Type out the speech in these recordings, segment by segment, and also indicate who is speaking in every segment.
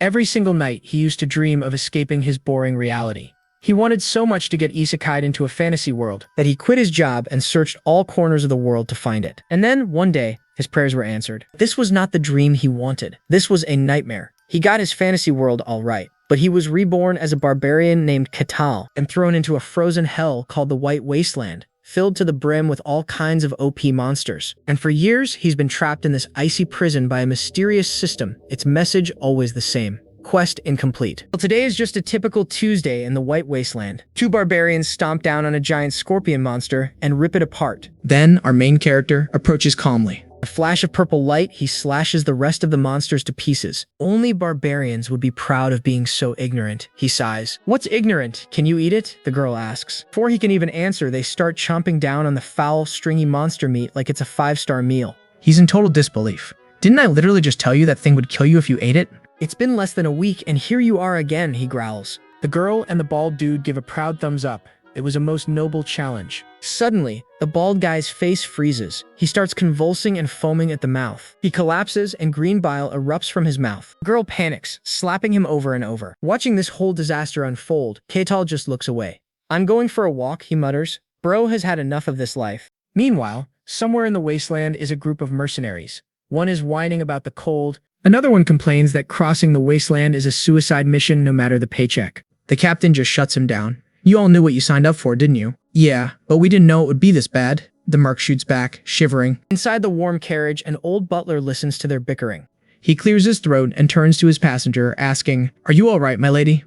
Speaker 1: Every single night, he used to dream of escaping his boring reality. He wanted so much to get isekai'd into a fantasy world that he quit his job and searched all corners of the world to find it. And then, one day, his prayers were answered. This was not the dream he wanted. This was a nightmare. He got his fantasy world all right, but he was reborn as a barbarian named Ketal and thrown into a frozen hell called the White Wasteland, filled to the brim with all kinds of OP monsters. And for years, he's been trapped in this icy prison by a mysterious system, its message always the same. Quest incomplete. Well, today is just a typical Tuesday in the White Wasteland. Two barbarians stomp down on a giant scorpion monster and rip it apart.
Speaker 2: Then, our main character approaches calmly.
Speaker 1: A flash of purple light, he slashes the rest of the monsters to pieces. Only barbarians would be proud of being so ignorant, he sighs. What's ignorant? Can you eat it? The girl asks. Before he can even answer, they start chomping down on the foul, stringy monster meat like it's a 5-star meal.
Speaker 2: He's in total disbelief. Didn't I literally just tell you that thing would kill you if you ate it?
Speaker 1: It's been less than a week, and here you are again, he growls. The girl and the bald dude give a proud thumbs up. It was a most noble challenge. Suddenly, the bald guy's face freezes. He starts convulsing and foaming at the mouth. He collapses and green bile erupts from his mouth. The girl panics, slapping him over and over. Watching this whole disaster unfold, Ketal just looks away. I'm going for a walk, he mutters. Bro has had enough of this life. Meanwhile, somewhere in the wasteland is a group of mercenaries. One is whining about the cold. Another one complains that crossing the wasteland is a suicide mission no matter the paycheck.
Speaker 2: The captain just shuts him down. You all knew what you signed up for, didn't you? Yeah, but we didn't know it would be this bad. The merc shoots back, shivering.
Speaker 1: Inside the warm carriage, an old butler listens to their bickering.
Speaker 2: He clears his throat and turns to his passenger, asking, "Are you all right, my lady?"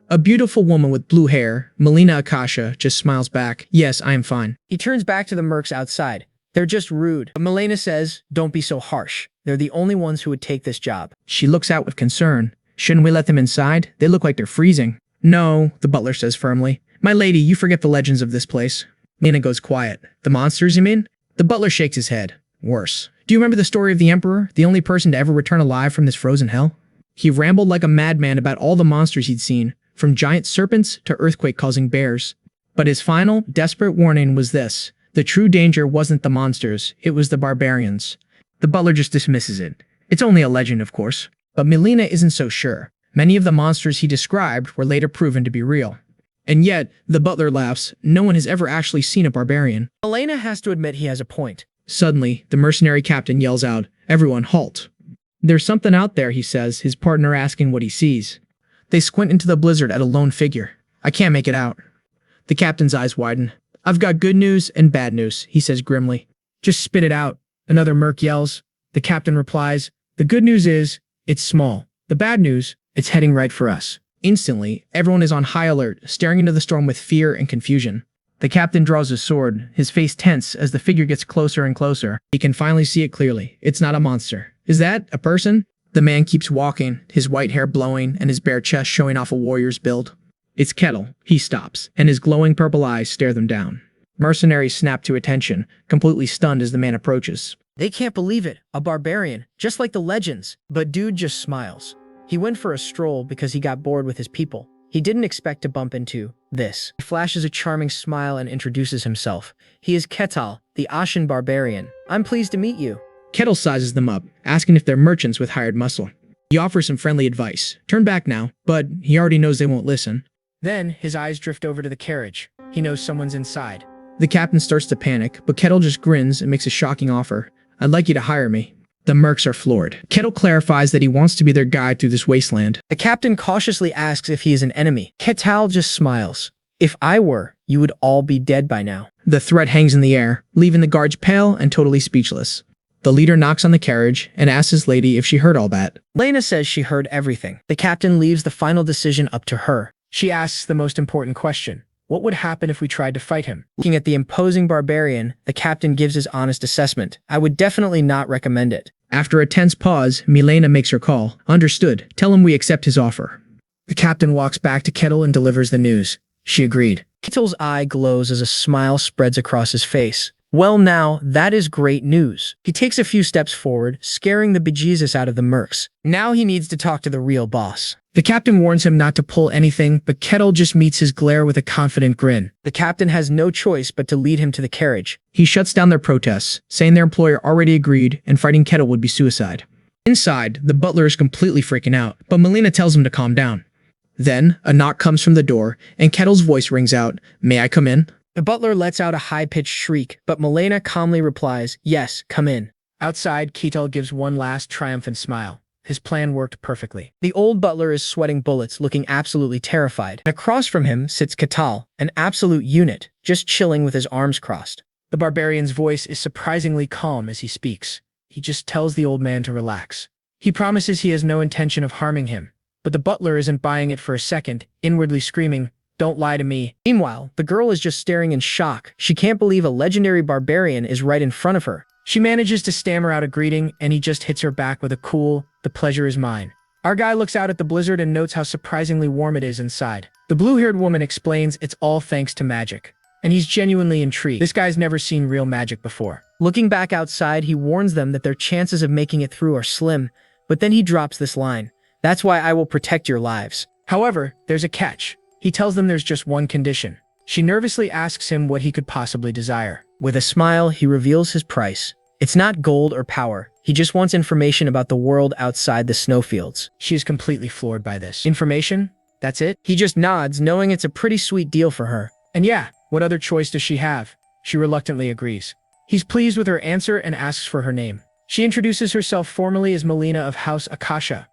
Speaker 2: A beautiful woman with blue hair, Melina Akasha, just smiles back. "Yes, I am fine."
Speaker 1: He turns back to the mercs outside. They're just rude. But Melina says, "Don't be so harsh. They're the only ones who would take this job."
Speaker 2: She looks out with concern. "Shouldn't we let them inside? They look like they're freezing." "No," the butler says firmly. "My lady, you forget the legends of this place." Melina goes quiet. "The monsters, you mean?" The butler shakes his head. "Worse. Do you remember the story of the Emperor, the only person to ever return alive from this frozen hell?" He rambled like a madman about all the monsters he'd seen, from giant serpents to earthquake-causing bears. But his final, desperate warning was this. The true danger wasn't the monsters, it was the barbarians. The butler just dismisses it. It's only a legend, of course. But Melina isn't so sure. Many of the monsters he described were later proven to be real. And yet, the butler laughs, no one has ever actually seen a barbarian.
Speaker 1: Melina has to admit he has a point.
Speaker 2: Suddenly, the mercenary captain yells out, "Everyone, halt." "There's something out there," he says, his partner asking what he sees. They squint into the blizzard at a lone figure. "I can't make it out." The captain's eyes widen. "I've got good news and bad news," he says grimly.
Speaker 1: "Just spit it out," another merc yells. The captain replies, "The good news is, it's small. The bad news, it's heading right for us."
Speaker 2: Instantly, everyone is on high alert, staring into the storm with fear and confusion. The captain draws his sword, his face tense as the figure gets closer and closer. He can finally see it clearly. It's not a monster. Is that a person? The man keeps walking, his white hair blowing and his bare chest showing off a warrior's build. It's Ketal. He stops, and his glowing purple eyes stare them down. Mercenaries snap to attention, completely stunned as the man approaches.
Speaker 1: They can't believe it. A barbarian, just like the legends. But dude just smiles. He went for a stroll because he got bored with his people. He didn't expect to bump into this. He flashes a charming smile and introduces himself. He is Ketal, the Ashen barbarian. "I'm pleased to meet you."
Speaker 2: Ketal sizes them up, asking if they're merchants with hired muscle. He offers some friendly advice. Turn back now, but he already knows they won't listen.
Speaker 1: Then, his eyes drift over to the carriage. He knows someone's inside.
Speaker 2: The captain starts to panic, but Ketal just grins and makes a shocking offer. "I'd like you to hire me." The mercs are floored. Ketal clarifies that he wants to be their guide through this wasteland.
Speaker 1: The captain cautiously asks if he is an enemy. Ketal just smiles. "If I were, you would all be dead by now."
Speaker 2: The threat hangs in the air, leaving the guards pale and totally speechless. The leader knocks on the carriage and asks his lady if she heard all that.
Speaker 1: Lena says she heard everything. The captain leaves the final decision up to her. She asks the most important question. What would happen if we tried to fight him? Looking at the imposing barbarian, the captain gives his honest assessment. "I would definitely not recommend it."
Speaker 2: After a tense pause, Milena makes her call. "Understood. Tell him we accept his offer."
Speaker 1: The captain walks back to Ketal and delivers the news. She agreed. Ketal's eye glows as a smile spreads across his face. "Well now, that is great news." He takes a few steps forward, scaring the bejesus out of the mercs. Now he needs to talk to the real boss. The captain warns him not to pull anything, but Ketal just meets his glare with a confident grin. The captain has no choice but to lead him to the carriage.
Speaker 2: He shuts down their protests, saying their employer already agreed and fighting Ketal would be suicide. Inside, the butler is completely freaking out, but Melina tells him to calm down. Then, a knock comes from the door, and Kettle's voice rings out, "May I come in?"
Speaker 1: The butler lets out a high-pitched shriek, but Melina calmly replies, "Yes, come in." Outside, Kettle gives one last triumphant smile. His plan worked perfectly. The old butler is sweating bullets, looking absolutely terrified. And across from him sits Kettle, an absolute unit, just chilling with his arms crossed. The barbarian's voice is surprisingly calm as he speaks. He just tells the old man to relax. He promises he has no intention of harming him, but the butler isn't buying it for a second, inwardly screaming, "Don't lie to me." Meanwhile, the girl is just staring in shock. She can't believe a legendary barbarian is right in front of her. She manages to stammer out a greeting, and he just hits her back with a cool, "The pleasure is mine." Our guy looks out at the blizzard and notes how surprisingly warm it is inside. The blue-haired woman explains it's all thanks to magic. And he's genuinely intrigued. This guy's never seen real magic before. Looking back outside, he warns them that their chances of making it through are slim, but then he drops this line, "That's why I will protect your lives." However, there's a catch. He tells them there's just one condition. She nervously asks him what he could possibly desire. With a smile, he reveals his price. It's not gold or power. He just wants information about the world outside the snowfields. She is completely floored by this. Information? That's it? He just nods, knowing it's a pretty sweet deal for her. And yeah, what other choice does she have? She reluctantly agrees. He's pleased with her answer and asks for her name. She introduces herself formally as Melina of House Akasha.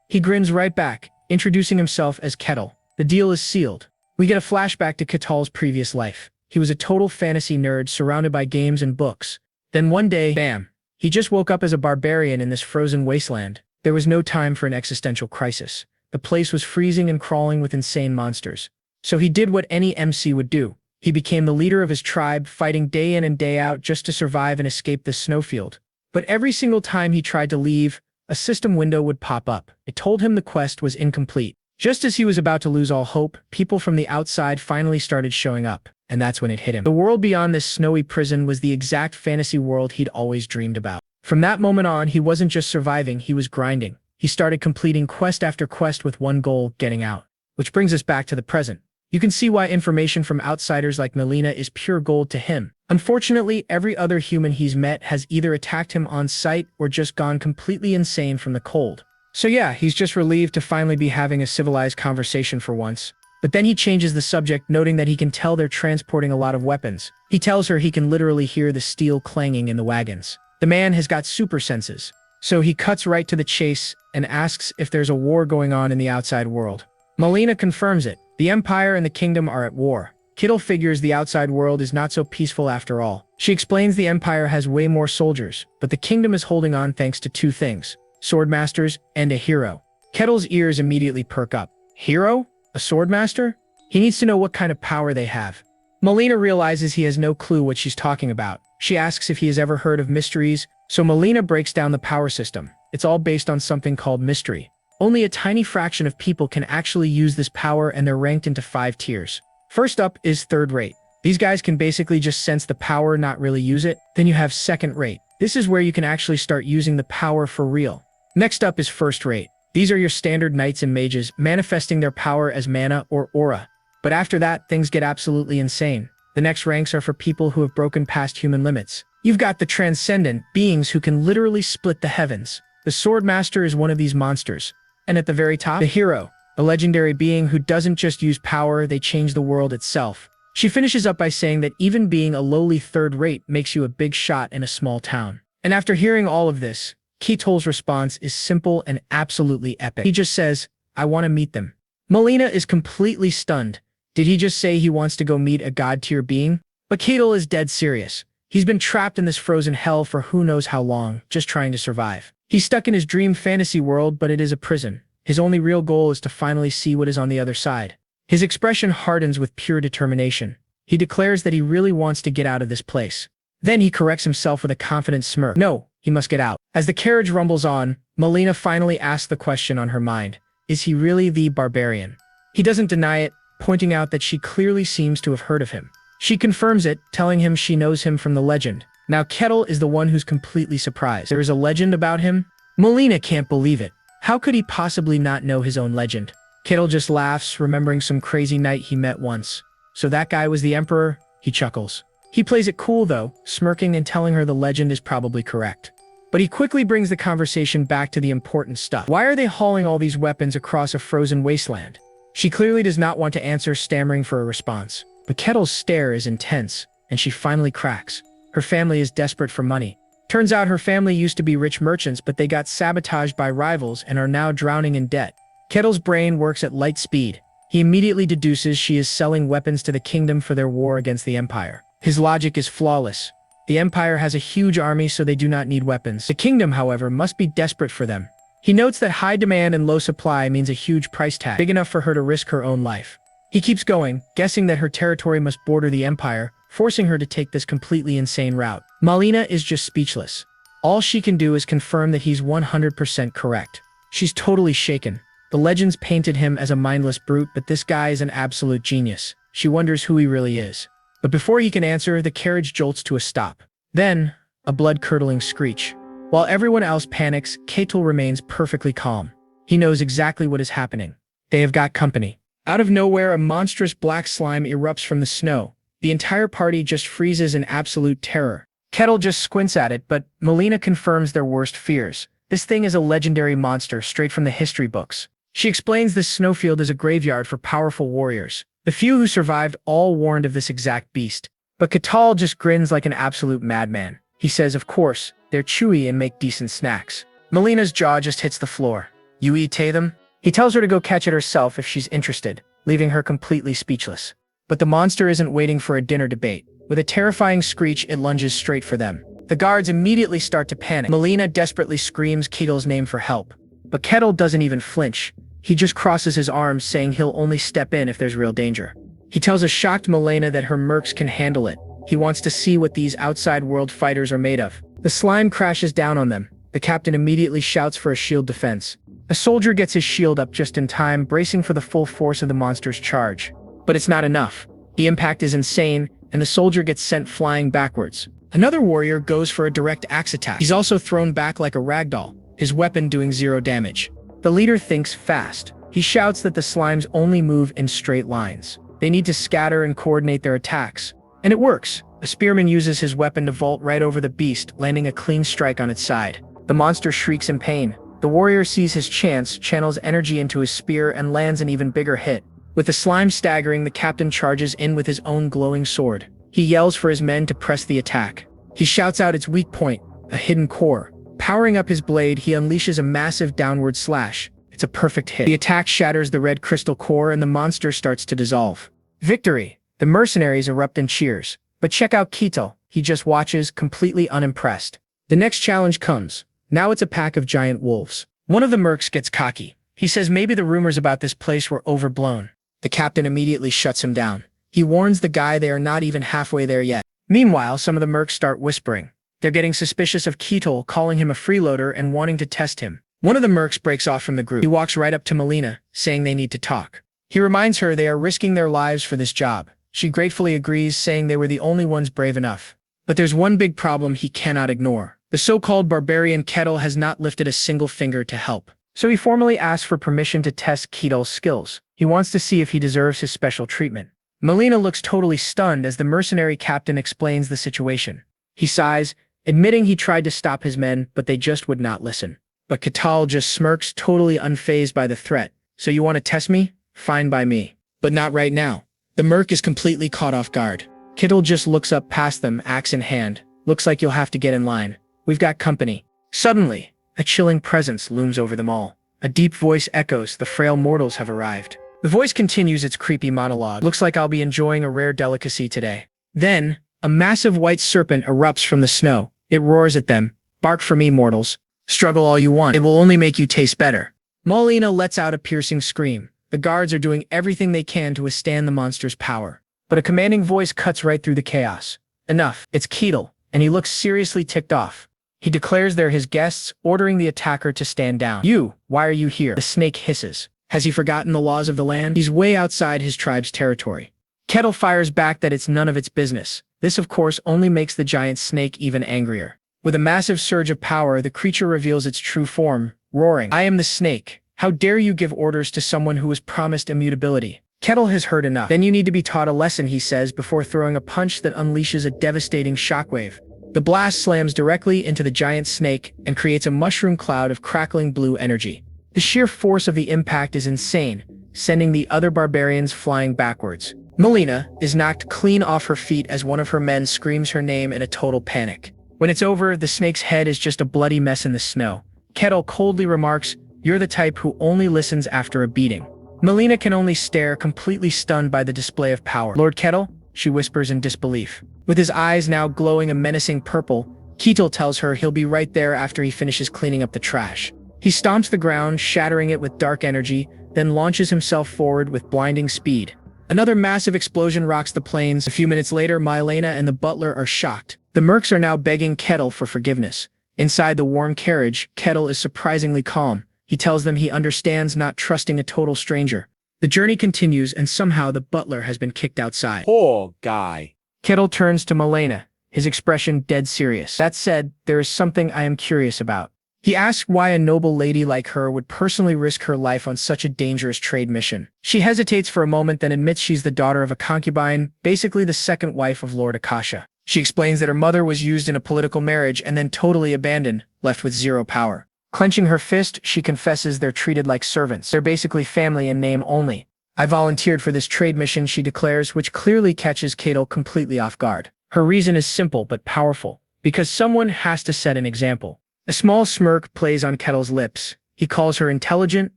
Speaker 1: He grins right back, introducing himself as Kettle. The deal is sealed. We get a flashback to Kettle's previous life. He was a total fantasy nerd surrounded by games and books. Then one day, bam, he just woke up as a barbarian in this frozen wasteland. There was no time for an existential crisis. The place was freezing and crawling with insane monsters. So he did what any MC would do. He became the leader of his tribe, fighting day in and day out just to survive and escape this snowfield. But every single time he tried to leave, a system window would pop up. It told him the quest was incomplete. Just as he was about to lose all hope, people from the outside finally started showing up. And that's when it hit him. The world beyond this snowy prison was the exact fantasy world he'd always dreamed about. From that moment on, he wasn't just surviving, he was grinding. He started completing quest after quest with one goal, getting out. Which brings us back to the present. You can see why information from outsiders like Melina is pure gold to him. Unfortunately, every other human he's met has either attacked him on sight or just gone completely insane from the cold. So yeah, he's just relieved to finally be having a civilized conversation for once. But then he changes the subject, noting that he can tell they're transporting a lot of weapons. He tells her he can literally hear the steel clanging in the wagons. The man has got super senses. So he cuts right to the chase and asks if there's a war going on in the outside world. Melina confirms it. The Empire and the Kingdom are at war. Kittle figures the outside world is not so peaceful after all. She explains the Empire has way more soldiers, but the Kingdom is holding on thanks to two things: swordmasters and a hero. Kettle's ears immediately perk up. Hero? A swordmaster? He needs to know what kind of power they have. Melina realizes he has no clue what she's talking about. She asks if he has ever heard of mysteries, so Melina breaks down the power system. It's all based on something called mystery. Only a tiny fraction of people can actually use this power, and they're ranked into 5 tiers. First up is third rate. These guys can basically just sense the power, not really use it. Then you have second rate. This is where you can actually start using the power for real. Next up is first rate. These are your standard knights and mages, manifesting their power as mana or aura. But after that, things get absolutely insane. The next ranks are for people who have broken past human limits. You've got the transcendent, beings who can literally split the heavens. The Swordmaster is one of these monsters. And at the very top, the hero, a legendary being who doesn't just use power, they change the world itself. She finishes up by saying that even being a lowly third rate makes you a big shot in a small town. And after hearing all of this, Kettle's response is simple and absolutely epic. He just says, "I want to meet them." Melina is completely stunned. Did he just say he wants to go meet a god-tier being? But Kettle is dead serious. He's been trapped in this frozen hell for who knows how long, just trying to survive. He's stuck in his dream fantasy world, but it is a prison. His only real goal is to finally see what is on the other side. His expression hardens with pure determination. He declares that he really wants to get out of this place. Then he corrects himself with a confident smirk. No, he must get out. As the carriage rumbles on, Melina finally asks the question on her mind. Is he really the barbarian? He doesn't deny it, pointing out that she clearly seems to have heard of him. She confirms it, telling him she knows him from the legend. Now Kettle is the one who's completely surprised. There is a legend about him? Melina can't believe it. How could he possibly not know his own legend? Kettle just laughs, remembering some crazy knight he met once. So that guy was the emperor? He chuckles. He plays it cool though, smirking and telling her the legend is probably correct. But he quickly brings the conversation back to the important stuff. Why are they hauling all these weapons across a frozen wasteland? She clearly does not want to answer, stammering for a response. But Kettle's stare is intense, and she finally cracks. Her family is desperate for money. Turns out her family used to be rich merchants, but they got sabotaged by rivals and are now drowning in debt. Kettle's brain works at light speed. He immediately deduces she is selling weapons to the kingdom for their war against the Empire. His logic is flawless. The Empire has a huge army, so they do not need weapons. The kingdom, however, must be desperate for them. He notes that high demand and low supply means a huge price tag, big enough for her to risk her own life. He keeps going, guessing that her territory must border the Empire, forcing her to take this completely insane route. Malina is just speechless. All she can do is confirm that he's 100% correct. She's totally shaken. The legends painted him as a mindless brute, but this guy is an absolute genius. She wonders who he really is. But before he can answer, the carriage jolts to a stop. Then, a blood-curdling screech. While everyone else panics, Kettle remains perfectly calm. He knows exactly what is happening. They have got company. Out of nowhere, a monstrous black slime erupts from the snow. The entire party just freezes in absolute terror. Kettle just squints at it, but Melina confirms their worst fears. This thing is a legendary monster straight from the history books. She explains this snowfield is a graveyard for powerful warriors. The few who survived all warned of this exact beast. But Kettle just grins like an absolute madman. He says, of course, they're chewy and make decent snacks. Melina's jaw just hits the floor. You eat them? He tells her to go catch it herself if she's interested, leaving her completely speechless. But the monster isn't waiting for a dinner debate. With a terrifying screech, it lunges straight for them. The guards immediately start to panic. Melina desperately screams Kettle's name for help. But Kettle doesn't even flinch. He just crosses his arms, saying he'll only step in if there's real danger. He tells a shocked Melina that her mercs can handle it. He wants to see what these outside world fighters are made of. The slime crashes down on them. The captain immediately shouts for a shield defense. A soldier gets his shield up just in time, bracing for the full force of the monster's charge. But it's not enough. The impact is insane, and the soldier gets sent flying backwards. Another warrior goes for a direct axe attack. He's also thrown back like a ragdoll, his weapon doing 0 damage. The leader thinks fast. He shouts that the slimes only move in straight lines. They need to scatter and coordinate their attacks. And it works. A spearman uses his weapon to vault right over the beast, landing a clean strike on its side. The monster shrieks in pain. The warrior sees his chance, channels energy into his spear, and lands an even bigger hit. With the slime staggering, the captain charges in with his own glowing sword. He yells for his men to press the attack. He shouts out its weak point, a hidden core. Powering up his blade, he unleashes a massive downward slash. It's a perfect hit. The attack shatters the red crystal core, and the monster starts to dissolve. Victory! The mercenaries erupt in cheers. But check out Kettle. He just watches, completely unimpressed. The next challenge comes. Now it's a pack of giant wolves. One of the mercs gets cocky. He says maybe the rumors about this place were overblown. The captain immediately shuts him down. He warns the guy they are not even halfway there yet. Meanwhile, some of the mercs start whispering. They're getting suspicious of Kettle, calling him a freeloader and wanting to test him. One of the mercs breaks off from the group. He walks right up to Melina, saying they need to talk. He reminds her they are risking their lives for this job. She gratefully agrees, saying they were the only ones brave enough. But there's one big problem he cannot ignore. The so-called barbarian Kettle has not lifted a single finger to help. So he formally asks for permission to test Kettle's skills. He wants to see if he deserves his special treatment. Melina looks totally stunned as the mercenary captain explains the situation. He sighs, admitting he tried to stop his men, but they just would not listen. But Kettle just smirks, totally unfazed by the threat. So you want to test me? Fine by me. But not right now. The merc is completely caught off guard. Kettle just looks up past them, axe in hand. Looks like you'll have to get in line. We've got company. Suddenly, a chilling presence looms over them all. A deep voice echoes, the frail mortals have arrived. The voice continues its creepy monologue. Looks like I'll be enjoying a rare delicacy today. Then, a massive white serpent erupts from the snow. It roars at them. Bark for me, mortals. Struggle all you want. It will only make you taste better. Melina lets out a piercing scream. The guards are doing everything they can to withstand the monster's power. But a commanding voice cuts right through the chaos. Enough. It's Kettle, and he looks seriously ticked off. He declares they're his guests, ordering the attacker to stand down. You, why are you here? The snake hisses. Has he forgotten the laws of the land? He's way outside his tribe's territory. Kettle fires back that it's none of its business. This, of course, only makes the giant snake even angrier. With a massive surge of power, the creature reveals its true form, roaring, I am the snake. How dare you give orders to someone who was promised immutability? Kettle has heard enough. Then you need to be taught a lesson, he says, before throwing a punch that unleashes a devastating shockwave. The blast slams directly into the giant snake and creates a mushroom cloud of crackling blue energy. The sheer force of the impact is insane, sending the other barbarians flying backwards. Melina is knocked clean off her feet as one of her men screams her name in a total panic. When it's over, the snake's head is just a bloody mess in the snow. Kettle coldly remarks, "You're the type who only listens after a beating." Melina can only stare, completely stunned by the display of power. "Lord Kettle?" she whispers in disbelief. With his eyes now glowing a menacing purple, Kettle tells her he'll be right there after he finishes cleaning up the trash. He stomps the ground, shattering it with dark energy, then launches himself forward with blinding speed. Another massive explosion rocks the plains. A few minutes later, Myelena and the butler are shocked. The mercs are now begging Kettle for forgiveness. Inside the warm carriage, Kettle is surprisingly calm. He tells them he understands not trusting a total stranger. The journey continues, and somehow the butler has been kicked outside.
Speaker 3: Poor guy.
Speaker 1: Kettle turns to Myelena, his expression dead serious. "That said, there is something I am curious about." He asks why a noble lady like her would personally risk her life on such a dangerous trade mission. She hesitates for a moment, then admits she's the daughter of a concubine, basically the second wife of Lord Akasha. She explains that her mother was used in a political marriage and then totally abandoned, left with zero power. Clenching her fist, she confesses they're treated like servants. They're basically family in name only. "I volunteered for this trade mission," she declares, which clearly catches Kettle completely off guard. Her reason is simple but powerful, because someone has to set an example. A small smirk plays on Kettle's lips. He calls her intelligent,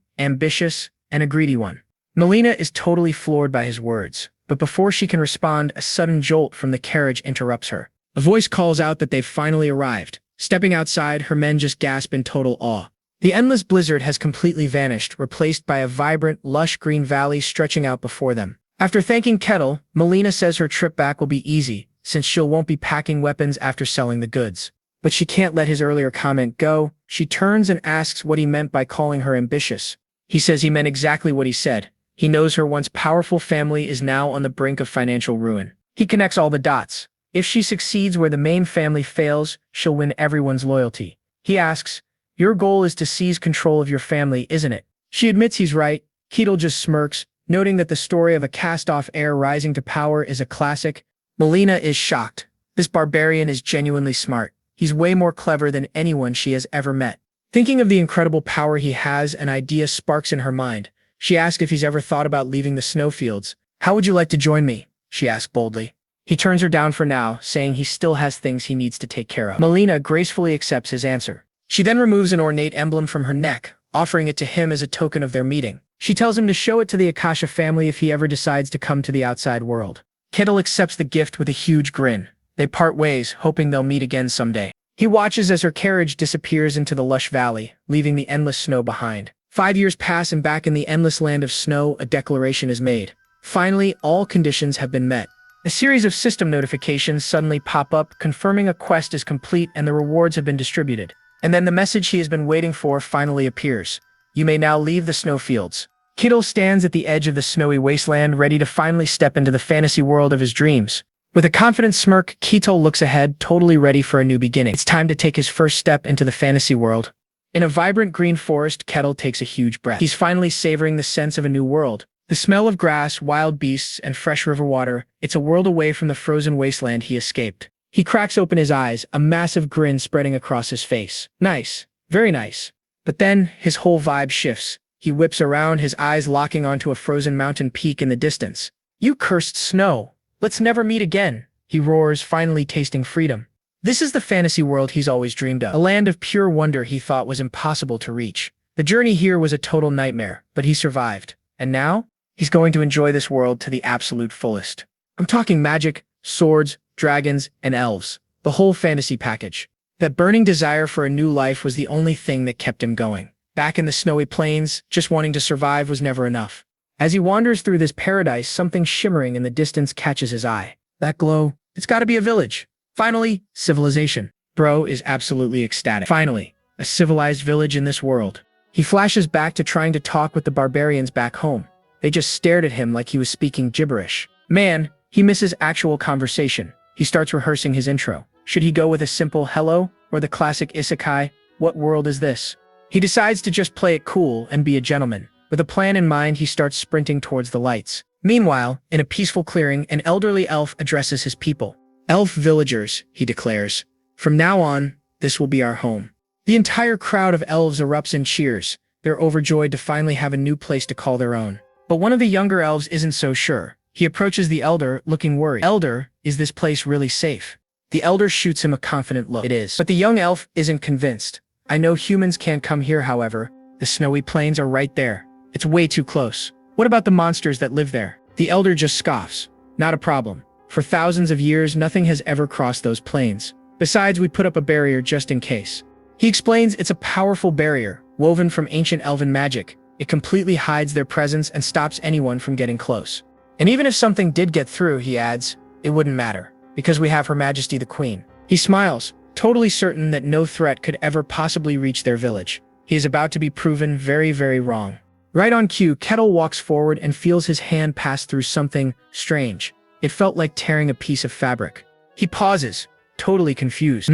Speaker 1: ambitious, and a greedy one. Melina is totally floored by his words, but before she can respond, a sudden jolt from the carriage interrupts her. A voice calls out that they've finally arrived. Stepping outside, her men just gasp in total awe. The endless blizzard has completely vanished, replaced by a vibrant, lush green valley stretching out before them. After thanking Kettle, Melina says her trip back will be easy, since she won't be packing weapons after selling the goods. But she can't let his earlier comment go. She turns and asks what he meant by calling her ambitious. He says he meant exactly what he said. He knows her once powerful family is now on the brink of financial ruin. He connects all the dots. If she succeeds where the main family fails, she'll win everyone's loyalty. He asks, "Your goal is to seize control of your family, isn't it?" She admits he's right. Kettle just smirks, noting that the story of a cast-off heir rising to power is a classic. Melina is shocked. This barbarian is genuinely smart. He's way more clever than anyone she has ever met. Thinking of the incredible power he has, an idea sparks in her mind. She asks if he's ever thought about leaving the snowfields. "How would you like to join me?" she asks boldly. He turns her down for now, saying he still has things he needs to take care of. Melina gracefully accepts his answer. She then removes an ornate emblem from her neck, offering it to him as a token of their meeting. She tells him to show it to the Akasha family if he ever decides to come to the outside world. Kettle accepts the gift with a huge grin. They part ways, hoping they'll meet again someday. He watches as her carriage disappears into the lush valley, leaving the endless snow behind. 5 years pass, and back in the endless land of snow, a declaration is made. Finally, all conditions have been met. A series of system notifications suddenly pop up, confirming a quest is complete and the rewards have been distributed. And then the message he has been waiting for finally appears. "You may now leave the snowfields." Kettle stands at the edge of the snowy wasteland, ready to finally step into the fantasy world of his dreams. With a confident smirk, Kettle looks ahead, totally ready for a new beginning. It's time to take his first step into the fantasy world. In a vibrant green forest, Kettle takes a huge breath. He's finally savoring the sense of a new world. The smell of grass, wild beasts, and fresh river water, it's a world away from the frozen wasteland he escaped. He cracks open his eyes, a massive grin spreading across his face. Nice. Very nice. But then, his whole vibe shifts. He whips around, his eyes locking onto a frozen mountain peak in the distance. "You cursed snow! Let's never meet again," he roars, finally tasting freedom. This is the fantasy world he's always dreamed of, a land of pure wonder he thought was impossible to reach. The journey here was a total nightmare, but he survived. And now, he's going to enjoy this world to the absolute fullest. I'm talking magic, swords, dragons, and elves. The whole fantasy package. That burning desire for a new life was the only thing that kept him going. Back in the snowy plains, just wanting to survive was never enough. As he wanders through this paradise, something shimmering in the distance catches his eye. That glow, it's gotta be a village. Finally, civilization. Bro is absolutely ecstatic. Finally, a civilized village in this world. He flashes back to trying to talk with the barbarians back home. They just stared at him like he was speaking gibberish. Man, he misses actual conversation. He starts rehearsing his intro. Should he go with a simple hello, or the classic isekai, "What world is this?" He decides to just play it cool and be a gentleman. With a plan in mind, he starts sprinting towards the lights. Meanwhile, in a peaceful clearing, an elderly elf addresses his people. "Elf villagers," he declares. From now on, this will be our home." The entire crowd of elves erupts in cheers. They're overjoyed to finally have a new place to call their own. But one of the younger elves isn't so sure. He approaches the elder, looking worried. "Elder, is this place really safe?" The elder shoots him a confident look. "It is." But the young elf isn't convinced. "I know humans can't come here, however. The snowy plains are right there. It's way too close. What about the monsters that live there?" The elder just scoffs. "Not a problem. For thousands of years, nothing has ever crossed those plains. Besides, we put up a barrier just in case." He explains it's a powerful barrier, woven from ancient elven magic. It completely hides their presence and stops anyone from getting close. "And even if something did get through," he adds, "it wouldn't matter, because we have Her Majesty the Queen." He smiles, totally certain that no threat could ever possibly reach their village. He is about to be proven very, very wrong. Right on cue, Kettle walks forward and feels his hand pass through something strange. It felt like tearing a piece of fabric. He pauses, totally confused.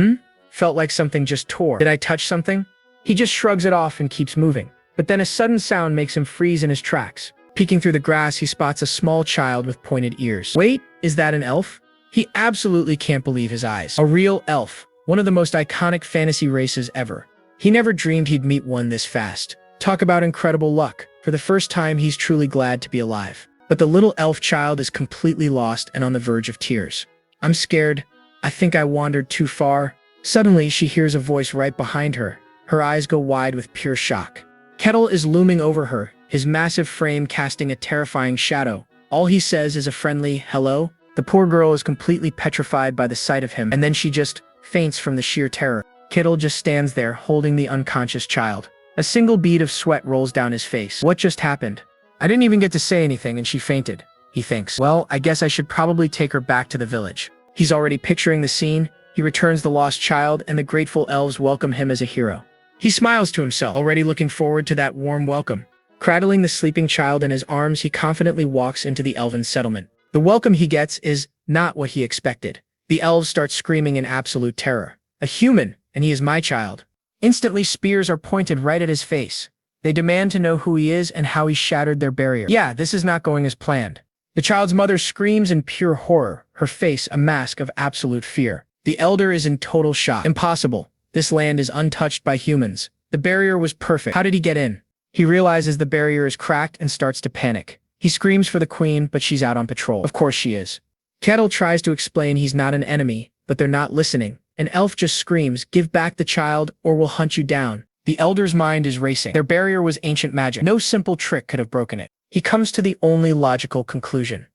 Speaker 1: Felt like something just tore. Did I touch something? He just shrugs it off and keeps moving. But then a sudden sound makes him freeze in his tracks. Peeking through the grass, he spots a small child with pointed ears. Wait, is that an elf? He absolutely can't believe his eyes. A real elf, one of the most iconic fantasy races ever. He never dreamed he'd meet one this fast. Talk about incredible luck. For the first time, he's truly glad to be alive. But the little elf child is completely lost and on the verge of tears. "I'm scared. I think I wandered too far." Suddenly, she hears a voice right behind her. Her eyes go wide with pure shock. Kettle is looming over her, his massive frame casting a terrifying shadow. All he says is a friendly, "Hello?" The poor girl is completely petrified by the sight of him, and then she just faints from the sheer terror. Kettle just stands there, holding the unconscious child. A single bead of sweat rolls down his face. What just happened? I didn't even get to say anything and she fainted, he thinks. Well, I guess I should probably take her back to the village. He's already picturing the scene. He returns the lost child, and the grateful elves welcome him as a hero. He smiles to himself, already looking forward to that warm welcome. Cradling the sleeping child in his arms, he confidently walks into the elven settlement. The welcome he gets is not what he expected. The elves start screaming in absolute terror. "A human, and he is my child." Instantly, spears are pointed right at his face. They demand to know who he is and how he shattered their barrier. Yeah, this is not going as planned. The child's mother screams in pure horror, her face a mask of absolute fear. The elder is in total shock. Impossible. This land is untouched by humans. The barrier was perfect. How did he get in? He realizes the barrier is cracked and starts to panic. He screams for the queen, but she's out on patrol. Of course she is. Kettle tries to explain he's not an enemy, but they're not listening. An elf just screams, "Give back the child or we'll hunt you down." The elder's mind is racing. Their barrier was ancient magic. No simple trick could have broken it. He comes to the only logical conclusion.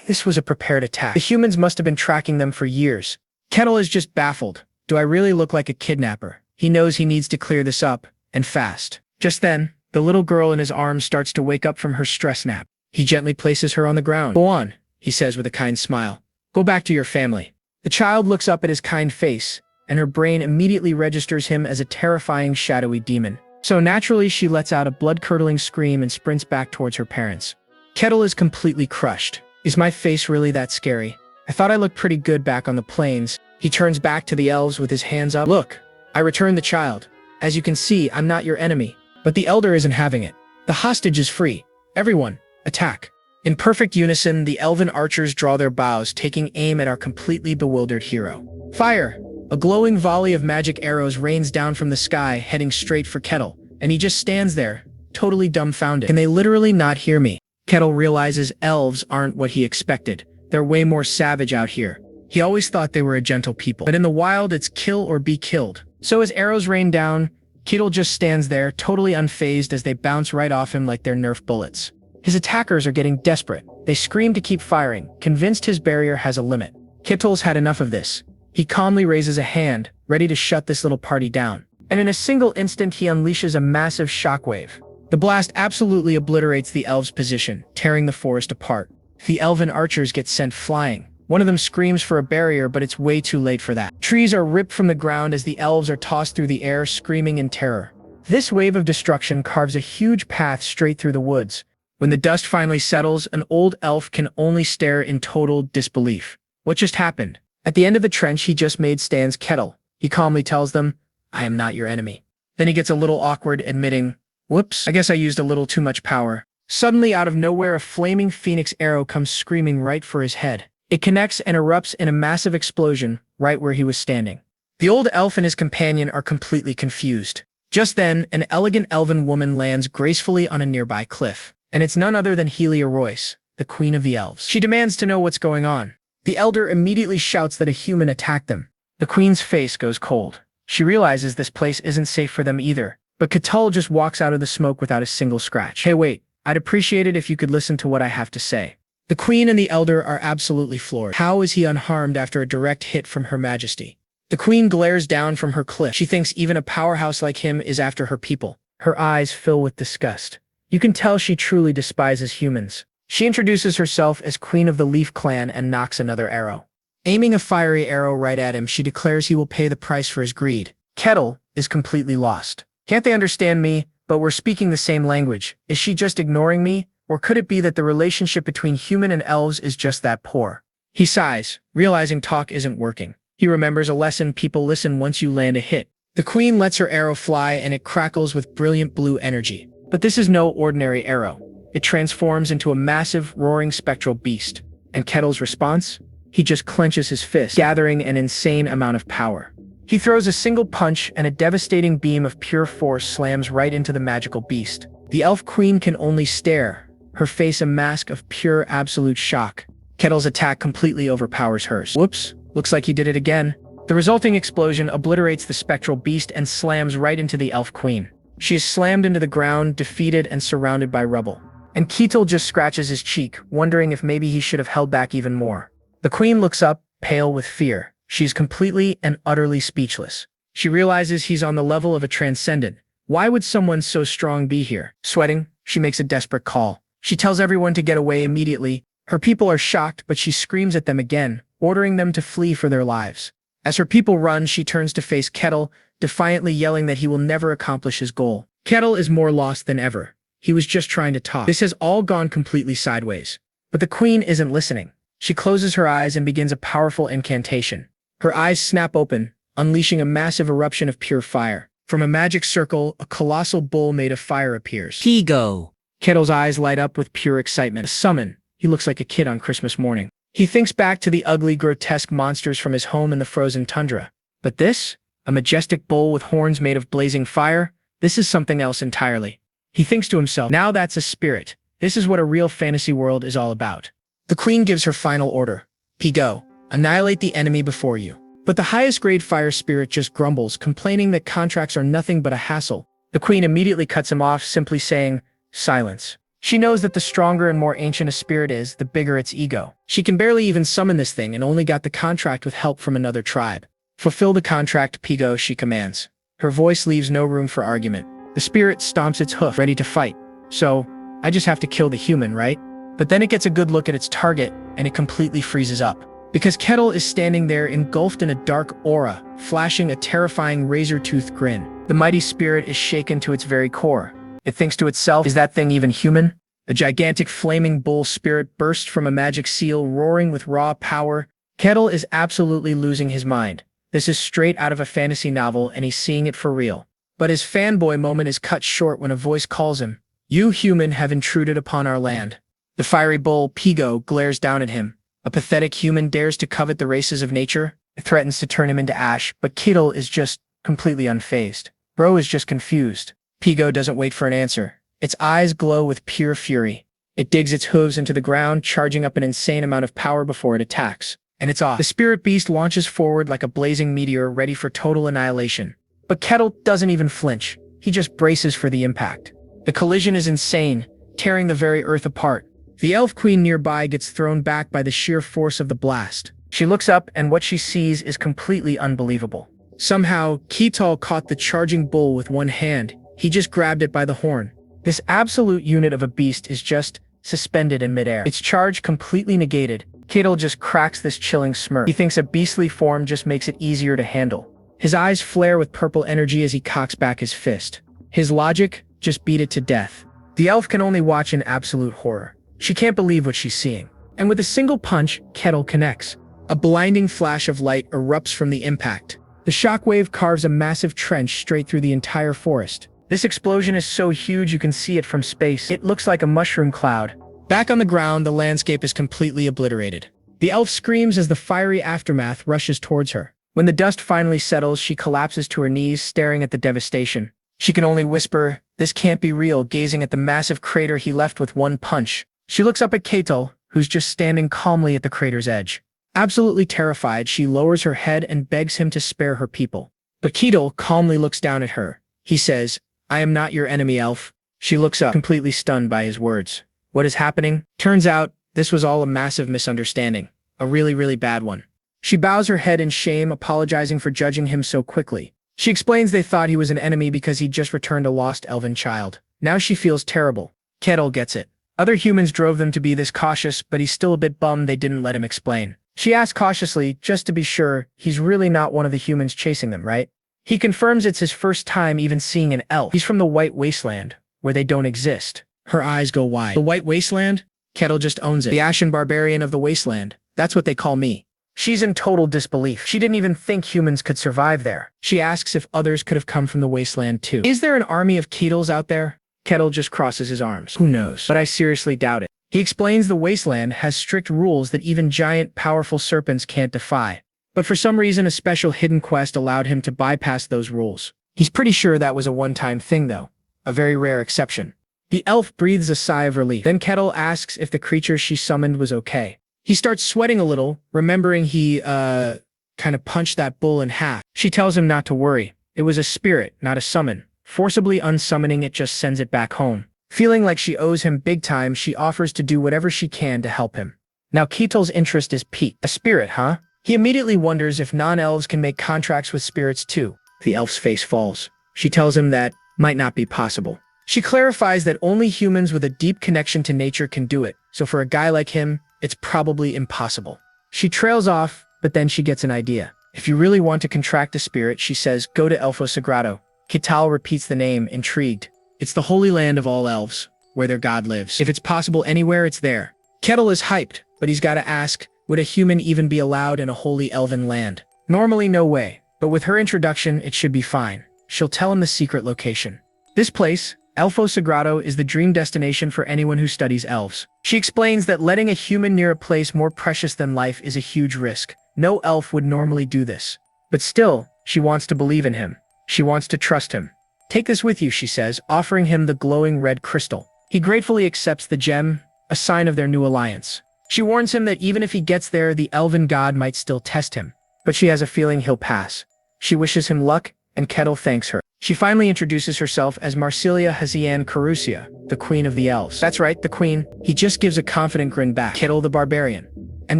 Speaker 1: This was a prepared attack. The humans must have been tracking them for years. Kettle is just baffled. Do I really look like a kidnapper? He knows he needs to clear this up, and fast. Just then, the little girl in his arms starts to wake up from her stress nap. He gently places her on the ground. "Go on," he says with a kind smile. "Go back to your family." The child looks up at his kind face, and her brain immediately registers him as a terrifying, shadowy demon. So naturally, she lets out a blood-curdling scream and sprints back towards her parents. Kettle is completely crushed. Is my face really that scary? I thought I looked pretty good back on the plains. He turns back to the elves with his hands up. "Look, I returned the child. As you can see, I'm not your enemy." But the elder isn't having it. The hostage is free. Everyone, attack. In perfect unison, the elven archers draw their bows, taking aim at our completely bewildered hero. Fire! A glowing volley of magic arrows rains down from the sky, heading straight for Kettle, and he just stands there, totally dumbfounded. Can they literally not hear me? Kettle realizes elves aren't what he expected. They're way more savage out here. He always thought they were a gentle people, but in the wild, it's kill or be killed. So as arrows rain down, Kettle just stands there, totally unfazed as they bounce right off him like they're Nerf bullets. His attackers are getting desperate. They scream to keep firing, convinced his barrier has a limit. Kettle's had enough of this. He calmly raises a hand, ready to shut this little party down. And in a single instant, he unleashes a massive shockwave. The blast absolutely obliterates the elves' position, tearing the forest apart. The elven archers get sent flying. One of them screams for a barrier, but it's way too late for that. Trees are ripped from the ground as the elves are tossed through the air, screaming in terror. This wave of destruction carves a huge path straight through the woods. When the dust finally settles, an old elf can only stare in total disbelief. What just happened? At the end of the trench he just made stands Kettle. He calmly tells them, "I am not your enemy." Then he gets a little awkward, admitting, "Whoops, I guess I used a little too much power." Suddenly, out of nowhere, a flaming phoenix arrow comes screaming right for his head. It connects and erupts in a massive explosion right where he was standing. The old elf and his companion are completely confused. Just then, an elegant elven woman lands gracefully on a nearby cliff, and it's none other than Helia Royce, the queen of the elves. She demands to know what's going on. The elder immediately shouts that a human attacked them. The queen's face goes cold. She realizes this place isn't safe for them either, but Catul just walks out of the smoke without a single scratch. Hey wait, I'd appreciate it if you could listen to what I have to say. The queen and the elder are absolutely floored. How is he unharmed after a direct hit from Her Majesty? The queen glares down from her cliff. She thinks even a powerhouse like him is after her people. Her eyes fill with disgust. You can tell she truly despises humans. She introduces herself as Queen of the Leaf Clan and knocks another arrow. Aiming a fiery arrow right at him, she declares he will pay the price for his greed. Kettle is completely lost. Can't they understand me? But we're speaking the same language. Is she just ignoring me? Or could it be that the relationship between human and elves is just that poor? He sighs, realizing talk isn't working. He remembers a lesson: people listen once you land a hit. The queen lets her arrow fly and it crackles with brilliant blue energy. But this is no ordinary arrow. It transforms into a massive, roaring spectral beast. And Kettle's response? He just clenches his fist, gathering an insane amount of power. He throws a single punch and a devastating beam of pure force slams right into the magical beast. The elf queen can only stare, her face a mask of pure absolute shock. Kettle's attack completely overpowers hers. Whoops, looks like he did it again. The resulting explosion obliterates the spectral beast and slams right into the elf queen. She is slammed into the ground, defeated and surrounded by rubble. And Kettle just scratches his cheek, wondering if maybe he should have held back even more. The queen looks up, pale with fear. She's completely and utterly speechless. She realizes he's on the level of a transcendent. Why would someone so strong be here? Sweating, she makes a desperate call. She tells everyone to get away immediately. Her people are shocked, but she screams at them again, ordering them to flee for their lives. As her people run, she turns to face Kettle, defiantly yelling that he will never accomplish his goal. Kettle is more lost than ever. He was just trying to talk. This has all gone completely sideways. But the queen isn't listening. She closes her eyes and begins a powerful incantation. Her eyes snap open, unleashing a massive eruption of pure fire. From a magic circle, a colossal bull made of fire appears.
Speaker 3: Pigo.
Speaker 1: Kettle's eyes light up with pure excitement. A summon. He looks like a kid on Christmas morning. He thinks back to the ugly, grotesque monsters from his home in the frozen tundra. But this? A majestic bull with horns made of blazing fire? This is something else entirely. He thinks to himself, now that's a spirit. This is what a real fantasy world is all about. The queen gives her final order. Pigo. Annihilate the enemy before you. But the highest grade fire spirit just grumbles, complaining that contracts are nothing but a hassle. The queen immediately cuts him off, simply saying, silence. She knows that the stronger and more ancient a spirit is, the bigger its ego. She can barely even summon this thing and only got the contract with help from another tribe. Fulfill the contract, Pigo, she commands. Her voice leaves no room for argument. The spirit stomps its hoof, ready to fight. So, I just have to kill the human, right? But then it gets a good look at its target, and it completely freezes up. Because Kettle is standing there engulfed in a dark aura, flashing a terrifying razor-toothed grin. The mighty spirit is shaken to its very core. It thinks to itself, is that thing even human? The gigantic flaming bull spirit bursts from a magic seal, roaring with raw power. Kettle is absolutely losing his mind. This is straight out of a fantasy novel, and he's seeing it for real. But his fanboy moment is cut short when a voice calls him. You human have intruded upon our land. The fiery bull, Pigo, glares down at him. A pathetic human dares to covet the races of nature? It threatens to turn him into ash, but Kettle is just completely unfazed. Bro is just confused. Pigo doesn't wait for an answer. Its eyes glow with pure fury. It digs its hooves into the ground, charging up an insane amount of power before it attacks. And it's off. The spirit beast launches forward like a blazing meteor, ready for total annihilation. But Kettle doesn't even flinch. He just braces for the impact. The collision is insane, tearing the very earth apart. The elf queen nearby gets thrown back by the sheer force of the blast. She looks up, and what she sees is completely unbelievable. Somehow, Kettle caught the charging bull with one hand. He just grabbed it by the horn. This absolute unit of a beast is just suspended in midair. Its charge completely negated. Kettle just cracks this chilling smirk. He thinks a beastly form just makes it easier to handle. His eyes flare with purple energy as he cocks back his fist. His logic? Just beat it to death. The elf can only watch in absolute horror. She can't believe what she's seeing. And with a single punch, Kettle connects. A blinding flash of light erupts from the impact. The shockwave carves a massive trench straight through the entire forest. This explosion is so huge you can see it from space. It looks like a mushroom cloud. Back on the ground, the landscape is completely obliterated. The elf screams as the fiery aftermath rushes towards her. When the dust finally settles, she collapses to her knees, staring at the devastation. She can only whisper, "This can't be real," gazing at the massive crater he left with one punch. She looks up at Ketil, who's just standing calmly at the crater's edge. Absolutely terrified, she lowers her head and begs him to spare her people. But Ketil calmly looks down at her. He says, "I am not your enemy, elf." She looks up, completely stunned by his words. What is happening? Turns out, this was all a massive misunderstanding. A really, really bad one. She bows her head in shame, apologizing for judging him so quickly. She explains they thought he was an enemy because he'd just returned a lost elven child. Now she feels terrible. Ketil gets it. Other humans drove them to be this cautious, but he's still a bit bummed they didn't let him explain. She asks cautiously, just to be sure, he's really not one of the humans chasing them, right? He confirms it's his first time even seeing an elf. He's from the White Wasteland, where they don't exist. Her eyes go wide. The White Wasteland? Ketil just owns it. The Ashen Barbarian of the Wasteland. That's what they call me. She's in total disbelief. She didn't even think humans could survive there. She asks if others could have come from the Wasteland too. Is there an army of Ketils out there? Ketil just crosses his arms. Who knows? But I seriously doubt it. He explains the Wasteland has strict rules that even giant, powerful serpents can't defy. But for some reason, a special hidden quest allowed him to bypass those rules. He's pretty sure that was a one-time thing, though. A very rare exception. The elf breathes a sigh of relief. Then Ketil asks if the creature she summoned was okay. He starts sweating a little, remembering he, kind of punched that bull in half. She tells him not to worry. It was a spirit, not a summon. Forcibly unsummoning it just sends it back home. Feeling like she owes him big time, she offers to do whatever she can to help him. Now Ketil's interest is piqued. A spirit, huh? He immediately wonders if non-elves can make contracts with spirits too. The elf's face falls. She tells him that might not be possible. She clarifies that only humans with a deep connection to nature can do it, so for a guy like him, it's probably impossible. She trails off, but then she gets an idea. If you really want to contract a spirit, she says, go to Elfo Sagrado. Ketil repeats the name, intrigued. It's the holy land of all elves, where their god lives. If it's possible anywhere, it's there. Ketil is hyped, but he's gotta ask, would a human even be allowed in a holy elven land? Normally, no way, but with her introduction, it should be fine. She'll tell him the secret location. This place, Elfo Sagrado, is the dream destination for anyone who studies elves. She explains that letting a human near a place more precious than life is a huge risk. No elf would normally do this. But still, she wants to believe in him. She wants to trust him. Take this with you, she says, offering him the glowing red crystal. He gratefully accepts the gem, a sign of their new alliance. She warns him that even if he gets there, the elven god might still test him. But she has a feeling he'll pass. She wishes him luck, and Ketil thanks her. She finally introduces herself as Marsilia Hazian Carusia, the Queen of the Elves. That's right, the Queen. He just gives a confident grin back. Ketil the Barbarian. And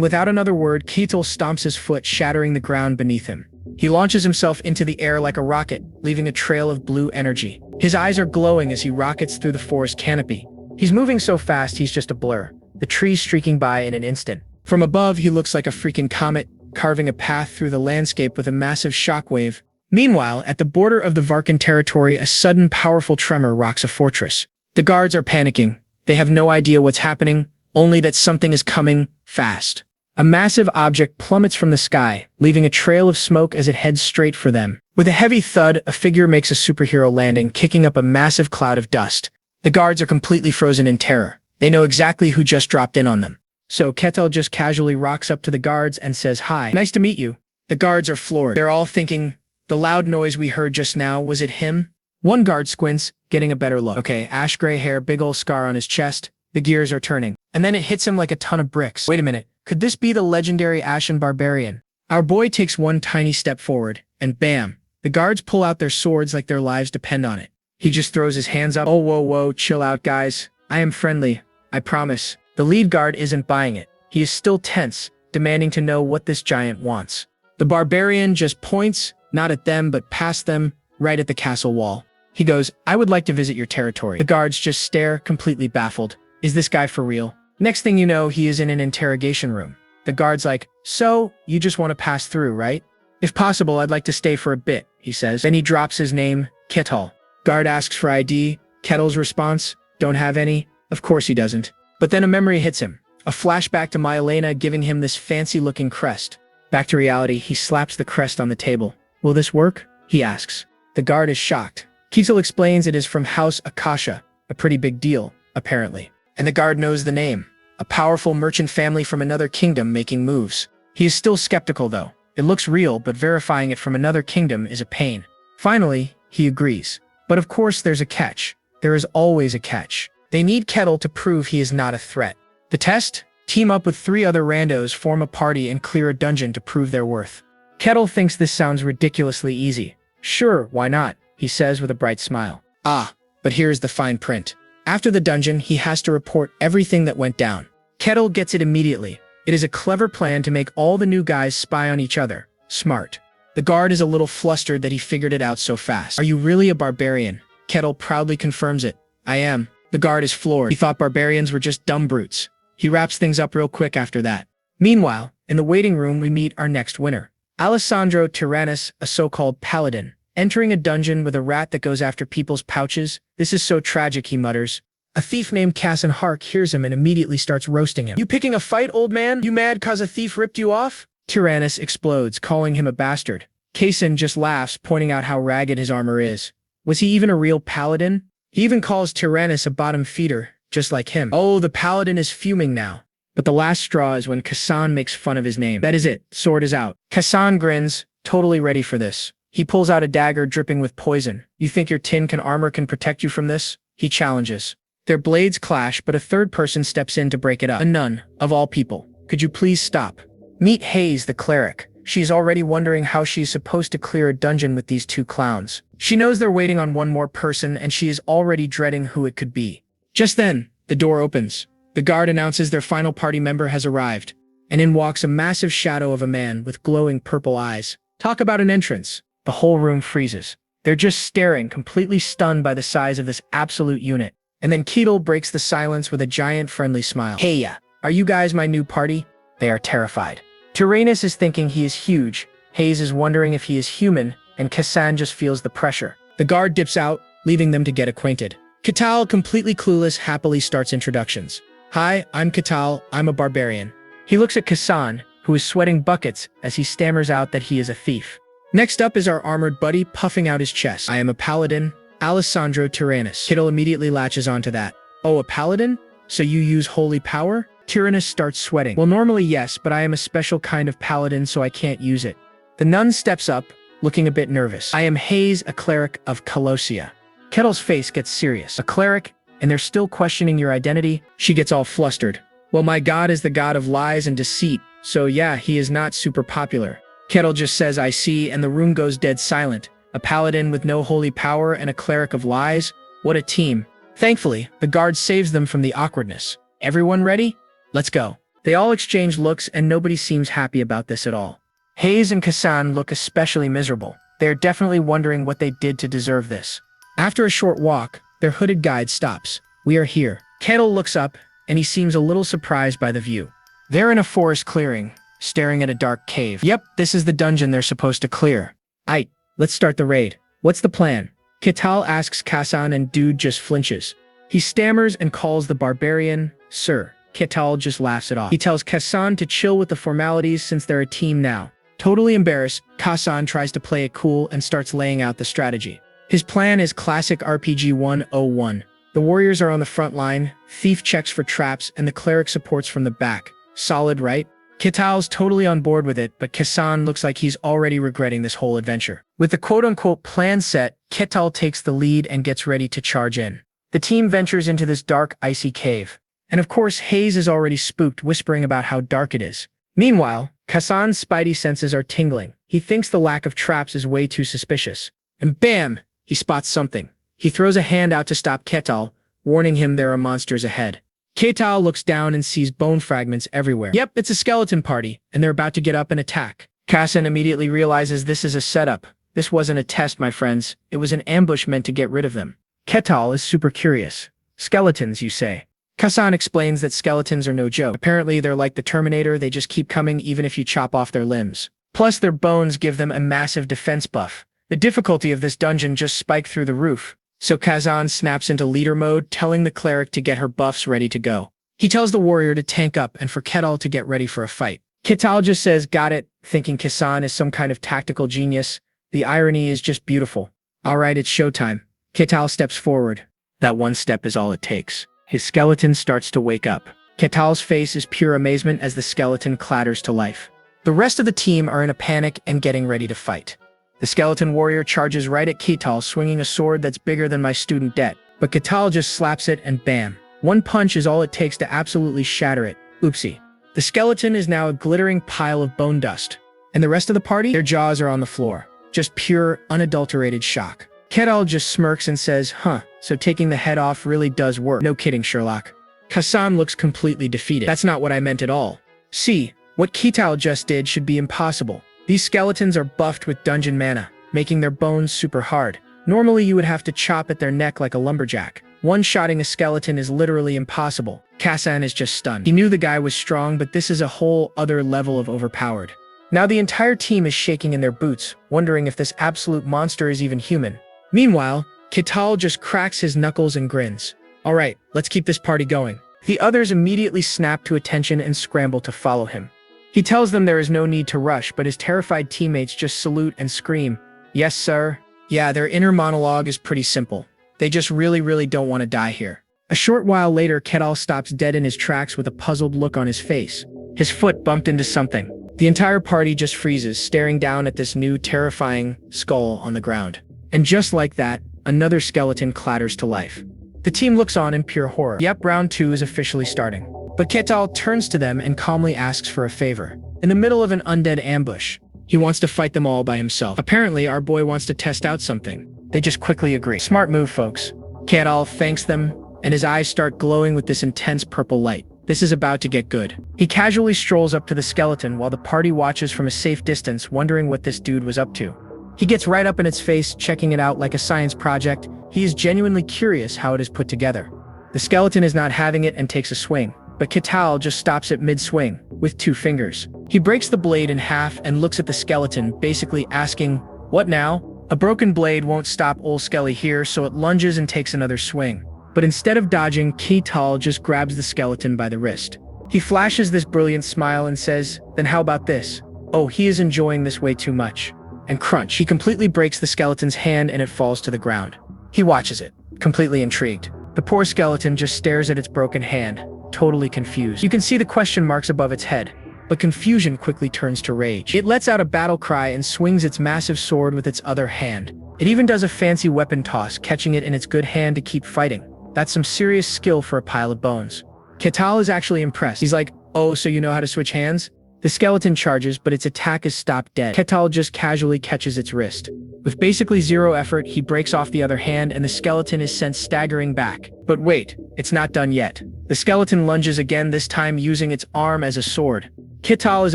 Speaker 1: without another word, Ketil stomps his foot, shattering the ground beneath him. He launches himself into the air like a rocket, leaving a trail of blue energy. His eyes are glowing as he rockets through the forest canopy. He's moving so fast, he's just a blur, the trees streaking by in an instant. From above, he looks like a freaking comet, carving a path through the landscape with a massive shockwave. Meanwhile, at the border of the Varkan territory, a sudden powerful tremor rocks a fortress. The guards are panicking. They have no idea what's happening, only that something is coming fast. A massive object plummets from the sky, leaving a trail of smoke as it heads straight for them. With a heavy thud, a figure makes a superhero landing, kicking up a massive cloud of dust. The guards are completely frozen in terror. They know exactly who just dropped in on them. So Ketil just casually rocks up to the guards and says, "Hi, nice to meet you." The guards are floored. They're all thinking, the loud noise we heard just now, was it him? One guard squints, getting a better look. Okay, ash gray hair, big ol' scar on his chest. The gears are turning. And then it hits him like a ton of bricks. Wait a minute, could this be the legendary Ashen Barbarian? Our boy takes one tiny step forward, and bam! The guards pull out their swords like their lives depend on it. He just throws his hands up. Oh, whoa, chill out, guys. I am friendly, I promise. The lead guard isn't buying it. He is still tense, demanding to know what this giant wants. The barbarian just points, not at them but past them, right at the castle wall. He goes, "I would like to visit your territory." The guards just stare, completely baffled. Is this guy for real? Next thing you know, he is in an interrogation room. The guard's like, "So, you just want to pass through, right?" "If possible, I'd like to stay for a bit," he says. Then he drops his name, Ketil. Guard asks for ID. Ketil's response, "Don't have any." Of course he doesn't. But then a memory hits him. A flashback to Myelena giving him this fancy-looking crest. Back to reality, he slaps the crest on the table. "Will this work?" he asks. The guard is shocked. Ketil explains it is from House Akasha, a pretty big deal, apparently. And the guard knows the name. A powerful merchant family from another kingdom making moves. He is still skeptical, though. It looks real, but verifying it from another kingdom is a pain. Finally, he agrees. But of course there's a catch. There is always a catch. They need Kettle to prove he is not a threat. The test? Team up with 3 other randos, form a party, and clear a dungeon to prove their worth. Kettle thinks this sounds ridiculously easy. Sure, why not? He says with a bright smile. Ah, but here's the fine print. After the dungeon, he has to report everything that went down. Kettle gets it immediately. It is a clever plan to make all the new guys spy on each other. Smart. The guard is a little flustered that he figured it out so fast. Are you really a barbarian? Kettle proudly confirms it. I am. The guard is floored. He thought barbarians were just dumb brutes. He wraps things up real quick after that. Meanwhile, in the waiting room, we meet our next winner. Alessandro Tyrannus, a so-called paladin, entering a dungeon with a rat that goes after people's pouches. This is so tragic, he mutters. A thief named Casson Hark hears him and immediately starts roasting him. You picking a fight, old man? You mad cause a thief ripped you off? Tyrannus explodes, calling him a bastard. Casson just laughs, pointing out how ragged his armor is. Was he even a real paladin? He even calls Tyrannus a bottom feeder, just like him. Oh, the paladin is fuming now. But the last straw is when Casson makes fun of his name. That is it. Sword is out. Casson grins, totally ready for this. He pulls out a dagger dripping with poison. You think your tin armor can protect you from this? He challenges. Their blades clash, but a third person steps in to break it up. A nun, of all people. Could you please stop? Meet Hayes, the cleric. She's already wondering how she's supposed to clear a dungeon with these 2 clowns. She knows they're waiting on one more person, and she is already dreading who it could be. Just then, the door opens. The guard announces their final party member has arrived, and in walks a massive shadow of a man with glowing purple eyes. Talk about an entrance. The whole room freezes. They're just staring, completely stunned by the size of this absolute unit. And then Keatle breaks the silence with a giant friendly smile. Hey, are you guys my new party? They are terrified. Tyrannus is thinking he is huge, Hayes is wondering if he is human, and Cassan just feels the pressure. The guard dips out, leaving them to get acquainted. Katal, completely clueless, happily starts introductions. Hi, I'm Katal, I'm a barbarian. He looks at Cassan, who is sweating buckets as he stammers out that he is a thief. Next up is our armored buddy, puffing out his chest. I am a paladin, Alessandro Tyrannus. Kittle immediately latches onto that. Oh, a paladin? So you use holy power? Tyrannus starts sweating. Well, normally yes, but I am a special kind of paladin, so I can't use it. The nun steps up, looking a bit nervous. I am Hayes, a cleric of Colossia. Kettle's face gets serious. A cleric? And they're still questioning your identity? She gets all flustered. Well, my god is the god of lies and deceit, so yeah, he is not super popular. Kettle just says, I see, and the room goes dead silent. A paladin with no holy power and a cleric of lies? What a team. Thankfully, the guard saves them from the awkwardness. Everyone ready? Let's go. They all exchange looks and nobody seems happy about this at all. Hayes and Cassan look especially miserable. They are definitely wondering what they did to deserve this. After a short walk, their hooded guide stops. We are here. Kettle looks up, and he seems a little surprised by the view. They're in a forest clearing, staring at a dark cave. Yep, this is the dungeon they're supposed to clear. Aight, let's start the raid. What's the plan? Kital asks Kassan and dude just flinches. He stammers and calls the barbarian, Sir. Kital just laughs it off. He tells Kassan to chill with the formalities since they're a team now. Totally embarrassed, Kassan tries to play it cool and starts laying out the strategy. His plan is classic RPG 101. The warriors are on the front line, thief checks for traps, and the cleric supports from the back. Solid, right? Kital's totally on board with it, but Kassan looks like he's already regretting this whole adventure. With the quote-unquote plan set, Kital takes the lead and gets ready to charge in. The team ventures into this dark, icy cave. And of course, Hayes is already spooked, whispering about how dark it is. Meanwhile, Kassan's spidey senses are tingling. He thinks the lack of traps is way too suspicious. And bam! He spots something. He throws a hand out to stop Ketal, warning him there are monsters ahead. Ketal looks down and sees bone fragments everywhere. Yep, it's a skeleton party, and they're about to get up and attack. Kassan immediately realizes this is a setup. This wasn't a test, my friends. It was an ambush meant to get rid of them. Ketal is super curious. Skeletons, you say? Kassan explains that skeletons are no joke. Apparently, they're like the Terminator, they just keep coming even if you chop off their limbs. Plus, their bones give them a massive defense buff. The difficulty of this dungeon just spiked through the roof. So Kazan snaps into leader mode, telling the cleric to get her buffs ready to go. He tells the warrior to tank up and for Ketal to get ready for a fight. Ketal just says, got it, thinking Kazan is some kind of tactical genius. The irony is just beautiful. Alright, it's showtime. Ketal steps forward. That one step is all it takes. His skeleton starts to wake up. Ketal's face is pure amazement as the skeleton clatters to life. The rest of the team are in a panic and getting ready to fight. The skeleton warrior charges right at Ketal, swinging a sword that's bigger than my student debt. But Ketal just slaps it and bam. One punch is all it takes to absolutely shatter it. Oopsie. The skeleton is now a glittering pile of bone dust. And the rest of the party? Their jaws are on the floor. Just pure, unadulterated shock. Ketal just smirks and says, huh, so taking the head off really does work. No kidding, Sherlock. Kassan looks completely defeated. That's not what I meant at all. See, what Ketal just did should be impossible. These skeletons are buffed with dungeon mana, making their bones super hard. Normally you would have to chop at their neck like a lumberjack. One-shotting a skeleton is literally impossible. Kassan is just stunned. He knew the guy was strong, but this is a whole other level of overpowered. Now the entire team is shaking in their boots, wondering if this absolute monster is even human. Meanwhile, Ketal just cracks his knuckles and grins. Alright, let's keep this party going. The others immediately snap to attention and scramble to follow him. He tells them there is no need to rush, but his terrified teammates just salute and scream, "Yes, sir." Yeah, their inner monologue is pretty simple. They just really don't want to die here. A short while later, Ketal stops dead in his tracks with a puzzled look on his face. His foot bumped into something. The entire party just freezes, staring down at this new, terrifying skull on the ground. And just like that, another skeleton clatters to life. The team looks on in pure horror. Yep, round 2 is officially starting. But Ketal turns to them and calmly asks for a favor. In the middle of an undead ambush, he wants to fight them all by himself. Apparently, our boy wants to test out something. They just quickly agree. Smart move, folks. Ketal thanks them, and his eyes start glowing with this intense purple light. This is about to get good. He casually strolls up to the skeleton while the party watches from a safe distance, wondering what this dude was up to. He gets right up in its face, checking it out like a science project. He is genuinely curious how it is put together. The skeleton is not having it and takes a swing, but Ketal just stops it mid-swing, with 2 fingers. He breaks the blade in half and looks at the skeleton, basically asking, "What now?" A broken blade won't stop old Skelly here, so it lunges and takes another swing. But instead of dodging, Ketal just grabs the skeleton by the wrist. He flashes this brilliant smile and says, "Then how about this?" Oh, he is enjoying this way too much. And crunch, he completely breaks the skeleton's hand and it falls to the ground. He watches it, completely intrigued. The poor skeleton just stares at its broken hand, totally confused. You can see the question marks above its head, but confusion quickly turns to rage. It lets out a battle cry and swings its massive sword with its other hand. It even does a fancy weapon toss, catching it in its good hand to keep fighting. That's some serious skill for a pile of bones. Ketal is actually impressed. He's like, "Oh, so you know how to switch hands?" The skeleton charges, but its attack is stopped dead. Ketal just casually catches its wrist. With basically zero effort, he breaks off the other hand and the skeleton is sent staggering back. But wait, it's not done yet. The skeleton lunges again, this time using its arm as a sword. Ketal is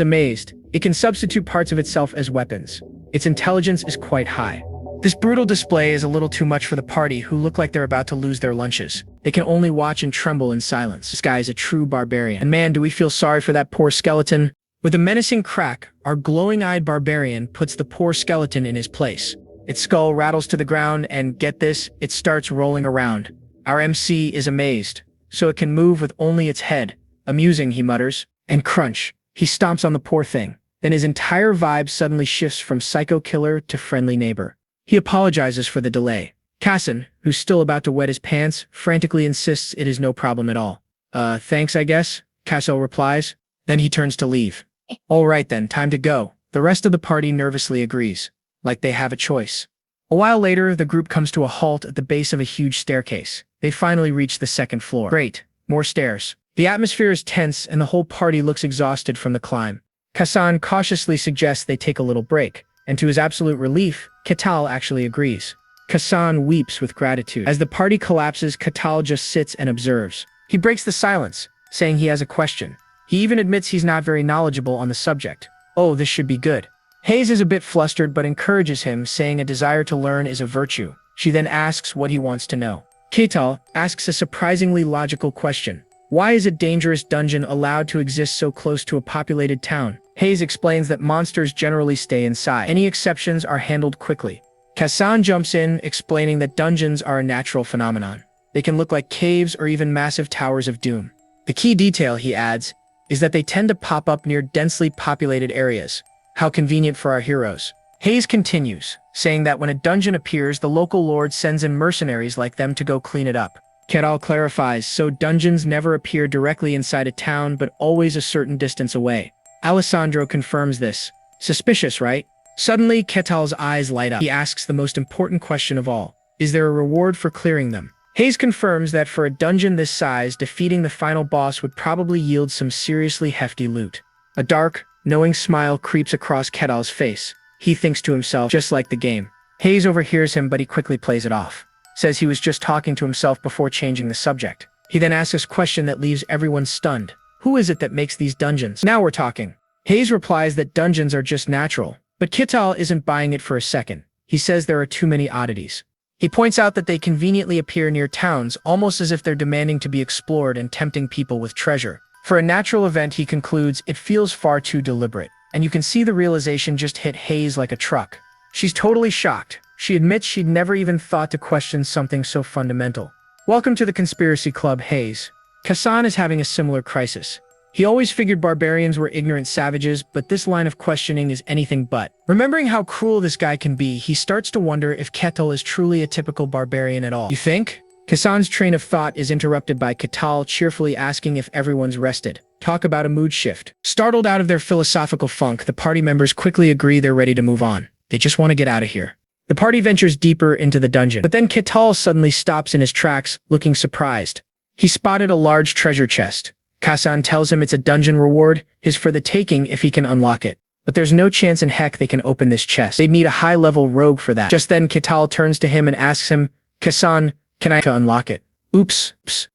Speaker 1: amazed. It can substitute parts of itself as weapons. Its intelligence is quite high. This brutal display is a little too much for the party, who look like they're about to lose their lunches. They can only watch and tremble in silence. This guy is a true barbarian. And man, do we feel sorry for that poor skeleton. With a menacing crack, our glowing-eyed barbarian puts the poor skeleton in his place. Its skull rattles to the ground and, get this, it starts rolling around. Our MC is amazed, so it can move with only its head. Amusing, he mutters. And crunch, he stomps on the poor thing. Then his entire vibe suddenly shifts from psycho killer to friendly neighbor. He apologizes for the delay. Kassan, who's still about to wet his pants, frantically insists it is no problem at all. Thanks, I guess, Kassan replies. Then he turns to leave. All right then, time to go. The rest of the party nervously agrees, like they have a choice. A while later, the group comes to a halt at the base of a huge staircase. They finally reach the 2nd floor. Great, more stairs. The atmosphere is tense and the whole party looks exhausted from the climb. Kassan cautiously suggests they take a little break, and to his absolute relief, Ketal actually agrees. Kassan weeps with gratitude. As the party collapses, Ketal just sits and observes. He breaks the silence, saying he has a question. He even admits he's not very knowledgeable on the subject. Oh, this should be good. Hayes is a bit flustered but encourages him, saying a desire to learn is a virtue. She then asks what he wants to know. Ketal asks a surprisingly logical question. Why is a dangerous dungeon allowed to exist so close to a populated town? Hayes explains that monsters generally stay inside. Any exceptions are handled quickly. Kassan jumps in, explaining that dungeons are a natural phenomenon. They can look like caves or even massive towers of doom. The key detail, he adds, is that they tend to pop up near densely populated areas. How convenient for our heroes. Hayes continues, saying that when a dungeon appears, the local lord sends in mercenaries like them to go clean it up. Ketal clarifies, so dungeons never appear directly inside a town, but always a certain distance away. Alessandro confirms this. Suspicious, right? Suddenly, Ketal's eyes light up. He asks the most important question of all. Is there a reward for clearing them? Hayes confirms that for a dungeon this size, defeating the final boss would probably yield some seriously hefty loot. A dark, knowing smile creeps across Ketal's face. He thinks to himself, just like the game. Hayes overhears him, but he quickly plays it off. Says he was just talking to himself before changing the subject. He then asks a question that leaves everyone stunned. Who is it that makes these dungeons? Now we're talking. Hayes replies that dungeons are just natural, but Ketal isn't buying it for a second. He says there are too many oddities. He points out that they conveniently appear near towns, almost as if they're demanding to be explored and tempting people with treasure. For a natural event, he concludes, it feels far too deliberate. And you can see the realization just hit Hayes like a truck. She's totally shocked. She admits she'd never even thought to question something so fundamental. Welcome to the Conspiracy Club, Hayes. Kassan is having a similar crisis. He always figured barbarians were ignorant savages, but this line of questioning is anything but. Remembering how cruel this guy can be, he starts to wonder if Ketal is truly a typical barbarian at all. You think? Kassan's train of thought is interrupted by Ketal cheerfully asking if everyone's rested. Talk about a mood shift. Startled out of their philosophical funk, the party members quickly agree they're ready to move on. They just want to get out of here. The party ventures deeper into the dungeon, but then Ketal suddenly stops in his tracks, looking surprised. He spotted a large treasure chest. Kassan tells him it's a dungeon reward, is for the taking if he can unlock it. But there's no chance in heck they can open this chest. They'd need a high-level rogue for that. Just then, Ketal turns to him and asks him, Kassan, can I unlock it? Oops.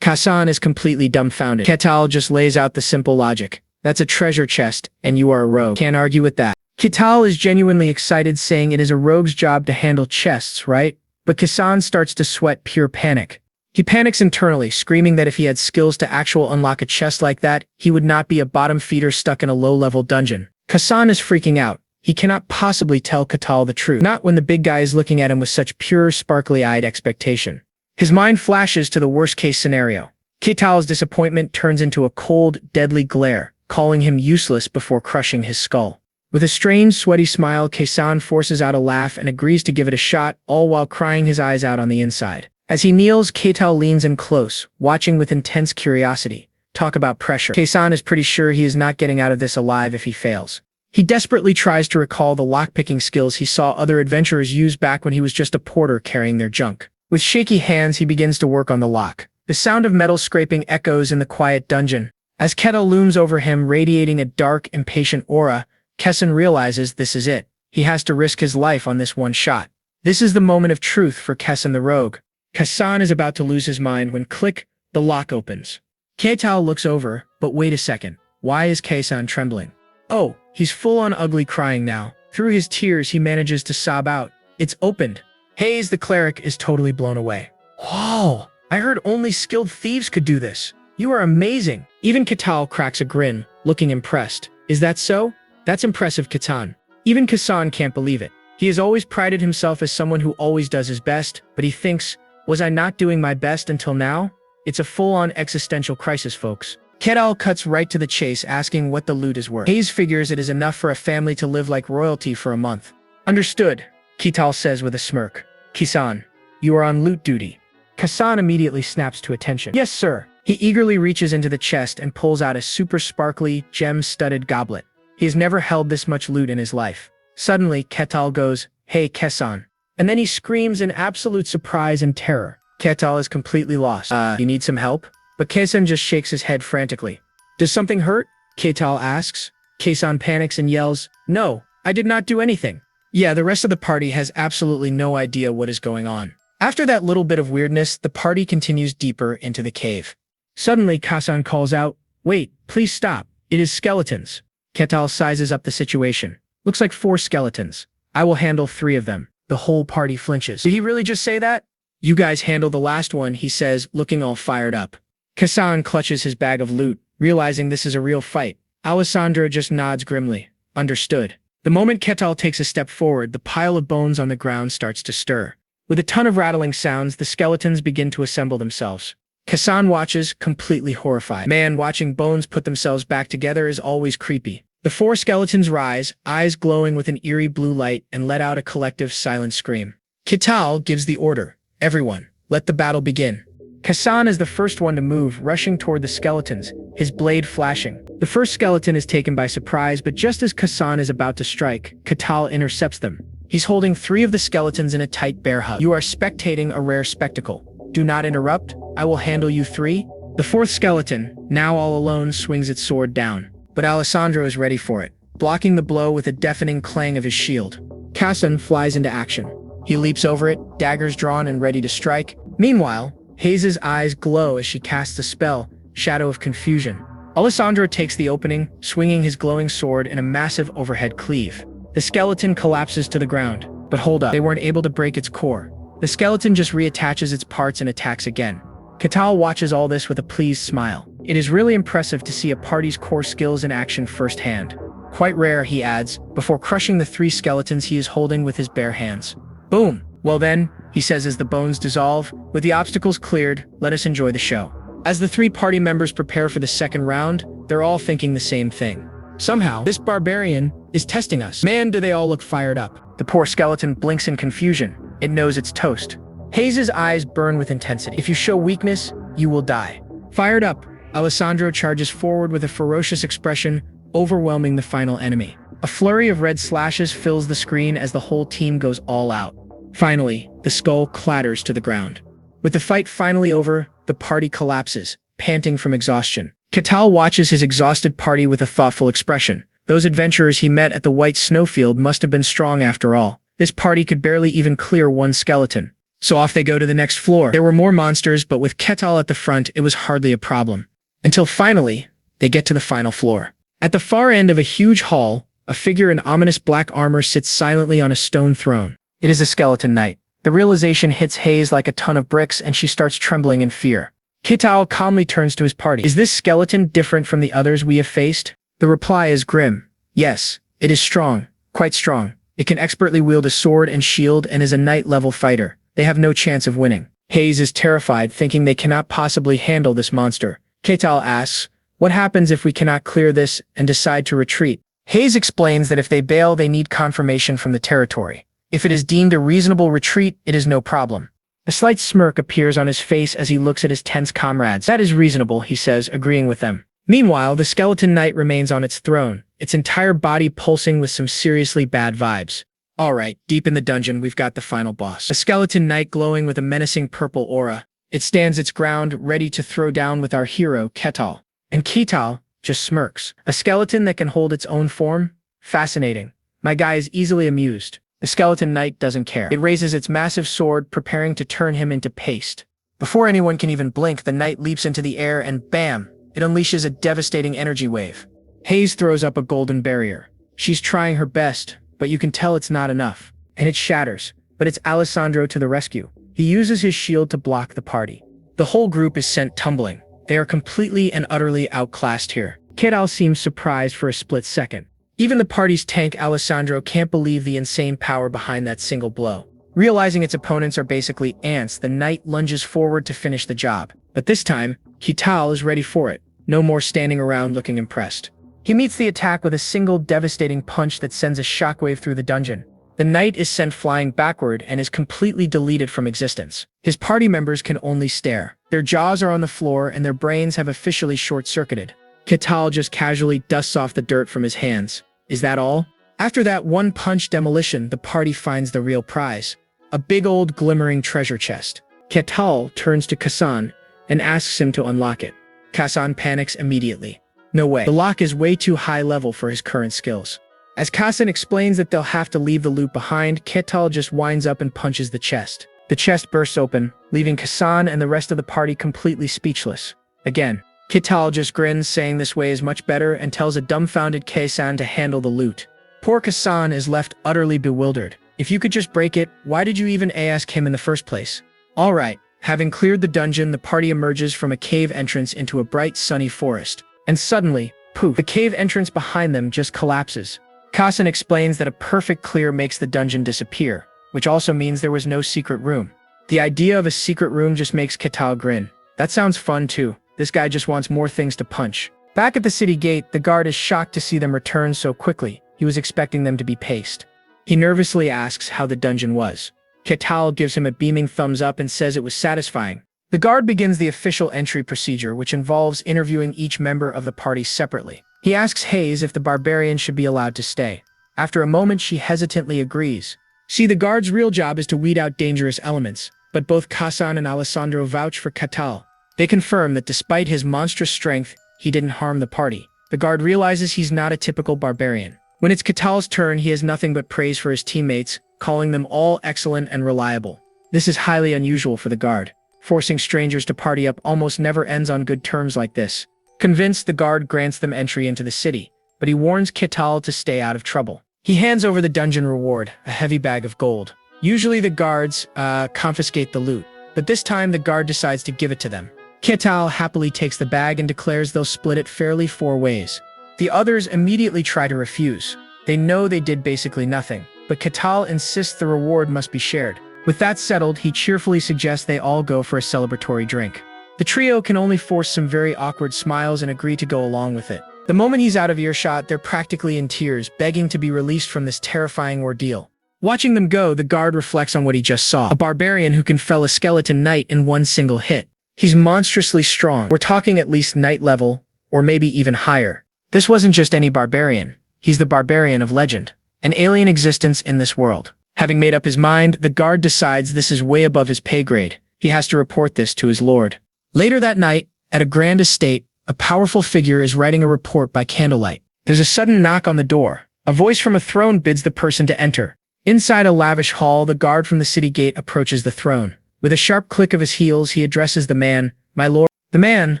Speaker 1: Kassan is completely dumbfounded. Ketal just lays out the simple logic. That's a treasure chest, and you are a rogue. Can't argue with that. Ketal is genuinely excited, saying it is a rogue's job to handle chests, right? But Kassan starts to sweat pure panic. He panics internally, screaming that if he had skills to actually unlock a chest like that, he would not be a bottom feeder stuck in a low-level dungeon. Kassan is freaking out. He cannot possibly tell Ketal the truth, not when the big guy is looking at him with such pure, sparkly-eyed expectation. His mind flashes to the worst-case scenario. Ketal's disappointment turns into a cold, deadly glare, calling him useless before crushing his skull. With a strange, sweaty smile, Kassan forces out a laugh and agrees to give it a shot, all while crying his eyes out on the inside. As he kneels, Ketal leans in close, watching with intense curiosity. Talk about pressure. Kassan is pretty sure he is not getting out of this alive if he fails. He desperately tries to recall the lockpicking skills he saw other adventurers use back when he was just a porter carrying their junk. With shaky hands, he begins to work on the lock. The sound of metal scraping echoes in the quiet dungeon. As Ketal looms over him, radiating a dark, impatient aura, Kassan realizes this is it. He has to risk his life on this one shot. This is the moment of truth for Kassan the rogue. Kassan is about to lose his mind when click, the lock opens. Ketal looks over, but wait a second. Why is Kassan trembling? Oh, he's full-on ugly crying now. Through his tears, he manages to sob out. It's opened. Hayes, the cleric, is totally blown away. Whoa, I heard only skilled thieves could do this. You are amazing. Even Ketal cracks a grin, looking impressed. Is that so? That's impressive, Kassan. Even Kassan can't believe it. He has always prided himself as someone who always does his best, but he thinks, was I not doing my best until now? It's a full-on existential crisis, folks. Ketal cuts right to the chase, asking what the loot is worth. Hayes figures it is enough for a family to live like royalty for a month. Understood, Ketal says with a smirk. Kassan, you are on loot duty. Kassan immediately snaps to attention. Yes, sir. He eagerly reaches into the chest and pulls out a super sparkly, gem-studded goblet. He has never held this much loot in his life. Suddenly, Ketal goes, Hey, Kassan. And then he screams in absolute surprise and terror. Ketal is completely lost. You need some help? But Kassan just shakes his head frantically. Does something hurt? Ketal asks. Kassan panics and yells, No, I did not do anything. Yeah, the rest of the party has absolutely no idea what is going on. After that little bit of weirdness, the party continues deeper into the cave. Suddenly, Kassan calls out, Wait, please stop. It is skeletons. Ketal sizes up the situation. Looks like 4 skeletons. I will handle 3 of them. The whole party flinches. Did he really just say that? You guys handle the last one, he says, looking all fired up. Kassan clutches his bag of loot, realizing this is a real fight. Alessandro just nods grimly. Understood. The moment Ketal takes a step forward, the pile of bones on the ground starts to stir. With a ton of rattling sounds, the skeletons begin to assemble themselves. Kassan watches, completely horrified. Man, watching bones put themselves back together is always creepy. The 4 skeletons rise, eyes glowing with an eerie blue light, and let out a collective silent scream. Ketal gives the order. Everyone, let the battle begin. Kasan is the first one to move, rushing toward the skeletons, his blade flashing. The first skeleton is taken by surprise, but just as Kasan is about to strike, Katal intercepts them. He's holding 3 of the skeletons in a tight bear hug. You are spectating a rare spectacle. Do not interrupt. I will handle you 3. The 4th skeleton, now all alone, swings its sword down. But Alessandro is ready for it, blocking the blow with a deafening clang of his shield. Kasan flies into action. He leaps over it, daggers drawn and ready to strike. Meanwhile, Hayes' eyes glow as she casts a spell, Shadow of Confusion. Alessandro takes the opening, swinging his glowing sword in a massive overhead cleave. The skeleton collapses to the ground. But hold up, they weren't able to break its core. The skeleton just reattaches its parts and attacks again. Katal watches all this with a pleased smile. It is really impressive to see a party's core skills in action firsthand. Quite rare, he adds, before crushing the 3 skeletons he is holding with his bare hands. Boom! Well then, he says as the bones dissolve, with the obstacles cleared, let us enjoy the show. As the 3 party members prepare for the second round, they're all thinking the same thing. Somehow, this barbarian is testing us. Man, do they all look fired up. The poor skeleton blinks in confusion. It knows it's toast. Hayes' eyes burn with intensity. If you show weakness, you will die. Fired up, Alessandro charges forward with a ferocious expression, overwhelming the final enemy. A flurry of red slashes fills the screen as the whole team goes all out. Finally, the skull clatters to the ground. With the fight finally over, the party collapses, panting from exhaustion. Katal watches his exhausted party with a thoughtful expression. Those adventurers he met at the white snowfield must have been strong after all. This party could barely even clear 1 skeleton. So off they go to the next floor. There were more monsters, but with Katal at the front, it was hardly a problem. Until finally, they get to the final floor. At the far end of a huge hall, a figure in ominous black armor sits silently on a stone throne. It is a skeleton knight. The realization hits Hayes like a ton of bricks and she starts trembling in fear. Katal calmly turns to his party. Is this skeleton different from the others we have faced? The reply is grim. Yes, it is strong, quite strong. It can expertly wield a sword and shield and is a knight-level fighter. They have no chance of winning. Hayes is terrified, thinking they cannot possibly handle this monster. Katal asks, what happens if we cannot clear this and decide to retreat? Hayes explains that if they bail, they need confirmation from the territory. If it is deemed a reasonable retreat, it is no problem. A slight smirk appears on his face as he looks at his tense comrades. That is reasonable, he says, agreeing with them. Meanwhile, the skeleton knight remains on its throne, its entire body pulsing with some seriously bad vibes. Alright, deep in the dungeon, we've got the final boss. A skeleton knight glowing with a menacing purple aura. It stands its ground, ready to throw down with our hero, Katal. And Katal just smirks. A skeleton that can hold its own form? Fascinating. My guy is easily amused. The skeleton knight doesn't care. It raises its massive sword, preparing to turn him into paste. Before anyone can even blink, the knight leaps into the air and bam! It unleashes a devastating energy wave. Hayes throws up a golden barrier. She's trying her best, but you can tell it's not enough. And it shatters. But it's Alessandro to the rescue. He uses his shield to block the party. The whole group is sent tumbling. They are completely and utterly outclassed here. Katal seems surprised for a split second. Even the party's tank Alessandro can't believe the insane power behind that single blow. Realizing its opponents are basically ants, the knight lunges forward to finish the job. But this time, Katal is ready for it. No more standing around looking impressed. He meets the attack with a single devastating punch that sends a shockwave through the dungeon. The knight is sent flying backward and is completely deleted from existence. His party members can only stare. Their jaws are on the floor and their brains have officially short-circuited. Katal just casually dusts off the dirt from his hands. Is that all? After that one-punch demolition, the party finds the real prize. A big old glimmering treasure chest. Katal turns to Kasan and asks him to unlock it. Kasan panics immediately. No way. The lock is way too high level for his current skills. As Kasan explains that they'll have to leave the loot behind, Katal just winds up and punches the chest. The chest bursts open, leaving Kasan and the rest of the party completely speechless. Again, Katal just grins, saying this way is much better, and tells a dumbfounded Kasan to handle the loot. Poor Kasan is left utterly bewildered. If you could just break it, why did you even ask him in the first place? Alright, having cleared the dungeon, the party emerges from a cave entrance into a bright sunny forest. And suddenly, poof, the cave entrance behind them just collapses. Kasan explains that a perfect clear makes the dungeon disappear, which also means there was no secret room. The idea of a secret room just makes Katal grin. That sounds fun too. This guy just wants more things to punch. Back at the city gate, the guard is shocked to see them return so quickly. He was expecting them to be paced. He nervously asks how the dungeon was. Katal gives him a beaming thumbs up and says it was satisfying. The guard begins the official entry procedure, which involves interviewing each member of the party separately. He asks Hayes if the barbarian should be allowed to stay. After a moment, she hesitantly agrees. See, the guard's real job is to weed out dangerous elements, but both Kasan and Alessandro vouch for Catal. They confirm that despite his monstrous strength, he didn't harm the party. The guard realizes he's not a typical barbarian. When it's Catal's turn, he has nothing but praise for his teammates, calling them all excellent and reliable. This is highly unusual for the guard. Forcing strangers to party up almost never ends on good terms like this. Convinced, the guard grants them entry into the city, but he warns Catal to stay out of trouble. He hands over the dungeon reward, a heavy bag of gold. Usually the guards confiscate the loot, but this time the guard decides to give it to them. Catal happily takes the bag and declares they'll split it fairly 4 ways. The others immediately try to refuse. They know they did basically nothing, but Catal insists the reward must be shared. With that settled, he cheerfully suggests they all go for a celebratory drink. The trio can only force some very awkward smiles and agree to go along with it. The moment he's out of earshot, they're practically in tears, begging to be released from this terrifying ordeal. Watching them go, the guard reflects on what he just saw. A barbarian who can fell a skeleton knight in one single hit. He's monstrously strong. We're talking at least knight level, or maybe even higher. This wasn't just any barbarian. He's the barbarian of legend, an alien existence in this world. Having made up his mind, the guard decides this is way above his pay grade. He has to report this to his lord. Later that night, at a grand estate, a powerful figure is writing a report by candlelight. There's a sudden knock on the door. A voice from a throne bids the person to enter. Inside a lavish hall, the guard from the city gate approaches the throne. With a sharp click of his heels, he addresses the man, "My lord." The man,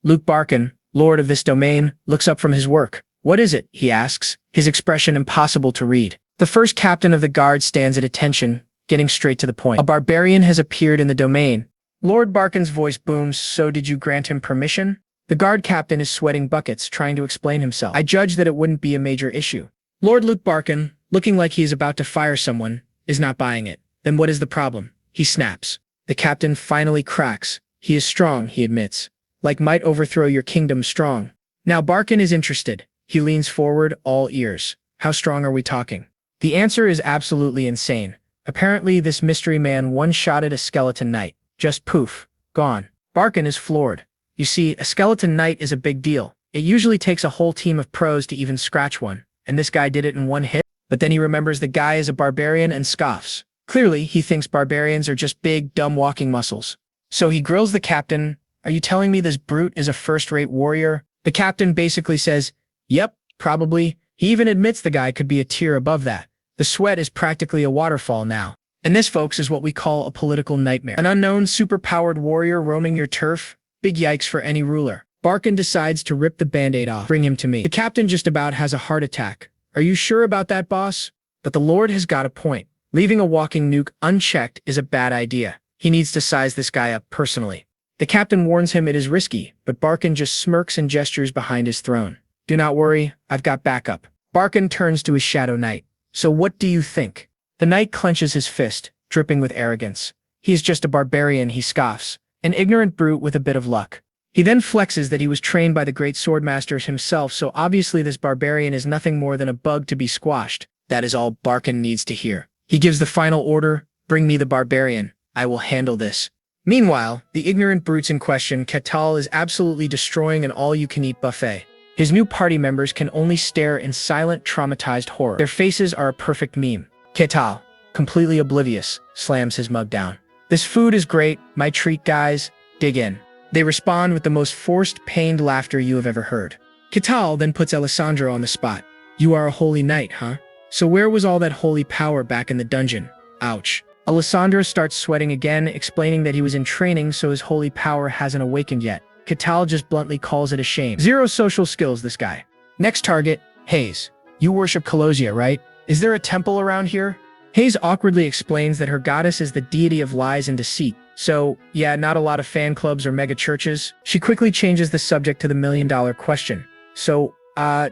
Speaker 1: Luke Barkin, lord of this domain, looks up from his work. "What is it?" he asks, his expression impossible to read. The first captain of the guard stands at attention, getting straight to the point. "A barbarian has appeared in the domain." Lord Barkin's voice booms. "So did you grant him permission?" The guard captain is sweating buckets, trying to explain himself. "I judged that it wouldn't be a major issue." Lord Luke Barkin, looking like he is about to fire someone, is not buying it. "Then what is the problem?" he snaps. The captain finally cracks. "He is strong," he admits. "Like might overthrow your kingdom strong." Now Barkin is interested. He leans forward, all ears. "How strong are we talking?" The answer is absolutely insane. Apparently, this mystery man one-shotted a skeleton knight. Just poof. Gone. Barkin is floored. You see, a skeleton knight is a big deal. It usually takes a whole team of pros to even scratch one, and this guy did it in one hit. But then he remembers the guy is a barbarian and scoffs. Clearly, he thinks barbarians are just big, dumb walking muscles. So he grills the captain. "Are you telling me this brute is a first-rate warrior?" The captain basically says, "Yep, probably." He even admits the guy could be a tier above that. The sweat is practically a waterfall now. And this, folks, is what we call a political nightmare. An unknown, super-powered warrior roaming your turf? Big yikes for any ruler. Barkin decides to rip the band-aid off. "Bring him to me." The captain just about has a heart attack. "Are you sure about that, boss?" But the lord has got a point. Leaving a walking nuke unchecked is a bad idea. He needs to size this guy up personally. The captain warns him it is risky, but Barkin just smirks and gestures behind his throne. "Do not worry, I've got backup." Barkin turns to his shadow knight. "So what do you think?" The knight clenches his fist, dripping with arrogance. He is just a barbarian, he scoffs. An ignorant brute with a bit of luck. He then flexes that he was trained by the great swordmasters himself, so obviously this barbarian is nothing more than a bug to be squashed. That is all Barkin needs to hear. He gives the final order, "Bring me the barbarian. I will handle this." Meanwhile, the ignorant brutes in question, Catal is absolutely destroying an all-you-can-eat buffet. His new party members can only stare in silent, traumatized horror. Their faces are a perfect meme. Catal, completely oblivious, slams his mug down. "This food is great, my treat, guys. Dig in." They respond with the most forced, pained laughter you have ever heard. Catal then puts Alessandro on the spot. "You are a holy knight, huh? So where was all that holy power back in the dungeon?" Ouch. Alessandro starts sweating again, explaining that he was in training so his holy power hasn't awakened yet. Catal just bluntly calls it a shame. Zero social skills, this guy. Next target, Hayes. "You worship Colosia, right? Is there a temple around here?" Hayes awkwardly explains that her goddess is the deity of lies and deceit. So, yeah, not a lot of fan clubs or mega churches. She quickly changes the subject to the million-dollar question. "So,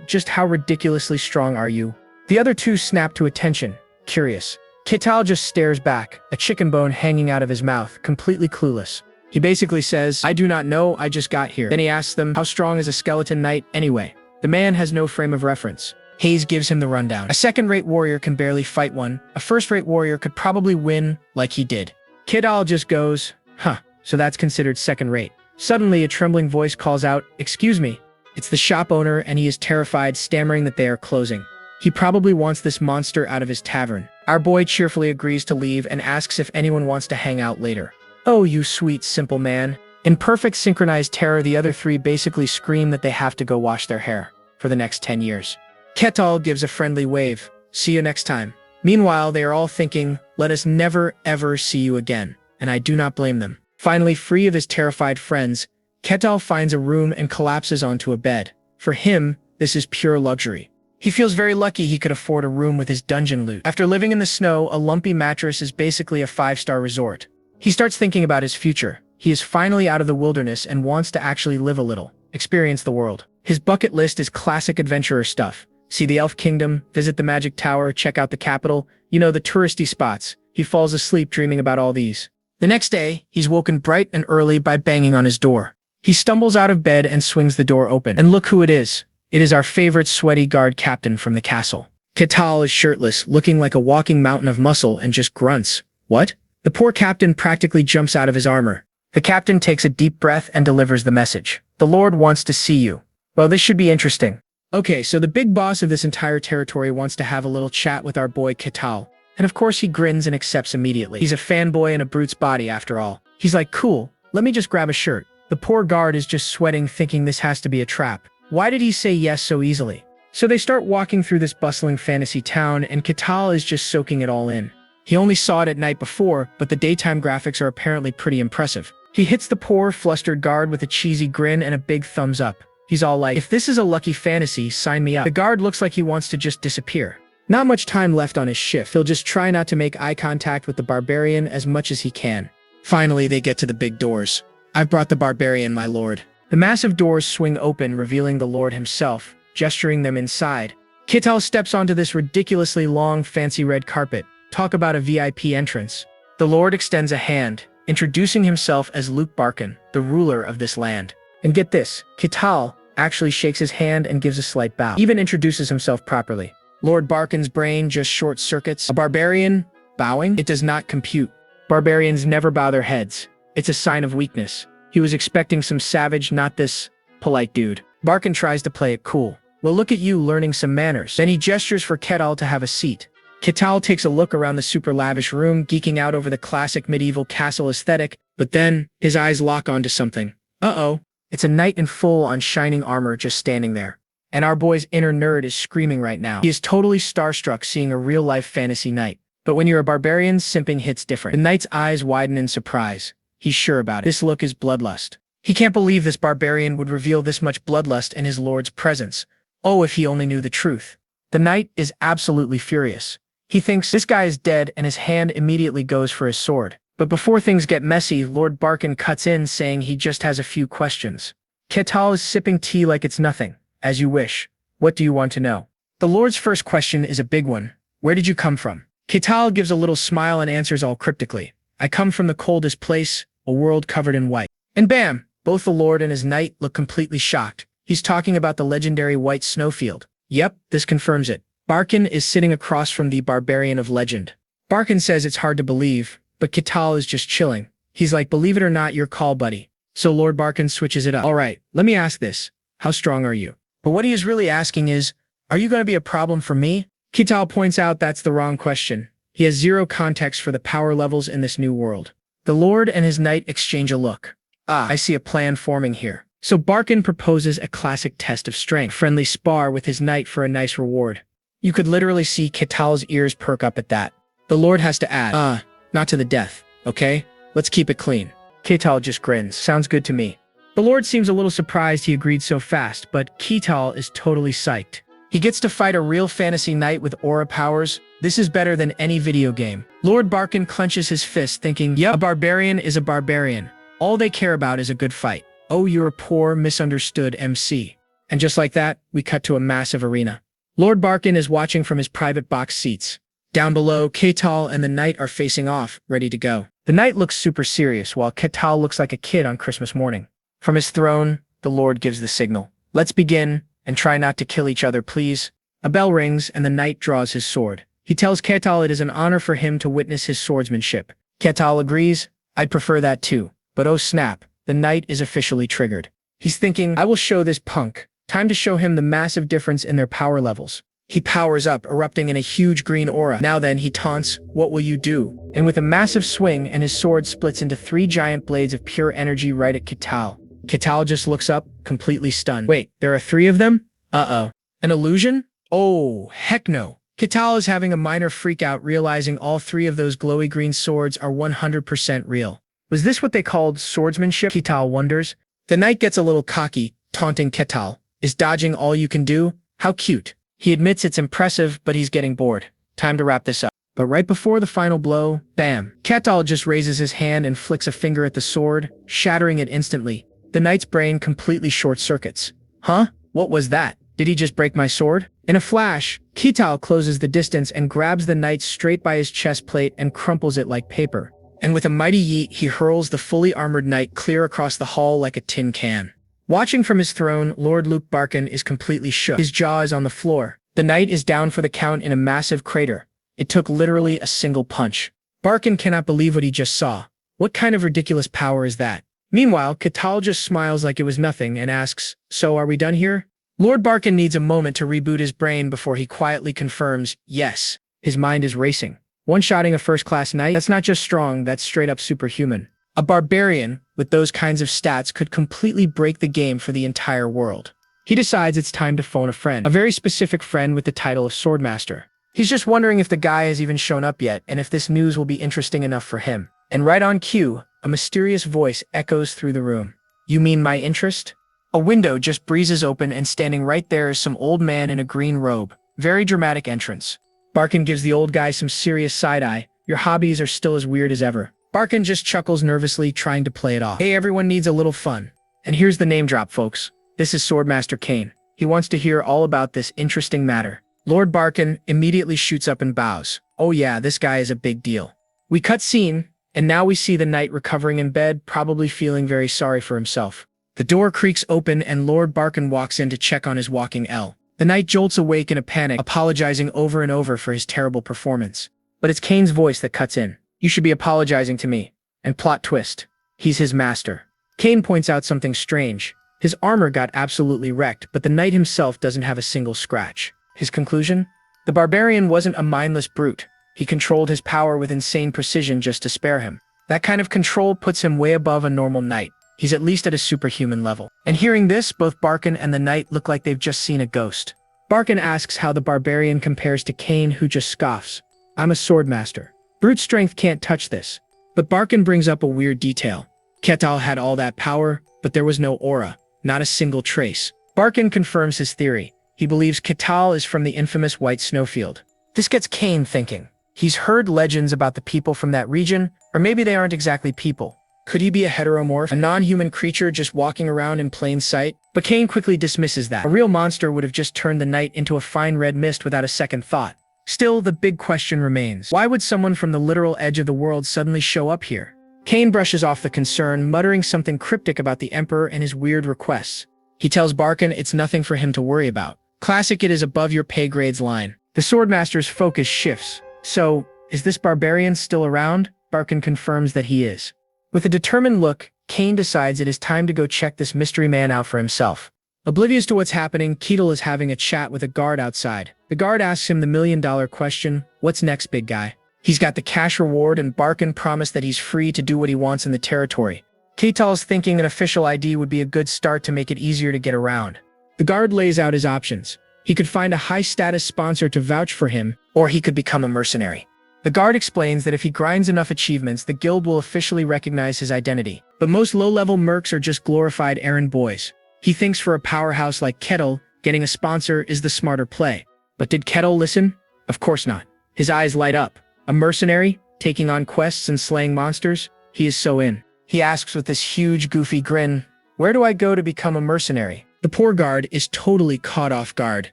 Speaker 1: just how ridiculously strong are you?" The other two snap to attention, curious. Catal just stares back, a chicken bone hanging out of his mouth, completely clueless. He basically says, "I do not know, I just got here." Then he asks them, "How strong is a skeleton knight anyway?" The man has no frame of reference. Hayes gives him the rundown. "A second-rate warrior can barely fight one. A first-rate warrior could probably win like he did." Catal just goes, "Huh, so that's considered second-rate. Suddenly, a trembling voice calls out, "Excuse me." It's the shop owner, and he is terrified, stammering that they are closing. He probably wants this monster out of his tavern. Our boy cheerfully agrees to leave and asks if anyone wants to hang out later. "Oh, you sweet, simple man." In perfect synchronized terror, the other three basically scream that they have to go wash their hair for the next 10 years. Ketal gives a friendly wave. "See you next time." Meanwhile, they are all thinking, "Let us never, ever see you again." And I do not blame them. Finally, free of his terrified friends, Ketal finds a room and collapses onto a bed. For him, this is pure luxury. He feels very lucky he could afford a room with his dungeon loot. After living in the snow, a lumpy mattress is basically a 5-star resort. He starts thinking about his future. He is finally out of the wilderness and wants to actually live a little, experience the world. His bucket list is classic adventurer stuff. See the Elf Kingdom, visit the Magic Tower, check out the capital, you know, the touristy spots. He falls asleep dreaming about all these. The next day, he's woken bright and early by banging on his door. He stumbles out of bed and swings the door open. And look who it is. It is our favorite sweaty guard captain from the castle. Ketal is shirtless, looking like a walking mountain of muscle, and just grunts. "What?" The poor captain practically jumps out of his armor. The captain takes a deep breath and delivers the message. "The Lord wants to see you." Well, this should be interesting. Okay, so the big boss of this entire territory wants to have a little chat with our boy Ketal. And of course he grins and accepts immediately. He's a fanboy in a brute's body after all. He's like, "Cool, let me just grab a shirt." The poor guard is just sweating, thinking this has to be a trap. Why did he say yes so easily? So they start walking through this bustling fantasy town, and Ketal is just soaking it all in. He only saw it at night before, but the daytime graphics are apparently pretty impressive. He hits the poor, flustered guard with a cheesy grin and a big thumbs up. He's all like, "If this is a lucky fantasy, sign me up." The guard looks like he wants to just disappear. Not much time left on his shift. He'll just try not to make eye contact with the barbarian as much as he can. Finally, they get to the big doors. "I've brought the barbarian, my lord." The massive doors swing open, revealing the lord himself, gesturing them inside. Ketal steps onto this ridiculously long, fancy red carpet. Talk about a VIP entrance. The lord extends a hand, introducing himself as Luke Barkin, the ruler of this land. And get this, Ketal actually shakes his hand and gives a slight bow. Even introduces himself properly. Lord Barkin's brain just short-circuits. A barbarian bowing? It does not compute. Barbarians never bow their heads. It's a sign of weakness. He was expecting some savage, not this polite dude. Barkin tries to play it cool. "Well, look at you learning some manners." Then he gestures for Ketal to have a seat. Ketal takes a look around the super lavish room, geeking out over the classic medieval castle aesthetic, but then his eyes lock onto something. Uh-oh. It's a knight in full-on shining armor just standing there. And our boy's inner nerd is screaming right now. He is totally starstruck seeing a real-life fantasy knight. But when you're a barbarian, simping hits different. The knight's eyes widen in surprise. He's sure about it. This look is bloodlust. He can't believe this barbarian would reveal this much bloodlust in his lord's presence. Oh, if he only knew the truth. The knight is absolutely furious. He thinks this guy is dead, and his hand immediately goes for his sword. But before things get messy, Lord Barkin cuts in, saying he just has a few questions. Ketal is sipping tea like it's nothing. "As you wish. What do you want to know?" The Lord's first question is a big one. "Where did you come from?" Ketal gives a little smile and answers all cryptically. "I come from the coldest place, a world covered in white." And bam! Both the Lord and his knight look completely shocked. He's talking about the legendary white snowfield. Yep, this confirms it. Barkin is sitting across from the barbarian of legend. Barkin says it's hard to believe, but Ketal is just chilling. He's like, "Believe it or not, your call, buddy." So Lord Barkin switches it up. "All right, let me ask this. How strong are you?" But what he is really asking is, "Are you going to be a problem for me?" Ketal points out that's the wrong question. He has zero context for the power levels in this new world. The Lord and his knight exchange a look. I see a plan forming here. So Barkin proposes a classic test of strength. Friendly spar with his knight for a nice reward. You could literally see Ketal's ears perk up at that. The Lord has to add, not to the death, okay? Let's keep it clean." Ketal just grins. "Sounds good to me." The Lord seems a little surprised he agreed so fast, but Ketal is totally psyched. He gets to fight a real fantasy knight with aura powers. This is better than any video game. Lord Barkin clenches his fist, thinking, "Yep, a barbarian is a barbarian. All they care about is a good fight. Oh, you're a poor, misunderstood MC." And just like that, we cut to a massive arena. Lord Barkin is watching from his private box seats. Down below, Ketal and the knight are facing off, ready to go. The knight looks super serious, while Ketal looks like a kid on Christmas morning. From his throne, the Lord gives the signal. "Let's begin, and try not to kill each other, please." A bell rings, and the knight draws his sword. He tells Ketal it is an honor for him to witness his swordsmanship. Ketal agrees. "I'd prefer that too. But oh snap, the knight is officially triggered. He's thinking, I will show this punk. Time to show him the massive difference in their power levels. He powers up, erupting in a huge green aura. Now then, he taunts, what will you do? And with a massive swing, and his sword splits into 3 giant blades of pure energy right at Kital. Kital just looks up, completely stunned. Wait, there are 3 of them? Uh-oh. An illusion? Oh, heck no. Kital is having a minor freakout, realizing all 3 of those glowy green swords are 100% real. Was this what they called swordsmanship? Kital wonders. The knight gets a little cocky, taunting Kital. Is dodging all you can do? How cute. He admits it's impressive, but he's getting bored. Time to wrap this up. But right before the final blow, bam, Kital just raises his hand and flicks a finger at the sword, shattering it instantly. The knight's brain completely short-circuits. Huh? What was that? Did he just break my sword? In a flash, Kital closes the distance and grabs the knight straight by his chest plate and crumples it like paper. And with a mighty yeet, he hurls the fully armored knight clear across the hall like a tin can. Watching from his throne, Lord Luke Barkin is completely shook. His jaw is on the floor. The knight is down for the count in a massive crater. It took literally a single punch. Barkin cannot believe what he just saw. What kind of ridiculous power is that? Meanwhile, Kital just smiles like it was nothing and asks, so are we done here? Lord Barkin needs a moment to reboot his brain before he quietly confirms, yes. His mind is racing. One-shotting a first-class knight? That's not just strong, that's straight-up superhuman. A barbarian, with those kinds of stats, could completely break the game for the entire world. He decides it's time to phone a friend. A very specific friend with the title of Swordmaster. He's just wondering if the guy has even shown up yet, and if this news will be interesting enough for him. And right on cue, a mysterious voice echoes through the room. You mean my interest? A window just breezes open, and standing right there is some old man in a green robe. Very dramatic entrance. Barkin gives the old guy some serious side-eye. Your hobbies are still as weird as ever. Barkin just chuckles nervously, trying to play it off. Hey, everyone needs a little fun. And here's the name drop, folks. This is Swordmaster Kane. He wants to hear all about this interesting matter. Lord Barkin immediately shoots up and bows. Oh yeah, this guy is a big deal. We cut scene, and now we see the knight recovering in bed, probably feeling very sorry for himself. The door creaks open and Lord Barkin walks in to check on his walking L. The knight jolts awake in a panic, apologizing over and over for his terrible performance. But it's Kane's voice that cuts in. You should be apologizing to me. And plot twist. He's his master. Kane points out something strange. His armor got absolutely wrecked, but the knight himself doesn't have a single scratch. His conclusion? The barbarian wasn't a mindless brute. He controlled his power with insane precision just to spare him. That kind of control puts him way above a normal knight. He's at least at a superhuman level. And hearing this, both Barkin and the knight look like they've just seen a ghost. Barkin asks how the barbarian compares to Kane, who just scoffs. I'm a swordmaster. Brute strength can't touch this. But Barkin brings up a weird detail. Kital had all that power, but there was no aura, not a single trace. Barkin confirms his theory. He believes Kital is from the infamous White Snowfield. This gets Kane thinking. He's heard legends about the people from that region, or maybe they aren't exactly people. Could he be a heteromorph, a non-human creature just walking around in plain sight? But Kane quickly dismisses that. A real monster would have just turned the knight into a fine red mist without a second thought. Still, the big question remains. Why would someone from the literal edge of the world suddenly show up here? Kane brushes off the concern, muttering something cryptic about the Emperor and his weird requests. He tells Barkin it's nothing for him to worry about. Classic, it is above your pay grades line. The Swordmaster's focus shifts. So, is this barbarian still around? Barkin confirms that he is. With a determined look, Kane decides it is time to go check this mystery man out for himself. Oblivious to what's happening, Kital is having a chat with a guard outside. The guard asks him the million-dollar question, what's next, big guy? He's got the cash reward, and Barkin promised that he's free to do what he wants in the territory. Kital's thinking an official ID would be a good start to make it easier to get around. The guard lays out his options. He could find a high-status sponsor to vouch for him, or he could become a mercenary. The guard explains that if he grinds enough achievements, the guild will officially recognize his identity. But most low-level mercs are just glorified errand boys. He thinks for a powerhouse like Kital, getting a sponsor is the smarter play. But did Kital listen? Of course not. His eyes light up. A mercenary, taking on quests and slaying monsters? He is so in. He asks with this huge, goofy grin, where do I go to become a mercenary? The poor guard is totally caught off guard,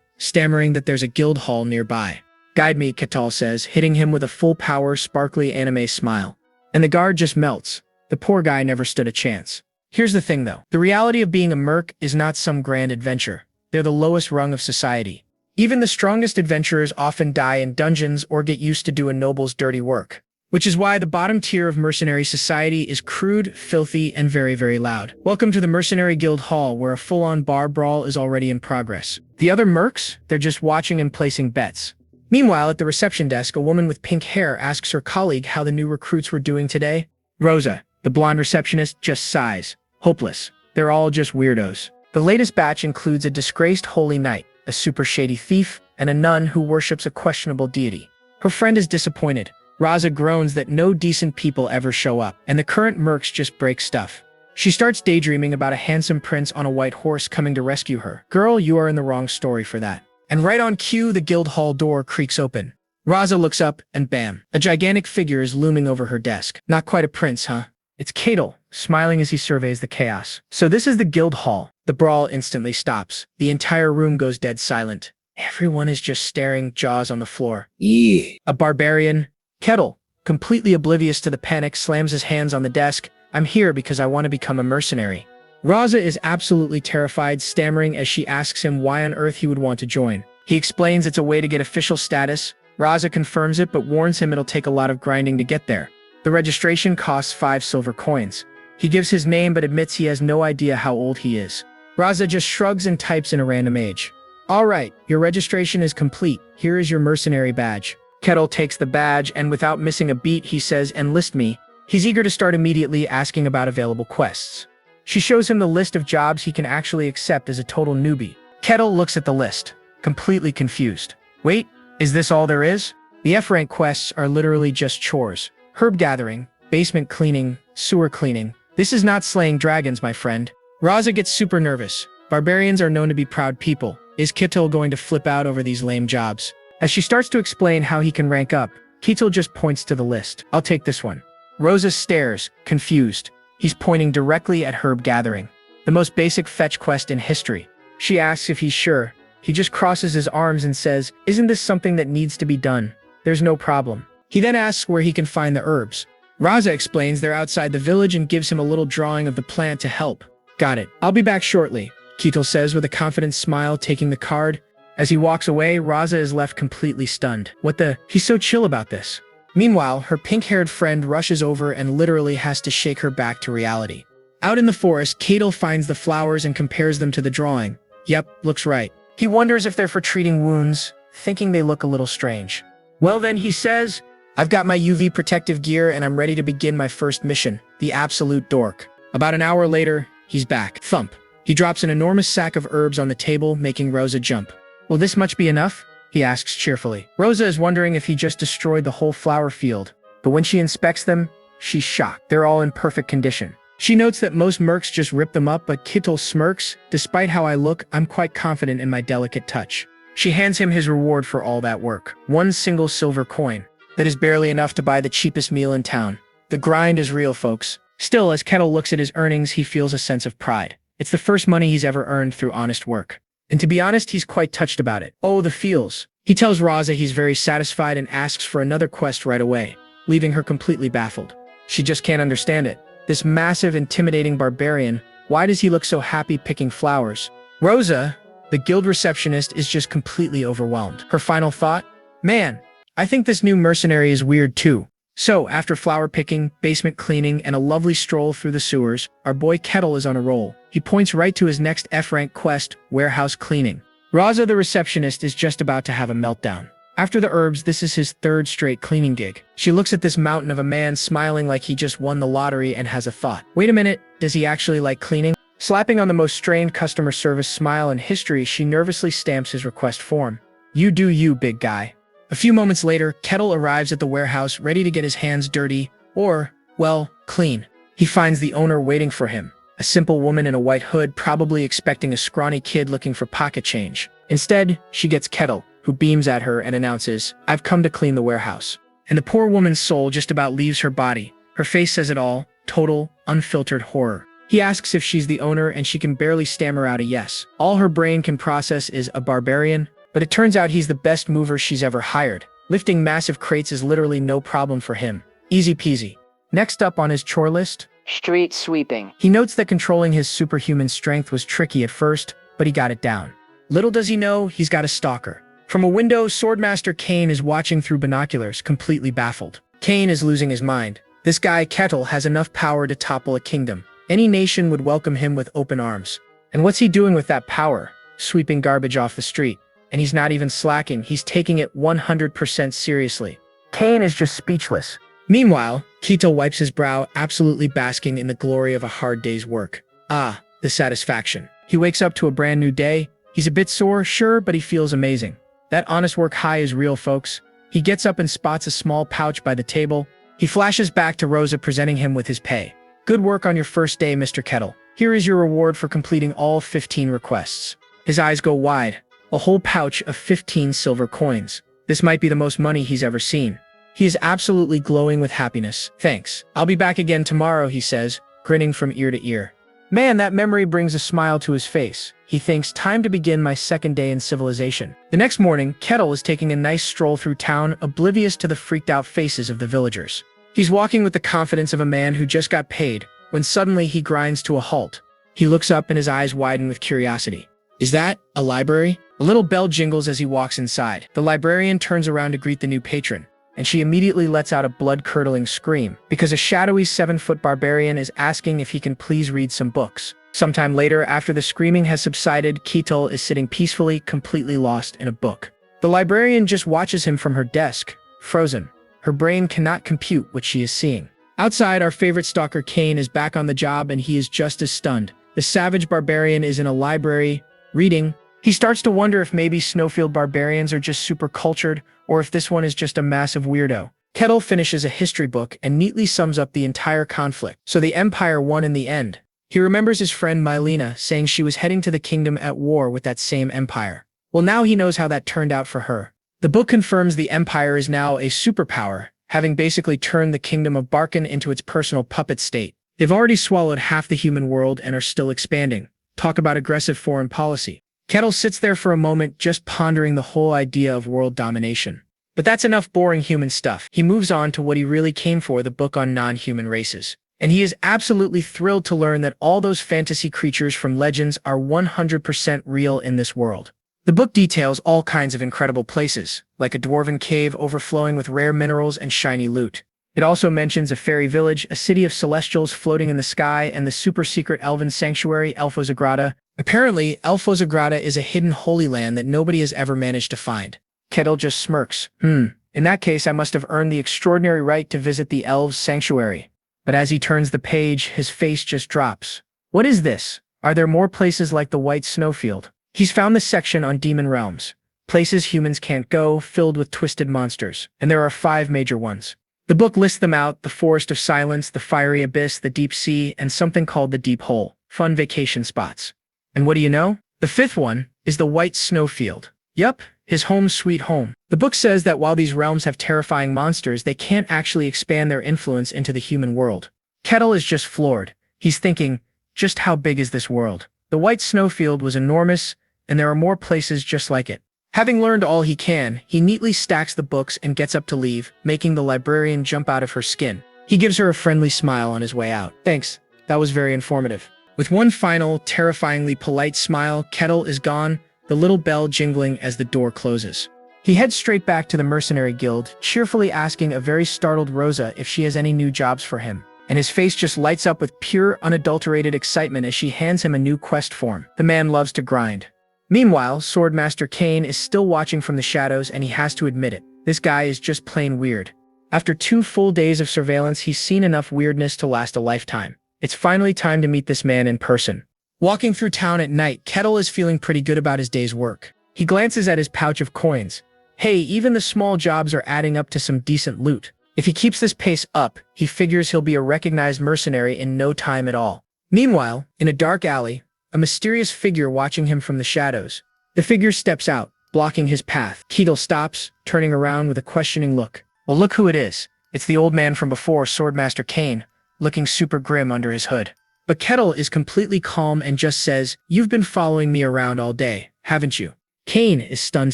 Speaker 1: stammering that there's a guild hall nearby. Guide me, Kital says, hitting him with a full-power, sparkly anime smile. And the guard just melts. The poor guy never stood a chance. Here's the thing, though. The reality of being a merc is not some grand adventure. They're the lowest rung of society. Even the strongest adventurers often die in dungeons or get used to do a noble's dirty work. which is why the bottom tier of mercenary society is crude, filthy, and very, very loud. Welcome to the Mercenary Guild Hall, where a full-on bar brawl is already in progress. The other mercs, they're just watching and placing bets. Meanwhile, at the reception desk, a woman with pink hair asks her colleague how the new recruits were doing today. Rosa, the blonde receptionist, just sighs. Hopeless. They're all just weirdos. The latest batch includes a disgraced holy knight, a super shady thief, and a nun who worships a questionable deity. Her friend is disappointed. Raza groans that no decent people ever show up, and the current mercs just break stuff. She starts daydreaming about a handsome prince on a white horse coming to rescue her. Girl, you are in the wrong story for that. And right on cue, the guild hall door creaks open. Raza looks up, and bam, a gigantic figure is looming over her desk. Not quite a prince, huh? It's Catel, smiling as he surveys the chaos. So this is the guild hall. The brawl instantly stops. The entire room goes dead silent. Everyone is just staring, jaws on the floor. A barbarian, Catel, completely oblivious to the panic, slams his hands on the desk. I'm here because I want to become a mercenary. Raza is absolutely terrified, stammering as she asks him why on earth he would want to join. He explains it's a way to get official status. Raza confirms it but warns him it'll take a lot of grinding to get there. The registration costs 5 silver coins. He gives his name but admits he has no idea how old he is. Raza just shrugs and types in a random age. Alright, your registration is complete. Here is your mercenary badge. Catel takes the badge and without missing a beat he says, enlist me. He's eager to start immediately, asking about available quests. She shows him the list of jobs he can actually accept as a total newbie. Catel looks at the list, completely confused. Wait, is this all there is? The F-rank quests are literally just chores. Herb gathering, basement cleaning, sewer cleaning. This is not slaying dragons, my friend. Raza gets super nervous. Barbarians are known to be proud people. Is Catel going to flip out over these lame jobs? As she starts to explain how he can rank up, Catel just points to the list. I'll take this one. Rosa stares, confused. He's pointing directly at herb gathering, the most basic fetch quest in history. She asks if he's sure. He just crosses his arms and says, isn't this something that needs to be done? There's no problem. He then asks where he can find the herbs. Raza explains they're outside the village and gives him a little drawing of the plant to help. Got it. I'll be back shortly, Catel says with a confident smile, taking the card. As he walks away, Raza is left completely stunned. What the? He's so chill about this. Meanwhile, her pink-haired friend rushes over and literally has to shake her back to reality. Out in the forest, Catel finds the flowers and compares them to the drawing. Yep, looks right. He wonders if they're for treating wounds, thinking they look a little strange. Well then, he says, I've got my UV protective gear and I'm ready to begin my first mission, the absolute dork. About an hour later, he's back. Thump. He drops an enormous sack of herbs on the table, making Rosa jump. Will this much be enough? He asks cheerfully. Rosa is wondering if he just destroyed the whole flower field, but when she inspects them, she's shocked. They're all in perfect condition. She notes that most mercs just rip them up, but Catel smirks. Despite how I look, I'm quite confident in my delicate touch. She hands him his reward for all that work. 1 single silver coin. That is barely enough to buy the cheapest meal in town. The grind is real, folks. Still, as Catel looks at his earnings, he feels a sense of pride. It's the first money he's ever earned through honest work. And to be honest, he's quite touched about it. Oh, the feels. He tells Raza he's very satisfied and asks for another quest right away, leaving her completely baffled. She just can't understand it. This massive, intimidating barbarian, why does he look so happy picking flowers? Rosa, the guild receptionist, is just completely overwhelmed. Her final thought? Man, I think this new mercenary is weird too. So, after flower picking, basement cleaning, and a lovely stroll through the sewers, our boy Catel is on a roll. He points right to his next F-rank quest, warehouse cleaning. Raza, the receptionist, is just about to have a meltdown. After the herbs, this is his 3rd straight cleaning gig. She looks at this mountain of a man smiling like he just won the lottery and has a thought. Wait a minute, does he actually like cleaning? Slapping on the most strained customer service smile in history, she nervously stamps his request form. You do you, big guy. A few moments later, Catel arrives at the warehouse ready to get his hands dirty, or, well, clean. He finds the owner waiting for him, a simple woman in a white hood, probably expecting a scrawny kid looking for pocket change. Instead, she gets Catel, who beams at her and announces, I've come to clean the warehouse. And the poor woman's soul just about leaves her body. Her face says it all, total, unfiltered horror. He asks if she's the owner and she can barely stammer out a yes. All her brain can process is a barbarian, but it turns out he's the best mover she's ever hired. Lifting massive crates is literally no problem for him. Easy peasy. Next up on his chore list, street sweeping. He notes that controlling his superhuman strength was tricky at first, but he got it down. Little does he know, he's got a stalker. From a window, Swordmaster Kane is watching through binoculars, completely baffled. Kane is losing his mind. This guy, Kettle, has enough power to topple a kingdom. Any nation would welcome him with open arms. And what's he doing with that power? Sweeping garbage off the street. And he's not even slacking, he's taking it 100% seriously. Kane is just speechless.
Speaker 2: Meanwhile, Keto wipes his brow, absolutely basking in the glory of a hard day's work. Ah, the satisfaction.
Speaker 1: He wakes up to a brand new day. He's a bit sore, sure, but he feels amazing. That honest work high is real, folks. He gets up and spots a small pouch by the table. He flashes back to Rosa, presenting him with his pay. Good work on your first day, Mr. Kettle. Here is your reward for completing all 15 requests. His eyes go wide. A whole pouch of 15 silver coins. This might be the most money he's ever seen. He is absolutely glowing with happiness. Thanks. I'll be back again tomorrow, he says, grinning from ear to ear. Man, that memory brings a smile to his face. He thinks, time to begin my second day in civilization. The next morning, Kettle is taking a nice stroll through town, oblivious to the freaked out faces of the villagers. He's walking with the confidence of a man who just got paid, when suddenly he grinds to a halt. He looks up and his eyes widen with curiosity.
Speaker 2: Is that a library?
Speaker 1: A little bell jingles as he walks inside. The librarian turns around to greet the new patron, and she immediately lets out a blood-curdling scream, because a shadowy 7-foot barbarian is asking if he can please read some books. Sometime later, after the screaming has subsided, Ketel is sitting peacefully, completely lost in a book. The librarian just watches him from her desk, frozen. Her brain cannot compute what she is seeing. Outside, our favorite stalker Kane is back on the job, and he is just as stunned. The savage barbarian is in a library, reading. He starts to wonder if maybe Snowfield barbarians are just super cultured, or if this one is just a massive weirdo. Kettle finishes a history book and neatly sums up the entire conflict. So the Empire won in the end. He remembers his friend Mylena saying she was heading to the kingdom at war with that same empire. Well, now he knows how that turned out for her. The book confirms the Empire is now a superpower, having basically turned the kingdom of Barkan into its personal puppet state. They've already swallowed half the human world and are still expanding. Talk about aggressive foreign policy. Kettle sits there for a moment, just pondering the whole idea of world domination. But that's enough boring human stuff. He moves on to what he really came for, the book on non-human races. And he is absolutely thrilled to learn that all those fantasy creatures from legends are 100% real in this world. The book details all kinds of incredible places, like a dwarven cave overflowing with rare minerals and shiny loot. It also mentions a fairy village, a city of celestials floating in the sky, and the super-secret elven sanctuary, Elfozagrada. Apparently, Elfozagrada is a hidden holy land that nobody has ever managed to find. Kettle just smirks. In that case, I must have earned the extraordinary right to visit the elves' sanctuary. But as he turns the page, his face just drops. What is this? Are there more places like the White Snowfield? He's found the section on demon realms. Places humans can't go, filled with twisted monsters. And there are 5 major ones. The book lists them out: the Forest of Silence, the Fiery Abyss, the Deep Sea, and something called the Deep Hole. Fun vacation spots. And what do you know? The 5th one is the White Snowfield. Yup, his home sweet home. The book says that while these realms have terrifying monsters, they can't actually expand their influence into the human world. Kettle is just floored. He's thinking, just how big is this world? The White Snowfield was enormous, and there are more places just like it. Having learned all he can, he neatly stacks the books and gets up to leave, making the librarian jump out of her skin. He gives her a friendly smile on his way out. Thanks, that was very informative. With one final, terrifyingly polite smile, Kettle is gone, the little bell jingling as the door closes. He heads straight back to the Mercenary Guild, cheerfully asking a very startled Rosa if she has any new jobs for him. And his face just lights up with pure, unadulterated excitement as she hands him a new quest form. The man loves to grind. Meanwhile, Swordmaster Kane is still watching from the shadows, and he has to admit it. This guy is just plain weird. After 2 full days of surveillance, he's seen enough weirdness to last a lifetime. It's finally time to meet this man in person. Walking through town at night, Kettle is feeling pretty good about his day's work. He glances at his pouch of coins. Hey, even the small jobs are adding up to some decent loot. If he keeps this pace up, he figures he'll be a recognized mercenary in no time at all. Meanwhile, in a dark alley, a mysterious figure watching him from the shadows. The figure steps out, blocking his path. Kettle stops, turning around with a questioning look. Well, look who it is. It's the old man from before, Swordmaster Kane, looking super grim under his hood. But Kettle is completely calm and just says, "You've been following me around all day, haven't you?" Kane is stunned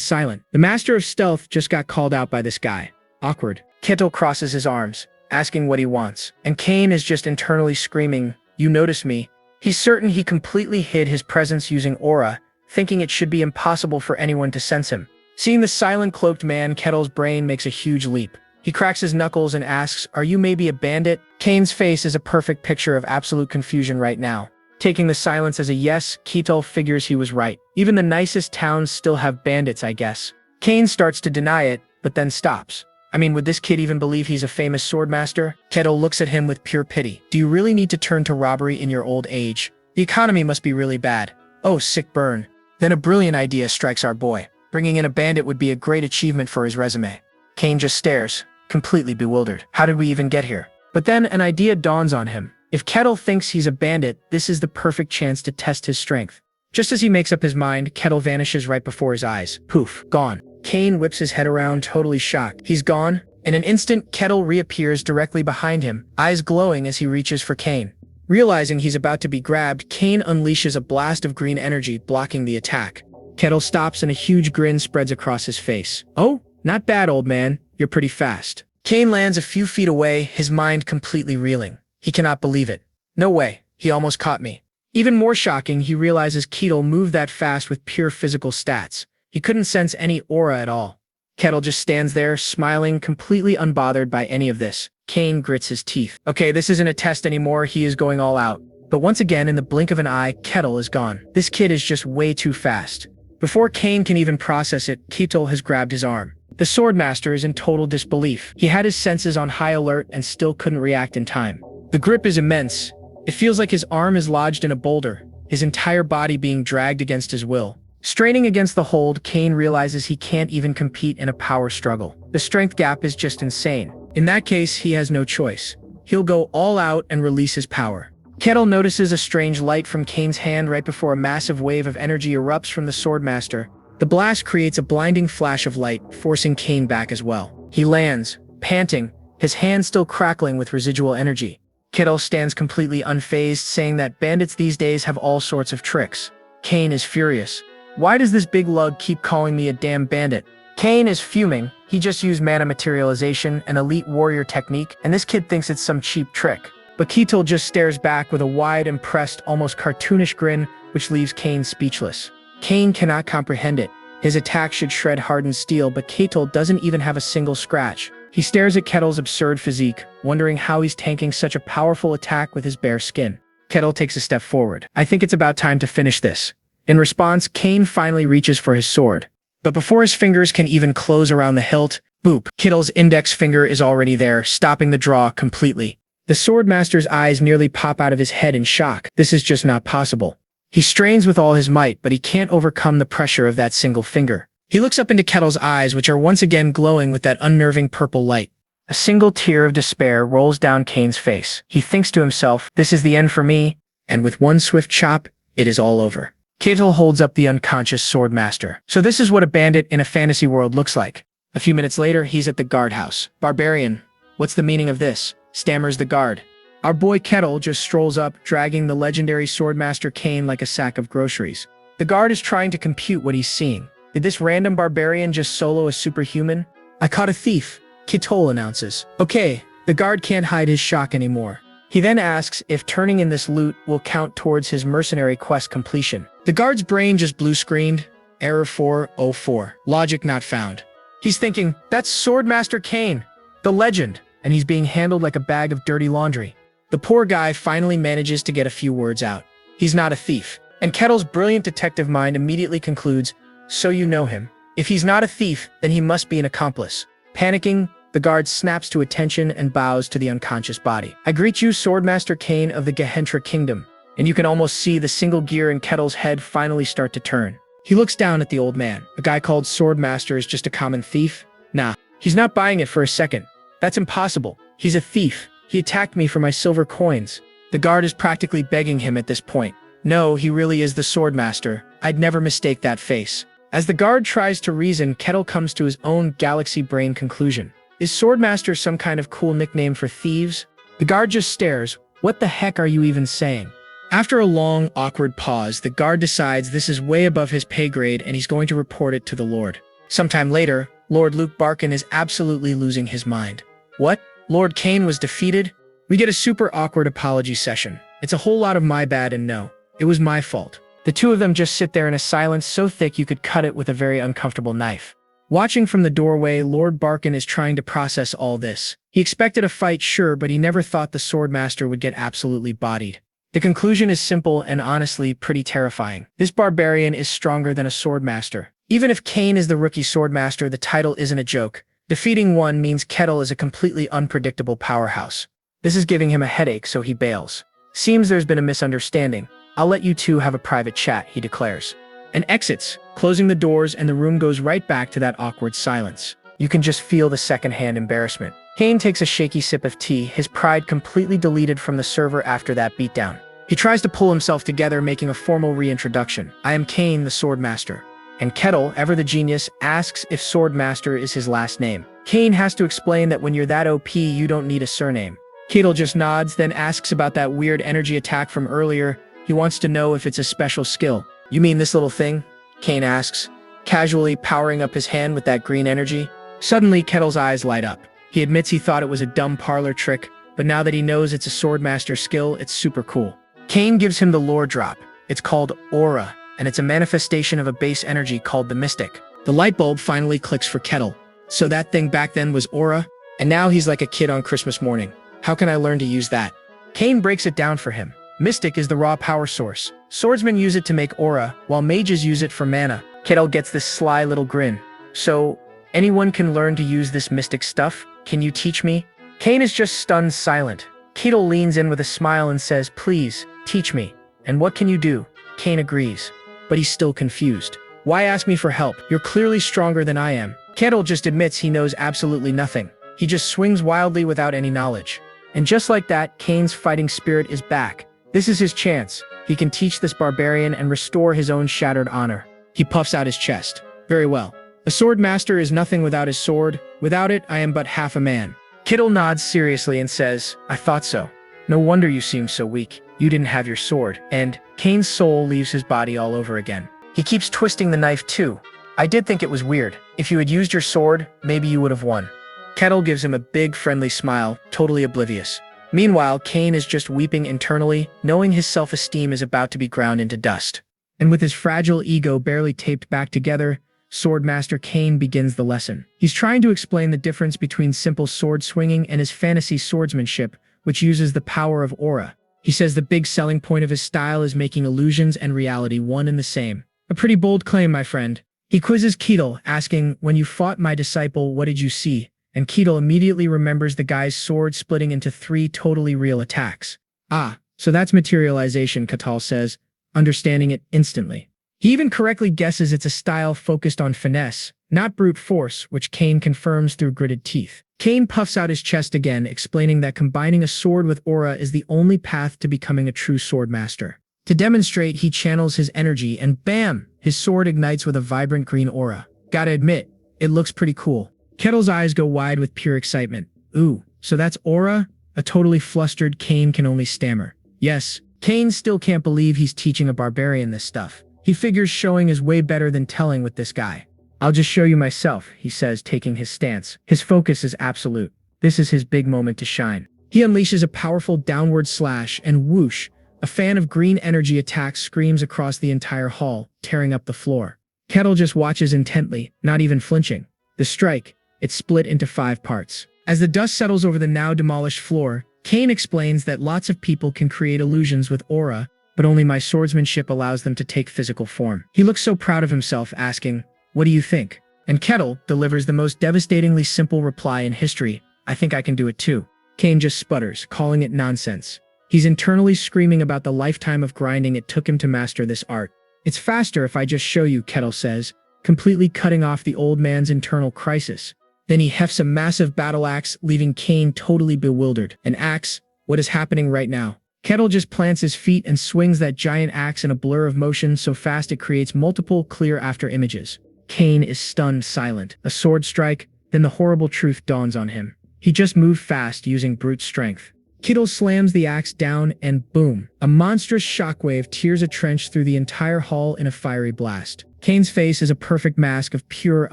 Speaker 1: silent. The Master of Stealth just got called out by this guy. Awkward. Kettle crosses his arms, asking what he wants. And Kane is just internally screaming, "You notice me?" He's certain he completely hid his presence using aura, thinking it should be impossible for anyone to sense him. Seeing the silent cloaked man, Kettle's brain makes a huge leap. He cracks his knuckles and asks, "Are you maybe a bandit?" Kane's face is a perfect picture of absolute confusion right now. Taking the silence as a yes, Keto figures he was right. Even the nicest towns still have bandits, I guess. Kane starts to deny it, but then stops. I mean, would this kid even believe he's a famous swordmaster? Keto looks at him with pure pity. Do you really need to turn to robbery in your old age? The economy must be really bad. Oh, sick burn. Then a brilliant idea strikes our boy. Bringing in a bandit would be a great achievement for his resume. Kane just stares, completely bewildered. How did we even get here? But then an idea dawns on him. If Kettle thinks he's a bandit, this is the perfect chance to test his strength. Just as he makes up his mind, Kettle vanishes right before his eyes. Poof, gone. Kane whips his head around, totally shocked. He's gone. In an instant, Kettle reappears directly behind him, eyes glowing as he reaches for Kane. Realizing he's about to be grabbed, Kane unleashes a blast of green energy, blocking the attack. Kettle stops and a huge grin spreads across his face. Oh, not bad, old man. You're pretty fast. Kane lands a few feet away, his mind completely reeling. He cannot believe it. No way. He almost caught me. Even more shocking, he realizes Kettle moved that fast with pure physical stats. He couldn't sense any aura at all. Kettle just stands there, smiling, completely unbothered by any of this. Kane grits his teeth. Okay, this isn't a test anymore, he is going all out. But once again, in the blink of an eye, Kettle is gone. This kid is just way too fast. Before Kane can even process it, Kettle has grabbed his arm. The Swordmaster is in total disbelief. He had his senses on high alert and still couldn't react in time. The grip is immense. It feels like his arm is lodged in a boulder, his entire body being dragged against his will. Straining against the hold, Kane realizes he can't even compete in a power struggle. The strength gap is just insane. In that case, he has no choice. He'll go all out and release his power. Kettle notices a strange light from Kane's hand right before a massive wave of energy erupts from the Swordmaster. The blast creates a blinding flash of light, forcing Kane back as well. He lands, panting, his hand still crackling with residual energy. Kettle stands completely unfazed, saying that bandits these days have all sorts of tricks. Kane is furious. Why does this big lug keep calling me a damn bandit? Kane is fuming. He just used mana materialization, an elite warrior technique, and this kid thinks it's some cheap trick. But Ketel just stares back with a wide, impressed, almost cartoonish grin, which leaves Kane speechless. Kane cannot comprehend it. His attack should shred hardened steel, but Ketel doesn't even have a single scratch. He stares at Kettle's absurd physique, wondering how he's tanking such a powerful attack with his bare skin. Kettle takes a step forward. I think it's about time to finish this. In response, Kane finally reaches for his sword. But before his fingers can even close around the hilt, boop, Kettle's index finger is already there, stopping the draw completely. The Swordmaster's eyes nearly pop out of his head in shock. This is just not possible. He strains with all his might, but he can't overcome the pressure of that single finger. He looks up into Kettle's eyes, which are once again glowing with that unnerving purple light. A single tear of despair rolls down Kane's face. He thinks to himself, this is the end for me, and with one swift chop, it is all over. Kettle holds up the unconscious Swordmaster. So this is what a bandit in a fantasy world looks like. A few minutes later, he's at the guardhouse. Barbarian, what's the meaning of this? Stammers the guard. Our boy Kettle just strolls up, dragging the legendary Swordmaster Kane like a sack of groceries. The guard is trying to compute what he's seeing. Did this random barbarian just solo a superhuman? I caught a thief, Kettle announces. Okay, the guard can't hide his shock anymore. He then asks if turning in this loot will count towards his mercenary quest completion. The guard's brain just blue-screened. Error 404. Logic not found. He's thinking, that's Swordmaster Kane, the legend, and he's being handled like a bag of dirty laundry. The poor guy finally manages to get a few words out. He's not a thief. And Kettle's brilliant detective mind immediately concludes, so you know him. If he's not a thief, then he must be an accomplice. Panicking, the guard snaps to attention and bows to the unconscious body. I greet you, Swordmaster Kane of the Gehentra Kingdom. And you can almost see the single gear in Kettle's head finally start to turn. He looks down at the old man. A guy called Swordmaster is just a common thief? Nah, he's not buying it for a second. That's impossible. He's a thief. He attacked me for my silver coins. The guard is practically begging him at this point. No, he really is the Swordmaster. I'd never mistake that face. As the guard tries to reason, Kettle comes to his own galaxy brain conclusion. Is Swordmaster some kind of cool nickname for thieves? The guard just stares. What the heck are you even saying? After a long, awkward pause, the guard decides this is way above his pay grade and he's going to report it to the Lord. Sometime later, Lord Luke Barkin is absolutely losing his mind. What? Lord Kane was defeated? We get a super awkward apology session. It's a whole lot of my bad and no, it was my fault. The two of them just sit there in a silence so thick you could cut it with a very uncomfortable knife. Watching from the doorway, Lord Barkin is trying to process all this. He expected a fight, sure, but he never thought the Swordmaster would get absolutely bodied. The conclusion is simple and honestly pretty terrifying. This barbarian is stronger than a Swordmaster. Even if Kane is the rookie Swordmaster, the title isn't a joke. Defeating one means Kettle is a completely unpredictable powerhouse. This is giving him a headache, so he bails. Seems there's been a misunderstanding. I'll let you two have a private chat, he declares. And exits, closing the doors, and the room goes right back to that awkward silence. You can just feel the secondhand embarrassment. Kane takes a shaky sip of tea, his pride completely deleted from the server after that beatdown. He tries to pull himself together, making a formal reintroduction. I am Kane, the Swordmaster. And Kettle, ever the genius, asks if Swordmaster is his last name. Kane has to explain that when you're that OP, you don't need a surname. Kettle just nods, then asks about that weird energy attack from earlier. He wants to know if it's a special skill. You mean this little thing? Kane asks, casually powering up his hand with that green energy. Suddenly, Kettle's eyes light up. He admits he thought it was a dumb parlor trick, but now that he knows it's a Swordmaster skill, it's super cool. Kane gives him the lore drop. It's called Aura, and it's a manifestation of a base energy called the Mystic. The light bulb finally clicks for Kettle. So that thing back then was Aura, and now he's like a kid on Christmas morning. How can I learn to use that? Kane breaks it down for him. Mystic is the raw power source. Swordsmen use it to make aura, while mages use it for mana. Kettle gets this sly little grin. So, anyone can learn to use this mystic stuff? Can you teach me? Kane is just stunned silent. Kettle leans in with a smile and says, please, teach me. And what can you do? Kane agrees. But he's still confused. Why ask me for help? You're clearly stronger than I am. Kettle just admits he knows absolutely nothing. He just swings wildly without any knowledge. And just like that, Kane's fighting spirit is back. This is his chance. He can teach this barbarian and restore his own shattered honor. He puffs out his chest. Very well. A sword master is nothing without his sword. Without it, I am but half a man. Kettle nods seriously and says, I thought so. No wonder you seem so weak. You didn't have your sword. And Kane's soul leaves his body all over again. He keeps twisting the knife too. I did think it was weird. If you had used your sword, maybe you would have won. Kettle gives him a big friendly smile, totally oblivious. Meanwhile, Kane is just weeping internally, knowing his self-esteem is about to be ground into dust. And with his fragile ego barely taped back together, Swordmaster Kane begins the lesson. He's trying to explain the difference between simple sword swinging and his fantasy swordsmanship, which uses the power of aura. He says the big selling point of his style is making illusions and reality one and the same. A pretty bold claim, my friend. He quizzes Kettle, asking, when you fought my disciple, what did you see? And Kettle immediately remembers the guy's sword splitting into 3 totally real attacks. Ah, so that's materialization, Kettle says, understanding it instantly. He even correctly guesses it's a style focused on finesse, not brute force, which Kane confirms through gritted teeth. Kane puffs out his chest again, explaining that combining a sword with aura is the only path to becoming a true sword master. To demonstrate, he channels his energy and bam! His sword ignites with a vibrant green aura. Gotta admit, it looks pretty cool. Kettle's eyes go wide with pure excitement. Ooh, so that's aura? A totally flustered Kane can only stammer. Yes, Kane still can't believe he's teaching a barbarian this stuff. He figures showing is way better than telling with this guy. I'll just show you myself, he says, taking his stance. His focus is absolute. This is his big moment to shine. He unleashes a powerful downward slash and whoosh, a fan of green energy attack screams across the entire hall, tearing up the floor. Kettle just watches intently, not even flinching. The strike, it split into 5 parts. As the dust settles over the now demolished floor, Kane explains that lots of people can create illusions with aura, but only my swordsmanship allows them to take physical form. He looks so proud of himself, asking, what do you think? And Kettle delivers the most devastatingly simple reply in history, I think I can do it too. Kane just sputters, calling it nonsense. He's internally screaming about the lifetime of grinding it took him to master this art. It's faster if I just show you, Kettle says, completely cutting off the old man's internal crisis. Then he hefts a massive battle axe, leaving Kane totally bewildered. An axe? What is happening right now? Kettle just plants his feet and swings that giant axe in a blur of motion so fast it creates multiple clear after images. Kane is stunned silent. A sword strike, then the horrible truth dawns on him. He just moved fast using brute strength. Kettle slams the axe down and boom, a monstrous shockwave tears a trench through the entire hall in a fiery blast. Kane's face is a perfect mask of pure,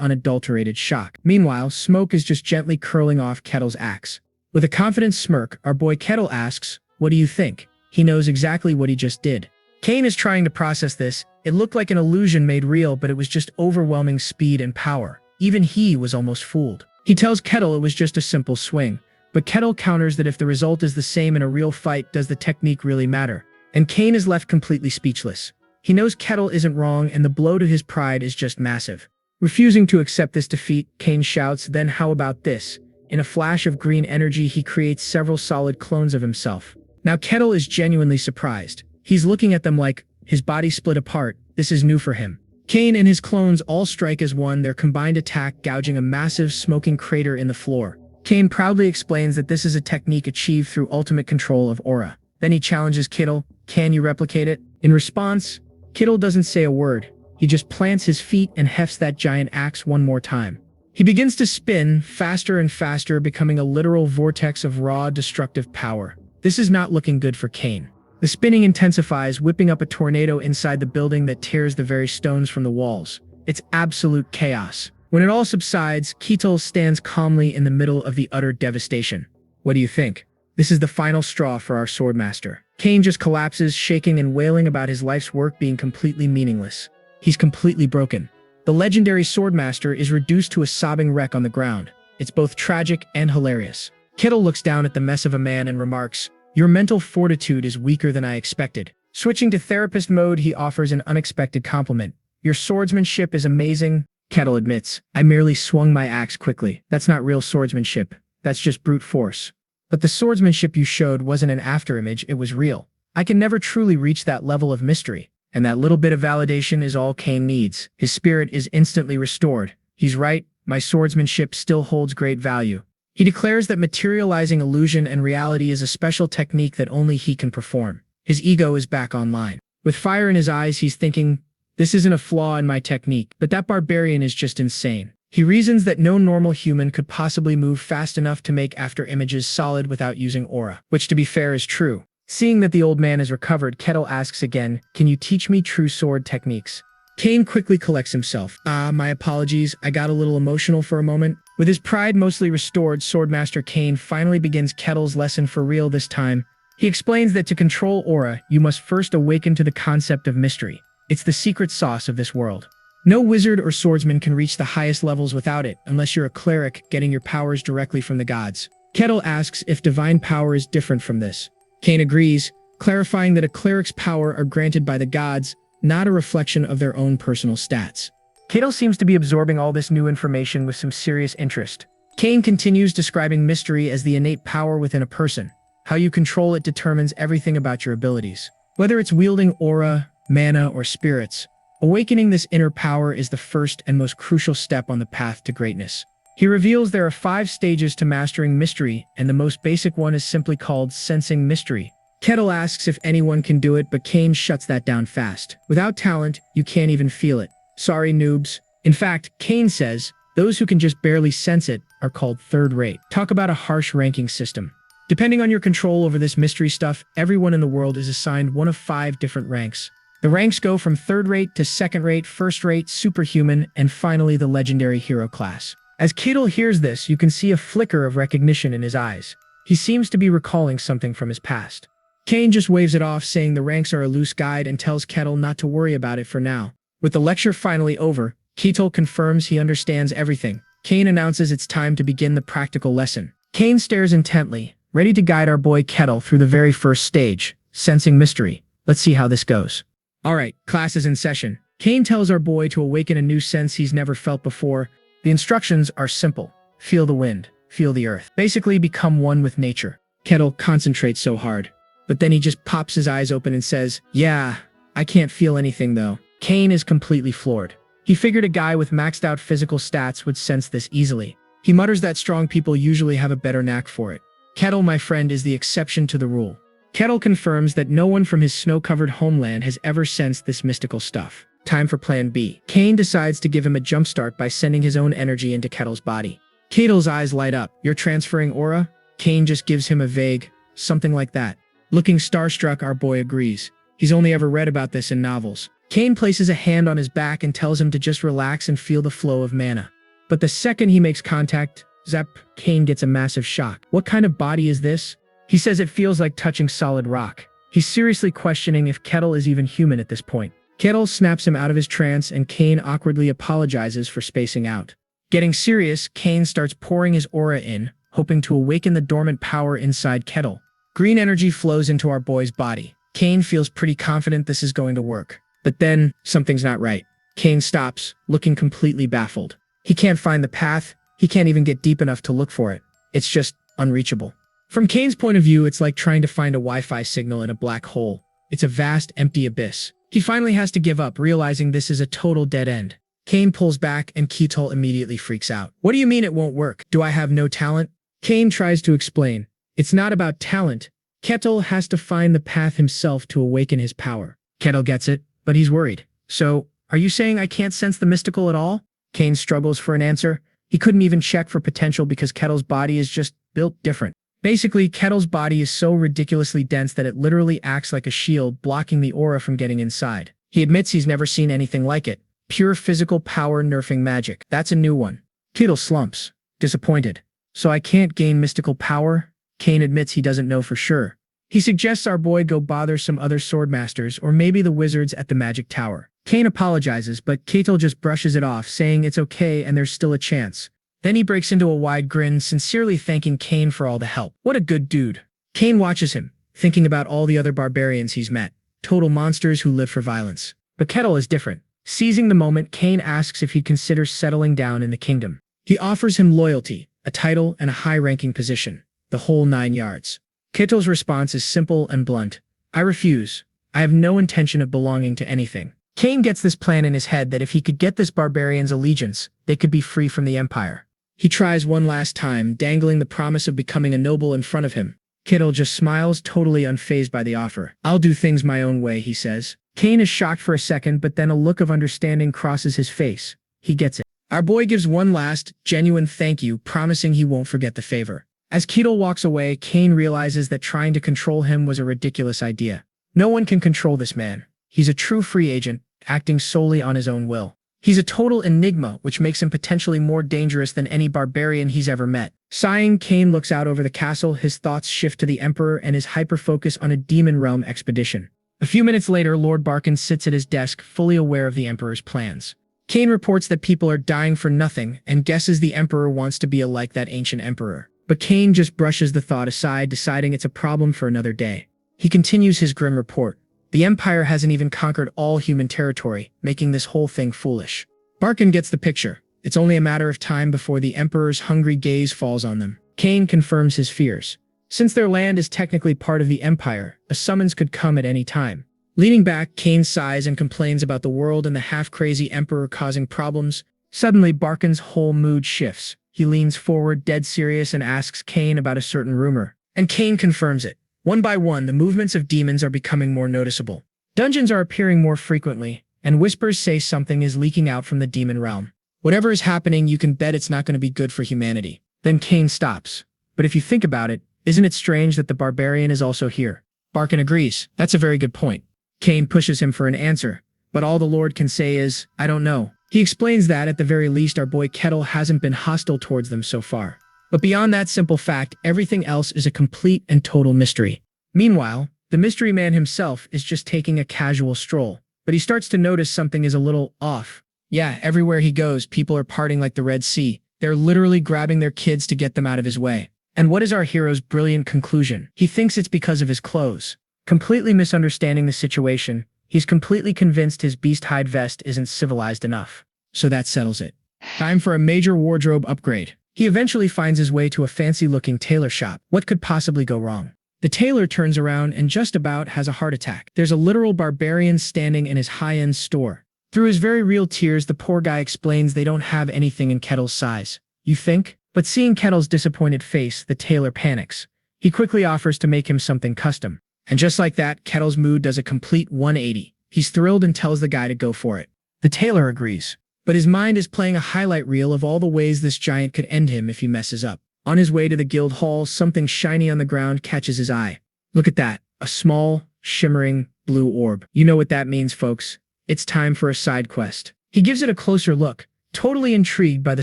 Speaker 1: unadulterated shock. Meanwhile, smoke is just gently curling off Kettle's axe. With a confident smirk, our boy Kettle asks, what do you think? He knows exactly what he just did. Kane is trying to process this. It looked like an illusion made real, but it was just overwhelming speed and power. Even he was almost fooled. He tells Kettle it was just a simple swing, but Kettle counters that if the result is the same in a real fight, does the technique really matter? And Kane is left completely speechless. He knows Kettle isn't wrong, and the blow to his pride is just massive. Refusing to accept this defeat, Kane shouts, "Then how about this?" In a flash of green energy, he creates several solid clones of himself. Now Kettle is genuinely surprised. He's looking at them like, his body split apart. This is new for him. Kane and his clones all strike as one, their combined attack gouging a massive smoking crater in the floor. Kane proudly explains that this is a technique achieved through ultimate control of aura. Then he challenges Kittle, "Can you replicate it?" In response, Kittle doesn't say a word. He just plants his feet and hefts that giant axe one more time. He begins to spin, faster and faster, becoming a literal vortex of raw, destructive power. This is not looking good for Kane. The spinning intensifies, whipping up a tornado inside the building that tears the very stones from the walls. It's absolute chaos. When it all subsides, Kittle stands calmly in the middle of the utter devastation. What do you think? This is the final straw for our swordmaster. Kane just collapses, shaking and wailing about his life's work being completely meaningless. He's completely broken. The legendary swordmaster is reduced to a sobbing wreck on the ground. It's both tragic and hilarious. Kittle looks down at the mess of a man and remarks, "Your mental fortitude is weaker than I expected." Switching to therapist mode, he offers an unexpected compliment. "Your swordsmanship is amazing." Kettle admits, "I merely swung my axe quickly. That's not real swordsmanship. That's just brute force. But the swordsmanship you showed wasn't an afterimage, it was real. I can never truly reach that level of mystery." And that little bit of validation is all Kane needs. His spirit is instantly restored. He's right, my swordsmanship still holds great value. He declares that materializing illusion and reality is a special technique that only he can perform. His ego is back online. With fire in his eyes, he's thinking, "This isn't a flaw in my technique, but that barbarian is just insane." He reasons that no normal human could possibly move fast enough to make after images solid without using aura, which to be fair is true. Seeing that the old man is recovered, Kettle asks again, "Can you teach me true sword techniques?" Kane quickly collects himself. My apologies, I got a little emotional for a moment." With his pride mostly restored, Swordmaster Kane finally begins Kettle's lesson for real this time. He explains that to control aura, you must first awaken to the concept of mystery. It's the secret sauce of this world. No wizard or swordsman can reach the highest levels without it, unless you're a cleric getting your powers directly from the gods. Kettle asks if divine power is different from this. Kane agrees, clarifying that a cleric's power are granted by the gods, not a reflection of their own personal stats. Kettle seems to be absorbing all this new information with some serious interest. Kane continues describing mystery as the innate power within a person. How you control it determines everything about your abilities. Whether it's wielding aura, mana, or spirits, awakening this inner power is the first and most crucial step on the path to greatness. He reveals there are 5 stages to mastering mystery, and the most basic one is simply called sensing mystery. Kettle asks if anyone can do it, but Kane shuts that down fast. Without talent, you can't even feel it. Sorry, noobs. In fact, Kane says, those who can just barely sense it are called third-rate. Talk about a harsh ranking system. Depending on your control over this mystery stuff, everyone in the world is assigned one of 5 different ranks. The ranks go from third-rate to second-rate, first-rate, superhuman, and finally the legendary hero class. As Kettle hears this, you can see a flicker of recognition in his eyes. He seems to be recalling something from his past. Kane just waves it off, saying the ranks are a loose guide, and tells Kettle not to worry about it for now. With the lecture finally over, Kettle confirms he understands everything. Kane announces it's time to begin the practical lesson. Kane stares intently, ready to guide our boy Kettle through the very first stage, sensing mystery. Let's see how this goes. Alright, class is in session. Kane tells our boy to awaken a new sense he's never felt before. The instructions are simple. Feel the wind, feel the earth. Basically become one with nature. Kettle concentrates so hard. But then he just pops his eyes open and says, "Yeah, I can't feel anything though." Kane is completely floored. He figured a guy with maxed out physical stats would sense this easily. He mutters that strong people usually have a better knack for it. Kettle, my friend, is the exception to the rule. Kettle confirms that no one from his snow-covered homeland has ever sensed this mystical stuff. Time for plan B. Kane decides to give him a jumpstart by sending his own energy into Kettle's body. Kettle's eyes light up. "You're transferring aura?" Kane just gives him a vague, something like that. Looking starstruck, our boy agrees. He's only ever read about this in novels. Kane places a hand on his back and tells him to just relax and feel the flow of mana. But the second he makes contact, zap, Kane gets a massive shock. What kind of body is this? He says it feels like touching solid rock. He's seriously questioning if Kettle is even human at this point. Kettle snaps him out of his trance, and Kane awkwardly apologizes for spacing out. Getting serious, Kane starts pouring his aura in, hoping to awaken the dormant power inside Kettle. Green energy flows into our boy's body. Kane feels pretty confident this is going to work. But then, something's not right. Kane stops, looking completely baffled. He can't find the path. He can't even get deep enough to look for it. It's just unreachable. From Kane's point of view, it's like trying to find a Wi-Fi signal in a black hole. It's a vast, empty abyss. He finally has to give up, realizing this is a total dead end. Kane pulls back and Kettle immediately freaks out. What do you mean it won't work? Do I have no talent? Kane tries to explain. It's not about talent. Kettle has to find the path himself to awaken his power. Kettle gets it, but he's worried. So, are you saying I can't sense the mystical at all? Kane struggles for an answer. He couldn't even check for potential because Kettle's body is just built different. Basically, Kettle's body is so ridiculously dense that it literally acts like a shield, blocking the aura from getting inside. He admits he's never seen anything like it. Pure physical power nerfing magic. That's a new one. Kettle slumps, disappointed. So I can't gain mystical power? Kane admits he doesn't know for sure. He suggests our boy go bother some other swordmasters or maybe the wizards at the magic tower. Kane apologizes, but Kettle just brushes it off, saying it's okay and there's still a chance. Then he breaks into a wide grin, sincerely thanking Kane for all the help. What a good dude. Kane watches him, thinking about all the other barbarians he's met. Total monsters who live for violence. But Kettle is different. Seizing the moment, Kane asks if he'd consider settling down in the kingdom. He offers him loyalty, a title, and a high-ranking position. The whole 9 yards. Kettle's response is simple and blunt. I refuse. I have no intention of belonging to anything. Kane gets this plan in his head that if he could get this barbarian's allegiance, they could be free from the Empire. He tries one last time, dangling the promise of becoming a noble in front of him. Kettle just smiles, totally unfazed by the offer. I'll do things my own way, he says. Kane is shocked for a second, but then a look of understanding crosses his face. He gets it. Our boy gives one last, genuine thank you, promising he won't forget the favor. As Kettle walks away, Kane realizes that trying to control him was a ridiculous idea. No one can control this man. He's a true free agent, acting solely on his own will. He's a total enigma, which makes him potentially more dangerous than any barbarian he's ever met. Sighing, Kane looks out over the castle, his thoughts shift to the Emperor and his hyper-focus on a Demon Realm expedition. A few minutes later, Lord Barkin sits at his desk, fully aware of the Emperor's plans. Kane reports that people are dying for nothing and guesses the Emperor wants to be like that ancient Emperor. But Kane just brushes the thought aside, deciding it's a problem for another day. He continues his grim report. The Empire hasn't even conquered all human territory, making this whole thing foolish. Barkin gets the picture. It's only a matter of time before the Emperor's hungry gaze falls on them. Kane confirms his fears. Since their land is technically part of the Empire, a summons could come at any time. Leaning back, Kane sighs and complains about the world and the half-crazy Emperor causing problems. Suddenly, Barkin's whole mood shifts. He leans forward, dead serious, and asks Kane about a certain rumor. And Kane confirms it. One by one, the movements of demons are becoming more noticeable. Dungeons are appearing more frequently, and whispers say something is leaking out from the demon realm. Whatever is happening, you can bet it's not going to be good for humanity. Then Kane stops. But if you think about it, isn't it strange that the barbarian is also here? Barkin agrees. That's a very good point. Kane pushes him for an answer, but all the Lord can say is, I don't know. He explains that, at the very least, our boy Kettle hasn't been hostile towards them so far. But beyond that simple fact, everything else is a complete and total mystery. Meanwhile, the mystery man himself is just taking a casual stroll. But he starts to notice something is a little off. Yeah, everywhere he goes, people are parting like the Red Sea. They're literally grabbing their kids to get them out of his way. And what is our hero's brilliant conclusion? He thinks it's because of his clothes. Completely misunderstanding the situation, he's completely convinced his beast hide vest isn't civilized enough. So that settles it. Time for a major wardrobe upgrade. He eventually finds his way to a fancy-looking tailor shop. What could possibly go wrong? The tailor turns around and just about has a heart attack. There's a literal barbarian standing in his high-end store. Through his very real tears, the poor guy explains they don't have anything in Kettle's size. You think? But seeing Kettle's disappointed face, the tailor panics. He quickly offers to make him something custom. And just like that, Kettle's mood does a complete 180. He's thrilled and tells the guy to go for it. The tailor agrees. But his mind is playing a highlight reel of all the ways this giant could end him if he messes up. On his way to the guild hall, something shiny on the ground catches his eye. Look at that. A small, shimmering, blue orb. You know what that means, folks. It's time for a side quest. He gives it a closer look, totally intrigued by the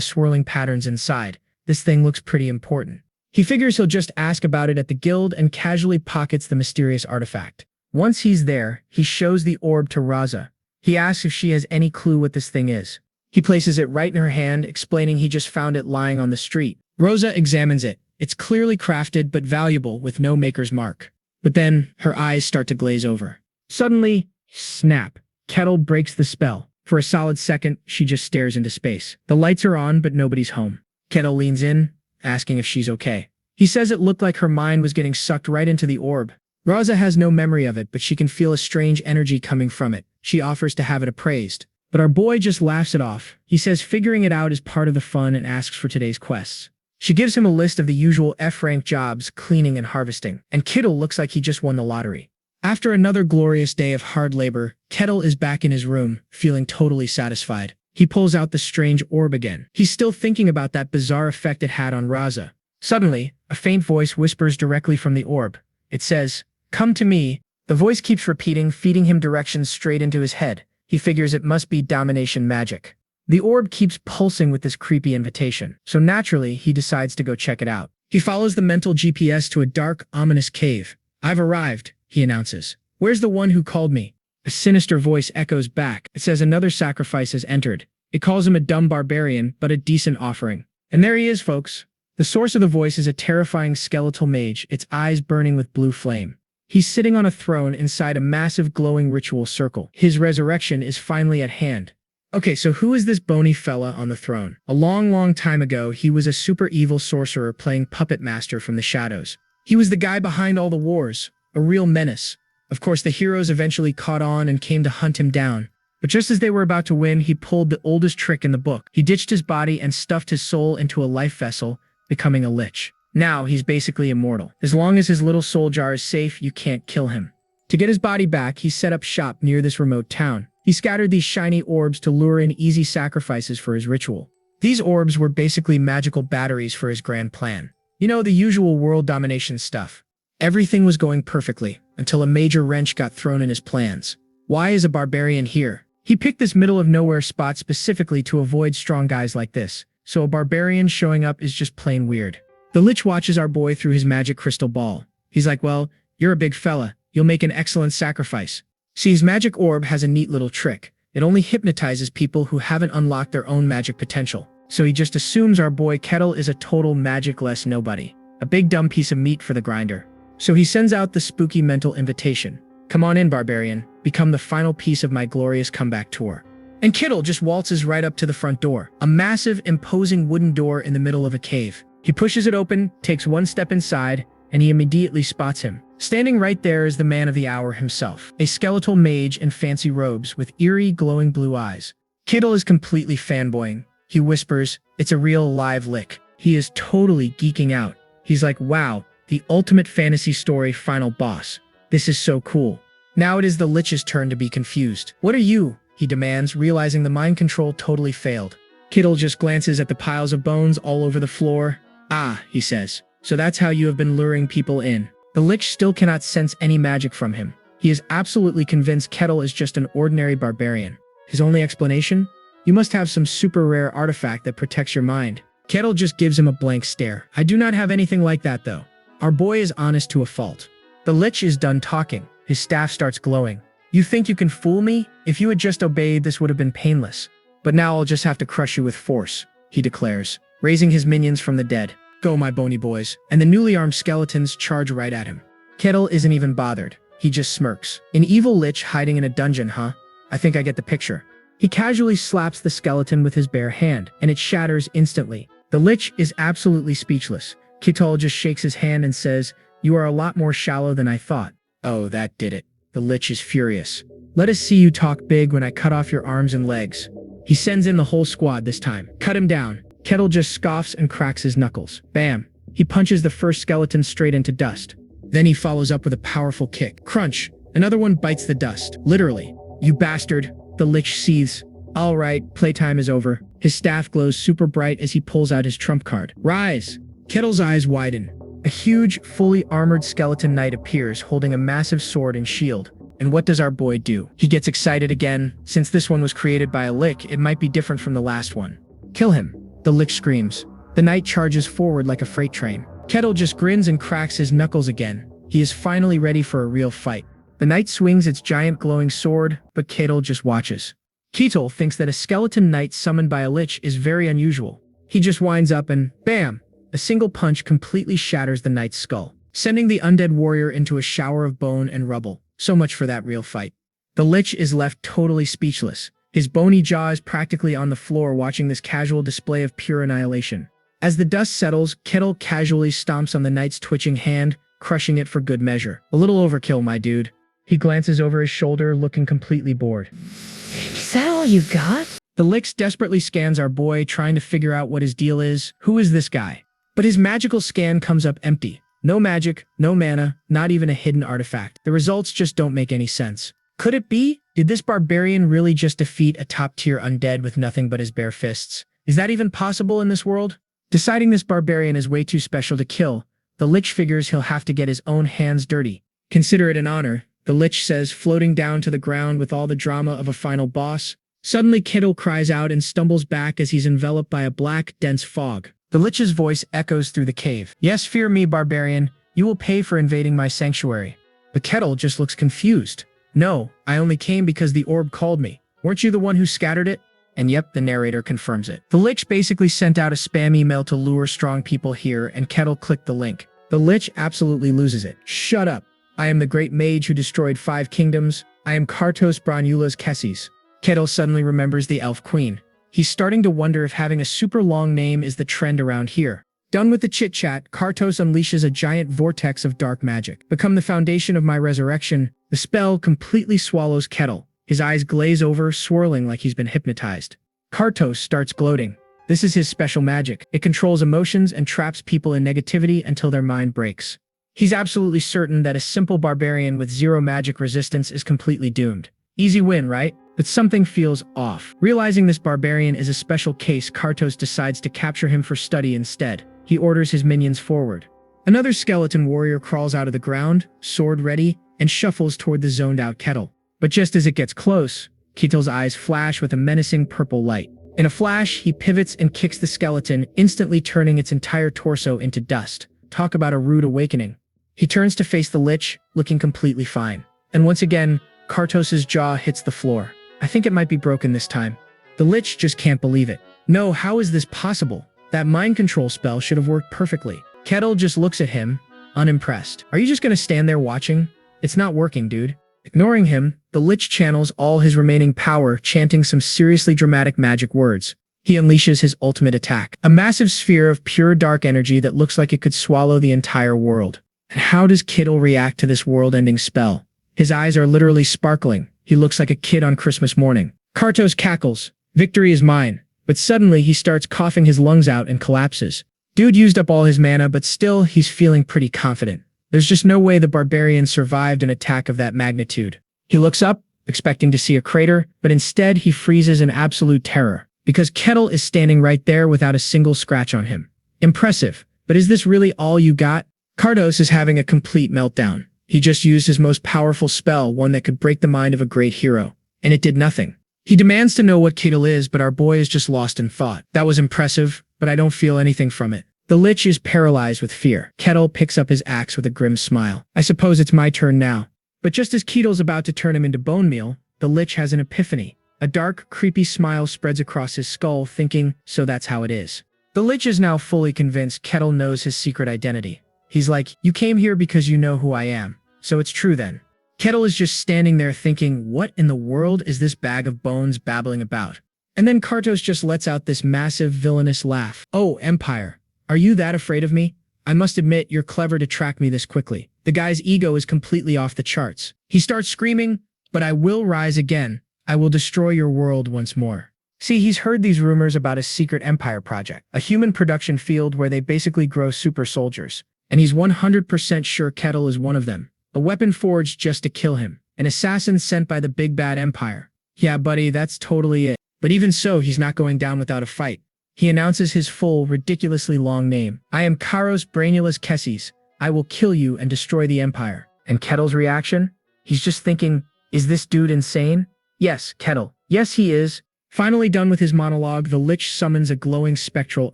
Speaker 1: swirling patterns inside. This thing looks pretty important. He figures he'll just ask about it at the guild and casually pockets the mysterious artifact. Once he's there, he shows the orb to Raza. He asks if she has any clue what this thing is. He places it right in her hand, explaining he just found it lying on the street. Rosa examines it. It's clearly crafted but valuable with no maker's mark. But then her eyes start to glaze over. Suddenly, snap. Kettle breaks the spell. For a solid second, she just stares into space. The lights are on, but nobody's home. Kettle leans in, asking if she's okay. He says it looked like her mind was getting sucked right into the orb. Rosa has no memory of it, but she can feel a strange energy coming from it. She offers to have it appraised. But our boy just laughs it off. He says figuring it out is part of the fun and asks for today's quests. She gives him a list of the usual F-rank jobs, cleaning and harvesting, and Kittle looks like he just won the lottery. After another glorious day of hard labor, Kettle is back in his room, feeling totally satisfied. He pulls out the strange orb again. He's still thinking about that bizarre effect it had on Rosa. Suddenly, a faint voice whispers directly from the orb. It says, "Come to me." The voice keeps repeating, feeding him directions straight into his head. He figures it must be domination magic. The orb keeps pulsing with this creepy invitation, so naturally, he decides to go check it out. He follows the mental GPS to a dark, ominous cave. "I've arrived," he announces. "Where's the one who called me?" A sinister voice echoes back. It says another sacrifice has entered. It calls him a dumb barbarian, but a decent offering. And there he is, folks. The source of the voice is a terrifying skeletal mage, its eyes burning with blue flame. He's sitting on a throne inside a massive glowing ritual circle. His resurrection is finally at hand. Okay, so who is this bony fella on the throne? A long time ago, he was a super evil sorcerer playing puppet master from the shadows. He was the guy behind all the wars, a real menace. Of course, the heroes eventually caught on and came to hunt him down. But just as they were about to win, he pulled the oldest trick in the book. He ditched his body and stuffed his soul into a life vessel, becoming a lich. Now, he's basically immortal. As long as his little soul jar is safe, you can't kill him. To get his body back, he set up shop near this remote town. He scattered these shiny orbs to lure in easy sacrifices for his ritual. These orbs were basically magical batteries for his grand plan. You know, the usual world domination stuff. Everything was going perfectly, until a major wrench got thrown in his plans. Why is a barbarian here? He picked this middle-of-nowhere spot specifically to avoid strong guys like this, so a barbarian showing up is just plain weird. The lich watches our boy through his magic crystal ball. He's like, "Well, you're a big fella. You'll make an excellent sacrifice." See, his magic orb has a neat little trick. It only hypnotizes people who haven't unlocked their own magic potential. So he just assumes our boy Kettle is a total magic-less nobody. A big dumb piece of meat for the grinder. So he sends out the spooky mental invitation. "Come on in, barbarian. Become the final piece of my glorious comeback tour." And Kittle just waltzes right up to the front door. A massive, imposing wooden door in the middle of a cave. He pushes it open, takes one step inside, and he immediately spots him. Standing right there is the man of the hour himself, a skeletal mage in fancy robes with eerie, glowing blue eyes. Kittle is completely fanboying. He whispers, "It's a real live lick." He is totally geeking out. He's like, "Wow, the ultimate fantasy story final boss. This is so cool." Now it is the lich's turn to be confused. "What are you?" he demands, realizing the mind control totally failed. Kittle just glances at the piles of bones all over the floor. "Ah," he says, "so that's how you have been luring people in." The lich still cannot sense any magic from him. He is absolutely convinced Kettle is just an ordinary barbarian. His only explanation? "You must have some super rare artifact that protects your mind." Kettle just gives him a blank stare. "I do not have anything like that, though." Our boy is honest to a fault. The lich is done talking. His staff starts glowing. "You think you can fool me? If you had just obeyed, this would have been painless. But now I'll just have to crush you with force," he declares, raising his minions from the dead. "Go, my bony boys." And the newly armed skeletons charge right at him. Kettle isn't even bothered. He just smirks. "An evil lich hiding in a dungeon, huh? I think I get the picture." He casually slaps the skeleton with his bare hand, and it shatters instantly. The lich is absolutely speechless. Kittle just shakes his hand and says, "You are a lot more shallow than I thought." Oh, that did it. The lich is furious. "Let us see you talk big when I cut off your arms and legs." He sends in the whole squad this time. "Cut him down." Kettle just scoffs and cracks his knuckles. Bam! He punches the first skeleton straight into dust. Then he follows up with a powerful kick. Crunch! Another one bites the dust. Literally. "You bastard!" The lich seethes. "All right, playtime is over." His staff glows super bright as he pulls out his trump card. "Rise!" Kettle's eyes widen. A huge, fully armored skeleton knight appears, holding a massive sword and shield. And what does our boy do? He gets excited again. Since this one was created by a lich, it might be different from the last one. "Kill him!" The lich screams. The knight charges forward like a freight train. Kettle just grins and cracks his knuckles again. He is finally ready for a real fight. The knight swings its giant glowing sword, but Kettle just watches. Kettle thinks that a skeleton knight summoned by a lich is very unusual. He just winds up and, bam! A single punch completely shatters the knight's skull, sending the undead warrior into a shower of bone and rubble. So much for that real fight. The lich is left totally speechless. His bony jaw is practically on the floor watching this casual display of pure annihilation. As the dust settles, Kettle casually stomps on the knight's twitching hand, crushing it for good measure. A little overkill, my dude. He glances over his shoulder, looking completely bored.
Speaker 3: Is that all you got?
Speaker 1: The lich desperately scans our boy, trying to figure out what his deal is. Who is this guy? But his magical scan comes up empty. No magic, no mana, not even a hidden artifact. The results just don't make any sense. Could it be? Did this barbarian really just defeat a top-tier undead with nothing but his bare fists? Is that even possible in this world? Deciding this barbarian is way too special to kill, the lich figures he'll have to get his own hands dirty. Consider it an honor, the lich says, floating down to the ground with all the drama of a final boss. Suddenly Kettle cries out and stumbles back as he's enveloped by a black, dense fog. The lich's voice echoes through the cave. Yes, fear me, barbarian. You will pay for invading my sanctuary. But Kettle just looks confused. No, I only came because the orb called me. Weren't you the one who scattered it? And yep, the narrator confirms it. The lich basically sent out a spam email to lure strong people here, and Kettle clicked the link. The lich absolutely loses it. Shut up. I am the great mage who destroyed 5 kingdoms. I am Kartos Branula's Kessis. Kettle suddenly remembers the elf queen. He's starting to wonder if having a super long name is the trend around here. Done with the chit-chat, Kartos unleashes a giant vortex of dark magic. Become the foundation of my resurrection. The spell completely swallows Kettle. His eyes glaze over, swirling like he's been hypnotized. Kartos starts gloating. This is his special magic. It controls emotions and traps people in negativity until their mind breaks. He's absolutely certain that a simple barbarian with 0 magic resistance is completely doomed. Easy win, right? But something feels off. Realizing this barbarian is a special case, Kartos decides to capture him for study instead. He orders his minions forward. Another skeleton warrior crawls out of the ground, sword ready, and shuffles toward the zoned-out Kettle. But just as it gets close, Kettle's eyes flash with a menacing purple light. In a flash, he pivots and kicks the skeleton, instantly turning its entire torso into dust. Talk about a rude awakening. He turns to face the lich, looking completely fine. And once again, Kartos' jaw hits the floor. I think it might be broken this time. The lich just can't believe it. No, how is this possible? That mind control spell should have worked perfectly. Kettle just looks at him, unimpressed. Are you just gonna stand there watching? It's not working, dude. Ignoring him, the lich channels all his remaining power, chanting some seriously dramatic magic words. He unleashes his ultimate attack, a massive sphere of pure dark energy that looks like it could swallow the entire world. And how does Kettle react to this world-ending spell? His eyes are literally sparkling. He looks like a kid on Christmas morning. Kartos cackles. Victory is mine. But suddenly he starts coughing his lungs out and collapses. Dude used up all his mana, but still he's feeling pretty confident. There's just no way the barbarian survived an attack of that magnitude. He looks up, expecting to see a crater, but instead he freezes in absolute terror, because Kettle is standing right there without a single scratch on him. Impressive, but is this really all you got? Kartos is having a complete meltdown. He just used his most powerful spell, one that could break the mind of a great hero, and it did nothing. He demands to know what Kettle is, but our boy is just lost in thought. That was impressive, but I don't feel anything from it. The lich is paralyzed with fear. Kettle picks up his axe with a grim smile. I suppose it's my turn now. But just as Kettle's about to turn him into bone meal, the lich has an epiphany. A dark, creepy smile spreads across his skull, thinking, so that's how it is. The lich is now fully convinced Kettle knows his secret identity. He's like, you came here because you know who I am. So it's true then. Kettle is just standing there thinking, what in the world is this bag of bones babbling about? And then Kartos just lets out this massive villainous laugh. Oh, Empire. Are you that afraid of me? I must admit, you're clever to track me this quickly. The guy's ego is completely off the charts. He starts screaming, but I will rise again. I will destroy your world once more. See, he's heard these rumors about a secret Empire project, a human production field where they basically grow super soldiers. And he's 100% sure Kettle is one of them. A weapon forged just to kill him. An assassin sent by the big bad Empire. Yeah, buddy, that's totally it. But even so, he's not going down without a fight. He announces his full, ridiculously long name. I am Kartos Branula's Kessis. I will kill you and destroy the Empire. And Kettle's reaction? He's just thinking, is this dude insane? Yes, Kettle. Yes, he is. Finally done with his monologue, the lich summons a glowing spectral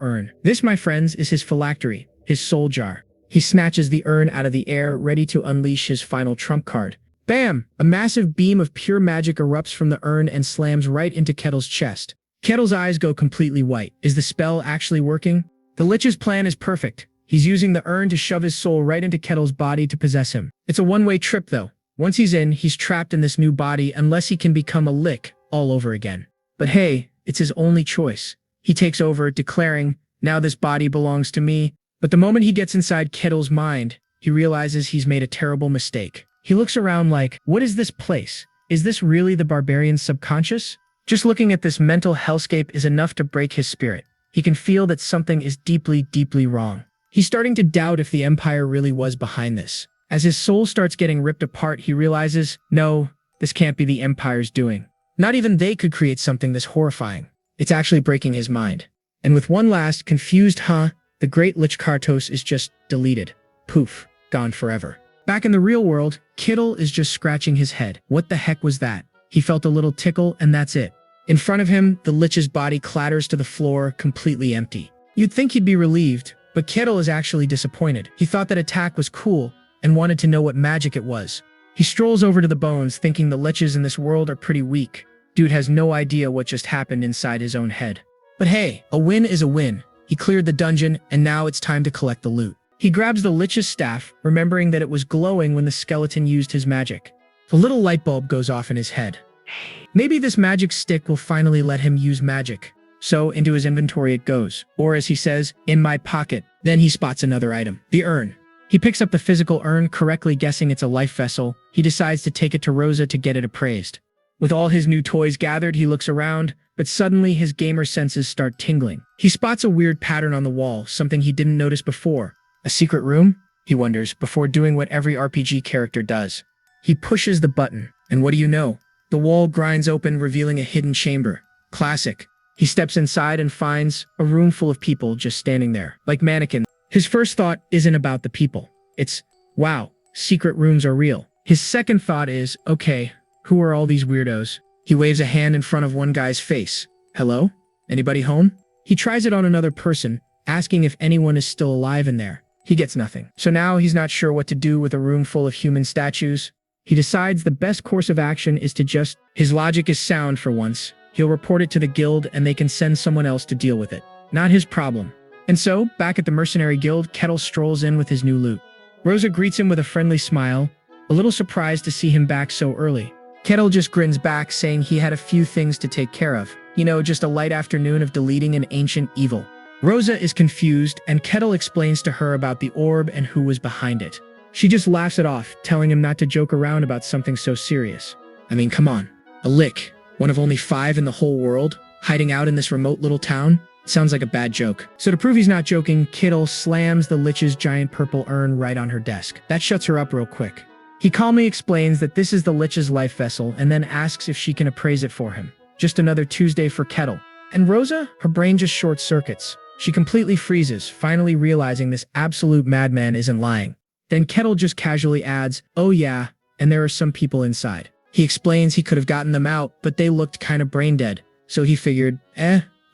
Speaker 1: urn. This, my friends, is his phylactery, his soul jar. He snatches the urn out of the air, ready to unleash his final trump card. Bam! A massive beam of pure magic erupts from the urn and slams right into Kettle's chest. Kettle's eyes go completely white. Is the spell actually working? The Lich's plan is perfect. He's using the urn to shove his soul right into Kettle's body to possess him. It's a one-way trip though. Once he's in, he's trapped in this new body unless he can become a Lich all over again. But hey, it's his only choice. He takes over, declaring, "Now this body belongs to me." But the moment he gets inside Kettle's mind, he realizes he's made a terrible mistake. He looks around like, what is this place? Is this really the barbarian's subconscious? Just looking at this mental hellscape is enough to break his spirit. He can feel that something is deeply, deeply wrong. He's starting to doubt if the Empire really was behind this. As his soul starts getting ripped apart, he realizes, no, this can't be the Empire's doing. Not even they could create something this horrifying. It's actually breaking his mind. And with one last confused the great Lich Kartos is just deleted. Poof, gone forever. Back in the real world, Kittle is just scratching his head. What the heck was that? He felt a little tickle and that's it. In front of him, the Lich's body clatters to the floor, completely empty. You'd think he'd be relieved, but Kittle is actually disappointed. He thought that attack was cool and wanted to know what magic it was. He strolls over to the bones, thinking the Liches in this world are pretty weak. Dude has no idea what just happened inside his own head. But hey, a win is a win. He cleared the dungeon, and now it's time to collect the loot. He grabs the Lich's staff, remembering that it was glowing when the skeleton used his magic. A little light bulb goes off in his head. Maybe this magic stick will finally let him use magic. So into his inventory it goes. Or as he says, in my pocket. Then he spots another item, the urn. He picks up the physical urn, correctly guessing it's a life vessel. He decides to take it to Rosa to get it appraised. With all his new toys gathered, he looks around, but suddenly his gamer senses start tingling. He spots a weird pattern on the wall, something he didn't notice before. A secret room? He wonders, before doing what every RPG character does. He pushes the button, and what do you know? The wall grinds open, revealing a hidden chamber. Classic. He steps inside and finds a room full of people just standing there, like mannequins. His first thought isn't about the people. It's, wow, secret rooms are real. His second thought is, okay, who are all these weirdos? He waves a hand in front of one guy's face. Hello? Anybody home? He tries it on another person, asking if anyone is still alive in there. He gets nothing. So now he's not sure what to do with a room full of human statues. He decides the best course of action is to just... His logic is sound for once. He'll report it to the guild and they can send someone else to deal with it. Not his problem. And so, back at the mercenary guild, Kettle strolls in with his new loot. Rosa greets him with a friendly smile, a little surprised to see him back so early. Kettle just grins back, saying he had a few things to take care of. You know, just a light afternoon of deleting an ancient evil. Rosa is confused, and Kettle explains to her about the orb and who was behind it. She just laughs it off, telling him not to joke around about something so serious. I mean, come on. A Lich, one of only 5 in the whole world, hiding out in this remote little town? Sounds like a bad joke. So to prove he's not joking, Kittle slams the Lich's giant purple urn right on her desk. That shuts her up real quick. He calmly explains that this is the Lich's life vessel and then asks if she can appraise it for him. Just another Tuesday for Kettle. And Rosa? Her brain just short circuits. She completely freezes, finally realizing this absolute madman isn't lying. Then Kettle just casually adds, oh yeah, and there are some people inside. He explains he could have gotten them out, but they looked kind of brain dead. So he figured,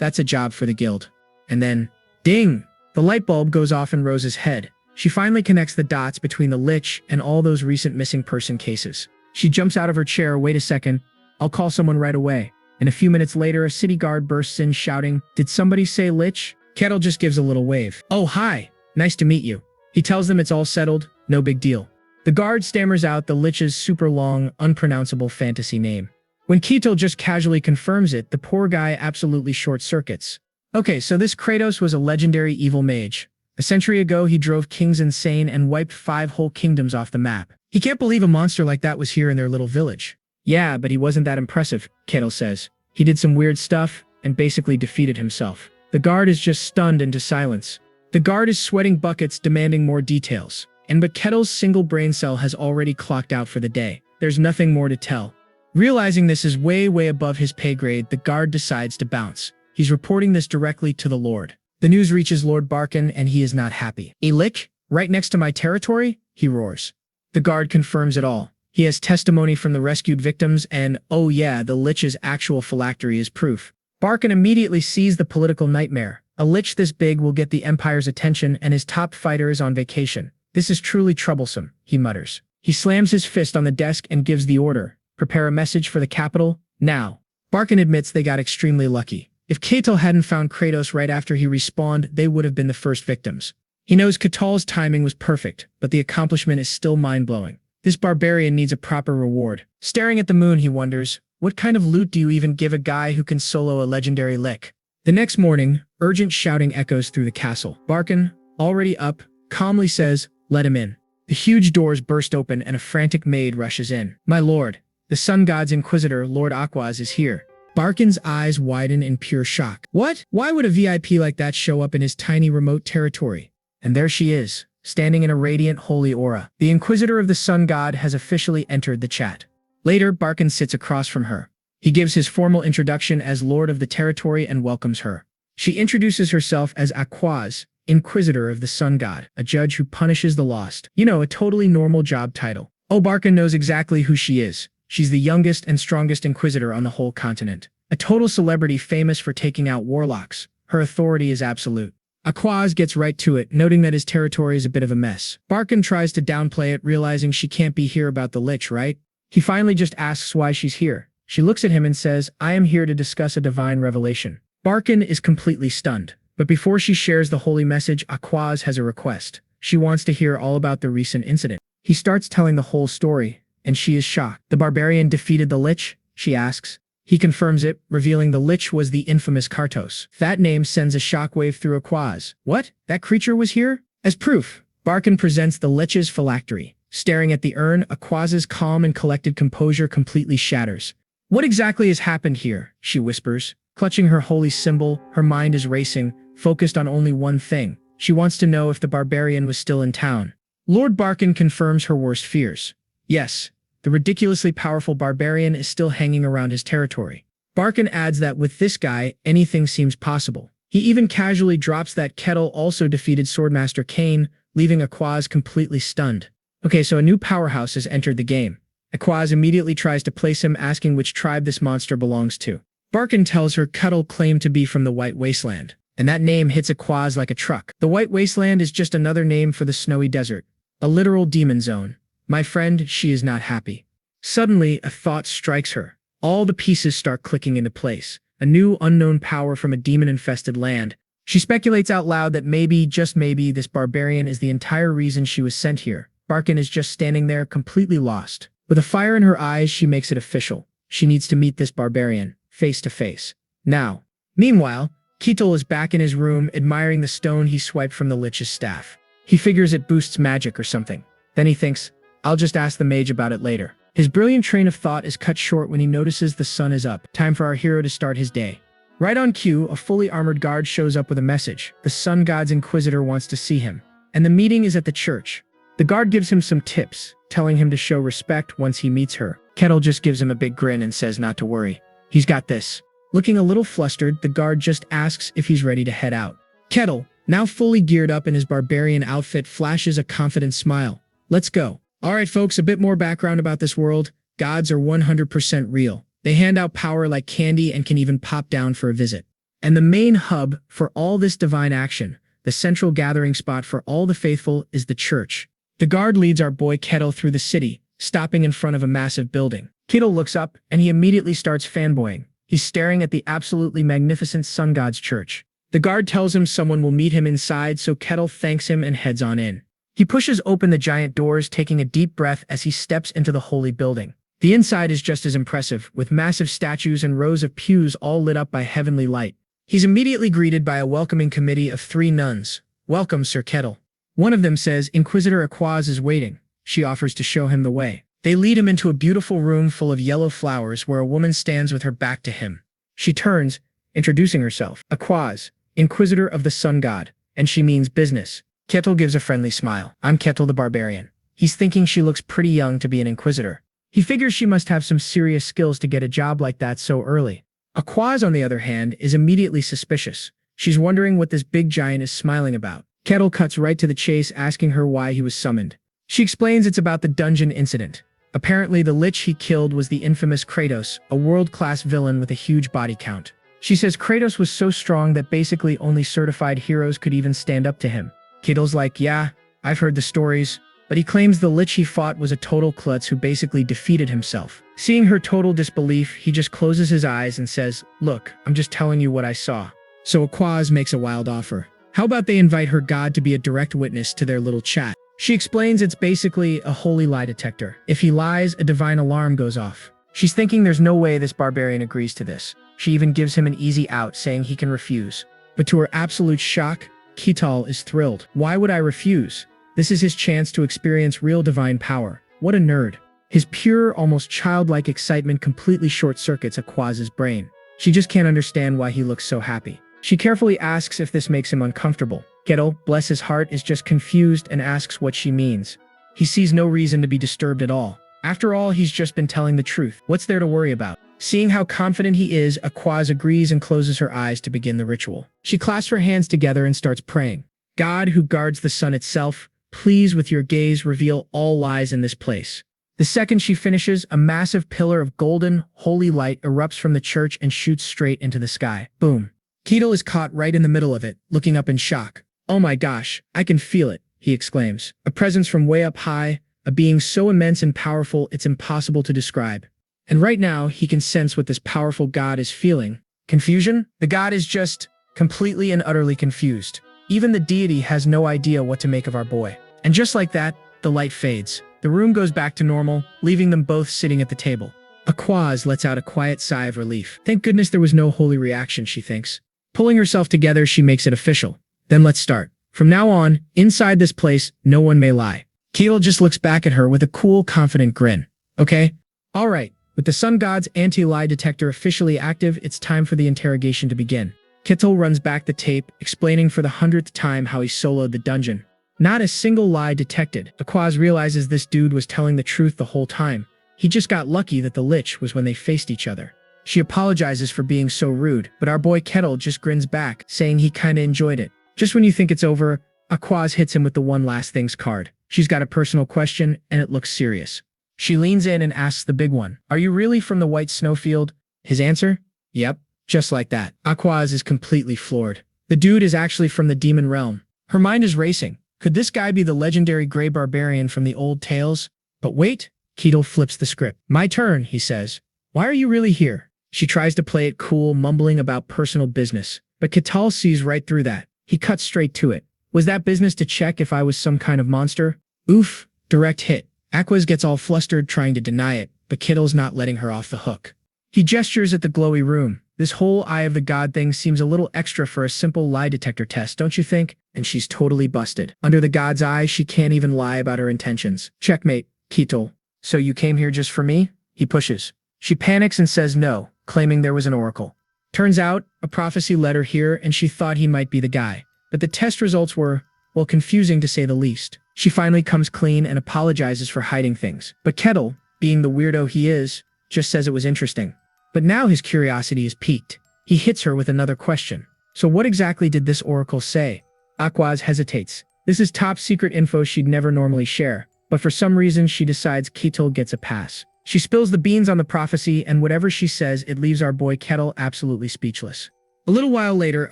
Speaker 1: that's a job for the guild. And then, ding! The light bulb goes off in Rosa's head. She finally connects the dots between the Lich and all those recent missing person cases. She jumps out of her chair. Wait a second, I'll call someone right away. And a few minutes later, a city guard bursts in shouting, did somebody say Lich? Kettle just gives a little wave. Oh, hi, nice to meet you. He tells them it's all settled, no big deal. The guard stammers out the Lich's super long, unpronounceable fantasy name. When Keto just casually confirms it, the poor guy absolutely short circuits. Okay, so this Kratos was a legendary evil mage. A century ago, he drove kings insane and wiped 5 whole kingdoms off the map. He can't believe a monster like that was here in their little village. Yeah, but he wasn't that impressive, Kettle says. He did some weird stuff and basically defeated himself. The guard is just stunned into silence. The guard is sweating buckets, demanding more details. But Kettle's single brain cell has already clocked out for the day. There's nothing more to tell. Realizing this is way above his pay grade, the guard decides to bounce. He's reporting this directly to the Lord. The news reaches Lord Barkin and he is not happy. A Lich? Right next to my territory? He roars. The guard confirms it all. He has testimony from the rescued victims and, oh yeah, the Lich's actual phylactery is proof. Barkin immediately sees the political nightmare. A Lich this big will get the Empire's attention and his top fighter is on vacation. This is truly troublesome, he mutters. He slams his fist on the desk and gives the order. Prepare a message for the capital, now. Barkin admits they got extremely lucky. If Ketil hadn't found Kratos right after he respawned, they would have been the first victims. He knows Ketil's timing was perfect, but the accomplishment is still mind-blowing. This barbarian needs a proper reward. Staring at the moon, he wonders, what kind of loot do you even give a guy who can solo a legendary lick? The next morning, urgent shouting echoes through the castle. Barkin, already up, calmly says, let him in. The huge doors burst open and a frantic maid rushes in. My lord, the sun god's inquisitor, Lord Aquaz, is here. Barkin's eyes widen in pure shock. What? Why would a VIP like that show up in his tiny remote territory? And there she is, standing in a radiant holy aura. The inquisitor of the sun god has officially entered the chat. Later, Barkin sits across from her. He gives his formal introduction as lord of the territory and welcomes her. She introduces herself as Aquaz, inquisitor of the sun god, a judge who punishes the lost. You know, a totally normal job title. Oh, Barkin knows exactly who she is. She's the youngest and strongest inquisitor on the whole continent. A total celebrity famous for taking out warlocks. Her authority is absolute. Aquaz gets right to it, noting that his territory is a bit of a mess. Barkin tries to downplay it, realizing she can't be here about the lich, right? He finally just asks why she's here. She looks at him and says, I am here to discuss a divine revelation. Barkin is completely stunned. But before she shares the holy message, Aquaz has a request. She wants to hear all about the recent incident. He starts telling the whole story, and she is shocked. The barbarian defeated the lich? She asks. He confirms it, revealing the lich was the infamous Kartos. That name sends a shockwave through Aquaz. What? That creature was here? As proof, Barkin presents the lich's phylactery. Staring at the urn, Aquaz's calm and collected composure completely shatters. What exactly has happened here? She whispers. Clutching her holy symbol, her mind is racing, focused on only one thing. She wants to know if the barbarian was still in town. Lord Barkin confirms her worst fears. Yes, the ridiculously powerful barbarian is still hanging around his territory. Barkin adds that with this guy, anything seems possible. He even casually drops that Ketil also defeated Swordmaster Cain, leaving Aquaz completely stunned. Okay, so a new powerhouse has entered the game. Aquaz immediately tries to place him, asking which tribe this monster belongs to. Barkin tells her Ketil claimed to be from the White Wasteland, and that name hits Aquaz like a truck. The White Wasteland is just another name for the snowy desert, a literal demon zone. My friend, she is not happy. Suddenly, a thought strikes her. All the pieces start clicking into place. A new unknown power from a demon-infested land. She speculates out loud that maybe, just maybe, this barbarian is the entire reason she was sent here. Barkin is just standing there, completely lost. With a fire in her eyes, she makes it official. She needs to meet this barbarian, face to face. Now. Meanwhile, Ketil is back in his room, admiring the stone he swiped from the lich's staff. He figures it boosts magic or something. Then he thinks, I'll just ask the mage about it later. His brilliant train of thought is cut short when he notices the sun is up. Time for our hero to start his day. Right on cue, a fully armored guard shows up with a message. The sun god's inquisitor wants to see him. And the meeting is at the church. The guard gives him some tips, telling him to show respect once he meets her. Ketil just gives him a big grin and says not to worry. He's got this. Looking a little flustered, the guard just asks if he's ready to head out. Ketil, now fully geared up in his barbarian outfit, flashes a confident smile. Let's go. Alright folks, a bit more background about this world. Gods are 100% real. They hand out power like candy and can even pop down for a visit. And the main hub for all this divine action, the central gathering spot for all the faithful, is the church. The guard leads our boy Ketil through the city, stopping in front of a massive building. Ketil looks up, and he immediately starts fanboying. He's staring at the absolutely magnificent sun god's church. The guard tells him someone will meet him inside, so Ketil thanks him and heads on in. He pushes open the giant doors, taking a deep breath as he steps into the holy building. The inside is just as impressive, with massive statues and rows of pews all lit up by heavenly light. He's immediately greeted by a welcoming committee of 3 nuns. Welcome, Sir Ketil. One of them says Inquisitor Aquaz is waiting. She offers to show him the way. They lead him into a beautiful room full of yellow flowers where a woman stands with her back to him. She turns, introducing herself. Aquaz, Inquisitor of the Sun God, and she means business. Ketil gives a friendly smile. I'm Ketil the Barbarian. He's thinking she looks pretty young to be an Inquisitor. He figures she must have some serious skills to get a job like that so early. Aquaz, on the other hand, is immediately suspicious. She's wondering what this big giant is smiling about. Ketil cuts right to the chase, asking her why he was summoned. She explains it's about the dungeon incident. Apparently, the lich he killed was the infamous Kratos, a world-class villain with a huge body count. She says Kratos was so strong that basically only certified heroes could even stand up to him. Ketil's like, yeah, I've heard the stories, but he claims the lich he fought was a total klutz who basically defeated himself. Seeing her total disbelief, he just closes his eyes and says, "Look, I'm just telling you what I saw." So Aquaz makes a wild offer. How about they invite her god to be a direct witness to their little chat? She explains it's basically a holy lie detector. If he lies, a divine alarm goes off. She's thinking there's no way this barbarian agrees to this. She even gives him an easy out, saying he can refuse. But to her absolute shock, Kital is thrilled. Why would I refuse? This is his chance to experience real divine power. What a nerd. His pure, almost childlike excitement completely short-circuits Aquaz's brain. She just can't understand why he looks so happy. She carefully asks if this makes him uncomfortable. Kettle, bless his heart, is just confused and asks what she means. He sees no reason to be disturbed at all. After all, he's just been telling the truth. What's there to worry about? Seeing how confident he is, Aquaz agrees and closes her eyes to begin the ritual. She clasps her hands together and starts praying. God, who guards the sun itself, please with your gaze reveal all lies in this place. The second she finishes, a massive pillar of golden, holy light erupts from the church and shoots straight into the sky. Boom. Ketel is caught right in the middle of it, looking up in shock. "Oh my gosh, I can feel it," he exclaims. A presence from way up high, a being so immense and powerful it's impossible to describe. And right now, he can sense what this powerful god is feeling. Confusion? The god is just completely and utterly confused. Even the deity has no idea what to make of our boy. And just like that, the light fades. The room goes back to normal, leaving them both sitting at the table. Aquaz lets out a quiet sigh of relief. Thank goodness there was no holy reaction, she thinks. Pulling herself together, she makes it official. Then let's start. From now on, inside this place, no one may lie. Ketel just looks back at her with a cool, confident grin. Okay? All right. With the sun god's anti-lie detector officially active, it's time for the interrogation to begin. Ketel runs back the tape, explaining for the 100th time how he soloed the dungeon. Not a single lie detected. Aquaz realizes this dude was telling the truth the whole time. He just got lucky that the lich was when they faced each other. She apologizes for being so rude, but our boy Ketel just grins back, saying he kinda enjoyed it. Just when you think it's over, Aquaz hits him with the one last things card. She's got a personal question, and it looks serious. She leans in and asks the big one, "Are you really from the White Snowfield?" His answer? Yep, just like that. Aquaz is completely floored. The dude is actually from the demon realm. Her mind is racing. Could this guy be the legendary Grey Barbarian from the old tales? But wait, Ketel flips the script. "My turn," he says. "Why are you really here?" She tries to play it cool, mumbling about personal business. But Ketel sees right through that. He cuts straight to it. "Was that business to check if I was some kind of monster?" Oof, direct hit. Aquaz gets all flustered trying to deny it, but Ketel's not letting her off the hook. He gestures at the glowy room. This whole Eye of the God thing seems a little extra for a simple lie detector test, don't you think? And she's totally busted. Under the god's eye, she can't even lie about her intentions. Checkmate, Ketel. "So you came here just for me?" He pushes. She panics and says no, claiming there was an oracle. Turns out, a prophecy led her here, and she thought he might be the guy. But the test results were, well, confusing to say the least. She finally comes clean and apologizes for hiding things. But Ketel, being the weirdo he is, just says it was interesting. But now his curiosity is piqued. He hits her with another question. "So what exactly did this oracle say?" Aquaz hesitates. This is top secret info she'd never normally share, but for some reason she decides Ketel gets a pass. She spills the beans on the prophecy, and whatever she says, it leaves our boy Ketel absolutely speechless. A little while later,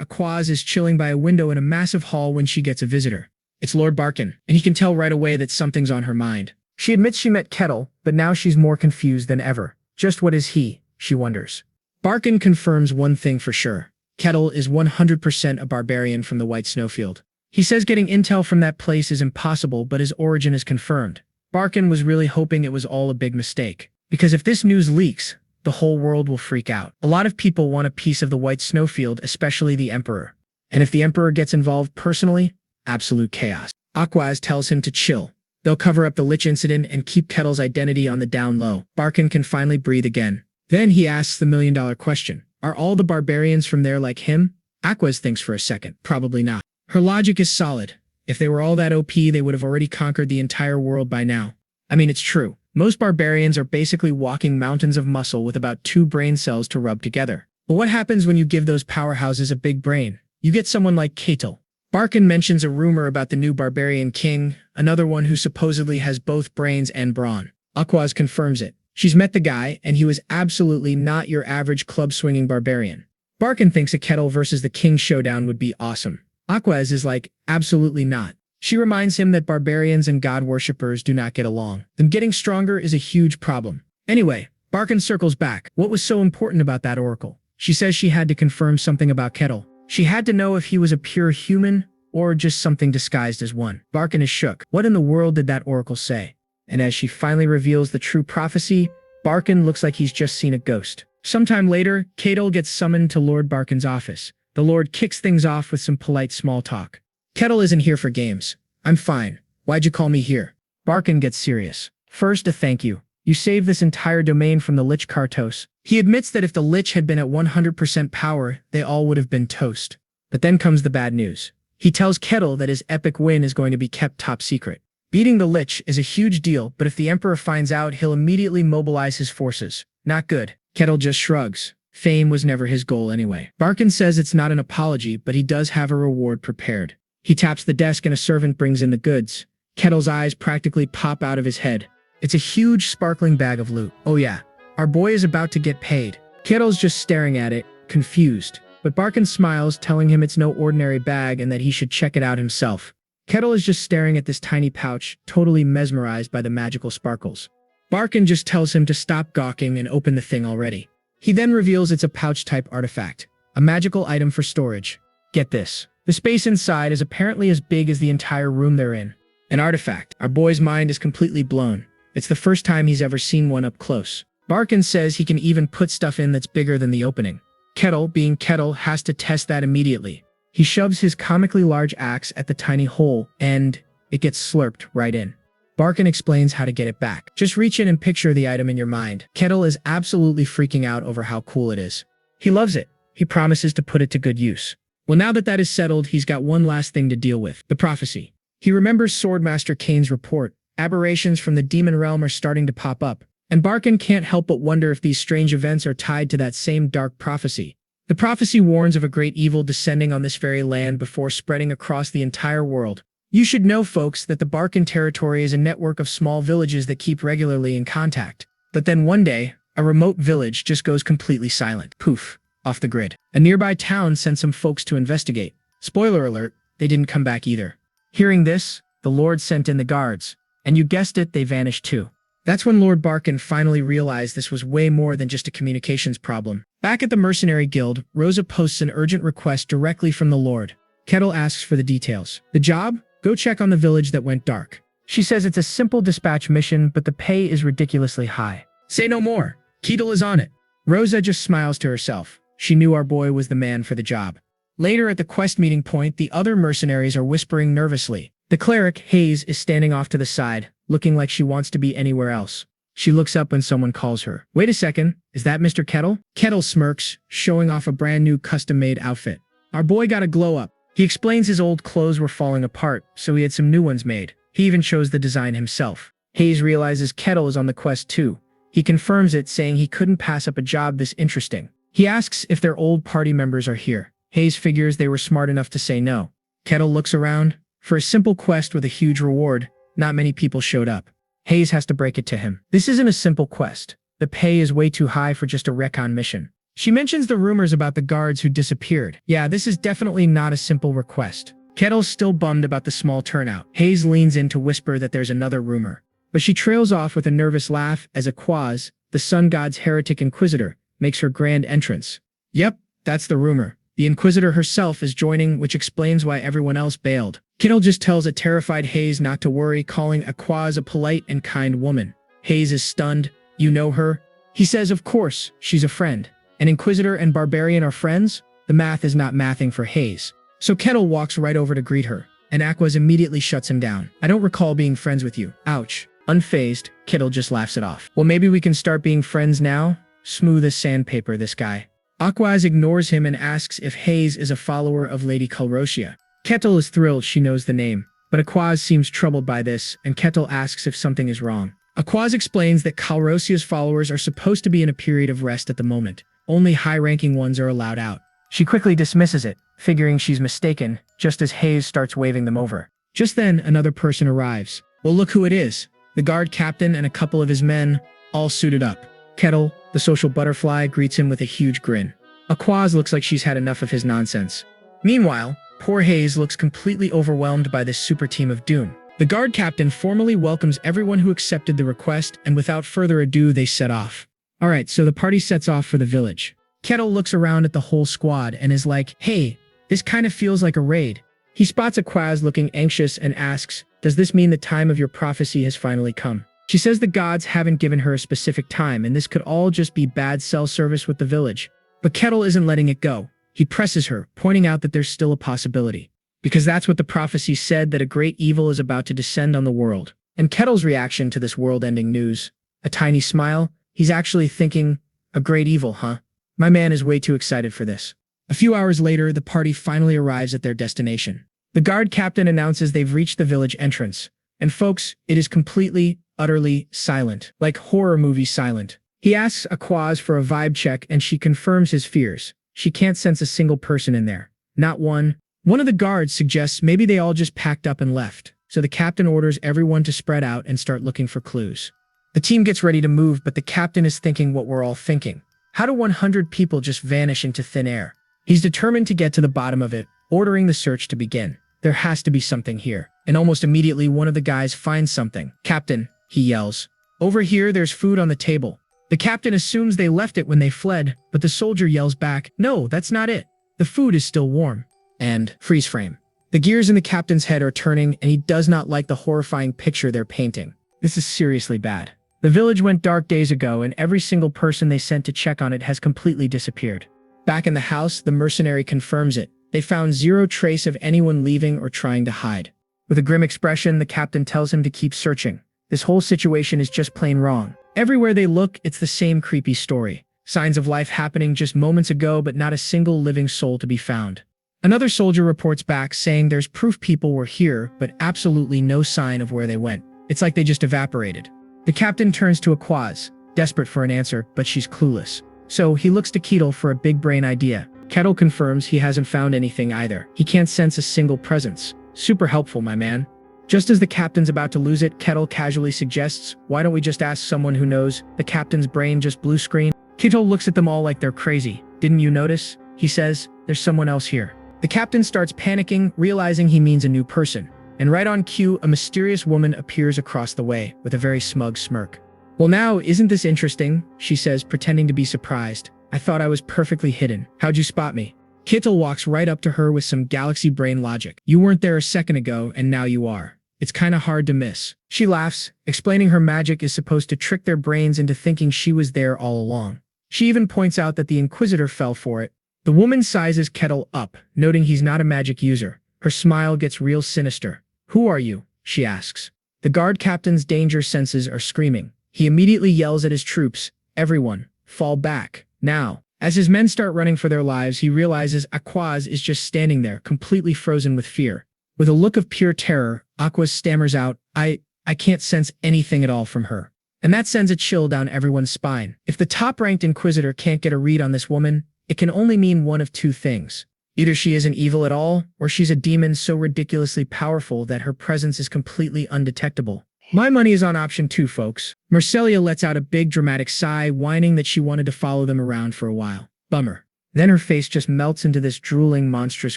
Speaker 1: Aquaz is chilling by a window in a massive hall when she gets a visitor. It's Lord Barkin, and he can tell right away that something's on her mind. She admits she met Ketel, but now she's more confused than ever. Just what is he, she wonders. Barkin confirms one thing for sure. Ketel is 100% a barbarian from the White Snowfield. He says getting intel from that place is impossible, but his origin is confirmed. Barkin was really hoping it was all a big mistake. Because if this news leaks, the whole world will freak out. A lot of people want a piece of the White Snowfield, especially the Emperor. And if the Emperor gets involved personally, absolute chaos. Aquaz tells him to chill. They'll cover up the Lich incident and keep Ketel's identity on the down low. Barkin can finally breathe again. Then he asks the million-dollar question. Are all the barbarians from there like him? Aquaz thinks for a second. Probably not. Her logic is solid. If they were all that OP, they would have already conquered the entire world by now. I mean, it's true. Most barbarians are basically walking mountains of muscle with about 2 brain cells to rub together. But what happens when you give those powerhouses a big brain? You get someone like Ketel. Barkin mentions a rumor about the new barbarian king, another one who supposedly has both brains and brawn. Aquaz confirms it. She's met the guy, and he was absolutely not your average club-swinging barbarian. Barkin thinks a Ketel versus the king showdown would be awesome. Aquaz is like, absolutely not. She reminds him that barbarians and god worshippers do not get along. Them getting stronger is a huge problem. Anyway, Barkin circles back. What was so important about that oracle? She says she had to confirm something about Kettle. She had to know if he was a pure human or just something disguised as one. Barkin is shook. What in the world did that oracle say? And as she finally reveals the true prophecy, Barkin looks like he's just seen a ghost. Sometime later, Kettle gets summoned to Lord Barkin's office. The Lord kicks things off with some polite small talk. Kettle isn't here for games. I'm fine. Why'd you call me here? Barkin gets serious. First, a thank you. You saved this entire domain from the Lich Kartos. He admits that if the Lich had been at 100% power, they all would have been toast. But then comes the bad news. He tells Kettle that his epic win is going to be kept top secret. Beating the Lich is a huge deal, but if the Emperor finds out, he'll immediately mobilize his forces. Not good. Kettle just shrugs. Fame was never his goal anyway. Barkin says it's not an apology, but he does have a reward prepared. He taps the desk and a servant brings in the goods. Kettle's eyes practically pop out of his head. It's a huge sparkling bag of loot. Oh yeah, our boy is about to get paid. Kettle's just staring at it, confused. But Barkin smiles, telling him it's no ordinary bag and that he should check it out himself. Kettle is just staring at this tiny pouch, totally mesmerized by the magical sparkles. Barkin just tells him to stop gawking and open the thing already. He then reveals it's a pouch-type artifact, a magical item for storage. Get this. The space inside is apparently as big as the entire room they're in. An artifact. Our boy's mind is completely blown. It's the first time he's ever seen one up close. Barkin says he can even put stuff in that's bigger than the opening. Kettle, being Kettle, has to test that immediately. He shoves his comically large axe at the tiny hole, and it gets slurped right in. Barkin explains how to get it back. Just reach in and picture the item in your mind. Kettle is absolutely freaking out over how cool it is. He loves it. He promises to put it to good use. Well, now that that is settled, he's got one last thing to deal with. The prophecy. He remembers Swordmaster Kane's report. Aberrations from the demon realm are starting to pop up, and Barkin can't help but wonder if these strange events are tied to that same dark prophecy. The prophecy warns of a great evil descending on this very land before spreading across the entire world. You should know, folks, that the Barkin territory is a network of small villages that keep regularly in contact. But then one day, a remote village just goes completely silent. Poof. Off the grid. A nearby town sent some folks to investigate. Spoiler alert, they didn't come back either. Hearing this, the Lord sent in the guards. And you guessed it, they vanished too. That's when Lord Barkin finally realized this was way more than just a communications problem. Back at the Mercenary Guild, Rosa posts an urgent request directly from the Lord. Kettle asks for the details. The job? Go check on the village that went dark. She says it's a simple dispatch mission, but the pay is ridiculously high. Say no more. Kettle is on it. Rosa just smiles to herself. She knew our boy was the man for the job. Later at the quest meeting point, the other mercenaries are whispering nervously. The cleric, Hayes, is standing off to the side, looking like she wants to be anywhere else. She looks up when someone calls her. Wait a second, is that Mr. Kettle? Kettle smirks, showing off a brand new custom-made outfit. Our boy got a glow-up. He explains his old clothes were falling apart, so he had some new ones made. He even chose the design himself. Hayes realizes Kettle is on the quest too. He confirms it, saying he couldn't pass up a job this interesting. He asks if their old party members are here. Hayes figures they were smart enough to say no. Kettle looks around. For a simple quest with a huge reward, not many people showed up. Hayes has to break it to him. This isn't a simple quest. The pay is way too high for just a recon mission. She mentions the rumors about the guards who disappeared. Yeah, this is definitely not a simple request. Kettle's still bummed about the small turnout. Hayes leans in to whisper that there's another rumor. But she trails off with a nervous laugh as Aquaz, the sun god's heretic inquisitor, makes her grand entrance. Yep, that's the rumor. The Inquisitor herself is joining, which explains why everyone else bailed. Kettle just tells a terrified Hayes not to worry, calling Aquaz a polite and kind woman. Hayes is stunned. You know her? He says, of course, she's a friend. An Inquisitor and Barbarian are friends? The math is not mathing for Hayes. So Kettle walks right over to greet her, and Aquaz immediately shuts him down. I don't recall being friends with you. Ouch. Unfazed, Kettle just laughs it off. Well, maybe we can start being friends now? Smooth as sandpaper, this guy. Aquaz ignores him and asks if Hayes is a follower of Lady Calrosia. Kettle is thrilled she knows the name, but Aquaz seems troubled by this, and Kettle asks if something is wrong. Aquaz explains that Calrosia's followers are supposed to be in a period of rest at the moment. Only high-ranking ones are allowed out. She quickly dismisses it, figuring she's mistaken, just as Hayes starts waving them over. Just then, another person arrives. Well, look who it is. The guard captain and a couple of his men, all suited up. Kettle, the social butterfly, greets him with a huge grin. Aquaz looks like she's had enough of his nonsense. Meanwhile, Poor Hayes looks completely overwhelmed by this super team of Dune. The guard captain formally welcomes everyone who accepted the request, and without further ado, they set off. Alright, so the party sets off for the village. Kettle looks around at the whole squad and is like, hey, this kind of feels like a raid. He spots Aquaz looking anxious and asks, does this mean the time of your prophecy has finally come? She says the gods haven't given her a specific time, and this could all just be bad cell service with the village. But Kettle isn't letting it go. He presses her, pointing out that there's still a possibility. Because that's what the prophecy said, that a great evil is about to descend on the world. And Kettle's reaction to this world-ending news? A tiny smile. He's actually thinking, a great evil, huh? My man is way too excited for this. A few hours later, the party finally arrives at their destination. The guard captain announces they've reached the village entrance. And folks, it is completely, utterly silent. Like horror movie silent. He asks Aquaz for a vibe check and she confirms his fears. She can't sense a single person in there. Not one. One of the guards suggests maybe they all just packed up and left. So the captain orders everyone to spread out and start looking for clues. The team gets ready to move, but the captain is thinking what we're all thinking. How do 100 people just vanish into thin air? He's determined to get to the bottom of it, ordering the search to begin. There has to be something here. And almost immediately, one of the guys finds something. Captain, he yells. Over here, there's food on the table. The captain assumes they left it when they fled, but the soldier yells back, no, that's not it. The food is still warm. And freeze frame. The gears in the captain's head are turning, and he does not like the horrifying picture they're painting. This is seriously bad. The village went dark days ago, and every single person they sent to check on it has completely disappeared. Back in the house, the mercenary confirms it. They found zero trace of anyone leaving or trying to hide. With a grim expression, the captain tells him to keep searching. This whole situation is just plain wrong. Everywhere they look, it's the same creepy story. Signs of life happening just moments ago, but not a single living soul to be found. Another soldier reports back saying there's proof people were here, but absolutely no sign of where they went. It's like they just evaporated. The captain turns to Aquaz, desperate for an answer, but she's clueless. So he looks to Kettle for a big brain idea. Kettle confirms he hasn't found anything either. He can't sense a single presence. Super helpful, my man. Just as the captain's about to lose it, Kettle casually suggests, why don't we just ask someone who knows? The captain's brain just blue screen. Kettle looks at them all like they're crazy. Didn't you notice? He says, there's someone else here. The captain starts panicking, realizing he means a new person. And right on cue, a mysterious woman appears across the way with a very smug smirk. Well now, isn't this interesting? She says, pretending to be surprised. I thought I was perfectly hidden. How'd you spot me? Kittle walks right up to her with some galaxy brain logic. You weren't there a second ago, and now you are. It's kinda hard to miss. She laughs, explaining her magic is supposed to trick their brains into thinking she was there all along. She even points out that the Inquisitor fell for it. The woman sizes Kettle up, noting he's not a magic user. Her smile gets real sinister. Who are you? She asks. The guard captain's danger senses are screaming. He immediately yells at his troops, everyone, fall back, now. As his men start running for their lives, he realizes Aquaz is just standing there, completely frozen with fear. With a look of pure terror, Aquaz stammers out, I can't sense anything at all from her. And that sends a chill down everyone's spine. If the top-ranked Inquisitor can't get a read on this woman, it can only mean one of two things. Either she isn't evil at all, or she's a demon so ridiculously powerful that her presence is completely undetectable. My money is on option 2, folks. Marcelia lets out a big dramatic sigh, whining that she wanted to follow them around for a while. Bummer. Then her face just melts into this drooling, monstrous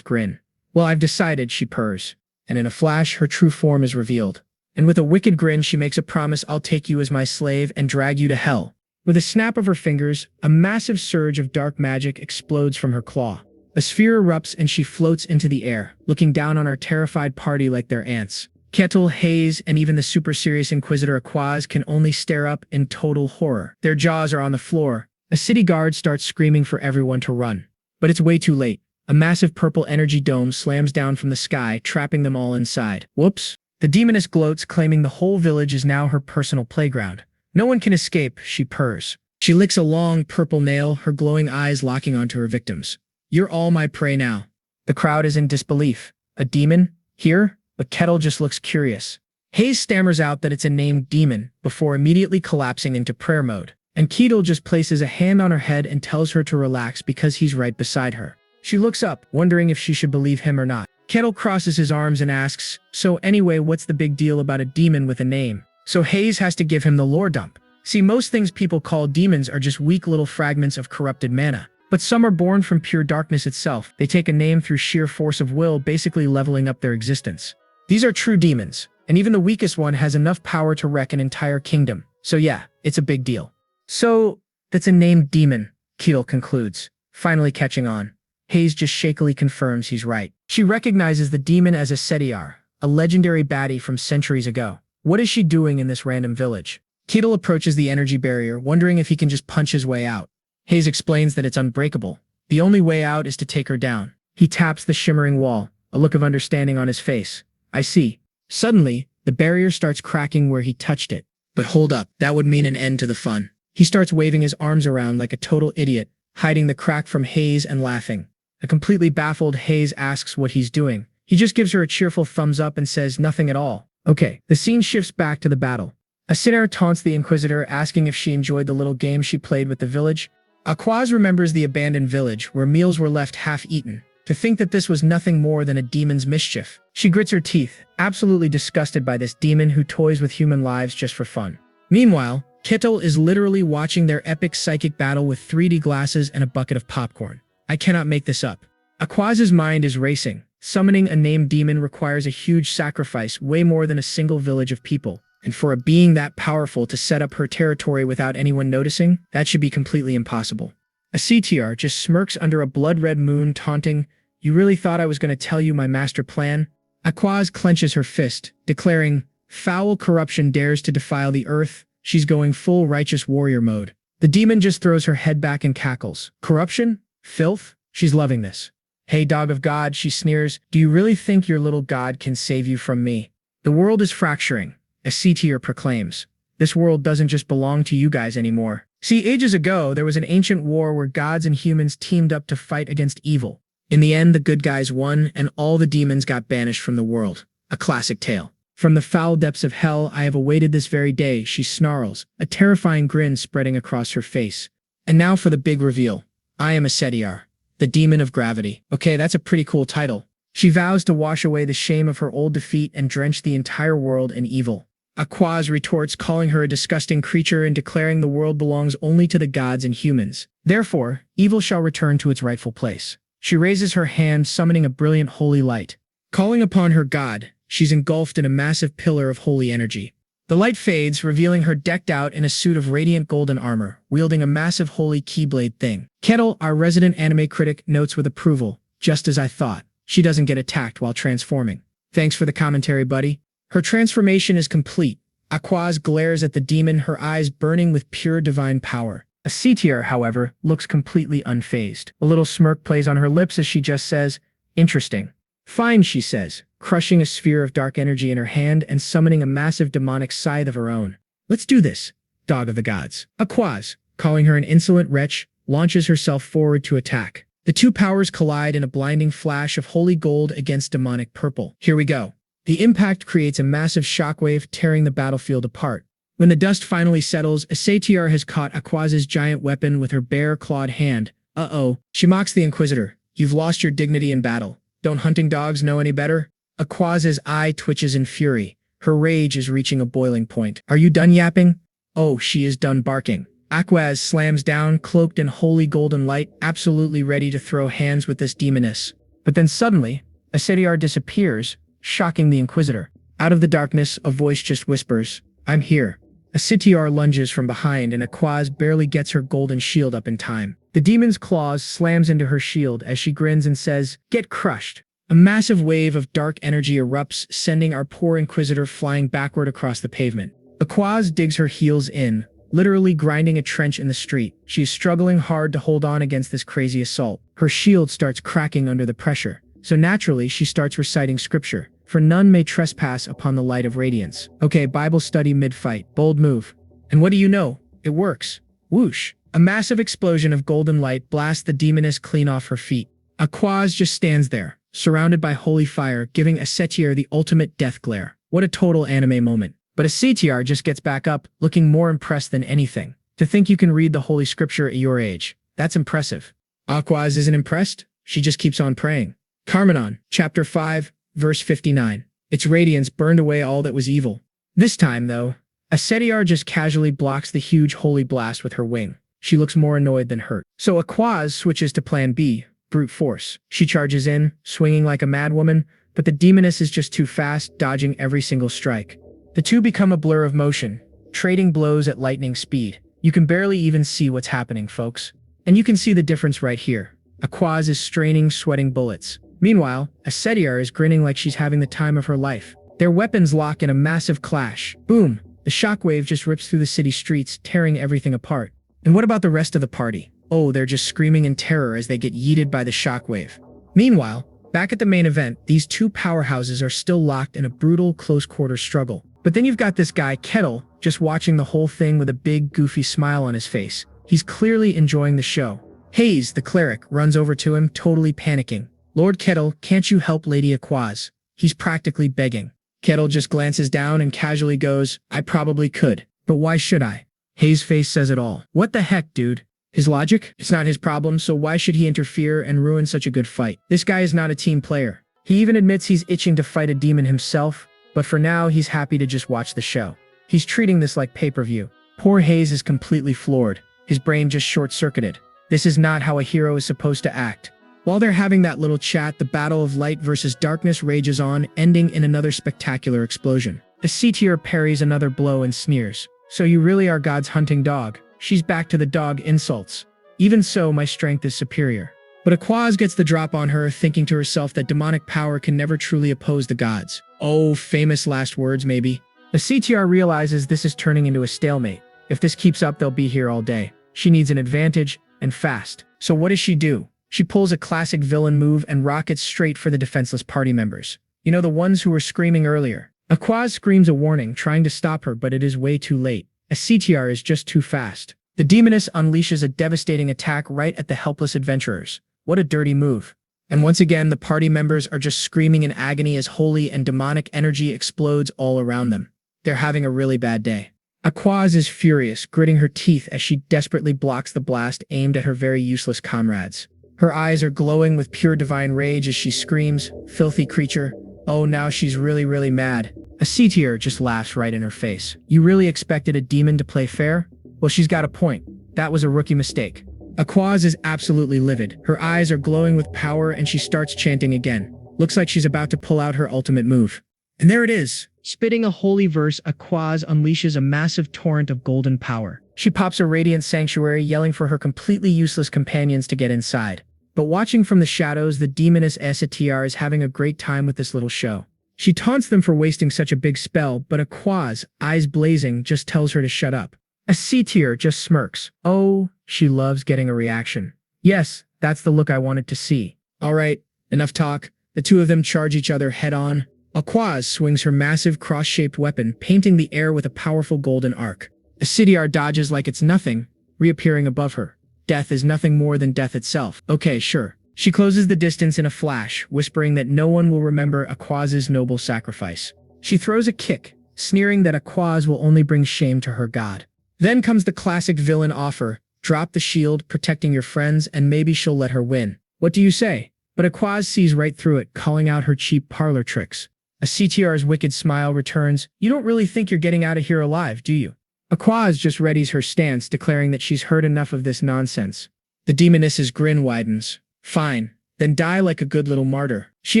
Speaker 1: grin. Well, I've decided, she purrs. And in a flash, her true form is revealed. And with a wicked grin, she makes a promise, I'll take you as my slave and drag you to hell. With a snap of her fingers, a massive surge of dark magic explodes from her claw. A sphere erupts and she floats into the air, looking down on our terrified party like they're ants. Kettle, Hayes, and even the super serious Inquisitor Aquaz can only stare up in total horror. Their jaws are on the floor. A city guard starts screaming for everyone to run. But it's way too late. A massive purple energy dome slams down from the sky, trapping them all inside. Whoops. The demoness gloats, claiming the whole village is now her personal playground. No one can escape, she purrs. She licks a long purple nail, her glowing eyes locking onto her victims. You're all my prey now. The crowd is in disbelief. A demon? Here? But Kettle just looks curious. Hayes stammers out that it's a named demon, before immediately collapsing into prayer mode. And Kettle just places a hand on her head and tells her to relax because he's right beside her. She looks up, wondering if she should believe him or not. Kettle crosses his arms and asks, so anyway, what's the big deal about a demon with a name? So Hayes has to give him the lore dump. See, most things people call demons are just weak little fragments of corrupted mana. But some are born from pure darkness itself. They take a name through sheer force of will, basically leveling up their existence. These are true demons, and even the weakest one has enough power to wreck an entire kingdom. So yeah, it's a big deal. So, that's a named demon, Ketel concludes, finally catching on. Hayes just shakily confirms he's right. She recognizes the demon as a Setiar, a legendary baddie from centuries ago. What is she doing in this random village? Ketel approaches the energy barrier, wondering if he can just punch his way out. Hayes explains that it's unbreakable. The only way out is to take her down. He taps the shimmering wall, a look of understanding on his face. I see. Suddenly, the barrier starts cracking where he touched it. But hold up, that would mean an end to the fun. He starts waving his arms around like a total idiot, hiding the crack from Hayes and laughing. A completely baffled Hayes asks what he's doing. He just gives her a cheerful thumbs up and says nothing at all. Okay, the scene shifts back to the battle. Asura taunts the Inquisitor, asking if she enjoyed the little game she played with the village. Aquaz remembers the abandoned village, where meals were left half-eaten, to think that this was nothing more than a demon's mischief. She grits her teeth, absolutely disgusted by this demon who toys with human lives just for fun. Meanwhile, Ketel is literally watching their epic psychic battle with 3D glasses and a bucket of popcorn. I cannot make this up. Aquaz's mind is racing. Summoning a named demon requires a huge sacrifice, way more than a single village of people. And for a being that powerful to set up her territory without anyone noticing, that should be completely impossible. A CTR just smirks under a blood-red moon, taunting, "You really thought I was going to tell you my master plan?" Aquaz clenches her fist, declaring, "Foul corruption dares to defile the earth." She's going full righteous warrior mode. The demon just throws her head back and cackles. Corruption? Filth? She's loving this. "Hey, dog of God," she sneers, "do you really think your little god can save you from me?" "The world is fracturing," a C-tier proclaims. "This world doesn't just belong to you guys anymore." See, ages ago, there was an ancient war where gods and humans teamed up to fight against evil. In the end, the good guys won, and all the demons got banished from the world. A classic tale. "From the foul depths of hell, I have awaited this very day," she snarls, a terrifying grin spreading across her face. And now for the big reveal. I am a Setiar, the demon of gravity. Okay, that's a pretty cool title. She vows to wash away the shame of her old defeat and drench the entire world in evil. Aquaz retorts, calling her a disgusting creature and declaring the world belongs only to the gods and humans. Therefore, evil shall return to its rightful place. She raises her hand, summoning a brilliant holy light. Calling upon her god, she's engulfed in a massive pillar of holy energy. The light fades, revealing her decked out in a suit of radiant golden armor, wielding a massive holy keyblade thing. Ketel, our resident anime critic, notes with approval, "Just as I thought. She doesn't get attacked while transforming. Thanks for the commentary, buddy." Her transformation is complete. Aquaz glares at the demon, her eyes burning with pure divine power. A C-tier, however, looks completely unfazed. A little smirk plays on her lips as she just says, "Interesting." "Fine," she says, crushing a sphere of dark energy in her hand and summoning a massive demonic scythe of her own. "Let's do this, dog of the gods." Aquaz, calling her an insolent wretch, launches herself forward to attack. The two powers collide in a blinding flash of holy gold against demonic purple. Here we go. The impact creates a massive shockwave, tearing the battlefield apart. When the dust finally settles, a Satyr has caught Aquaz's giant weapon with her bare, clawed hand. Uh-oh. She mocks the Inquisitor. "You've lost your dignity in battle. Don't hunting dogs know any better?" Aquaz's eye twitches in fury. Her rage is reaching a boiling point. "Are you done yapping?" Oh, she is done barking. Aquaz slams down, cloaked in holy golden light, absolutely ready to throw hands with this demoness. But then suddenly, a Satyr disappears, shocking the Inquisitor. Out of the darkness, a voice just whispers, "I'm here." A Satyr lunges from behind, and Aquaz barely gets her golden shield up in time. The demon's claws slams into her shield as she grins and says, "Get crushed." A massive wave of dark energy erupts, sending our poor Inquisitor flying backward across the pavement. Aquaz digs her heels in, literally grinding a trench in the street. She is struggling hard to hold on against this crazy assault. Her shield starts cracking under the pressure, so naturally she starts reciting scripture. "For none may trespass upon the light of radiance." Okay, Bible study mid-fight. Bold move. And what do you know? It works. Whoosh. A massive explosion of golden light blasts the demoness clean off her feet. Aquaz just stands there, surrounded by holy fire, giving a Satyr the ultimate death glare. What a total anime moment. But a Satyr just gets back up, looking more impressed than anything. To think you can read the holy scripture at your age. That's impressive. Aquaz isn't impressed. She just keeps on praying. Carmenon, Chapter 5, Verse 59. Its radiance burned away all that was evil. This time, though, a Satyr just casually blocks the huge holy blast with her wing. She looks more annoyed than hurt. So Aquaz switches to plan B, brute force. She charges in, swinging like a madwoman, but the demoness is just too fast, dodging every single strike. The two become a blur of motion, trading blows at lightning speed. You can barely even see what's happening, folks. And you can see the difference right here. Aquaz is straining, sweating bullets. Meanwhile, Asura is grinning like she's having the time of her life. Their weapons lock in a massive clash. Boom! The shockwave just rips through the city streets, tearing everything apart. And what about the rest of the party? Oh, they're just screaming in terror as they get yeeted by the shockwave. Meanwhile, back at the main event, these two powerhouses are still locked in a brutal, close-quarter struggle. But then you've got this guy, Kettle, just watching the whole thing with a big, goofy smile on his face. He's clearly enjoying the show. Hayes, the cleric, runs over to him, totally panicking. "Lord Kettle, can't you help Lady Aquaz?" He's practically begging. Kettle just glances down and casually goes, "I probably could, but why should I?" Hayes' face says it all. What the heck, dude? His logic? It's not his problem, so why should he interfere and ruin such a good fight? This guy is not a team player. He even admits he's itching to fight a demon himself, but for now he's happy to just watch the show. He's treating this like pay-per-view. Poor Hayes is completely floored. His brain just short-circuited. This is not how a hero is supposed to act. While they're having that little chat, the battle of light versus darkness rages on, ending in another spectacular explosion. The C-tier parries another blow and sneers. "So you really are God's hunting dog." She's back to the dog insults. "Even so, my strength is superior." But Aquaz gets the drop on her, thinking to herself that demonic power can never truly oppose the gods. Oh, famous last words, maybe. The CTR realizes this is turning into a stalemate. If this keeps up, they'll be here all day. She needs an advantage, and fast. So what does she do? She pulls a classic villain move and rockets straight for the defenseless party members. You know, the ones who were screaming earlier. Aquaz screams a warning, trying to stop her, but it is way too late. A CTR is just too fast. The demoness unleashes a devastating attack right at the helpless adventurers. What a dirty move. And once again, the party members are just screaming in agony as holy and demonic energy explodes all around them. They're having a really bad day. Aquaz is furious, gritting her teeth as she desperately blocks the blast aimed at her very useless comrades. Her eyes are glowing with pure divine rage as she screams, "Filthy creature." Oh, now she's really mad. A C-tier just laughs right in her face. "You really expected a demon to play fair? Well, she's got a point. That was a rookie mistake." Aquaz is absolutely livid. Her eyes are glowing with power and she starts chanting again. Looks like she's about to pull out her ultimate move. And there it is. Spitting a holy verse, Aquaz unleashes a massive torrent of golden power. She pops a radiant sanctuary, yelling for her completely useless companions to get inside. But watching from the shadows, the demoness STR is having a great time with this little show. She taunts them for wasting such a big spell, but Aquaz, eyes blazing, just tells her to shut up. A C-tier just smirks. Oh, she loves getting a reaction. Yes, that's the look I wanted to see. Alright, enough talk. The two of them charge each other head-on. Aquaz swings her massive cross-shaped weapon, painting the air with a powerful golden arc. Asura dodges like it's nothing, reappearing above her. Death is nothing more than death itself. Okay, sure. She closes the distance in a flash, whispering that no one will remember Aquaz's noble sacrifice. She throws a kick, sneering that Aquaz will only bring shame to her god. Then comes the classic villain offer. Drop the shield, protecting your friends, and maybe she'll let her win. What do you say? But Aquaz sees right through it, calling out her cheap parlor tricks. A CTR's wicked smile returns. You don't really think you're getting out of here alive, do you? Aquaz just readies her stance, declaring that she's heard enough of this nonsense. The demoness's grin widens. Fine, then die like a good little martyr. She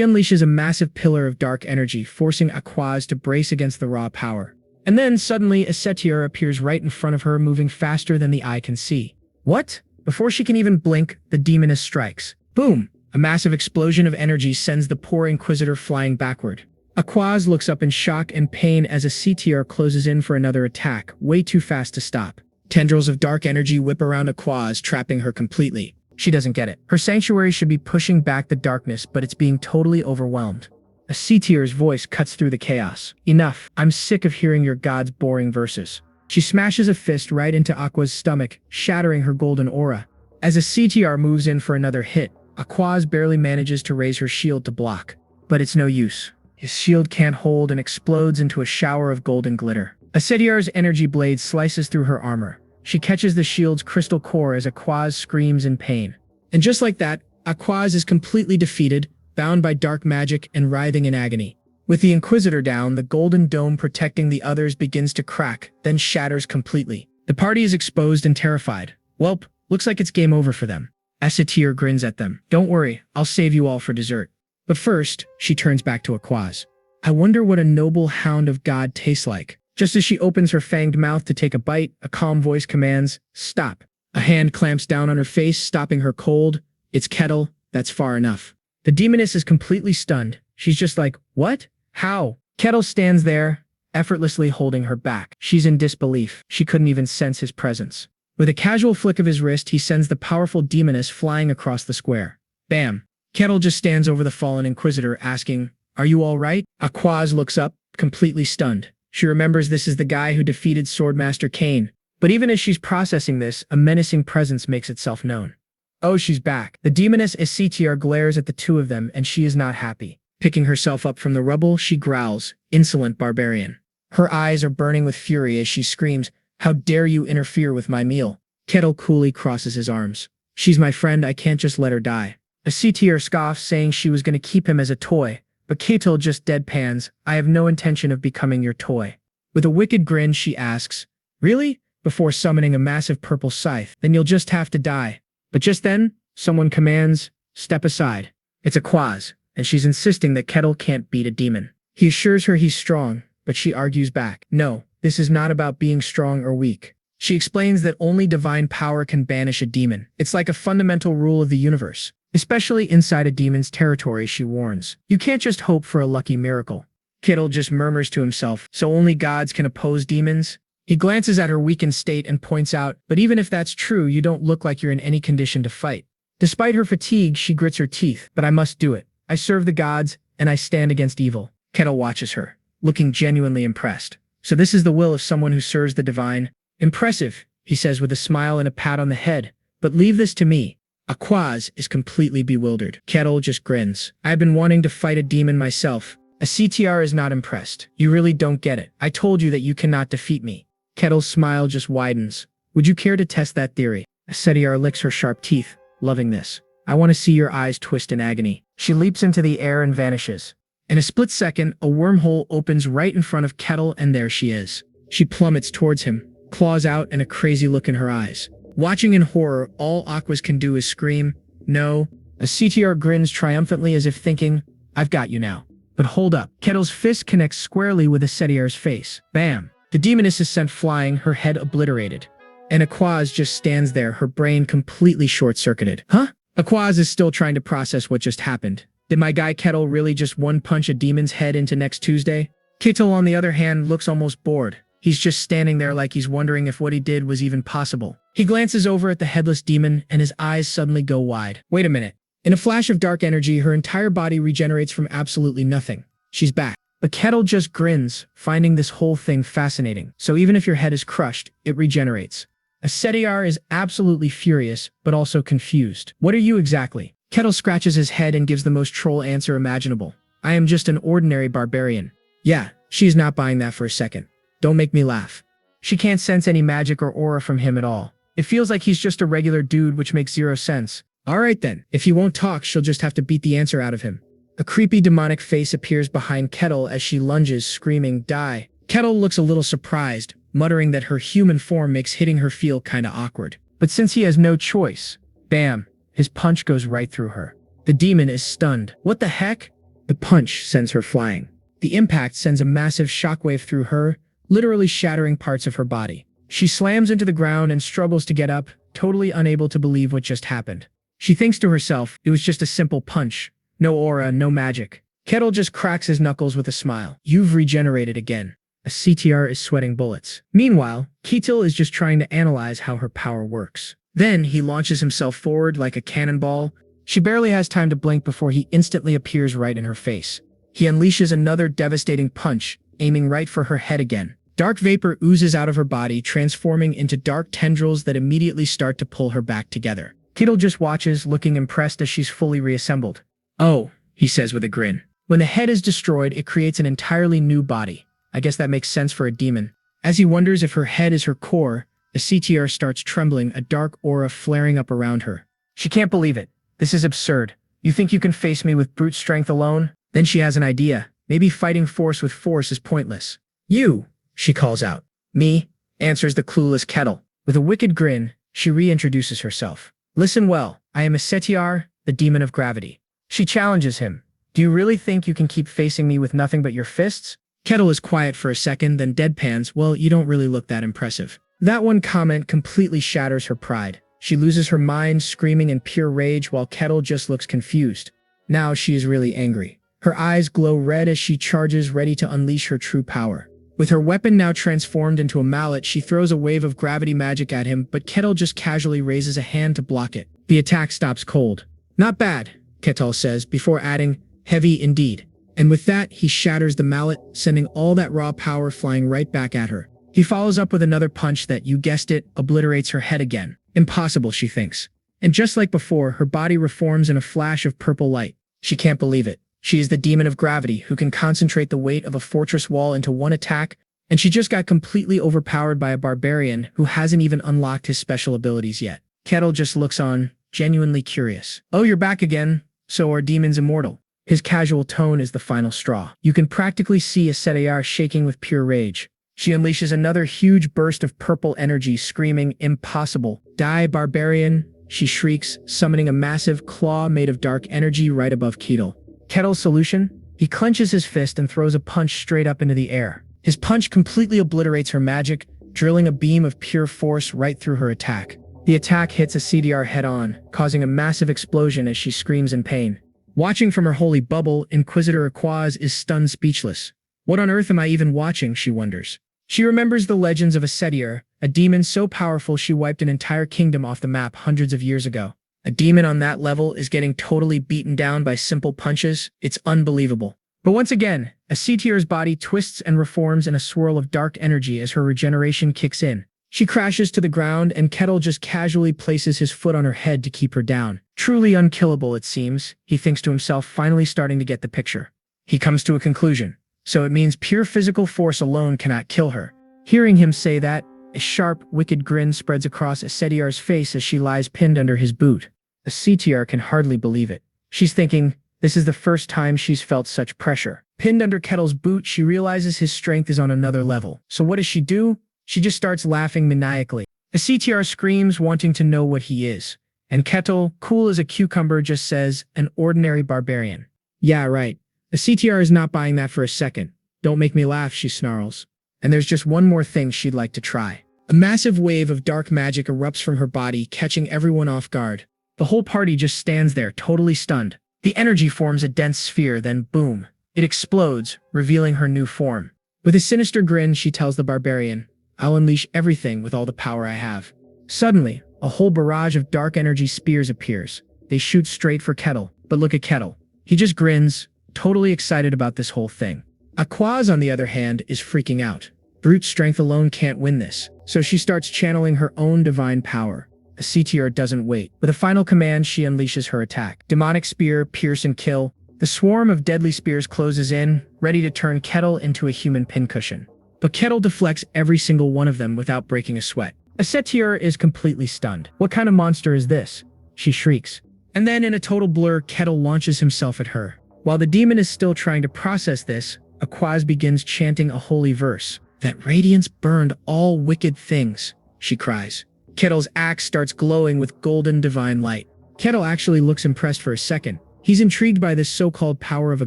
Speaker 1: unleashes a massive pillar of dark energy, forcing Aquaz to brace against the raw power. And then suddenly, a Asura appears right in front of her, moving faster than the eye can see. What? Before she can even blink, the demoness strikes. Boom! A massive explosion of energy sends the poor Inquisitor flying backward. Aquaz looks up in shock and pain as a CTR closes in for another attack, way too fast to stop. Tendrils of dark energy whip around Aquaz, trapping her completely. She doesn't get it. Her sanctuary should be pushing back the darkness, but it's being totally overwhelmed. A CTR's voice cuts through the chaos. Enough. I'm sick of hearing your god's boring verses. She smashes a fist right into Aqua's stomach, shattering her golden aura. As a CTR moves in for another hit, Aquaz barely manages to raise her shield to block. But it's no use. His shield can't hold and explodes into a shower of golden glitter. Asura's energy blade slices through her armor. She catches the shield's crystal core as Aquaz screams in pain. And just like that, Aquaz is completely defeated, bound by dark magic and writhing in agony. With the Inquisitor down, the golden dome protecting the others begins to crack, then shatters completely. The party is exposed and terrified.
Speaker 2: Welp, looks like it's game over for them. Asatir grins at them. Don't worry, I'll save you all for dessert. But first, she turns back to Aquaz. I wonder what a noble hound of God tastes like. Just as she opens her fanged mouth to take a bite, a calm voice commands, stop. A hand clamps down on her face, stopping her cold. It's Kettle, that's far enough. The demoness is completely stunned. She's just like, what? How? Kettle stands there, effortlessly holding her back. She's in disbelief. She couldn't even sense his presence. With a casual flick of his wrist, he sends the powerful demoness flying across the square. Bam. Kettle just stands over the fallen Inquisitor, asking, are you all right? Aquaz looks up, completely stunned. She remembers this is the guy who defeated Swordmaster Kane. But even as she's processing this, a menacing presence makes itself known. Oh, she's back. The demoness Asitr glares at the two of them, and she is not happy. Picking herself up from the rubble, she growls, insolent barbarian. Her eyes are burning with fury as she screams, how dare you interfere with my meal? Kettle coolly crosses his arms. She's my friend, I can't just let her die. Asitr scoffs, saying she was going to keep him as a toy, but Kettle just deadpans, I have no intention of becoming your toy. With a wicked grin, she asks, really? Before summoning a massive purple scythe, then you'll just have to die. But just then, someone commands, step aside. It's Aquaz, and she's insisting that Kettle can't beat a demon. He assures her he's strong, but she argues back, no, this is not about being strong or weak. She explains that only divine power can banish a demon. It's like a fundamental rule of the universe. Especially inside a demon's territory, she warns. You can't just hope for a lucky miracle. Kettle just murmurs to himself, so only gods can oppose demons? He glances at her weakened state and points out, but even if that's true, you don't look like you're in any condition to fight. Despite her fatigue, she grits her teeth, but I must do it. I serve the gods, and I stand against evil. Kettle watches her, looking genuinely impressed. So this is the will of someone who serves the divine. Impressive, he says with a smile and a pat on the head, but leave this to me. Aquaz is completely bewildered. Kettle just grins. I've been wanting to fight a demon myself. Asitr is not impressed. You really don't get it. I told you that you cannot defeat me. Kettle's smile just widens. Would you care to test that theory? Asitr licks her sharp teeth, loving this. I want to see your eyes twist in agony. She leaps into the air and vanishes. In a split second, a wormhole opens right in front of Kettle, and there she is. She plummets towards him, claws out, and a crazy look in her eyes. Watching in horror, all Aquaz can do is scream, no. Asitr grins triumphantly as if thinking, I've got you now. But hold up. Kettle's fist connects squarely with Asitr's face. Bam. The demoness is sent flying, her head obliterated. And Aquaz just stands there, her brain completely short-circuited. Huh? Aquaz is still trying to process what just happened. Did my guy Kettle really just one-punch a demon's head into next Tuesday? Kettle, on the other hand, looks almost bored. He's just standing there like he's wondering if what he did was even possible. He glances over at the headless demon, and his eyes suddenly go wide. Wait a minute. In a flash of dark energy, her entire body regenerates from absolutely nothing. She's back. But Kettle just grins, finding this whole thing fascinating. So even if your head is crushed, it regenerates. Asitr is absolutely furious, but also confused. What are you exactly? Kettle scratches his head and gives the most troll answer imaginable. I am just an ordinary barbarian. Yeah, she's not buying that for a second. Don't make me laugh. She can't sense any magic or aura from him at all. It feels like he's just a regular dude, which makes zero sense. Alright then, if he won't talk, she'll just have to beat the answer out of him. A creepy demonic face appears behind Kettle as she lunges, screaming, die. Kettle looks a little surprised, muttering that her human form makes hitting her feel kinda awkward. But since he has no choice, bam, his punch goes right through her. The demon is stunned. What the heck? The punch sends her flying. The impact sends a massive shockwave through her, literally shattering parts of her body. She slams into the ground and struggles to get up, totally unable to believe what just happened. She thinks to herself, it was just a simple punch. No aura, no magic. Kettle just cracks his knuckles with a smile. You've regenerated again. Asitr is sweating bullets. Meanwhile, Kettle is just trying to analyze how her power works. Then he launches himself forward like a cannonball. She barely has time to blink before he instantly appears right in her face. He unleashes another devastating punch, aiming right for her head again. Dark vapor oozes out of her body, transforming into dark tendrils that immediately start to pull her back together. Kettle just watches, looking impressed as she's fully reassembled. Oh, he says with a grin. When the head is destroyed, it creates an entirely new body. I guess that makes sense for a demon. As he wonders if her head is her core, Asitr starts trembling, a dark aura flaring up around her. She can't believe it. This is absurd. You think you can face me with brute strength alone? Then she has an idea. Maybe fighting force with force is pointless. You, she calls out. Me, answers the clueless Kettle. With a wicked grin,
Speaker 1: She reintroduces herself. Listen well, I am Asetiar, the demon of gravity. She challenges him. Do you really think you can keep facing me with nothing but your fists?
Speaker 2: Kettle is quiet for a second, then deadpans, well, you don't really look that impressive.
Speaker 1: That one comment completely shatters her pride. She loses her mind, screaming in pure rage while Kettle just looks confused. Now she is really angry. Her eyes glow red as she charges, ready to unleash her true power. With her weapon now transformed into a mallet, she throws a wave of gravity magic at him, but Kettle just casually raises a hand to block it. The attack stops cold. Not bad, Kettle says, before adding, heavy indeed. And with that, he shatters the mallet, sending all that raw power flying right back at her. He follows up with another punch that, you guessed it, obliterates her head again. Impossible, she thinks. And just like before, her body reforms in a flash of purple light. She can't believe it. She is the demon of gravity who can concentrate the weight of a fortress wall into one attack, and she just got completely overpowered by a barbarian who hasn't even unlocked his special abilities yet. Kettle just looks on, genuinely curious. Oh, you're back again. So are demons immortal? His casual tone is the final straw. You can practically see Asetiar shaking with pure rage. She unleashes another huge burst of purple energy, screaming, impossible. Die, barbarian, she shrieks, summoning a massive claw made of dark energy right above Kettle. Kettle's solution? He clenches his fist and throws a punch straight up into the air. His punch completely obliterates her magic, drilling a beam of pure force right through her attack. The attack hits Asetiar head-on, causing a massive explosion as she screams in pain. Watching from her holy bubble, Inquisitor Aquaz is stunned speechless. What on earth am I even watching, she wonders. She remembers the legends of Asetiar, a demon so powerful she wiped an entire kingdom off the map hundreds of years ago. A demon on that level is getting totally beaten down by simple punches. It's unbelievable. But once again, Asetiar's body twists and reforms in a swirl of dark energy as her regeneration kicks in. She crashes to the ground, and Kettle just casually places his foot on her head to keep her down. Truly unkillable, it seems, he thinks to himself, finally starting to get the picture. He comes to a conclusion. So it means pure physical force alone cannot kill her. Hearing him say that, a sharp, wicked grin spreads across Asetiar's face as she lies pinned under his boot. Asetiar can hardly believe it. She's thinking, this is the first time she's felt such pressure. Pinned under Kettle's boot, she realizes his strength is on another level. So what does she do? She just starts laughing maniacally. Asetiar screams, wanting to know what he is. And Kettle, cool as a cucumber, just says, an ordinary barbarian. Yeah, right. Asetiar is not buying that for a second. Don't make me laugh, she snarls. And there's just one more thing she'd like to try. A massive wave of dark magic erupts from her body, catching everyone off guard. The whole party just stands there, totally stunned. The energy forms a dense sphere, then boom. It explodes, revealing her new form. With a sinister grin, she tells the barbarian, I'll unleash everything with all the power I have. Suddenly, a whole barrage of dark energy spears appears. They shoot straight for Kettle, but look at Kettle. He just grins, totally excited about this whole thing. Aquaz, on the other hand, is freaking out. Brute strength alone can't win this, so she starts channeling her own divine power. Asetiar doesn't wait. With a final command, she unleashes her attack. Demonic spear, pierce and kill. The swarm of deadly spears closes in, ready to turn Kettle into a human pincushion. But Kettle deflects every single one of them without breaking a sweat. Asetiar is completely stunned. What kind of monster is this? She shrieks. And then in a total blur, Kettle launches himself at her. While the demon is still trying to process this, Aquaz begins chanting a holy verse. That radiance burned all wicked things, she cries. Kettle's axe starts glowing with golden divine light. Kettle actually looks impressed for a second. He's intrigued by this so-called power of a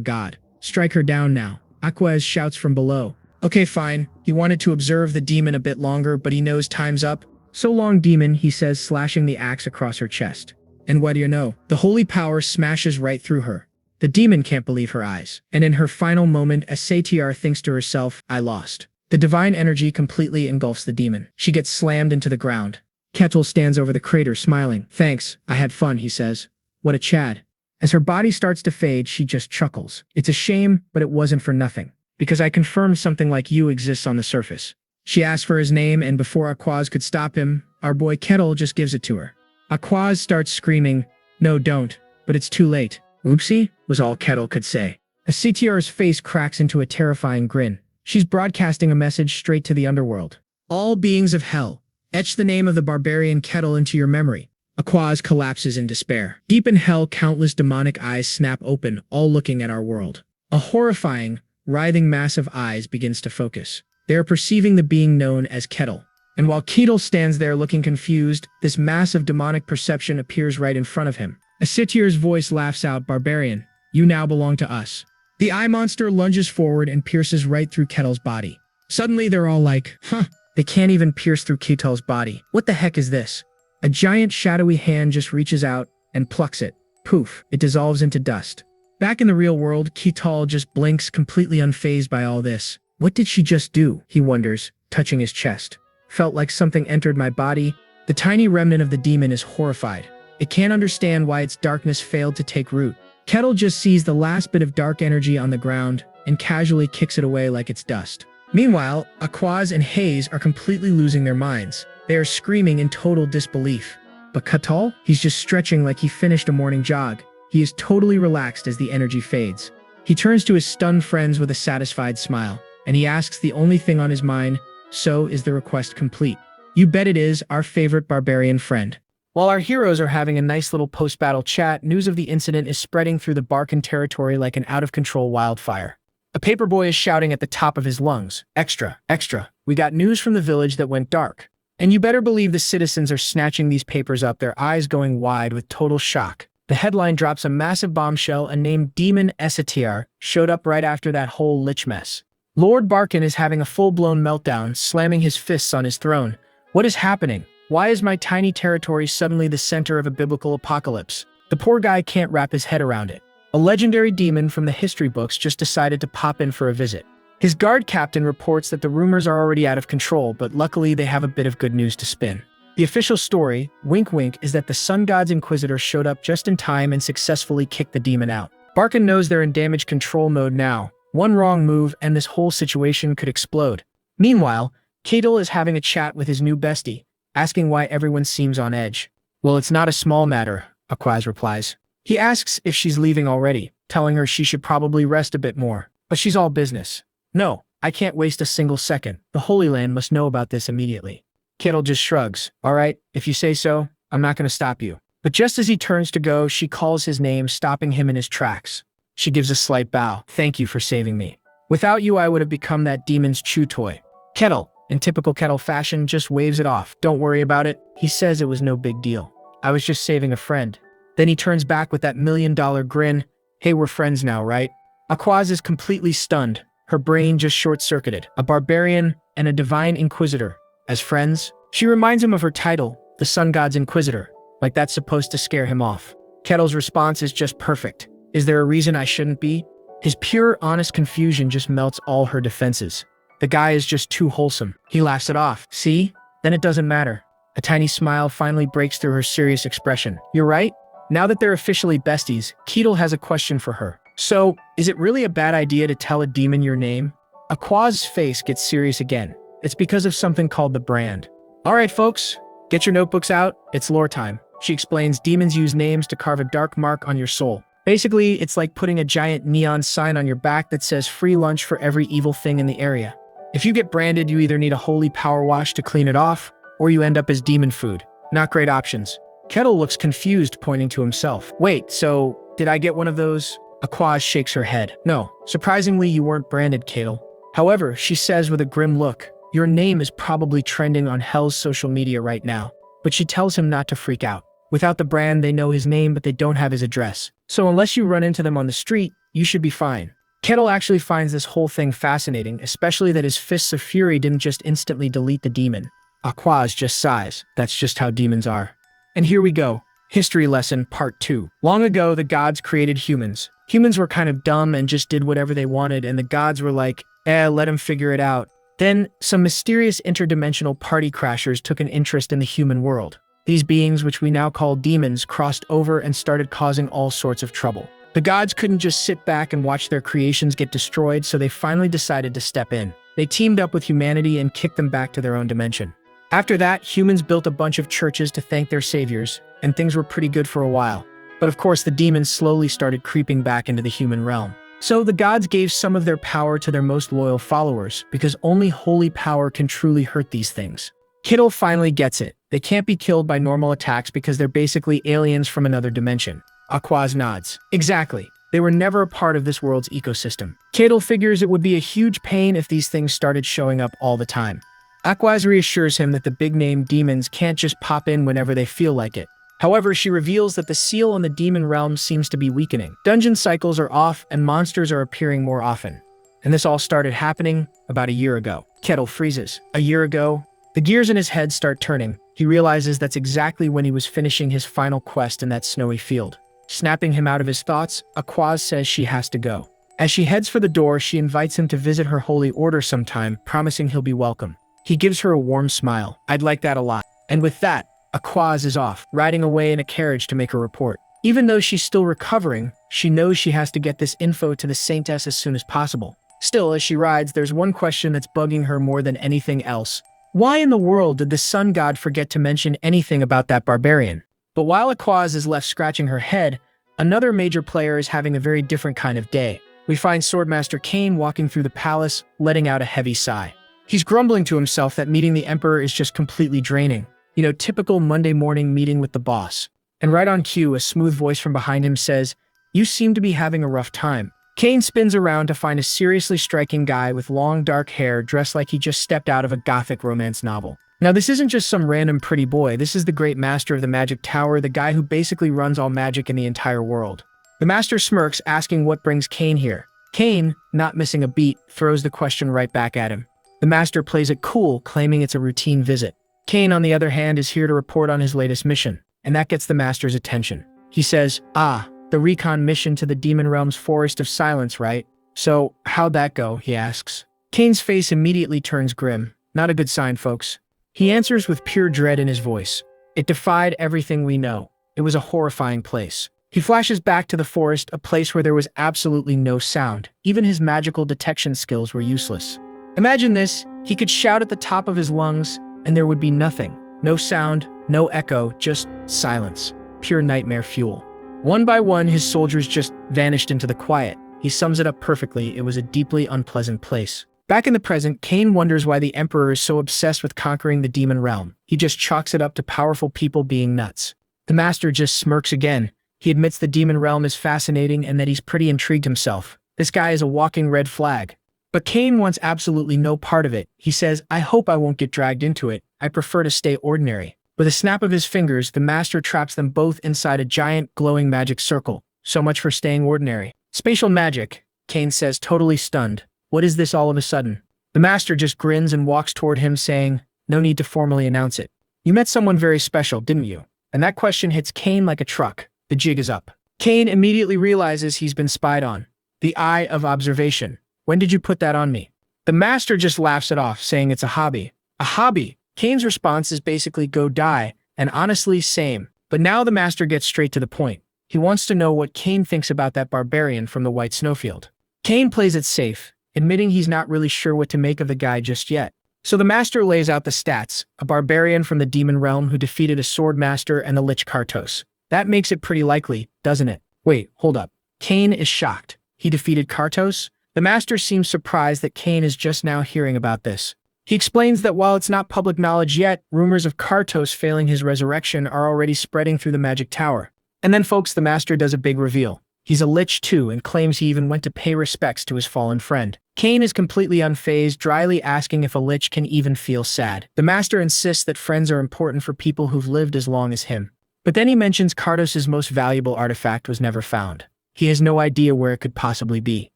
Speaker 1: god. Strike her down now. Aquaz shouts from below. Okay, fine. He wanted to observe the demon a bit longer, but he knows time's up. So long, demon, he says, slashing the axe across her chest. And what do you know? The holy power smashes right through her. The demon can't believe her eyes. And in her final moment, Asetiar thinks to herself, I lost. The divine energy completely engulfs the demon. She gets slammed into the ground. Kettle stands over the crater, smiling. Thanks, I had fun, he says. What a Chad. As her body starts to fade, she just chuckles. It's a shame, but it wasn't for nothing. Because I confirmed something like you exists on the surface. She asks for his name, and before Aquaz could stop him, our boy Kettle just gives it to her. Aquaz starts screaming, no, don't, but it's too late. Oopsie, was all Kettle could say. Asetiar's face cracks into a terrifying grin. She's broadcasting a message straight to the underworld. All beings of hell, etch the name of the barbarian Kettle into your memory. Aquaz collapses in despair. Deep in hell, countless demonic eyes snap open, all looking at our world. A horrifying, writhing mass of eyes begins to focus. They are perceiving the being known as Kettle. And while Ketel stands there looking confused, this massive demonic perception appears right in front of him. A Sitir's voice laughs out, "Barbarian, you now belong to us." The eye monster lunges forward and pierces right through Ketel's body. Suddenly they're all like, huh, they can't even pierce through Ketel's body. What the heck is this? A giant shadowy hand just reaches out and plucks it. Poof, it dissolves into dust. Back in the real world, Ketel just blinks, completely unfazed by all this. What did she just do? He wonders, touching his chest. Felt like something entered my body. The tiny remnant of the demon is horrified. It can't understand why its darkness failed to take root. Ketel just sees the last bit of dark energy on the ground and casually kicks it away like it's dust. Meanwhile, Aquaz and Hayes are completely losing their minds. They are screaming in total disbelief. But Ketel? He's just stretching like he finished a morning jog. He is totally relaxed as the energy fades. He turns to his stunned friends with a satisfied smile, and he asks the only thing on his mind, "So, is the request complete?" "You bet it is, our favorite barbarian friend." While our heroes are having a nice little post-battle chat, news of the incident is spreading through the Barcan territory like an out-of-control wildfire. A paperboy is shouting at the top of his lungs, "Extra, extra, we got news from the village that went dark." And you better believe the citizens are snatching these papers up, their eyes going wide with total shock. The headline drops a massive bombshell. A named Demon Esitir showed up right after that whole lich mess. Lord Barcan is having a full-blown meltdown, slamming his fists on his throne. What is happening? Why is my tiny territory suddenly the center of a biblical apocalypse? The poor guy can't wrap his head around it. A legendary demon from the history books just decided to pop in for a visit. His guard captain reports that the rumors are already out of control, but luckily they have a bit of good news to spin. The official story, wink wink, is that the Sun God's Inquisitor showed up just in time and successfully kicked the demon out. Barcan knows they're in damage control mode now. One wrong move and this whole situation could explode. Meanwhile, Ketel is having a chat with his new bestie, asking why everyone seems on edge. "Well, it's not a small matter," Aquaz replies. He asks if she's leaving already, telling her she should probably rest a bit more. But she's all business. "No, I can't waste a single second. The Holy Land must know about this immediately." Ketel just shrugs. "All right, if you say so, I'm not going to stop you." But just as he turns to go, she calls his name, stopping him in his tracks. She gives a slight bow. "Thank you for saving me. Without you, I would have become that demon's chew toy." Ketel, in typical Ketel fashion, just waves it off. "Don't worry about it." He says it was no big deal. "I was just saving a friend." Then he turns back with that $1,000,000 grin. "Hey, we're friends now, right?" Aquaz is completely stunned. Her brain just short-circuited. A barbarian and a divine inquisitor. As friends? She reminds him of her title, the Sun God's Inquisitor. Like that's supposed to scare him off. Ketel's response is just perfect. "Is there a reason I shouldn't be?" His pure, honest confusion just melts all her defenses. The guy is just too wholesome. He laughs it off. "See? Then it doesn't matter." A tiny smile finally breaks through her serious expression. "You're right." Now that they're officially besties, Ketel has a question for her. "So, is it really a bad idea to tell a demon your name?" Aquaz's face gets serious again. It's because of something called the brand. "All right, folks, get your notebooks out. It's lore time." She explains demons use names to carve a dark mark on your soul. Basically, it's like putting a giant neon sign on your back that says free lunch for every evil thing in the area. If you get branded, you either need a holy power wash to clean it off, or you end up as demon food. Not great options. Ketel looks confused, pointing to himself. "Wait, so did I get one of those?" Aquaz shakes her head. "No, surprisingly, you weren't branded, Ketel." However, she says with a grim look, "Your name is probably trending on Hell's social media right now." But she tells him not to freak out. Without the brand, they know his name, but they don't have his address. So unless you run into them on the street, you should be fine. Ketel actually finds this whole thing fascinating, especially that his fists of fury didn't just instantly delete the demon. Aquaz just sighs. That's just how demons are. And here we go. History lesson part 2. Long ago, the gods created humans. Humans were kind of dumb and just did whatever they wanted, and the gods were like, let them figure it out. Then, some mysterious interdimensional party crashers took an interest in the human world. These beings, which we now call demons, crossed over and started causing all sorts of trouble. The gods couldn't just sit back and watch their creations get destroyed, so they finally decided to step in. They teamed up with humanity and kicked them back to their own dimension. After that, humans built a bunch of churches to thank their saviors, and things were pretty good for a while. But of course, the demons slowly started creeping back into the human realm. So the gods gave some of their power to their most loyal followers, because only holy power can truly hurt these things. Ketel finally gets it. They can't be killed by normal attacks because they're basically aliens from another dimension. Aquaz nods. Exactly. They were never a part of this world's ecosystem. Ketel figures it would be a huge pain if these things started showing up all the time. Aquaz reassures him that the big-name demons can't just pop in whenever they feel like it. However, she reveals that the seal on the demon realm seems to be weakening. Dungeon cycles are off and monsters are appearing more often. And this all started happening about a year ago. Kettle freezes. A year ago, the gears in his head start turning. He realizes that's exactly when he was finishing his final quest in that snowy field. Snapping him out of his thoughts, Aquaz says she has to go. As she heads for the door, she invites him to visit her holy order sometime, promising he'll be welcome. He gives her a warm smile. I'd like that a lot. And with that, Aquaz is off, riding away in a carriage to make a report. Even though she's still recovering, she knows she has to get this info to the Saintess as soon as possible. Still, as she rides, there's one question that's bugging her more than anything else. Why in the world did the sun god forget to mention anything about that barbarian? But while Aquaz is left scratching her head, another major player is having a very different kind of day. We find Swordmaster Cain walking through the palace, letting out a heavy sigh. He's grumbling to himself that meeting the Emperor is just completely draining. You know, typical Monday morning meeting with the boss. And right on cue, a smooth voice from behind him says, "You seem to be having a rough time." Cain spins around to find a seriously striking guy with long dark hair dressed like he just stepped out of a gothic romance novel. Now, this isn't just some random pretty boy. This is the great master of the magic tower, the guy who basically runs all magic in the entire world. The master smirks, asking what brings Cain here. Cain, not missing a beat, throws the question right back at him. The master plays it cool, claiming it's a routine visit. Cain, on the other hand, is here to report on his latest mission, and that gets the master's attention. He says, the recon mission to the Demon Realm's Forest of Silence, right? So, how'd that go, he asks. Cain's face immediately turns grim. Not a good sign, folks. He answers with pure dread in his voice. It defied everything we know. It was a horrifying place. He flashes back to the forest, a place where there was absolutely no sound. Even his magical detection skills were useless. Imagine this, he could shout at the top of his lungs, and there would be nothing. No sound, no echo, just silence. Pure nightmare fuel. One by one, his soldiers just vanished into the quiet. He sums it up perfectly. It was a deeply unpleasant place. Back in the present, Cain wonders why the Emperor is so obsessed with conquering the demon realm. He just chalks it up to powerful people being nuts. The master just smirks again. He admits the demon realm is fascinating and that he's pretty intrigued himself. This guy is a walking red flag. But Cain wants absolutely no part of it. He says, I hope I won't get dragged into it. I prefer to stay ordinary. With a snap of his fingers, the master traps them both inside a giant, glowing magic circle. So much for staying ordinary. Spatial magic, Cain says, totally stunned. What is this all of a sudden? The master just grins and walks toward him, saying, no need to formally announce it. You met someone very special, didn't you? And that question hits Cain like a truck. The jig is up. Cain immediately realizes he's been spied on. The eye of observation. When did you put that on me? The master just laughs it off, saying it's a hobby. A hobby? Cain's response is basically go die, and honestly, same. But now the master gets straight to the point. He wants to know what Cain thinks about that barbarian from the White Snowfield. Cain plays it safe, admitting he's not really sure what to make of the guy just yet. So the master lays out the stats, a barbarian from the demon realm who defeated a sword master and the lich Kartos. That makes it pretty likely, doesn't it? Wait, hold up. Cain is shocked. He defeated Kartos? The master seems surprised that Cain is just now hearing about this. He explains that while it's not public knowledge yet, rumors of Kartos failing his resurrection are already spreading through the magic tower. And then folks, the master does a big reveal. He's a lich too and claims he even went to pay respects to his fallen friend. Cain is completely unfazed, dryly asking if a lich can even feel sad. The master insists that friends are important for people who've lived as long as him. But then he mentions Kartos' most valuable artifact was never found. He has no idea where it could possibly be.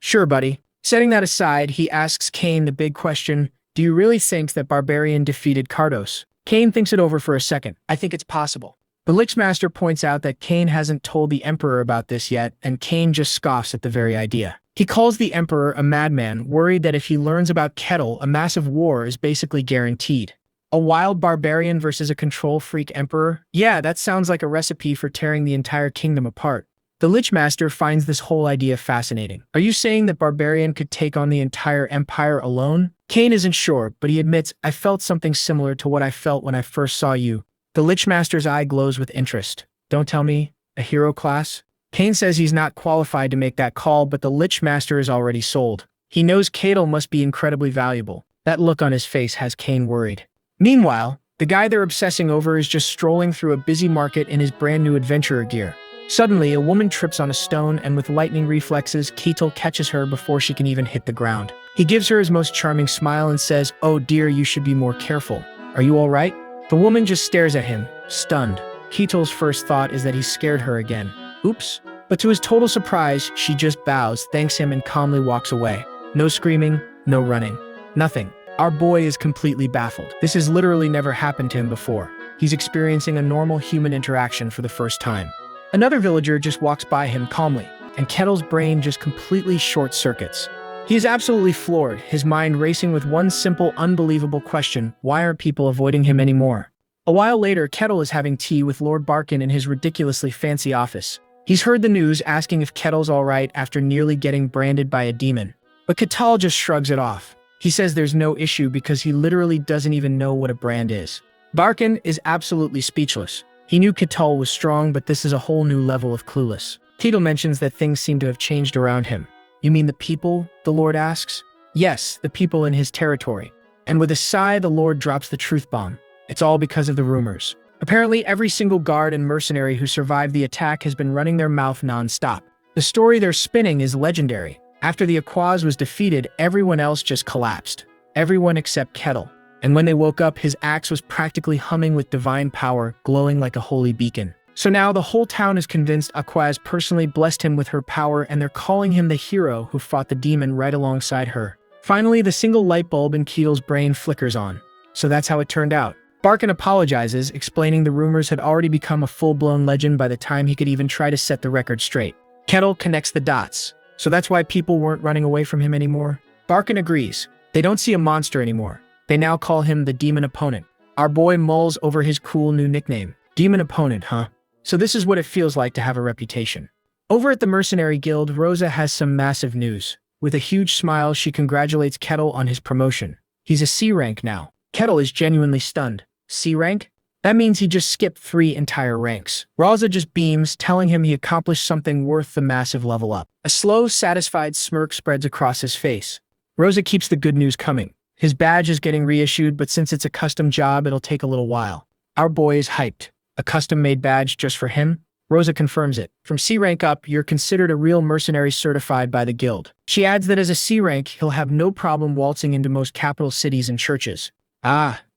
Speaker 1: Sure, buddy. Setting that aside, he asks Cain the big question, do you really think that Barbarian defeated Kartos? Cain thinks it over for a second. I think it's possible. The Lich Master points out that Cain hasn't told the Emperor about this yet, and Cain just scoffs at the very idea. He calls the Emperor a madman, worried that if he learns about Kettle, a massive war is basically guaranteed. A wild barbarian versus a control freak Emperor? Yeah, that sounds like a recipe for tearing the entire kingdom apart. The Lich Master finds this whole idea fascinating. Are you saying that Barbarian could take on the entire empire alone? Cain isn't sure, but he admits, I felt something similar to what I felt when I first saw you. The Lich Master's eye glows with interest. Don't tell me, a hero class? Cain says he's not qualified to make that call, but the Lich Master is already sold. He knows Kettle must be incredibly valuable. That look on his face has Cain worried. Meanwhile, the guy they're obsessing over is just strolling through a busy market in his brand new adventurer gear. Suddenly, a woman trips on a stone and with lightning reflexes, Kettle catches her before she can even hit the ground. He gives her his most charming smile and says, "Oh dear, you should be more careful. Are you all right?" The woman just stares at him, stunned. Kito's first thought is that he scared her again. Oops. But to his total surprise, she just bows, thanks him, and calmly walks away. No screaming, no running, nothing. Our boy is completely baffled. This has literally never happened to him before. He's experiencing a normal human interaction for the first time. Another villager just walks by him calmly, and Kettle's brain just completely short-circuits. He is absolutely floored, his mind racing with one simple, unbelievable question: why aren't people avoiding him anymore? A while later, Kettle is having tea with Lord Barkin in his ridiculously fancy office. He's heard the news, asking if Kettle's alright after nearly getting branded by a demon. But Kettle just shrugs it off. He says there's no issue because he literally doesn't even know what a brand is. Barkin is absolutely speechless. He knew Kettle was strong, but this is a whole new level of clueless. Kettle mentions that things seem to have changed around him. "You mean the people?" the Lord asks. "Yes, the people in his territory." And with a sigh, the Lord drops the truth bomb. It's all because of the rumors. Apparently, every single guard and mercenary who survived the attack has been running their mouth non-stop. The story they're spinning is legendary. After the Aquaz was defeated, everyone else just collapsed. Everyone except Kettle. And when they woke up, his axe was practically humming with divine power, glowing like a holy beacon. So now the whole town is convinced Aquaz personally blessed him with her power, and they're calling him the hero who fought the demon right alongside her. Finally, the single light bulb in Kettle's brain flickers on. So that's how it turned out. Barkin apologizes, explaining the rumors had already become a full-blown legend by the time he could even try to set the record straight. Kettle connects the dots. So that's why people weren't running away from him anymore? Barkin agrees. They don't see a monster anymore. They now call him the Demon Opponent. Our boy mulls over his cool new nickname. Demon Opponent, huh? So this is what it feels like to have a reputation. Over at the Mercenary Guild, Rosa has some massive news. With a huge smile, she congratulates Kettle on his promotion. He's a C rank now. Kettle is genuinely stunned. C rank? That means he just skipped 3 entire ranks. Rosa just beams, telling him he accomplished something worth the massive level up. A slow, satisfied smirk spreads across his face. Rosa keeps the good news coming. His badge is getting reissued, but since it's a custom job, it'll take a little while. Our boy is hyped. A custom-made badge just for him? Rosa confirms it. From C rank up, you're considered a real mercenary certified by the guild. She adds that as a C rank, he'll have no problem waltzing into most capital cities and churches.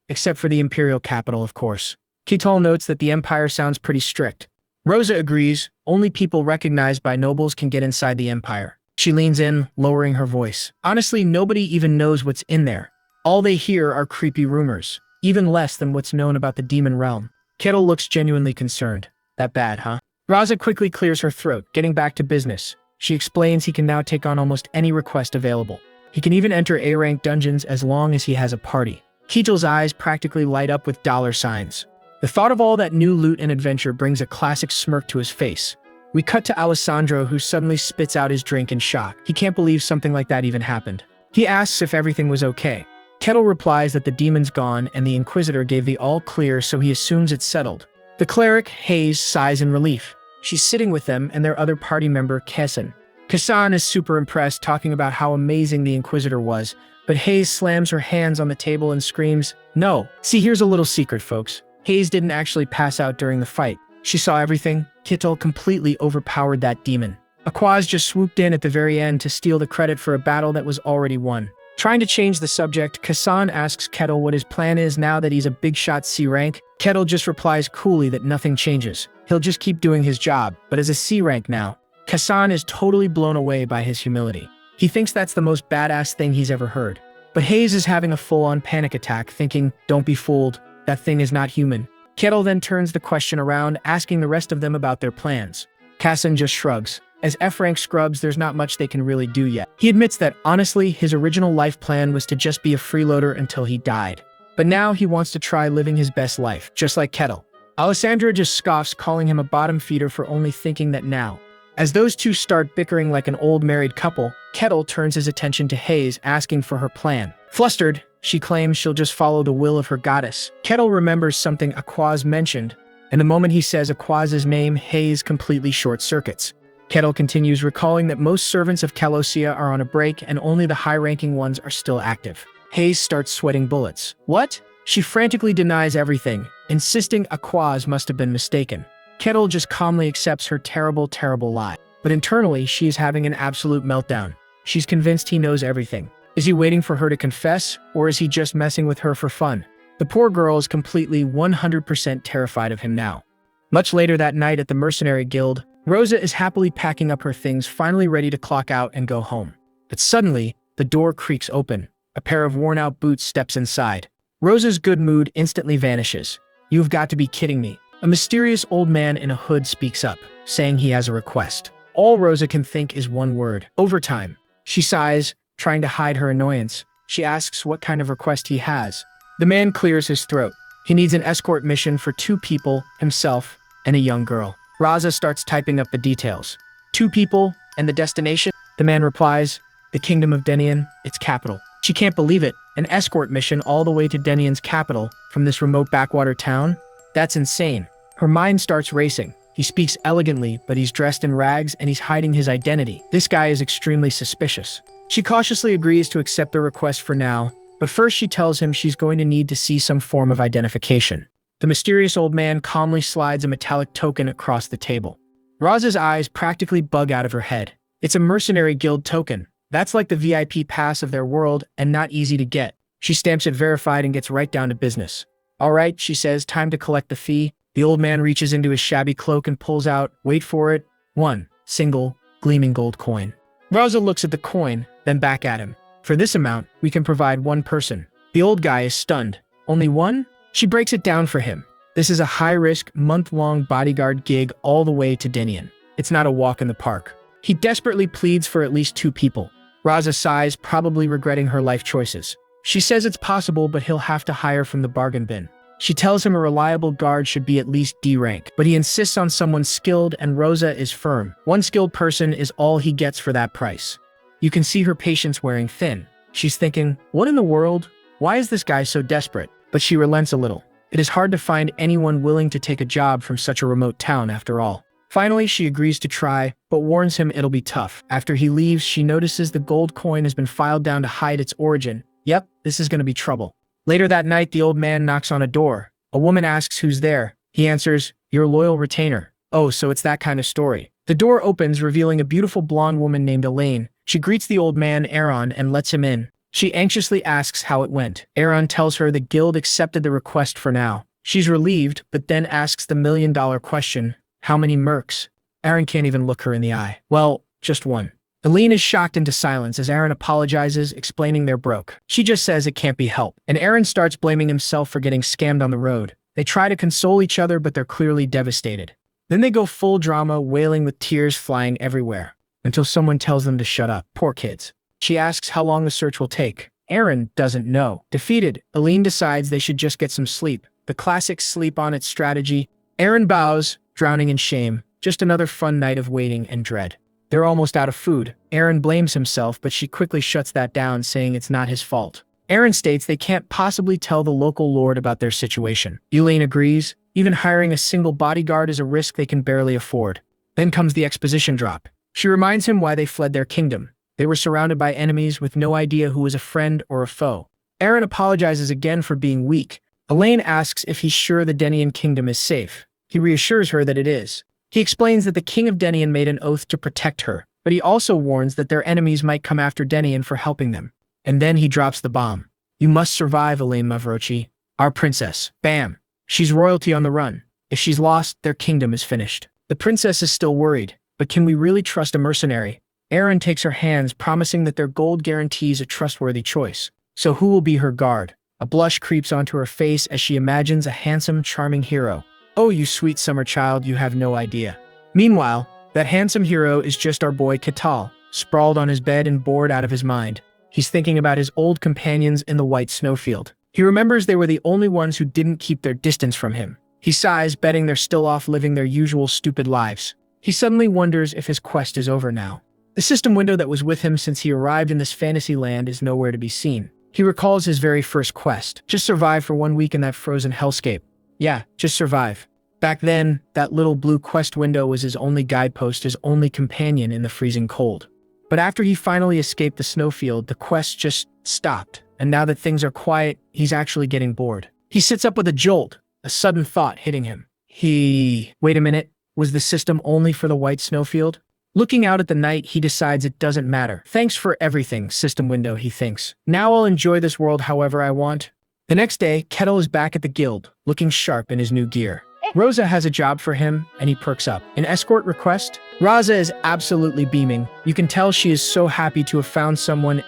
Speaker 1: Except for the imperial capital, of course. Kettle notes that the empire sounds pretty strict. Rosa agrees. Only people recognized by nobles can get inside the empire. She leans in, lowering her voice. Honestly, nobody even knows what's in there. All they hear are creepy rumors, even less than what's known about the demon realm. Kettle looks genuinely concerned. That bad, huh? Rosa quickly clears her throat, getting back to business. She explains he can now take on almost any request available. He can even enter A-rank dungeons as long as he has a party. Kettle's eyes practically light up with dollar signs. The thought of all that new loot and adventure brings a classic smirk to his face. We cut to Alessandro, who suddenly spits out his drink in shock. He can't believe something like that even happened. He asks if everything was okay. Kettle replies that the demon's gone and the Inquisitor gave the all clear, so he assumes it's settled. The cleric, Hayes, sighs in relief. She's sitting with them and their other party member, Kessan. Kessan is super impressed, talking about how amazing the Inquisitor was, but Hayes slams her hands on the table and screams, "No." See, here's a little secret, folks. Hayes didn't actually pass out during the fight. She saw everything. Kettle completely overpowered that demon. Aquaz just swooped in at the very end to steal the credit for a battle that was already won. Trying to change the subject, Kessan asks Kettle what his plan is now that he's a big shot C rank. Kettle just replies coolly that nothing changes. He'll just keep doing his job, but as a C rank now. Kessan is totally blown away by his humility. He thinks that's the most badass thing he's ever heard. But Hayes is having a full-on panic attack, thinking, "Don't be fooled. That thing is not human." Kettle then turns the question around, asking the rest of them about their plans. Kessan just shrugs. As F-rank scrubs, there's not much they can really do yet. He admits that, honestly, his original life plan was to just be a freeloader until he died. But now he wants to try living his best life, just like Kettle. Alessandra just scoffs, calling him a bottom feeder for only thinking that now. As those two start bickering like an old married couple, Kettle turns his attention to Hayes, asking for her plan. Flustered, she claims she'll just follow the will of her goddess. Kettle remembers something Aquaz mentioned, and the moment he says Aquaz's name, Hayes completely short-circuits. Kettle continues, recalling that most servants of Calosia are on a break and only the high-ranking ones are still active. Hayes starts sweating bullets. What? She frantically denies everything, insisting Aquaz must have been mistaken. Kettle just calmly accepts her terrible, terrible lie. But internally, she is having an absolute meltdown. She's convinced he knows everything. Is he waiting for her to confess, or is he just messing with her for fun? The poor girl is completely 100% terrified of him now. Much later that night at the Mercenary Guild, Rosa is happily packing up her things, finally ready to clock out and go home. But suddenly, the door creaks open. A pair of worn-out boots steps inside. Rosa's good mood instantly vanishes. "You've got to be kidding me." A mysterious old man in a hood speaks up, saying he has a request. All Rosa can think is one word: overtime. She sighs, trying to hide her annoyance. She asks what kind of request he has. The man clears his throat. He needs an escort mission for 2 people, himself, and a young girl. Rosa starts typing up the details. 2 people, and the destination? The man replies, "The Kingdom of Denian, its capital." She can't believe it. An escort mission all the way to Denian's capital from this remote backwater town? That's insane. Her mind starts racing. He speaks elegantly, but he's dressed in rags and he's hiding his identity. This guy is extremely suspicious. She cautiously agrees to accept the request for now, but first she tells him she's going to need to see some form of identification. The mysterious old man calmly slides a metallic token across the table. Rosa's eyes practically bug out of her head. It's a Mercenary Guild token. That's like the VIP pass of their world and not easy to get. She stamps it verified and gets right down to business. "All right," she says, "time to collect the fee." The old man reaches into his shabby cloak and pulls out, wait for it, 1 single, gleaming gold coin. Rosa looks at the coin, then back at him. "For this amount, we can provide 1 person." The old guy is stunned. "Only 1? She breaks it down for him. This is a high-risk, month-long bodyguard gig all the way to Denian. It's not a walk in the park. He desperately pleads for at least 2 people. Rosa sighs, probably regretting her life choices. She says it's possible, but he'll have to hire from the bargain bin. She tells him a reliable guard should be at least D rank, but he insists on someone skilled, and Rosa is firm. 1 skilled person is all he gets for that price. You can see her patience wearing thin. She's thinking, what in the world? Why is this guy so desperate? But she relents a little. It is hard to find anyone willing to take a job from such a remote town after all. Finally, she agrees to try, but warns him it'll be tough. After he leaves, she notices the gold coin has been filed down to hide its origin. Yep, this is going to be trouble. Later that night, the old man knocks on a door. A woman asks who's there. He answers, "Your loyal retainer." Oh, so it's that kind of story. The door opens, revealing a beautiful blonde woman named Elaine. She greets the old man, Aaron, and lets him in. She anxiously asks how it went. Aaron tells her the guild accepted the request for now. She's relieved, but then asks the million-dollar question, how many mercs? Aaron can't even look her in the eye. Well, just 1. Elaine is shocked into silence as Aaron apologizes, explaining they're broke. She just says it can't be helped, and Aaron starts blaming himself for getting scammed on the road. They try to console each other, but they're clearly devastated. Then they go full drama, wailing with tears flying everywhere, until someone tells them to shut up. Poor kids. She asks how long the search will take. Aaron doesn't know. Defeated, Elaine decides they should just get some sleep. The classic sleep on it strategy. Aaron bows, drowning in shame. Just another fun night of waiting and dread. They're almost out of food. Aaron blames himself, but she quickly shuts that down, saying it's not his fault. Aaron states they can't possibly tell the local lord about their situation. Elaine agrees. Even hiring a single bodyguard is a risk they can barely afford. Then comes the exposition drop. She reminds him why they fled their kingdom. They were surrounded by enemies with no idea who was a friend or a foe. Aaron apologizes again for being weak. Elaine asks if he's sure the Denian kingdom is safe. He reassures her that it is. He explains that the king of Denian made an oath to protect her, but he also warns that their enemies might come after Denian for helping them. And then he drops the bomb. "You must survive, Elaine Mavrochi. Our princess." Bam! She's royalty on the run. If she's lost, their kingdom is finished. The princess is still worried, but can we really trust a mercenary? Aaron takes her hands, promising that their gold guarantees a trustworthy choice. So who will be her guard? A blush creeps onto her face as she imagines a handsome, charming hero. Oh, you sweet summer child, you have no idea. Meanwhile, that handsome hero is just our boy Katal, sprawled on his bed and bored out of his mind. He's thinking about his old companions in the white snowfield. He remembers they were the only ones who didn't keep their distance from him. He sighs, betting they're still off living their usual stupid lives. He suddenly wonders if his quest is over now. The system window that was with him since he arrived in this fantasy land is nowhere to be seen. He recalls his very first quest. Just survive for 1 week in that frozen hellscape. Yeah, just survive. Back then, that little blue quest window was his only guidepost, his only companion in the freezing cold. But after he finally escaped the snowfield, the quest just stopped. And now that things are quiet, he's actually getting bored. He sits up with a jolt, a sudden thought hitting him. Wait a minute, was the system only for the white snowfield? Looking out at the night, he decides it doesn't matter. Thanks for everything, system window, he thinks. Now I'll enjoy this world however I want. The next day, Kettle is back at the guild, looking sharp in his new gear. Rosa has a job for him, and he perks up. An escort request? Rosa is absolutely beaming. You can tell she is so happy to have found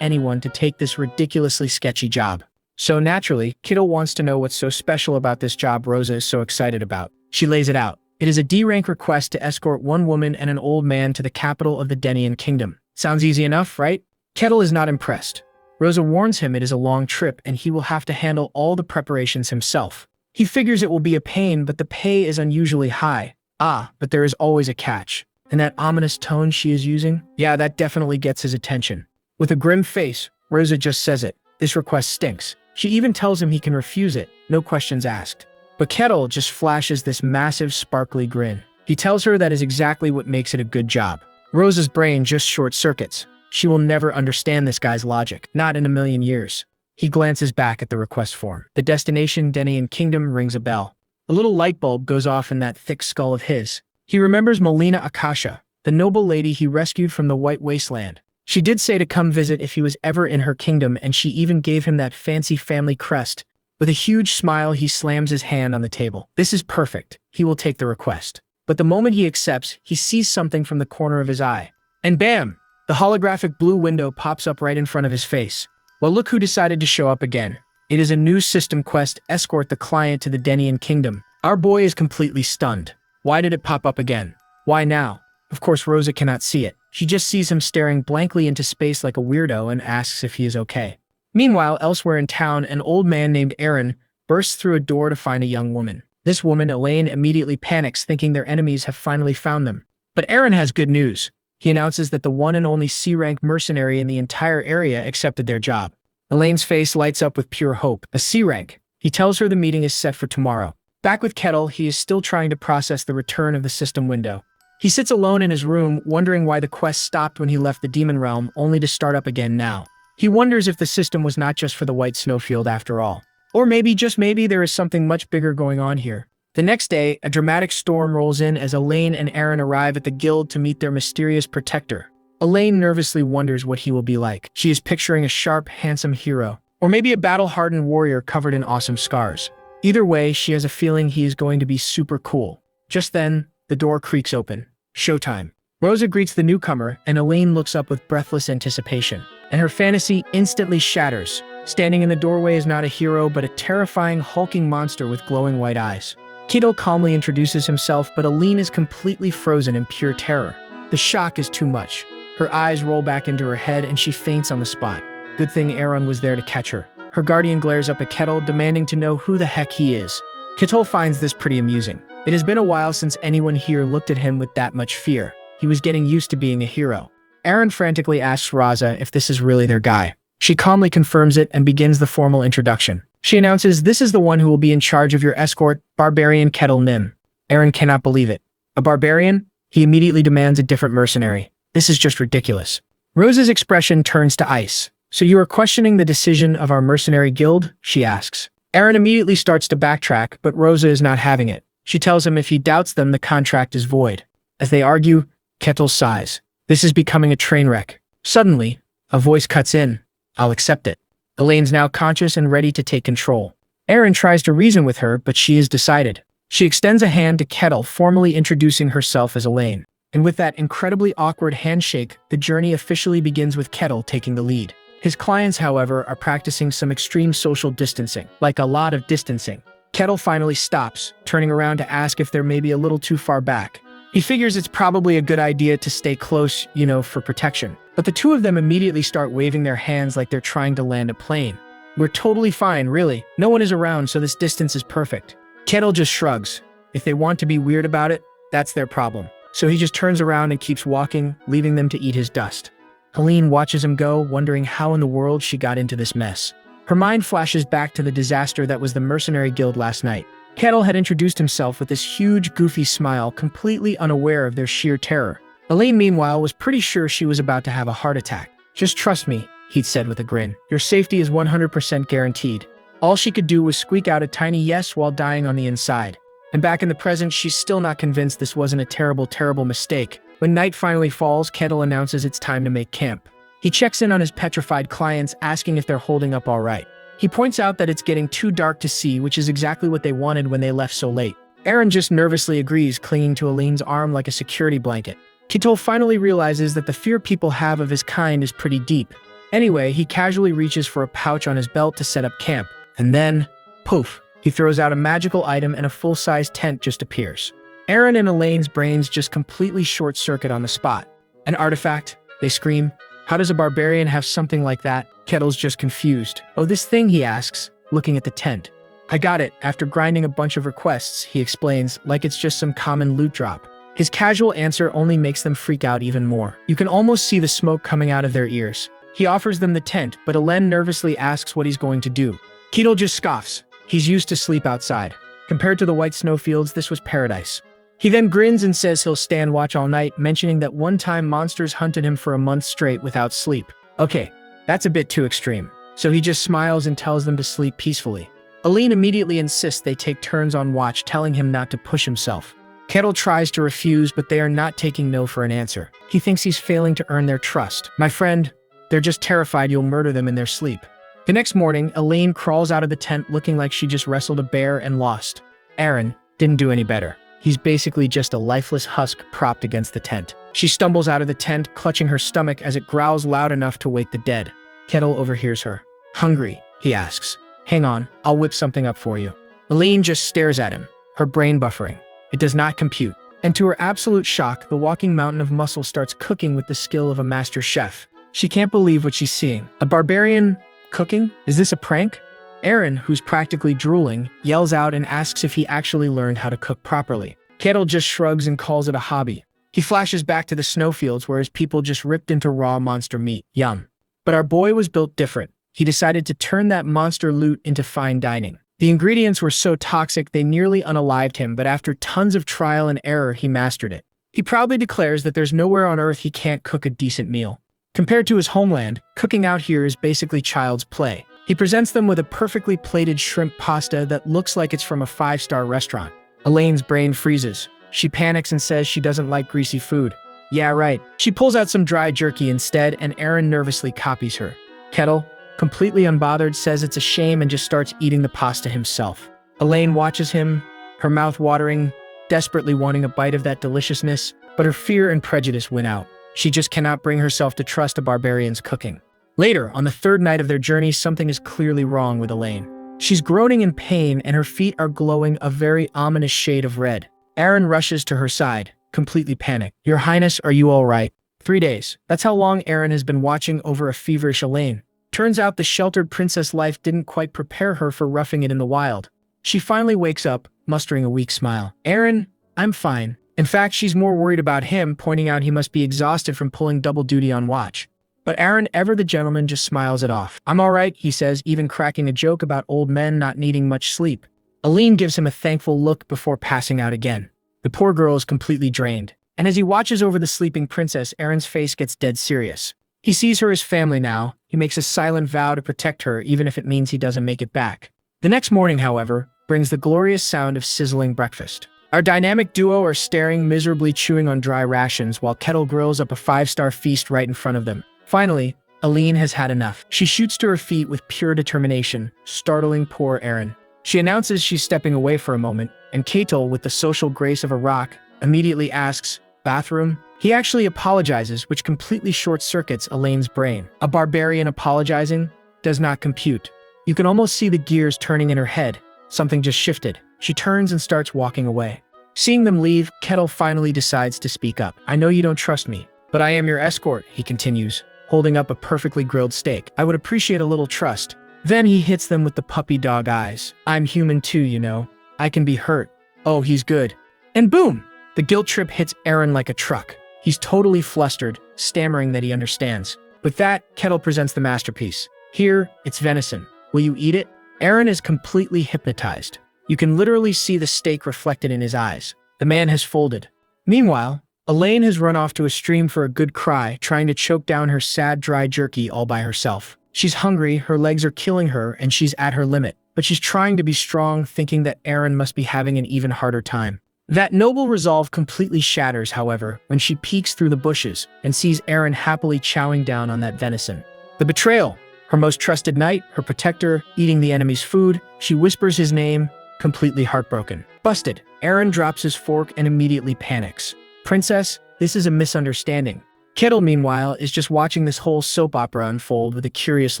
Speaker 1: anyone to take this ridiculously sketchy job. So naturally, Kittle wants to know what's so special about this job Rosa is so excited about. She lays it out. It is a D-rank request to escort one woman and an old man to the capital of the Denian kingdom. Sounds easy enough, right? Kettle is not impressed. Rosa warns him it is a long trip and he will have to handle all the preparations himself. He figures it will be a pain, but the pay is unusually high. But there is always a catch. And that ominous tone she is using? Yeah, that definitely gets his attention. With a grim face, Rosa just says it. This request stinks. She even tells him he can refuse it, no questions asked. But Kettle just flashes this massive, sparkly grin. He tells her that is exactly what makes it a good job. Rosa's brain just short-circuits. She will never understand this guy's logic, not in a million years. He glances back at the request form. The destination, Denian Kingdom, rings a bell. A little light bulb goes off in that thick skull of his. He remembers Melina Akasha, the noble lady he rescued from the White Wasteland. She did say to come visit if he was ever in her kingdom, and she even gave him that fancy family crest. With a huge smile, he slams his hand on the table. This is perfect. He will take the request. But the moment he accepts, he sees something from the corner of his eye. And bam! The holographic blue window pops up right in front of his face. Well, look who decided to show up again. It is a new system quest, escort the client to the Denian Kingdom. Our boy is completely stunned. Why did it pop up again? Why now? Of course, Rosa cannot see it. She just sees him staring blankly into space like a weirdo and asks if he is okay. Meanwhile, elsewhere in town, an old man named Aaron bursts through a door to find a young woman. This woman, Elaine, immediately panics, thinking their enemies have finally found them. But Aaron has good news. He announces that the one and only C-rank mercenary in the entire area accepted their job. Elaine's face lights up with pure hope. A C-rank. He tells her the meeting is set for tomorrow. Back with Kettle, he is still trying to process the return of the system window. He sits alone in his room, wondering why the quest stopped when he left the demon realm, only to start up again now. He wonders if the system was not just for the white snowfield after all. Or maybe, just maybe, there is something much bigger going on here. The next day, a dramatic storm rolls in as Elaine and Aaron arrive at the guild to meet their mysterious protector. Elaine nervously wonders what he will be like. She is picturing a sharp, handsome hero. Or maybe a battle-hardened warrior covered in awesome scars. Either way, she has a feeling he is going to be super cool. Just then, the door creaks open. Showtime. Rosa greets the newcomer, and Elaine looks up with breathless anticipation. And her fantasy instantly shatters. Standing in the doorway is not a hero, but a terrifying, hulking monster with glowing white eyes. Kittle calmly introduces himself, but Elaine is completely frozen in pure terror. The shock is too much. Her eyes roll back into her head, and she faints on the spot. Good thing Aaron was there to catch her. Her guardian glares up at Kettle, demanding to know who the heck he is. Kettle finds this pretty amusing. It has been a while since anyone here looked at him with that much fear. He was getting used to being a hero. Aaron frantically asks Rosa if this is really their guy. She calmly confirms it and begins the formal introduction. She announces this is the one who will be in charge of your escort, Barbarian Kettle Nim. Aaron cannot believe it. A barbarian? He immediately demands a different mercenary. This is just ridiculous. Rosa's expression turns to ice. So you are questioning the decision of our mercenary guild? She asks. Aaron immediately starts to backtrack, but Rosa is not having it. She tells him if he doubts them, the contract is void. As they argue, Kettle sighs. This is becoming a train wreck. Suddenly, a voice cuts in. I'll accept it. Elaine's now conscious and ready to take control. Aaron tries to reason with her, but she is decided. She extends a hand to Kettle, formally introducing herself as Elaine. And with that incredibly awkward handshake, the journey officially begins with Kettle taking the lead. His clients, however, are practicing some extreme social distancing, like a lot of distancing. Kettle finally stops, turning around to ask if they're maybe a little too far back. He figures it's probably a good idea to stay close, for protection. But the two of them immediately start waving their hands like they're trying to land a plane. We're totally fine, really. No one is around, so this distance is perfect. Kettle just shrugs. If they want to be weird about it, that's their problem. So he just turns around and keeps walking, leaving them to eat his dust. Helene watches him go, wondering how in the world she got into this mess. Her mind flashes back to the disaster that was the Mercenary Guild last night. Kettle had introduced himself with this huge, goofy smile, completely unaware of their sheer terror. Elaine, meanwhile, was pretty sure she was about to have a heart attack. Just trust me, he'd said with a grin. Your safety is 100% guaranteed. All she could do was squeak out a tiny yes while dying on the inside. And back in the present, she's still not convinced this wasn't a terrible, terrible mistake. When night finally falls, Kettle announces it's time to make camp. He checks in on his petrified clients, asking if they're holding up all right. He points out that it's getting too dark to see, which is exactly what they wanted when they left so late. Aaron just nervously agrees, clinging to Elaine's arm like a security blanket. Kettle finally realizes that the fear people have of his kind is pretty deep. Anyway, he casually reaches for a pouch on his belt to set up camp. And then, poof, he throws out a magical item and a full-size tent just appears. Aaron and Elaine's brains just completely short-circuit on the spot. An artifact? They scream. How does a barbarian have something like that? Kettle's just confused. Oh, this thing, he asks, looking at the tent. I got it, after grinding a bunch of requests, he explains, like it's just some common loot drop. His casual answer only makes them freak out even more. You can almost see the smoke coming out of their ears. He offers them the tent, but Elaine nervously asks what he's going to do. Kettle just scoffs. He's used to sleep outside. Compared to the white snowfields, this was paradise. He then grins and says he'll stand watch all night, mentioning that one time monsters hunted him for a month straight without sleep. Okay, that's a bit too extreme. So he just smiles and tells them to sleep peacefully. Elaine immediately insists they take turns on watch, telling him not to push himself. Kettle tries to refuse, but they are not taking no for an answer. He thinks he's failing to earn their trust. My friend, they're just terrified you'll murder them in their sleep. The next morning, Elaine crawls out of the tent looking like she just wrestled a bear and lost. Aaron didn't do any better. He's basically just a lifeless husk propped against the tent. She stumbles out of the tent, clutching her stomach as it growls loud enough to wake the dead. Kettle overhears her. Hungry? He asks. Hang on, I'll whip something up for you. Elaine just stares at him, her brain buffering. It does not compute. And to her absolute shock, the walking mountain of muscle starts cooking with the skill of a master chef. She can't believe what she's seeing. A barbarian cooking? Is this a prank? Aaron, who's practically drooling, yells out and asks if he actually learned how to cook properly. Kettle just shrugs and calls it a hobby. He flashes back to the snowfields where his people just ripped into raw monster meat. Yum. But our boy was built different. He decided to turn that monster loot into fine dining. The ingredients were so toxic they nearly unalived him, but after tons of trial and error, he mastered it. He proudly declares that there's nowhere on Earth he can't cook a decent meal. Compared to his homeland, cooking out here is basically child's play. He presents them with a perfectly plated shrimp pasta that looks like it's from a 5-star restaurant. Elaine's brain freezes. She panics and says she doesn't like greasy food. Yeah, right. She pulls out some dry jerky instead, and Aaron nervously copies her. Kettle, completely unbothered, says it's a shame and just starts eating the pasta himself. Elaine watches him, her mouth watering, desperately wanting a bite of that deliciousness, but her fear and prejudice win out. She just cannot bring herself to trust a barbarian's cooking. Later, on the third night of their journey, something is clearly wrong with Elaine. She's groaning in pain and her feet are glowing a very ominous shade of red. Aaron rushes to her side, completely panicked. Your Highness, are you all right? 3 days. That's how long Aaron has been watching over a feverish Elaine. Turns out the sheltered princess life didn't quite prepare her for roughing it in the wild. She finally wakes up, mustering a weak smile. Aaron, I'm fine. In fact, she's more worried about him, pointing out he must be exhausted from pulling double duty on watch. But Aaron, ever the gentleman, just smiles it off. I'm all right, he says, even cracking a joke about old men not needing much sleep. Elaine gives him a thankful look before passing out again. The poor girl is completely drained. And as he watches over the sleeping princess, Aaron's face gets dead serious. He sees her as family now. He makes a silent vow to protect her, even if it means he doesn't make it back. The next morning, however, brings the glorious sound of sizzling breakfast. Our dynamic duo are staring miserably, chewing on dry rations, while Kettle grills up a 5-star feast right in front of them. Finally, Elaine has had enough. She shoots to her feet with pure determination, startling poor Aaron. She announces she's stepping away for a moment, and Kettle, with the social grace of a rock, immediately asks, "Bathroom?" He actually apologizes, which completely short-circuits Elaine's brain. A barbarian apologizing does not compute. You can almost see the gears turning in her head. Something just shifted. She turns and starts walking away. Seeing them leave, Kettle finally decides to speak up. I know you don't trust me, but I am your escort, he continues, holding up a perfectly grilled steak. I would appreciate a little trust. Then he hits them with the puppy dog eyes. I'm human too, you know. I can be hurt. Oh, he's good. And boom! The guilt trip hits Aaron like a truck. He's totally flustered, stammering that he understands. With that, Kettle presents the masterpiece. Here, it's venison. Will you eat it? Aaron is completely hypnotized. You can literally see the steak reflected in his eyes. The man has folded. Meanwhile, Elaine has run off to a stream for a good cry, trying to choke down her sad, dry jerky all by herself. She's hungry, her legs are killing her, and she's at her limit. But she's trying to be strong, thinking that Aaron must be having an even harder time. That noble resolve completely shatters, however, when she peeks through the bushes and sees Eren happily chowing down on that venison. The betrayal. Her most trusted knight, her protector, eating the enemy's food, she whispers his name, completely heartbroken. Busted. Eren drops his fork and immediately panics. Princess, this is a misunderstanding. Kettle, meanwhile, is just watching this whole soap opera unfold with a curious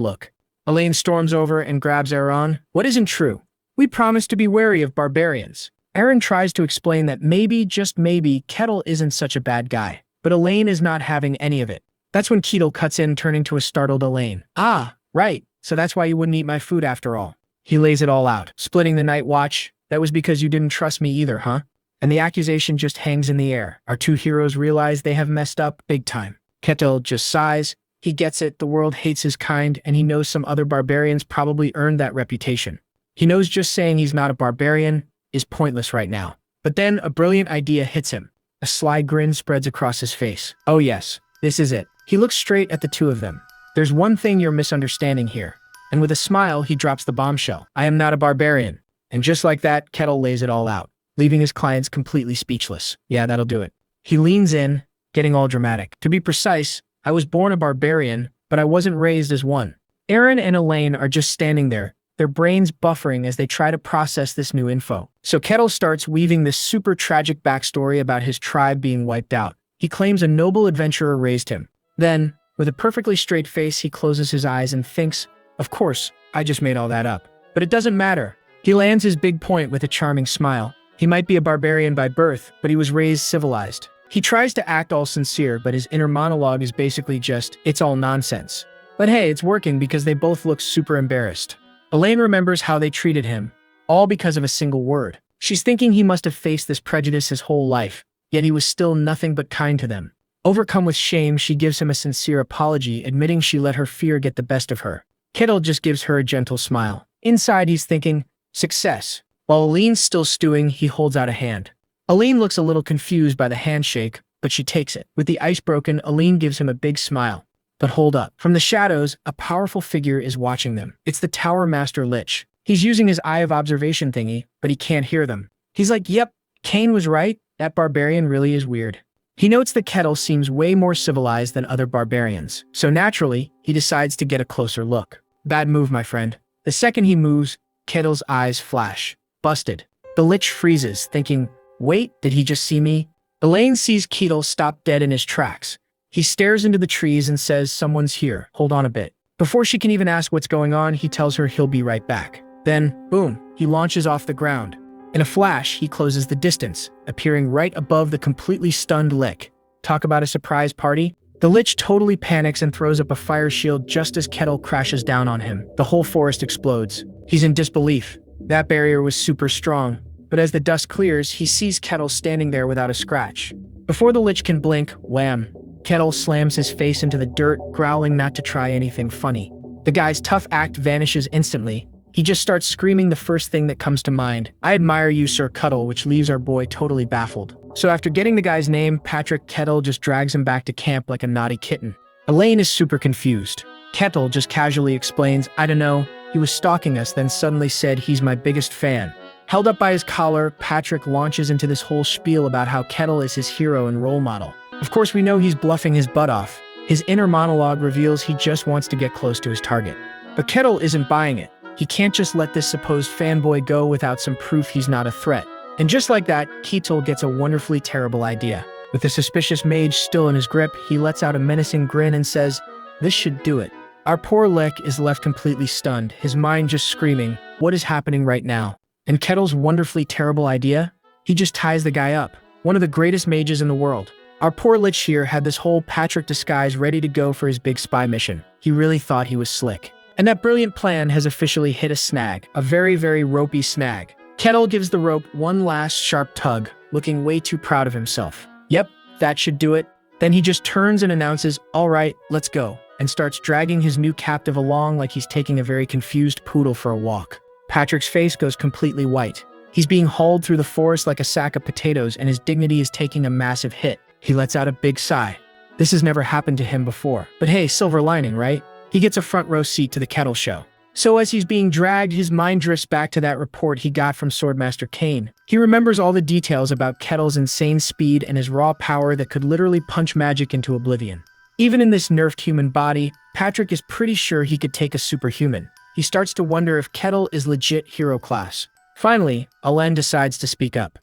Speaker 1: look. Elaine storms over and grabs Eren. What isn't true? We promised to be wary of barbarians. Eren tries to explain that maybe, just maybe, Kettle isn't such a bad guy. But Elaine is not having any of it. That's when Kettle cuts in, turning to a startled Elaine. Ah, right. So that's why you wouldn't eat my food after all. He lays it all out. Splitting the night watch. That was because you didn't trust me either, huh? And the accusation just hangs in the air. Our two heroes realize they have messed up big time. Kettle just sighs. He gets it. The world hates his kind, and he knows some other barbarians probably earned that reputation. He knows just saying he's not a barbarian is pointless right now. But then a brilliant idea hits him. A sly grin spreads across his face. Oh yes, this is it. He looks straight at the two of them. There's one thing you're misunderstanding here. And with a smile, he drops the bombshell. I am not a barbarian. And just like that, Kettle lays it all out, leaving his clients completely speechless. Yeah, that'll do it. He leans in, getting all dramatic. To be precise, I was born a barbarian, but I wasn't raised as one. Eren and Elaine are just standing there, their brains buffering as they try to process this new info. So Kettle starts weaving this super tragic backstory about his tribe being wiped out. He claims a noble adventurer raised him. Then, with a perfectly straight face, he closes his eyes and thinks, of course, I just made all that up. But it doesn't matter. He lands his big point with a charming smile. He might be a barbarian by birth, but he was raised civilized. He tries to act all sincere, but his inner monologue is basically just, it's all nonsense. But hey, it's working because they both look super embarrassed. Elaine remembers how they treated him, all because of a single word. She's thinking he must have faced this prejudice his whole life, yet he was still nothing but kind to them. Overcome with shame, she gives him a sincere apology, admitting she let her fear get the best of her. Kettle just gives her a gentle smile. Inside, he's thinking, success. While Elaine's still stewing, he holds out a hand. Elaine looks a little confused by the handshake, but she takes it. With the ice broken, Elaine gives him a big smile. But hold up. From the shadows, a powerful figure is watching them. It's the Tower Master Lich. He's using his eye of observation thingy, but he can't hear them. He's like, yep, Kane was right. That barbarian really is weird. He notes that Kettle seems way more civilized than other barbarians. So naturally, he decides to get a closer look. Bad move, my friend. The second he moves, Kettle's eyes flash. Busted. The Lich freezes, thinking, wait, did he just see me? Elaine sees Kettle stop dead in his tracks. He stares into the trees and says, someone's here, hold on a bit. Before she can even ask what's going on, he tells her he'll be right back. Then, boom, he launches off the ground. In a flash, he closes the distance, appearing right above the completely stunned Lich. Talk about a surprise party? The Lich totally panics and throws up a fire shield just as Kettle crashes down on him. The whole forest explodes. He's in disbelief. That barrier was super strong. But as the dust clears, he sees Kettle standing there without a scratch. Before the Lich can blink, wham! Kettle slams his face into the dirt, growling not to try anything funny. The guy's tough act vanishes instantly. He just starts screaming the first thing that comes to mind. I admire you, Sir Cuddle, which leaves our boy totally baffled. So after getting the guy's name, Patrick, Kettle just drags him back to camp like a naughty kitten. Elaine is super confused. Kettle just casually explains, I don't know, he was stalking us, then suddenly said he's my biggest fan. Held up by his collar, Patrick launches into this whole spiel about how Kettle is his hero and role model. Of course, we know he's bluffing his butt off. His inner monologue reveals he just wants to get close to his target. But Kettle isn't buying it. He can't just let this supposed fanboy go without some proof he's not a threat. And just like that, Kettle gets a wonderfully terrible idea. With the suspicious mage still in his grip, he lets out a menacing grin and says, this should do it. Our poor Lich is left completely stunned, his mind just screaming, what is happening right now? And Kettle's wonderfully terrible idea? He just ties the guy up. One of the greatest mages in the world. Our poor Lich here had this whole Patrick disguise ready to go for his big spy mission. He really thought he was slick. And that brilliant plan has officially hit a snag. A very, very ropey snag. Kettle gives the rope one last sharp tug, looking way too proud of himself. Yep, that should do it. Then he just turns and announces, all right, let's go, and starts dragging his new captive along like he's taking a very confused poodle for a walk. Patrick's face goes completely white. He's being hauled through the forest like a sack of potatoes, and his dignity is taking a massive hit. He lets out a big sigh. This has never happened to him before. But hey, silver lining, right? He gets a front row seat to the Kettle show. So as he's being dragged, his mind drifts back to that report he got from Swordmaster Kane. He remembers all the details about Kettle's insane speed and his raw power that could literally punch magic into oblivion. Even in this nerfed human body, Patrick is pretty sure he could take a superhuman. He starts to wonder if Kettle is legit hero class. Finally, Alen decides to speak up.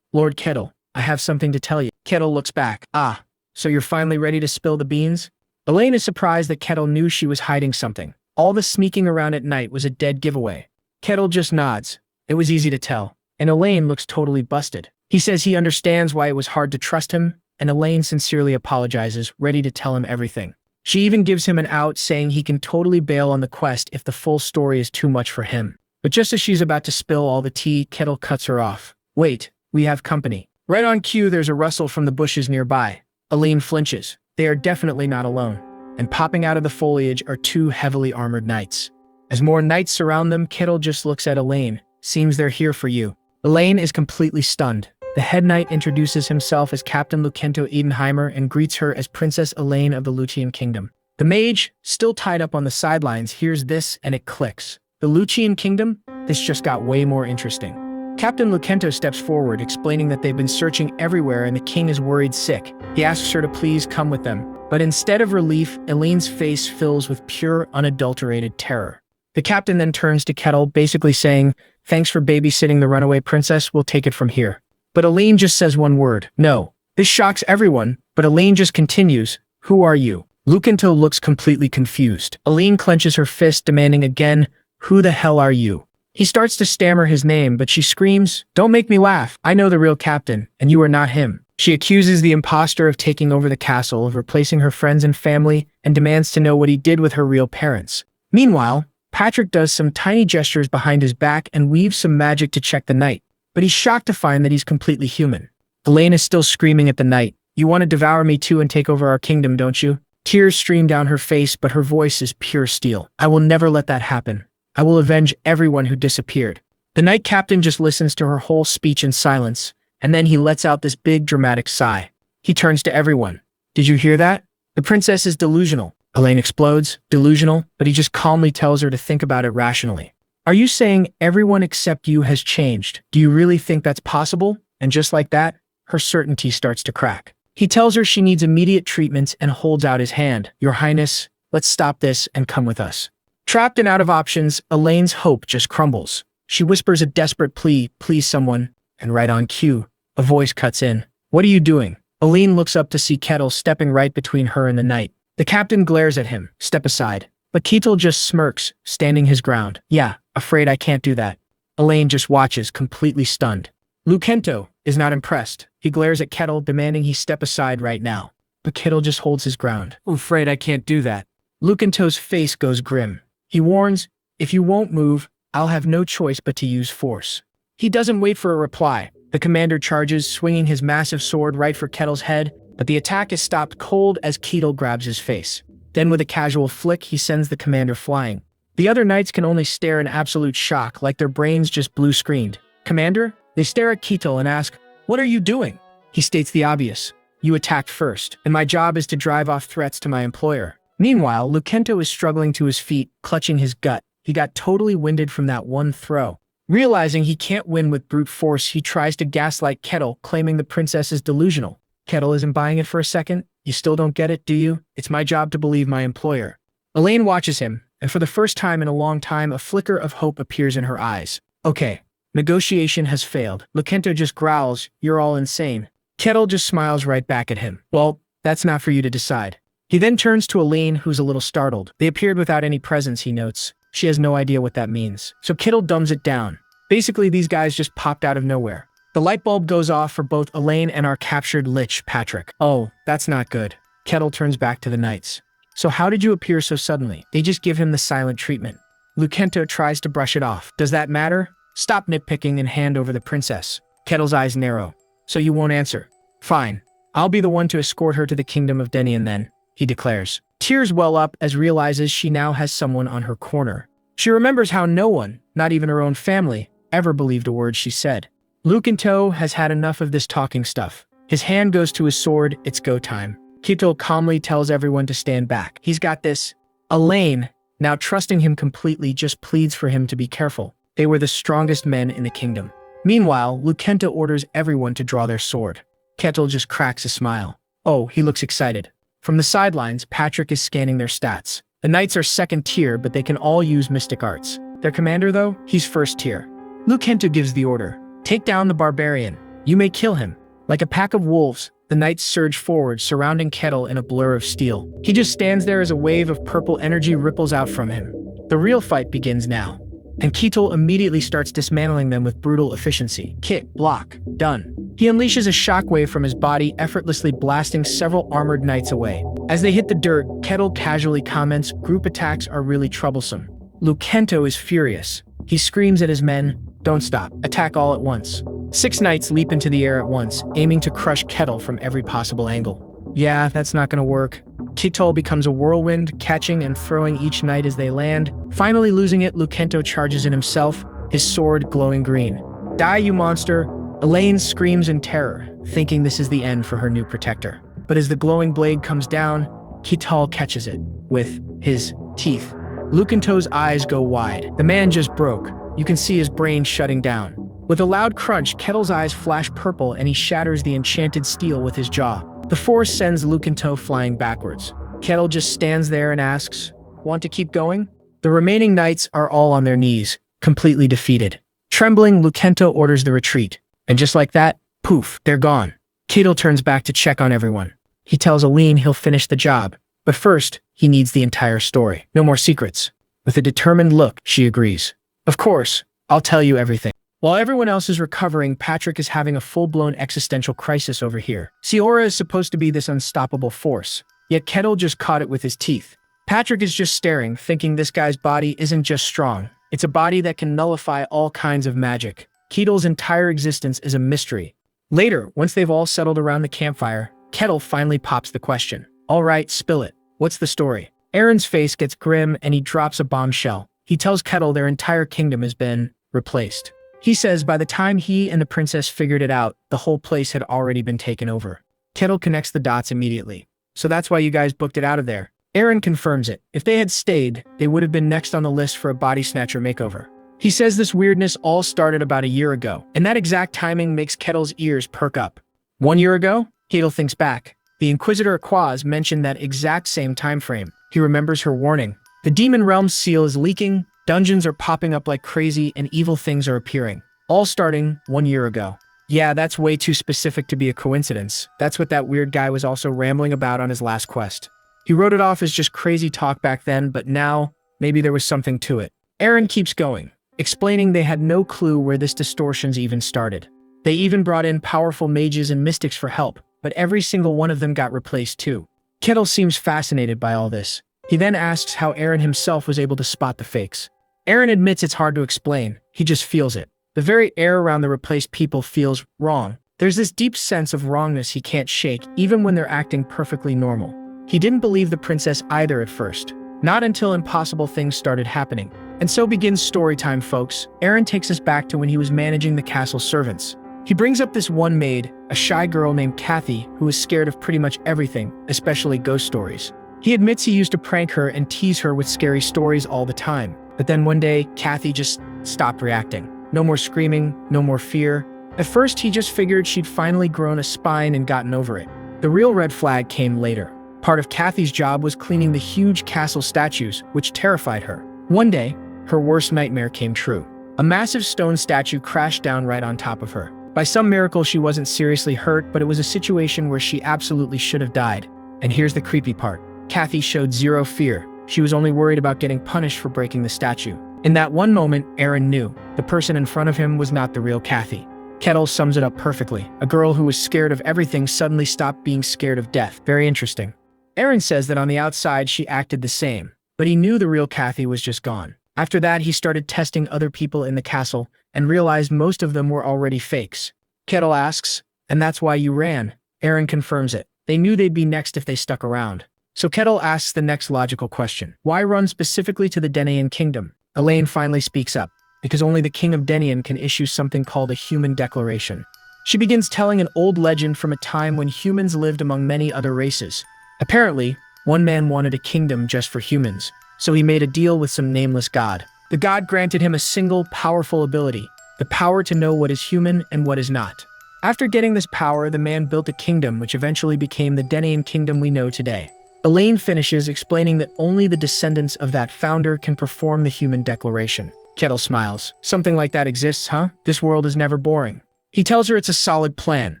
Speaker 1: Lord Kettle, I have something to tell you. Kettle looks back. Ah, so you're finally ready to spill the beans? Elaine is surprised that Kettle knew she was hiding something. All the sneaking around at night was a dead giveaway. Kettle just nods. It was easy to tell. And Elaine looks totally busted. He says he understands why it was hard to trust him, and Elaine sincerely apologizes, ready to tell him everything. She even gives him an out, saying he can totally bail on the quest if the full story is too much for him. But just as she's about to spill all the tea, Kettle cuts her off. Wait, we have company. Right on cue, there's a rustle from the bushes nearby. Elaine flinches. They are definitely not alone. And popping out of the foliage are two heavily armored knights. As more knights surround them, Kettle just looks at Elaine. Seems they're here for you. Elaine is completely stunned. The head knight introduces himself as Captain Lucento Edenheimer and greets her as Princess Elaine of the Lucian Kingdom. The mage, still tied up on the sidelines, hears this and it clicks. The Lucian Kingdom? This just got way more interesting. Captain Lucento steps forward, explaining that they've been searching everywhere and the king is worried sick. He asks her to please come with them. But instead of relief, Elaine's face fills with pure, unadulterated terror. The captain then turns to Kettle, basically saying, "Thanks for babysitting the runaway princess, we'll take it from here." But Elaine just says one word, "No." This shocks everyone, but Elaine just continues, "Who are you?" Lucento looks completely confused. Elaine clenches her fist, demanding again, "Who the hell are you?" He starts to stammer his name, but she screams, "Don't make me laugh. I know the real captain, and you are not him." She accuses the imposter of taking over the castle, of replacing her friends and family, and demands to know what he did with her real parents. Meanwhile, Patrick does some tiny gestures behind his back and weaves some magic to check the knight, but he's shocked to find that he's completely human. Elaine is still screaming at the knight, "You want to devour me too and take over our kingdom, don't you?" Tears stream down her face, but her voice is pure steel. "I will never let that happen. I will avenge everyone who disappeared." The knight captain just listens to her whole speech in silence, and then he lets out this big dramatic sigh. He turns to everyone. "Did you hear that? The princess is delusional." Elaine explodes. "Delusional?" But he just calmly tells her to think about it rationally. "Are you saying everyone except you has changed? Do you really think that's possible?" And just like that, her certainty starts to crack. He tells her she needs immediate treatment and holds out his hand. "Your Highness, let's stop this and come with us." Trapped and out of options, Elaine's hope just crumbles. She whispers a desperate plea, "Please someone," and right on cue, a voice cuts in. "What are you doing?" Elaine looks up to see Kettle stepping right between her and the knight. The captain glares at him. "Step aside." But Kettle just smirks, standing his ground. "Yeah, afraid I can't do that." Elaine just watches, completely stunned. Lucento is not impressed. He glares at Kettle, demanding he step aside right now. But Kettle just holds his ground. "Afraid I can't do that." Lucento's face goes grim. He warns, "If you won't move, I'll have no choice but to use force." He doesn't wait for a reply. The commander charges, swinging his massive sword right for Kettle's head, but the attack is stopped cold as Kettle grabs his face. Then with a casual flick, he sends the commander flying. The other knights can only stare in absolute shock, like their brains just blue-screened. "Commander?" They stare at Kettle and ask, "What are you doing?" He states the obvious. "You attacked first, and my job is to drive off threats to my employer." Meanwhile, Lucento is struggling to his feet, clutching his gut. He got totally winded from that one throw. Realizing he can't win with brute force, he tries to gaslight Kettle, claiming the princess is delusional. Kettle isn't buying it for a second. "You still don't get it, do you? It's my job to believe my employer." Elaine watches him, and for the first time in a long time, a flicker of hope appears in her eyes. "Okay, negotiation has failed." Lucento just growls, "You're all insane." Kettle just smiles right back at him. "Well, that's not for you to decide." He then turns to Elaine, who's a little startled. They appeared without any presents, he notes. She has no idea what that means. So Kettle dumbs it down. Basically, these guys just popped out of nowhere. The light bulb goes off for both Elaine and our captured lich, Patrick. "Oh, that's not good." Kettle turns back to the knights. "So how did you appear so suddenly?" They just give him the silent treatment. Lucento tries to brush it off. "Does that matter? Stop nitpicking and hand over the princess." Kettle's eyes narrow. "So you won't answer? Fine. I'll be the one to escort her to the kingdom of Denian then," he declares. Tears well up as realizes she now has someone on her corner. She remembers how no one, not even her own family, ever believed a word she said. Lucento has had enough of this talking stuff. His hand goes to his sword. It's go time. Kettle calmly tells everyone to stand back. He's got this. Elaine, now trusting him completely, just pleads for him to be careful. They were the strongest men in the kingdom. Meanwhile, Lucento orders everyone to draw their sword. Kettle just cracks a smile. Oh, he looks excited. From the sidelines, Patrick is scanning their stats. The knights are second tier, but they can all use mystic arts. Their commander, though, he's first tier. Lucento gives the order. Take down the barbarian. You may kill him. Like a pack of wolves, the knights surge forward, surrounding Kettle in a blur of steel. He just stands there as a wave of purple energy ripples out from him. The real fight begins now. And Kettle immediately starts dismantling them with brutal efficiency. Kick, block, done. He unleashes a shockwave from his body, effortlessly blasting several armored knights away. As they hit the dirt, Kettle casually comments, "Group attacks are really troublesome." Lucento is furious. He screams at his men, "Don't stop, attack all at once." 6 knights leap into the air at once, aiming to crush Kettle from every possible angle. Yeah, that's not gonna work. Kettle becomes a whirlwind, catching and throwing each knight as they land. Finally losing it, Lucento charges in himself, his sword glowing green. "Die, you monster!" Elaine screams in terror, thinking this is the end for her new protector. But as the glowing blade comes down, Kettle catches it with his teeth. Lucento's eyes go wide. The man just broke. You can see his brain shutting down. With a loud crunch, Kettle's eyes flash purple and he shatters the enchanted steel with his jaw. The force sends Lucento flying backwards. Kettle just stands there and asks, "Want to keep going?" The remaining knights are all on their knees, completely defeated. Trembling, Lucento orders the retreat. And just like that, poof, they're gone. Kettle turns back to check on everyone. He tells Aline he'll finish the job. But first, he needs the entire story. No more secrets. With a determined look, she agrees. "Of course, I'll tell you everything." While everyone else is recovering, Patrick is having a full-blown existential crisis over here. Siora is supposed to be this unstoppable force, yet Kettle just caught it with his teeth. Patrick is just staring, thinking this guy's body isn't just strong. It's a body that can nullify all kinds of magic. Kettle's entire existence is a mystery. Later, once they've all settled around the campfire, Kettle finally pops the question. "All right, spill it. What's the story?" Aaron's face gets grim and he drops a bombshell. He tells Kettle their entire kingdom has been replaced. He says by the time he and the princess figured it out, the whole place had already been taken over. Kettle connects the dots immediately. "So that's why you guys booked it out of there." Aaron confirms it. If they had stayed, they would have been next on the list for a body snatcher makeover. He says this weirdness all started about a year ago, and that exact timing makes Kettle's ears perk up. 1 year ago? Kettle thinks back. The Inquisitor Aquaz mentioned that exact same time frame. He remembers her warning. The Demon Realm's seal is leaking, dungeons are popping up like crazy, and evil things are appearing. All starting 1 year ago. Yeah, that's way too specific to be a coincidence. That's what that weird guy was also rambling about on his last quest. He wrote it off as just crazy talk back then, but now, maybe there was something to it. Aaron keeps going, explaining they had no clue where this distortions even started. They even brought in powerful mages and mystics for help, but every single one of them got replaced too. Kettle seems fascinated by all this. He then asks how Aaron himself was able to spot the fakes. Aaron admits it's hard to explain, he just feels it. The very air around the replaced people feels wrong. There's this deep sense of wrongness he can't shake, even when they're acting perfectly normal. He didn't believe the princess either at first. Not until impossible things started happening. And so begins story time, folks. Aaron takes us back to when he was managing the castle servants. He brings up this one maid, a shy girl named Kathy, who was scared of pretty much everything, especially ghost stories. He admits he used to prank her and tease her with scary stories all the time. But then one day, Kathy just stopped reacting. No more screaming, no more fear. At first, he just figured she'd finally grown a spine and gotten over it. The real red flag came later. Part of Kathy's job was cleaning the huge castle statues, which terrified her. One day, her worst nightmare came true. A massive stone statue crashed down right on top of her. By some miracle, she wasn't seriously hurt, but it was a situation where she absolutely should have died. And here's the creepy part. Kathy showed zero fear. She was only worried about getting punished for breaking the statue. In that one moment, Aaron knew the person in front of him was not the real Kathy. Kettle sums it up perfectly. A girl who was scared of everything suddenly stopped being scared of death. Very interesting. Aaron says that on the outside, she acted the same, but he knew the real Kathy was just gone. After that, he started testing other people in the castle and realized most of them were already fakes. Kettle asks, "And that's why you ran?" Aaron confirms it. They knew they'd be next if they stuck around. So Kettle asks the next logical question. Why run specifically to the Denian kingdom? Elaine finally speaks up, because only the king of Denian can issue something called a human declaration. She begins telling an old legend from a time when humans lived among many other races. Apparently, one man wanted a kingdom just for humans, so he made a deal with some nameless god. The god granted him a single, powerful ability, the power to know what is human and what is not. After getting this power, the man built a kingdom which eventually became the Denain kingdom we know today. Elaine finishes explaining that only the descendants of that founder can perform the human declaration. Kettle smiles. Something like that exists, huh? This world is never boring. He tells her it's a solid plan.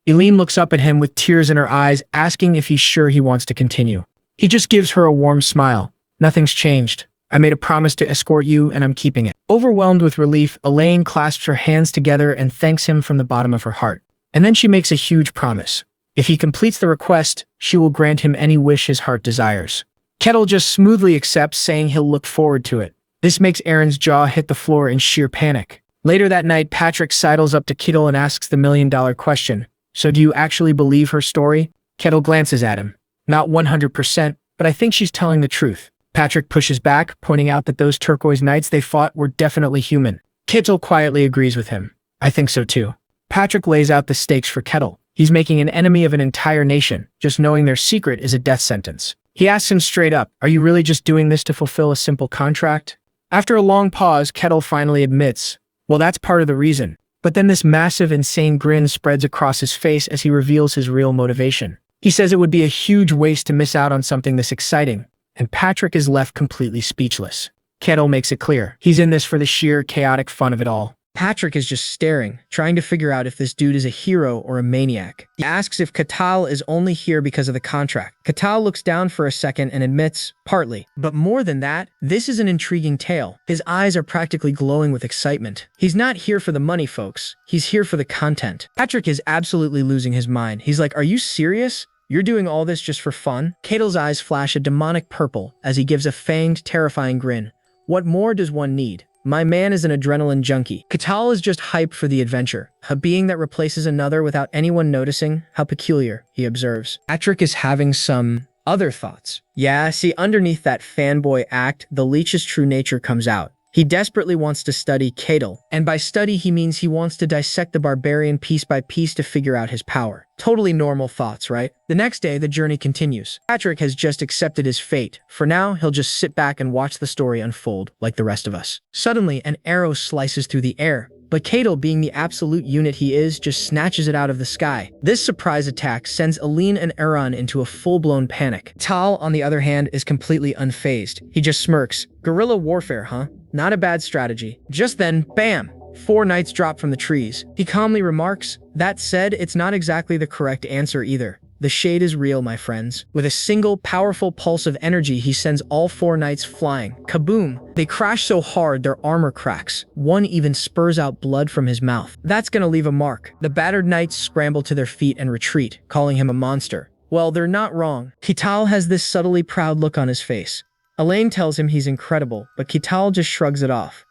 Speaker 1: Eileen looks up at him with tears in her eyes, asking if he's sure he wants to continue. He just gives her a warm smile. Nothing's changed. I made a promise to escort you, and I'm keeping it. Overwhelmed with relief, Elaine clasps her hands together and thanks him from the bottom of her heart. And then she makes a huge promise. If he completes the request, she will grant him any wish his heart desires. Kettle just smoothly accepts, saying he'll look forward to it. This makes Aaron's jaw hit the floor in sheer panic. Later that night, Patrick sidles up to Kettle and asks the million-dollar question. So do you actually believe her story? Kettle glances at him. Not 100%, but I think she's telling the truth. Patrick pushes back, pointing out that those turquoise knights they fought were definitely human. Kettle quietly agrees with him. I think so too. Patrick lays out the stakes for Kettle. He's making an enemy of an entire nation. Just knowing their secret is a death sentence. He asks him straight up, are you really just doing this to fulfill a simple contract? After a long pause, Kettle finally admits, well, that's part of the reason. But then this massive, insane grin spreads across his face as he reveals his real motivation. He says it would be a huge waste to miss out on something this exciting, and Patrick is left completely speechless. Kettle makes it clear. He's in this for the sheer chaotic fun of it all.
Speaker 2: Patrick is just staring, trying to figure out if this dude is a hero or a maniac. He asks if Catal is only here because of the contract. Catal looks down for a second and admits, partly. But more than that, this is an intriguing tale. His eyes are practically glowing with excitement. He's not here for the money, folks. He's here for the content. Patrick is absolutely losing his mind. He's like, are you serious? You're doing all this just for fun? Catel's eyes flash a demonic purple as he gives a fanged, terrifying grin. What more does one need? My man is an adrenaline junkie. Catal is just hyped for the adventure, a being that replaces another without anyone noticing. How peculiar, he observes. Patrick is having some other thoughts. Yeah, see, underneath that fanboy act, the leech's true nature comes out. He desperately wants to study Catal, and by study he means he wants to dissect the barbarian piece by piece to figure out his power. Totally normal thoughts, right? The next day, the journey continues. Patrick has just accepted his fate. For now, he'll just sit back and watch the story unfold like the rest of us. Suddenly, an arrow slices through the air, but Catal, being the absolute unit he is, just snatches it out of the sky. This surprise attack sends Eileen and Aaron into a full-blown panic. Tal, on the other hand, is completely unfazed. He just smirks. Guerrilla warfare, huh? Not a bad strategy. Just then, bam! 4 knights drop from the trees. He calmly remarks, that said, it's not exactly the correct answer either. The shade is real, my friends. With a single, powerful pulse of energy, he sends all 4 knights flying. Kaboom! They crash so hard their armor cracks. One even spurs out blood from his mouth. That's gonna leave a mark. The battered knights scramble to their feet and retreat, calling him a monster. Well, they're not wrong. Catal has this subtly proud look on his face. Elaine tells him he's incredible, but Catal just shrugs it off.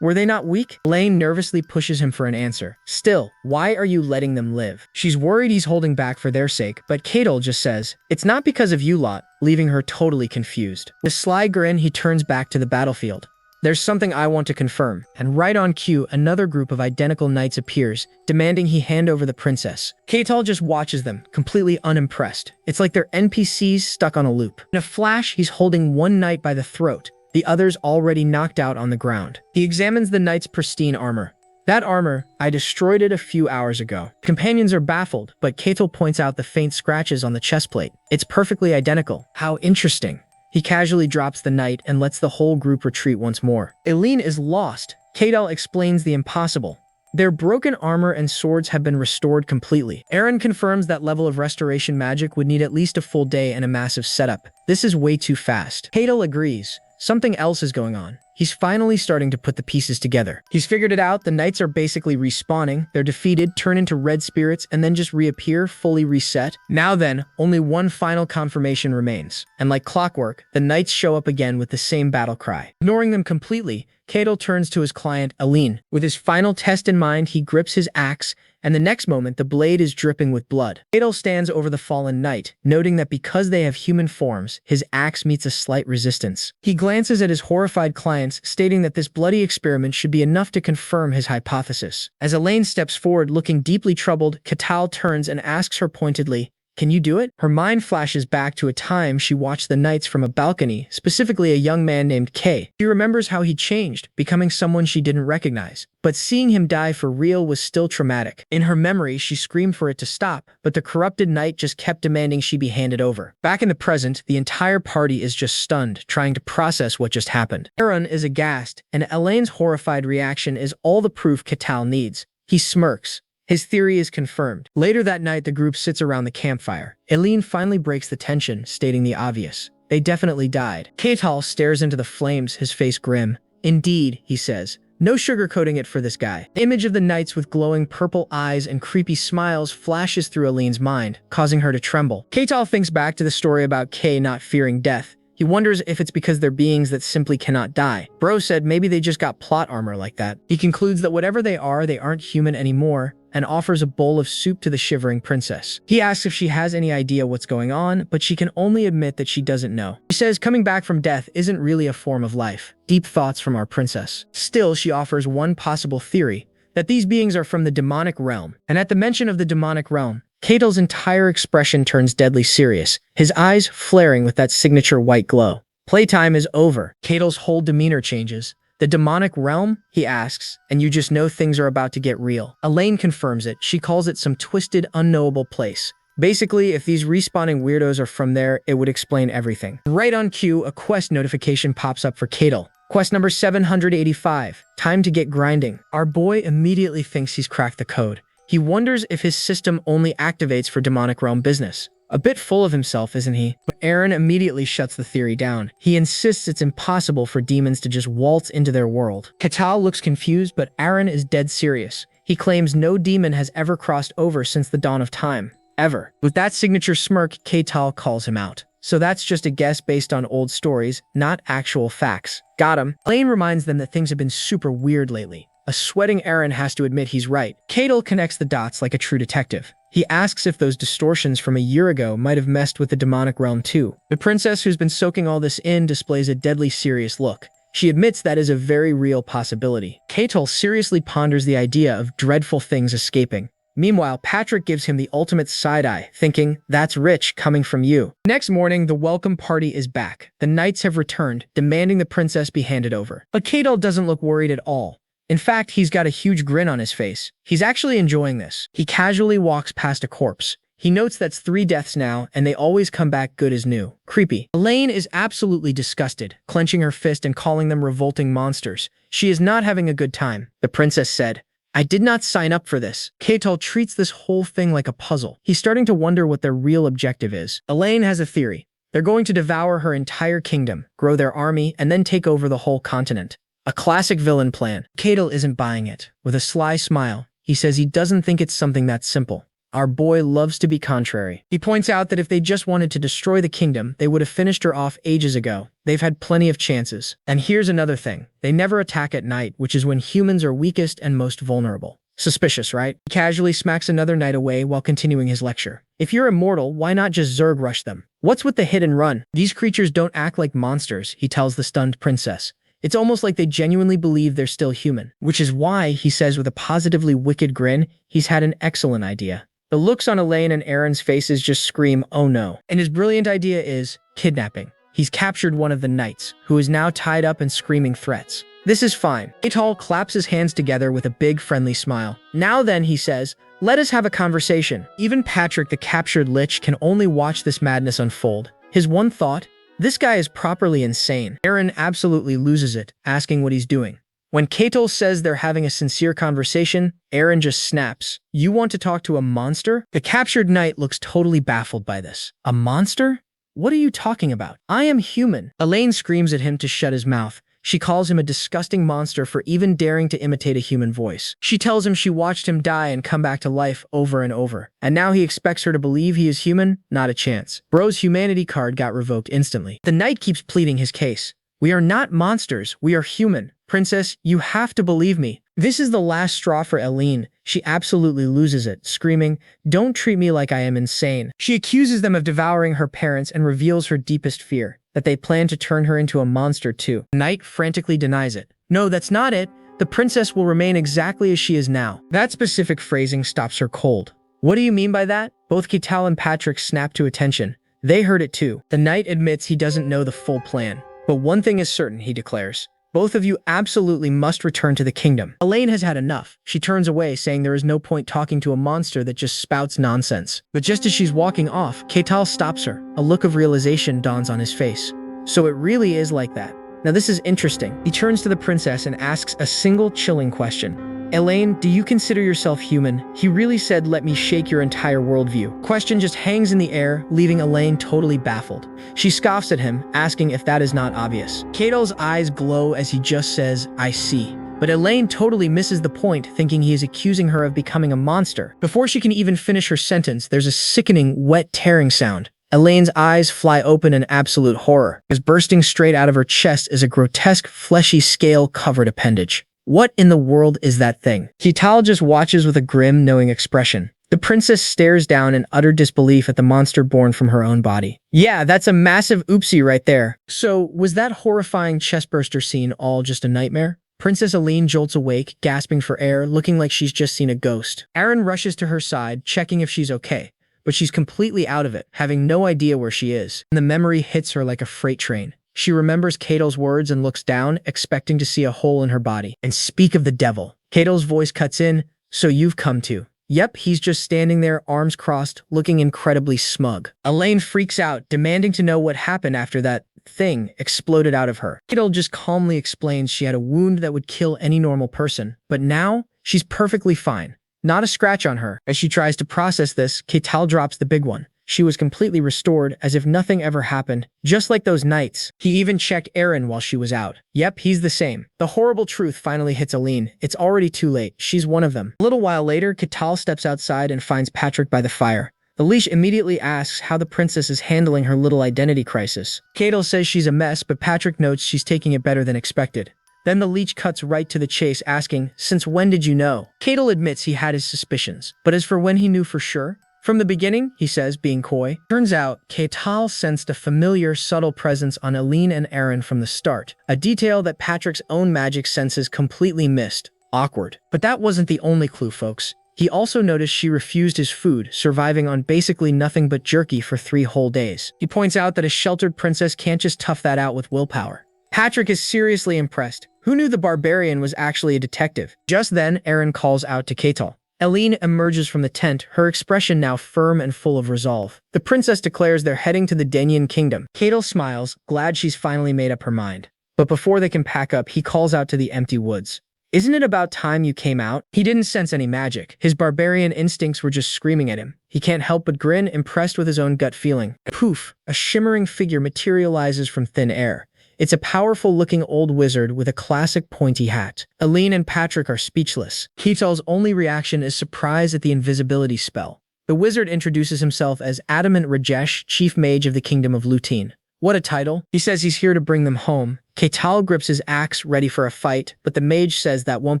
Speaker 2: Were they not weak? Elaine nervously pushes him for an answer. Still, why are you letting them live? She's worried he's holding back for their sake, but Catal just says, it's not because of you lot, leaving her totally confused. With a sly grin, he turns back to the battlefield. There's something I want to confirm, and right on cue, another group of identical knights appears, demanding he hand over the princess. Catal just watches them, completely unimpressed. It's like they're NPCs stuck on a loop. In a flash, he's holding one knight by the throat, the others already knocked out on the ground. He examines the knight's pristine armor. That armor, I destroyed it a few hours ago. Companions are baffled, but Catal points out the faint scratches on the chest plate. It's perfectly identical. How interesting. He casually drops the knight and lets the whole group retreat once more. Eileen is lost. Catal explains the impossible. Their broken armor and swords have been restored completely. Aaron confirms that level of restoration magic would need at least a full day and a massive setup. This is way too fast. Catal agrees. Something else is going on. He's finally starting to put the pieces together. He's figured it out. The knights are basically respawning. They're defeated, turn into red spirits, and then just reappear, fully reset. Now then, only one final confirmation remains. And like clockwork, the knights show up again with the same battle cry. Ignoring them completely, Catal turns to his client, Eileen. With his final test in mind, he grips his axe, and the next moment, the blade is dripping with blood. Catal stands over the fallen knight, noting that because they have human forms, his axe meets a slight resistance. He glances at his horrified clients, stating that this bloody experiment should be enough to confirm his hypothesis. As Elaine steps forward, looking deeply troubled, Catal turns and asks her pointedly,
Speaker 1: Can you do it? Her mind flashes back to a time she watched the knights from a balcony, specifically a young man named Kay. She remembers how he changed, becoming someone she didn't recognize. But seeing him die for real was still traumatic. In her memory, she screamed for it to stop, but the corrupted knight just kept demanding she be handed over. Back in the present, the entire party is just stunned, trying to process what just happened. Aaron is aghast, and Elaine's horrified reaction is all the proof Catal needs. He smirks. His theory is confirmed. Later that night, the group sits around the campfire. Elaine finally breaks the tension, stating the obvious. They definitely died. Catal stares into the flames, his face grim. Indeed, he says. No sugarcoating it for this guy. The image of the knights with glowing purple eyes and creepy smiles flashes through Elaine's mind, causing her to tremble. Catal thinks back to the story about Kay not fearing death. He wonders if it's because they're beings that simply cannot die. Bro said maybe they just got plot armor like that. He concludes that whatever they aren't human anymore, and offers a bowl of soup to the shivering princess. He asks if she has any idea what's going on, but she can only admit that she doesn't know. She says coming back from death isn't really a form of life. Deep thoughts from our princess. Still, she offers one possible theory, that these beings are from the demonic realm. And at the mention of the demonic realm, Catal's entire expression turns deadly serious, his eyes flaring with that signature white glow. Playtime is over. Catal's whole demeanor changes. The demonic realm? He asks, and you just know things are about to get real. Elaine confirms it. She calls it some twisted, unknowable place. Basically, if these respawning weirdos are from there, it would explain everything. Right on cue, a quest notification pops up for Catal. Quest number 785. Time to get grinding. Our boy immediately thinks he's cracked the code. He wonders if his system only activates for demonic realm business. A bit full of himself, isn't he? But Aaron immediately shuts the theory down. He insists it's impossible for demons to just waltz into their world. Catal looks confused, but Aaron is dead serious. He claims no demon has ever crossed over since the dawn of time. Ever. With that signature smirk, Catal calls him out. So that's just a guess based on old stories, not actual facts. Got him. Elaine reminds them that things have been super weird lately. A sweating Aaron has to admit he's right. Catal connects the dots like a true detective. He asks if those distortions from a year ago might have messed with the demonic realm too. The princess, who's been soaking all this in, displays a deadly serious look. She admits that is a very real possibility. Catal seriously ponders the idea of dreadful things escaping. Meanwhile, Patrick gives him the ultimate side-eye, thinking, that's rich coming from you. Next morning, the welcome party is back. The knights have returned, demanding the princess be handed over. But Catal doesn't look worried at all. In fact, he's got a huge grin on his face. He's actually enjoying this. He casually walks past a corpse. He notes that's 3 deaths now, and they always come back good as new. Creepy. Elaine is absolutely disgusted, clenching her fist and calling them revolting monsters. She is not having a good time. The princess said, I did not sign up for this. Catal treats this whole thing like a puzzle. He's starting to wonder what their real objective is. Elaine has a theory. They're going to devour her entire kingdom, grow their army, and then take over the whole continent. A classic villain plan. Catal isn't buying it. With a sly smile, he says he doesn't think it's something that simple. Our boy loves to be contrary. He points out that if they just wanted to destroy the kingdom, they would have finished her off ages ago. They've had plenty of chances. And here's another thing. They never attack at night, which is when humans are weakest and most vulnerable. Suspicious, right? He casually smacks another knight away while continuing his lecture. If you're immortal, why not just Zerg rush them? What's with the hit and run? These creatures don't act like monsters, he tells the stunned princess. It's almost like they genuinely believe they're still human. Which is why, he says with a positively wicked grin, he's had an excellent idea. The looks on Elaine and Aaron's faces just scream, oh no. And his brilliant idea is kidnapping. He's captured one of the knights, who is now tied up and screaming threats. This is fine. Catal claps his hands together with a big friendly smile. Now then, he says, let us have a conversation. Even Patrick, the captured lich, can only watch this madness unfold. His one thought, this guy is properly insane. Aaron absolutely loses it, asking what he's doing. When Catal says they're having a sincere conversation, Aaron just snaps. You want to talk to a monster? The captured knight looks totally baffled by this. A monster? What are you talking about? I am human. Elaine screams at him to shut his mouth. She calls him a disgusting monster for even daring to imitate a human voice. She tells him she watched him die and come back to life over and over. And now he expects her to believe he is human? Not a chance. Bro's humanity card got revoked instantly. The knight keeps pleading his case. We are not monsters. We are human. Princess, you have to believe me. This is the last straw for Elaine. She absolutely loses it, screaming, don't treat me like I am insane. She accuses them of devouring her parents and reveals her deepest fear, that they plan to turn her into a monster too. The knight frantically denies it. No, that's not it. The princess will remain exactly as she is now. That specific phrasing stops her cold. What do you mean by that? Both Ketal and Patrick snap to attention. They heard it too. The knight admits he doesn't know the full plan. But one thing is certain, he declares. Both of you absolutely must return to the kingdom. Elaine has had enough. She turns away, saying there is no point talking to a monster that just spouts nonsense. But just as she's walking off, Ketal stops her. A look of realization dawns on his face. So it really is like that. Now this is interesting. He turns to the princess and asks a single chilling question. Elaine, do you consider yourself human? He really said, let me shake your entire worldview. Question just hangs in the air, leaving Elaine totally baffled. She scoffs at him, asking if that is not obvious. Ketal's eyes glow as he just says, I see. But Elaine totally misses the point, thinking he is accusing her of becoming a monster. Before she can even finish her sentence, there's a sickening, wet tearing sound. Elaine's eyes fly open in absolute horror, as bursting straight out of her chest is a grotesque, fleshy, scale-covered appendage. What in the world is that thing? Ketal just watches with a grim, knowing expression. The princess stares down in utter disbelief at the monster born from her own body. Yeah, that's a massive oopsie right there. So, was that horrifying chestburster scene all just a nightmare? Princess Aline jolts awake, gasping for air, looking like she's just seen a ghost. Aaron rushes to her side, checking if she's okay. But she's completely out of it, having no idea where she is. And the memory hits her like a freight train. She remembers Ketal's words and looks down, expecting to see a hole in her body. And speak of the devil. Ketal's voice cuts in, so you've come to. Yep, he's just standing there, arms crossed, looking incredibly smug. Elaine freaks out, demanding to know what happened after that thing exploded out of her. Ketal just calmly explains she had a wound that would kill any normal person. But now, she's perfectly fine. Not a scratch on her. As she tries to process this, Ketal drops the big one. She was completely restored, as if nothing ever happened, just like those nights. He even checked Aaron while she was out. Yep, he's the same. The horrible truth finally hits Aline. It's already too late. She's one of them. A little while later, Ketal steps outside and finds Patrick by the fire. The leash immediately asks how the princess is handling her little identity crisis. Ketal says she's a mess, but Patrick notes she's taking it better than expected. Then the leech cuts right to the chase, asking, since when did you know? Ketal admits he had his suspicions, but as for when he knew for sure, from the beginning, he says, being coy. Turns out, Ketal sensed a familiar, subtle presence on Aline and Aaron from the start, a detail that Patrick's own magic senses completely missed. Awkward. But that wasn't the only clue, folks. He also noticed she refused his food, surviving on basically nothing but jerky for 3 whole days. He points out that a sheltered princess can't just tough that out with willpower. Patrick is seriously impressed. Who knew the barbarian was actually a detective? Just then, Aaron calls out to Ketal. Aline emerges from the tent, her expression now firm and full of resolve. The princess declares they're heading to the Denyan kingdom. Ketal smiles, glad she's finally made up her mind. But before they can pack up, he calls out to the empty woods. Isn't it about time you came out? He didn't sense any magic. His barbarian instincts were just screaming at him. He can't help but grin, impressed with his own gut feeling. Poof! A shimmering figure materializes from thin air. It's a powerful-looking old wizard with a classic pointy hat. Aline and Patrick are speechless. Ketal's only reaction is surprise at the invisibility spell. The wizard introduces himself as Adamant Rajesh, chief mage of the kingdom of Lutein. What a title. He says he's here to bring them home. Ketal grips his axe, ready for a fight, but the mage says that won't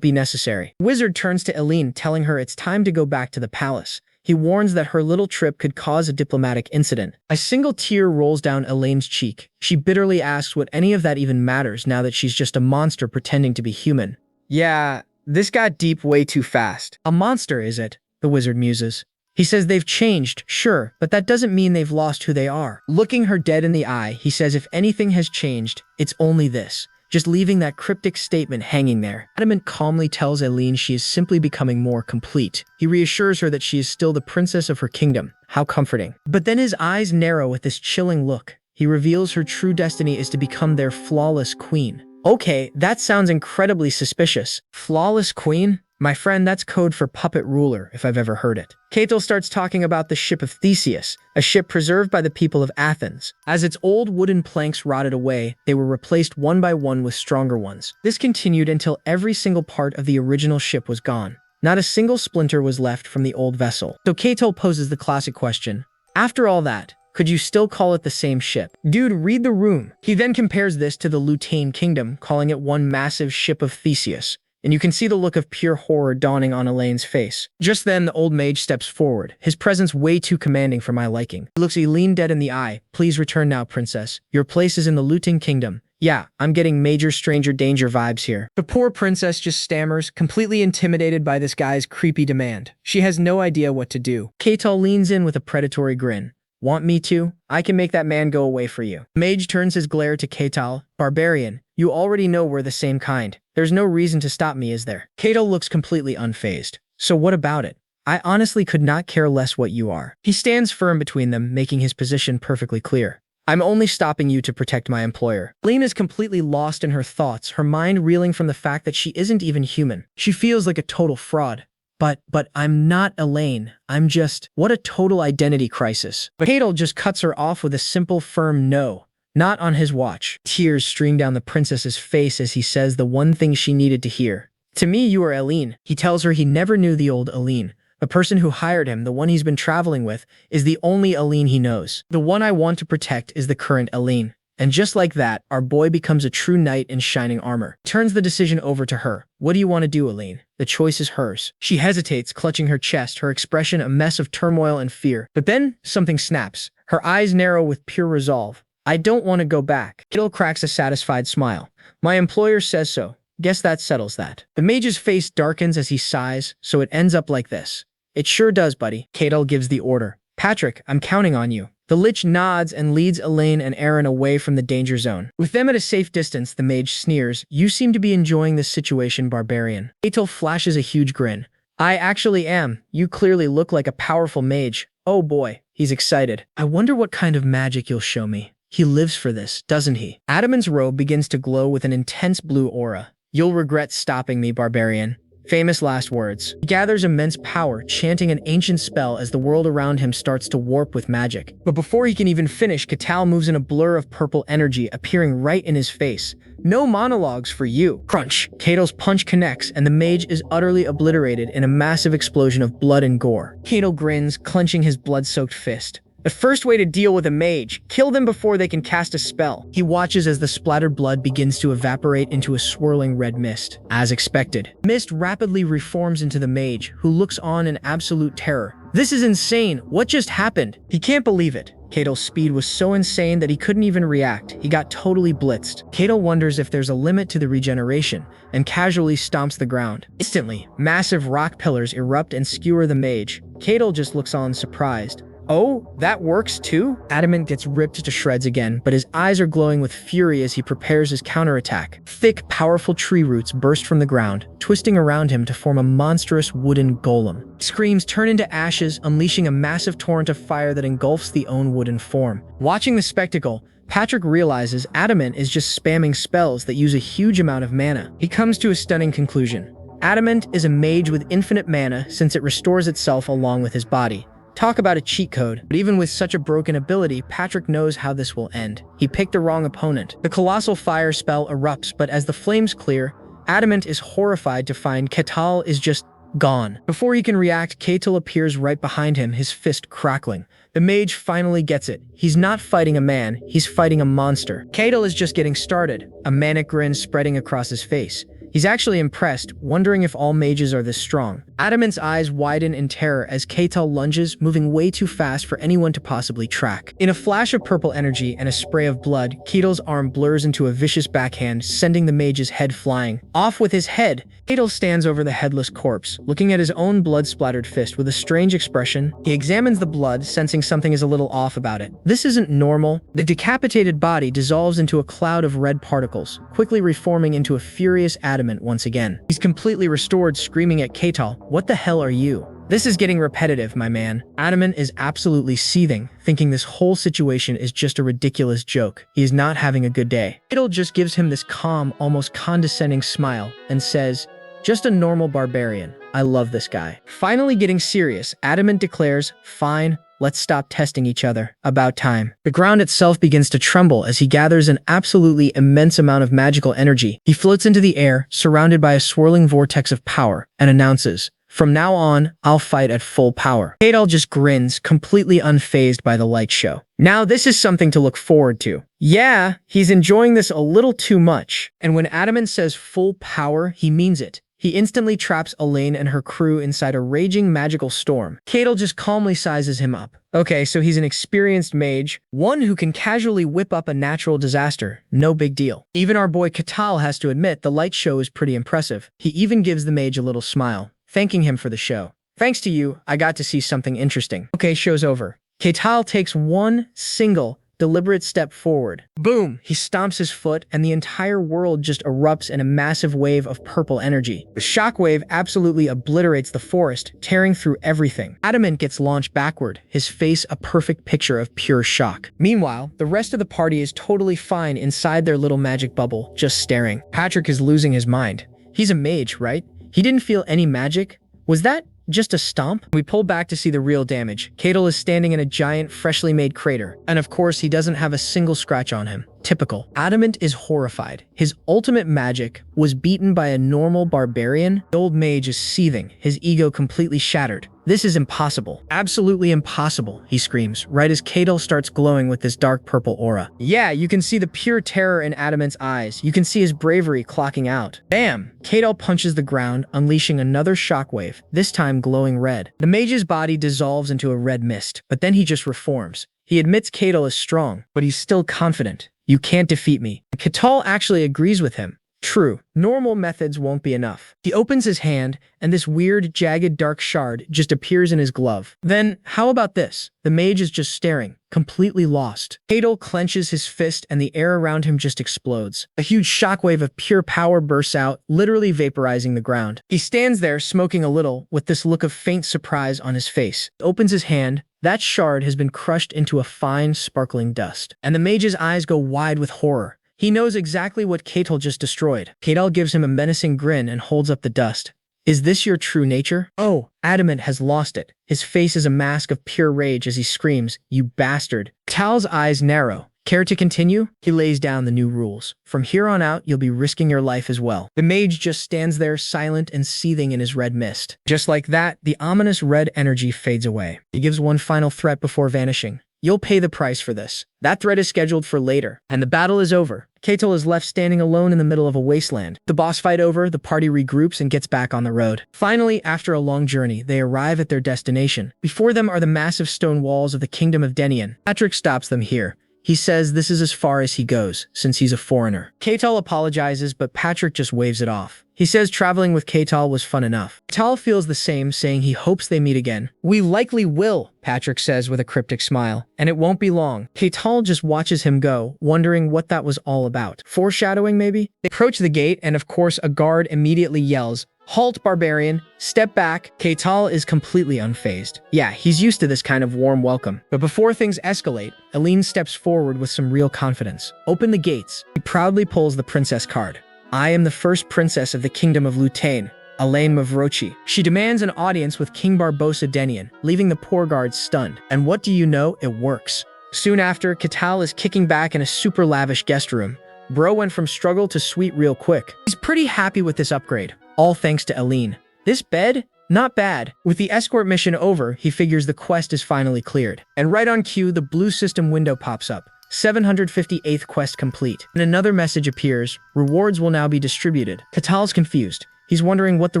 Speaker 1: be necessary. The wizard turns to Aline, telling her it's time to go back to the palace. He warns that her little trip could cause a diplomatic incident. A single tear rolls down Elaine's cheek. She bitterly asks what any of that even matters now that she's just a monster pretending to be human. Yeah, this got deep way too fast. A monster, is it? The wizard muses. He says they've changed, sure, but that doesn't mean they've lost who they are. Looking her dead in the eye, he says if anything has changed, it's only this. Just leaving that cryptic statement hanging there. Adamant calmly tells Aline she is simply becoming more complete. He reassures her that she is still the princess of her kingdom. How comforting. But then his eyes narrow with this chilling look. He reveals her true destiny is to become their flawless queen. Okay, that sounds incredibly suspicious. Flawless queen? My friend, that's code for puppet ruler, if I've ever heard it. Ketal starts talking about the ship of Theseus, a ship preserved by the people of Athens. As its old wooden planks rotted away, they were replaced one by one with stronger ones. This continued until every single part of the original ship was gone. Not a single splinter was left from the old vessel. So Ketal poses the classic question. After all that, could you still call it the same ship? Dude, read the room. He then compares this to the Lutein kingdom, calling it one massive ship of Theseus. And you can see the look of pure horror dawning on Elaine's face. Just then, the old mage steps forward, his presence way too commanding for my liking. He looks Aline dead in the eye. Please return now, princess. Your place is in the Lutein kingdom. Yeah, I'm getting major stranger danger vibes here. The poor princess just stammers, completely intimidated by this guy's creepy demand. She has no idea what to do. Keital leans in with a predatory grin. Want me to? I can make that man go away for you. Mage turns his glare to Keital. Barbarian, you already know we're the same kind. There's no reason to stop me, is there? Keital looks completely unfazed. So what about it? I honestly could not care less what you are. He stands firm between them, making his position perfectly clear. I'm only stopping you to protect my employer. Aline is completely lost in her thoughts, her mind reeling from the fact that she isn't even human. She feels like a total fraud. But I'm not Elaine. I'm just... What a total identity crisis. But Keital just cuts her off with a simple, firm no. Not on his watch. Tears stream down the princess's face as he says the one thing she needed to hear. To me, you are Aline. He tells her he never knew the old Aline. The person who hired him, the one he's been traveling with, is the only Aline he knows. The one I want to protect is the current Aline. And just like that, our boy becomes a true knight in shining armor. Turns the decision over to her. What do you want to do, Aline? The choice is hers. She hesitates, clutching her chest, her expression a mess of turmoil and fear. But then, something snaps. Her eyes narrow with pure resolve. I don't want to go back. Keital cracks a satisfied smile. My employer says so. Guess that settles that. The mage's face darkens as he sighs, so it ends up like this. It sure does, buddy. Keital gives the order. Patrick, I'm counting on you. The lich nods and leads Elaine and Aaron away from the danger zone. With them at a safe distance, the mage sneers. You seem to be enjoying this situation, Barbarian. Keital flashes a huge grin. I actually am. You clearly look like a powerful mage. Oh boy, he's excited. I wonder what kind of magic you'll show me. He lives for this, doesn't he? Adamant's robe begins to glow with an intense blue aura. You'll regret stopping me, Barbarian. Famous last words. He gathers immense power, chanting an ancient spell as the world around him starts to warp with magic. But before he can even finish, Keital moves in a blur of purple energy, appearing right in his face. No monologues for you. Crunch. Keital's punch connects, and the mage is utterly obliterated in a massive explosion of blood and gore. Keital grins, clenching his blood-soaked fist. The first way to deal with a mage, kill them before they can cast a spell. He watches as the splattered blood begins to evaporate into a swirling red mist. As expected, mist rapidly reforms into the mage, who looks on in absolute terror. This is insane. What just happened? He can't believe it. Keital's speed was so insane that he couldn't even react. He got totally blitzed. Keital wonders if there's a limit to the regeneration, and casually stomps the ground. Instantly, massive rock pillars erupt and skewer the mage. Keital just looks on surprised. Oh, that works too? Adamant gets ripped to shreds again, but his eyes are glowing with fury as he prepares his counterattack. Thick, powerful tree roots burst from the ground, twisting around him to form a monstrous wooden golem. Screams turn into ashes, unleashing a massive torrent of fire that engulfs the own wooden form. Watching the spectacle, Patrick realizes Adamant is just spamming spells that use a huge amount of mana. He comes to a stunning conclusion. Adamant is a mage with infinite mana since it restores itself along with his body. Talk about a cheat code, but even with such a broken ability, Patrick knows how this will end. He picked the wrong opponent. The colossal fire spell erupts, but as the flames clear, Adamant is horrified to find Keital is just gone. Before he can react, Keital appears right behind him, his fist crackling. The mage finally gets it. He's not fighting a man, he's fighting a monster. Keital is just getting started, a manic grin spreading across his face. He's actually impressed, wondering if all mages are this strong. Adamant's eyes widen in terror as Keital lunges, moving way too fast for anyone to possibly track. In a flash of purple energy and a spray of blood, Keital's arm blurs into a vicious backhand, sending the mage's head flying. Off with his head! Keital stands over the headless corpse, looking at his own blood-splattered fist with a strange expression. He examines the blood, sensing something is a little off about it. This isn't normal. The decapitated body dissolves into a cloud of red particles, quickly reforming into a furious Adamant once again. He's completely restored, screaming at Keital, "What the hell are you?" This is getting repetitive, my man. Adamant is absolutely seething, thinking this whole situation is just a ridiculous joke. He is not having a good day. Keital just gives him this calm, almost condescending smile and says, "Just a normal barbarian. I love this guy." Finally getting serious, Adamant declares, "Fine, let's stop testing each other. About time." The ground itself begins to tremble as he gathers an absolutely immense amount of magical energy. He floats into the air, surrounded by a swirling vortex of power, and announces, "From now on, I'll fight at full power." Keital just grins, completely unfazed by the light show. Now this is something to look forward to. Yeah, he's enjoying this a little too much. And when Adamant says full power, he means it. He instantly traps Elaine and her crew inside a raging magical storm. Catel just calmly sizes him up. Okay, so he's an experienced mage, one who can casually whip up a natural disaster. No big deal. Even our boy Catal has to admit the light show is pretty impressive. He even gives the mage a little smile, thanking him for the show. Thanks to you, I got to see something interesting. Okay, show's over. Catal takes one single, deliberate step forward. Boom! He stomps his foot, and the entire world just erupts in a massive wave of purple energy. The shockwave absolutely obliterates the forest, tearing through everything. Adamant gets launched backward, his face a perfect picture of pure shock. Meanwhile, the rest of the party is totally fine inside their little magic bubble, just staring. Patrick is losing his mind. He's a mage, right? He didn't feel any magic? Was that just a stomp? We pull back to see the real damage. Catel is standing in a giant, freshly made crater. And of course, he doesn't have a single scratch on him. Typical. Adamant is horrified. His ultimate magic was beaten by a normal barbarian. The old mage is seething, his ego completely shattered. This is impossible. Absolutely impossible, he screams, right as Catel starts glowing with this dark purple aura. Yeah, you can see the pure terror in Adamant's eyes. You can see his bravery clocking out. Bam! Catel punches the ground, unleashing another shockwave, this time glowing red. The mage's body dissolves into a red mist, but then he just reforms. He admits Catel is strong, but he's still confident. You can't defeat me. Catal actually agrees with him. True, normal methods won't be enough. He opens his hand, and this weird, jagged, dark shard just appears in his glove. Then, how about this? The mage is just staring, completely lost. Catel clenches his fist, and the air around him just explodes. A huge shockwave of pure power bursts out, literally vaporizing the ground. He stands there, smoking a little, with this look of faint surprise on his face. He opens his hand. That shard has been crushed into a fine, sparkling dust. And the mage's eyes go wide with horror. He knows exactly what Catel just destroyed. Catel gives him a menacing grin and holds up the dust. Is this your true nature? Oh, Adamant has lost it. His face is a mask of pure rage as he screams, "You bastard." Catal's eyes narrow. Care to continue? He lays down the new rules. From here on out, you'll be risking your life as well. The mage just stands there silent and seething in his red mist. Just like that, the ominous red energy fades away. He gives one final threat before vanishing. You'll pay the price for this. That threat is scheduled for later, and the battle is over. Catel is left standing alone in the middle of a wasteland. The boss fight over, the party regroups and gets back on the road. Finally, after a long journey, they arrive at their destination. Before them are the massive stone walls of the Kingdom of Denian. Patrick stops them here. He says this is as far as he goes, since he's a foreigner. Catel apologizes, but Patrick just waves it off. He says traveling with Catel was fun enough. Catel feels the same, saying he hopes they meet again. We likely will, Patrick says with a cryptic smile, and it won't be long. Catel just watches him go, wondering what that was all about. Foreshadowing, maybe? They approach the gate, and of course, a guard immediately yells, "Halt, barbarian! Step back!" Catel is completely unfazed. Yeah, he's used to this kind of warm welcome. But before things escalate, Elaine steps forward with some real confidence. Open the gates. He proudly pulls the princess card. I am the first princess of the Kingdom of Lutain, Elaine Mavrochi. She demands an audience with King Barbosa Denian, leaving the poor guards stunned. And what do you know? It works. Soon after, Catal is kicking back in a super lavish guest room. Bro went from struggle to sweet real quick. He's pretty happy with this upgrade. All thanks to Elaine. This bed? Not bad. With the escort mission over, he figures the quest is finally cleared. And right on cue, the blue system window pops up. 758th quest complete. And another message appears. Rewards will now be distributed. Catal's confused. He's wondering what the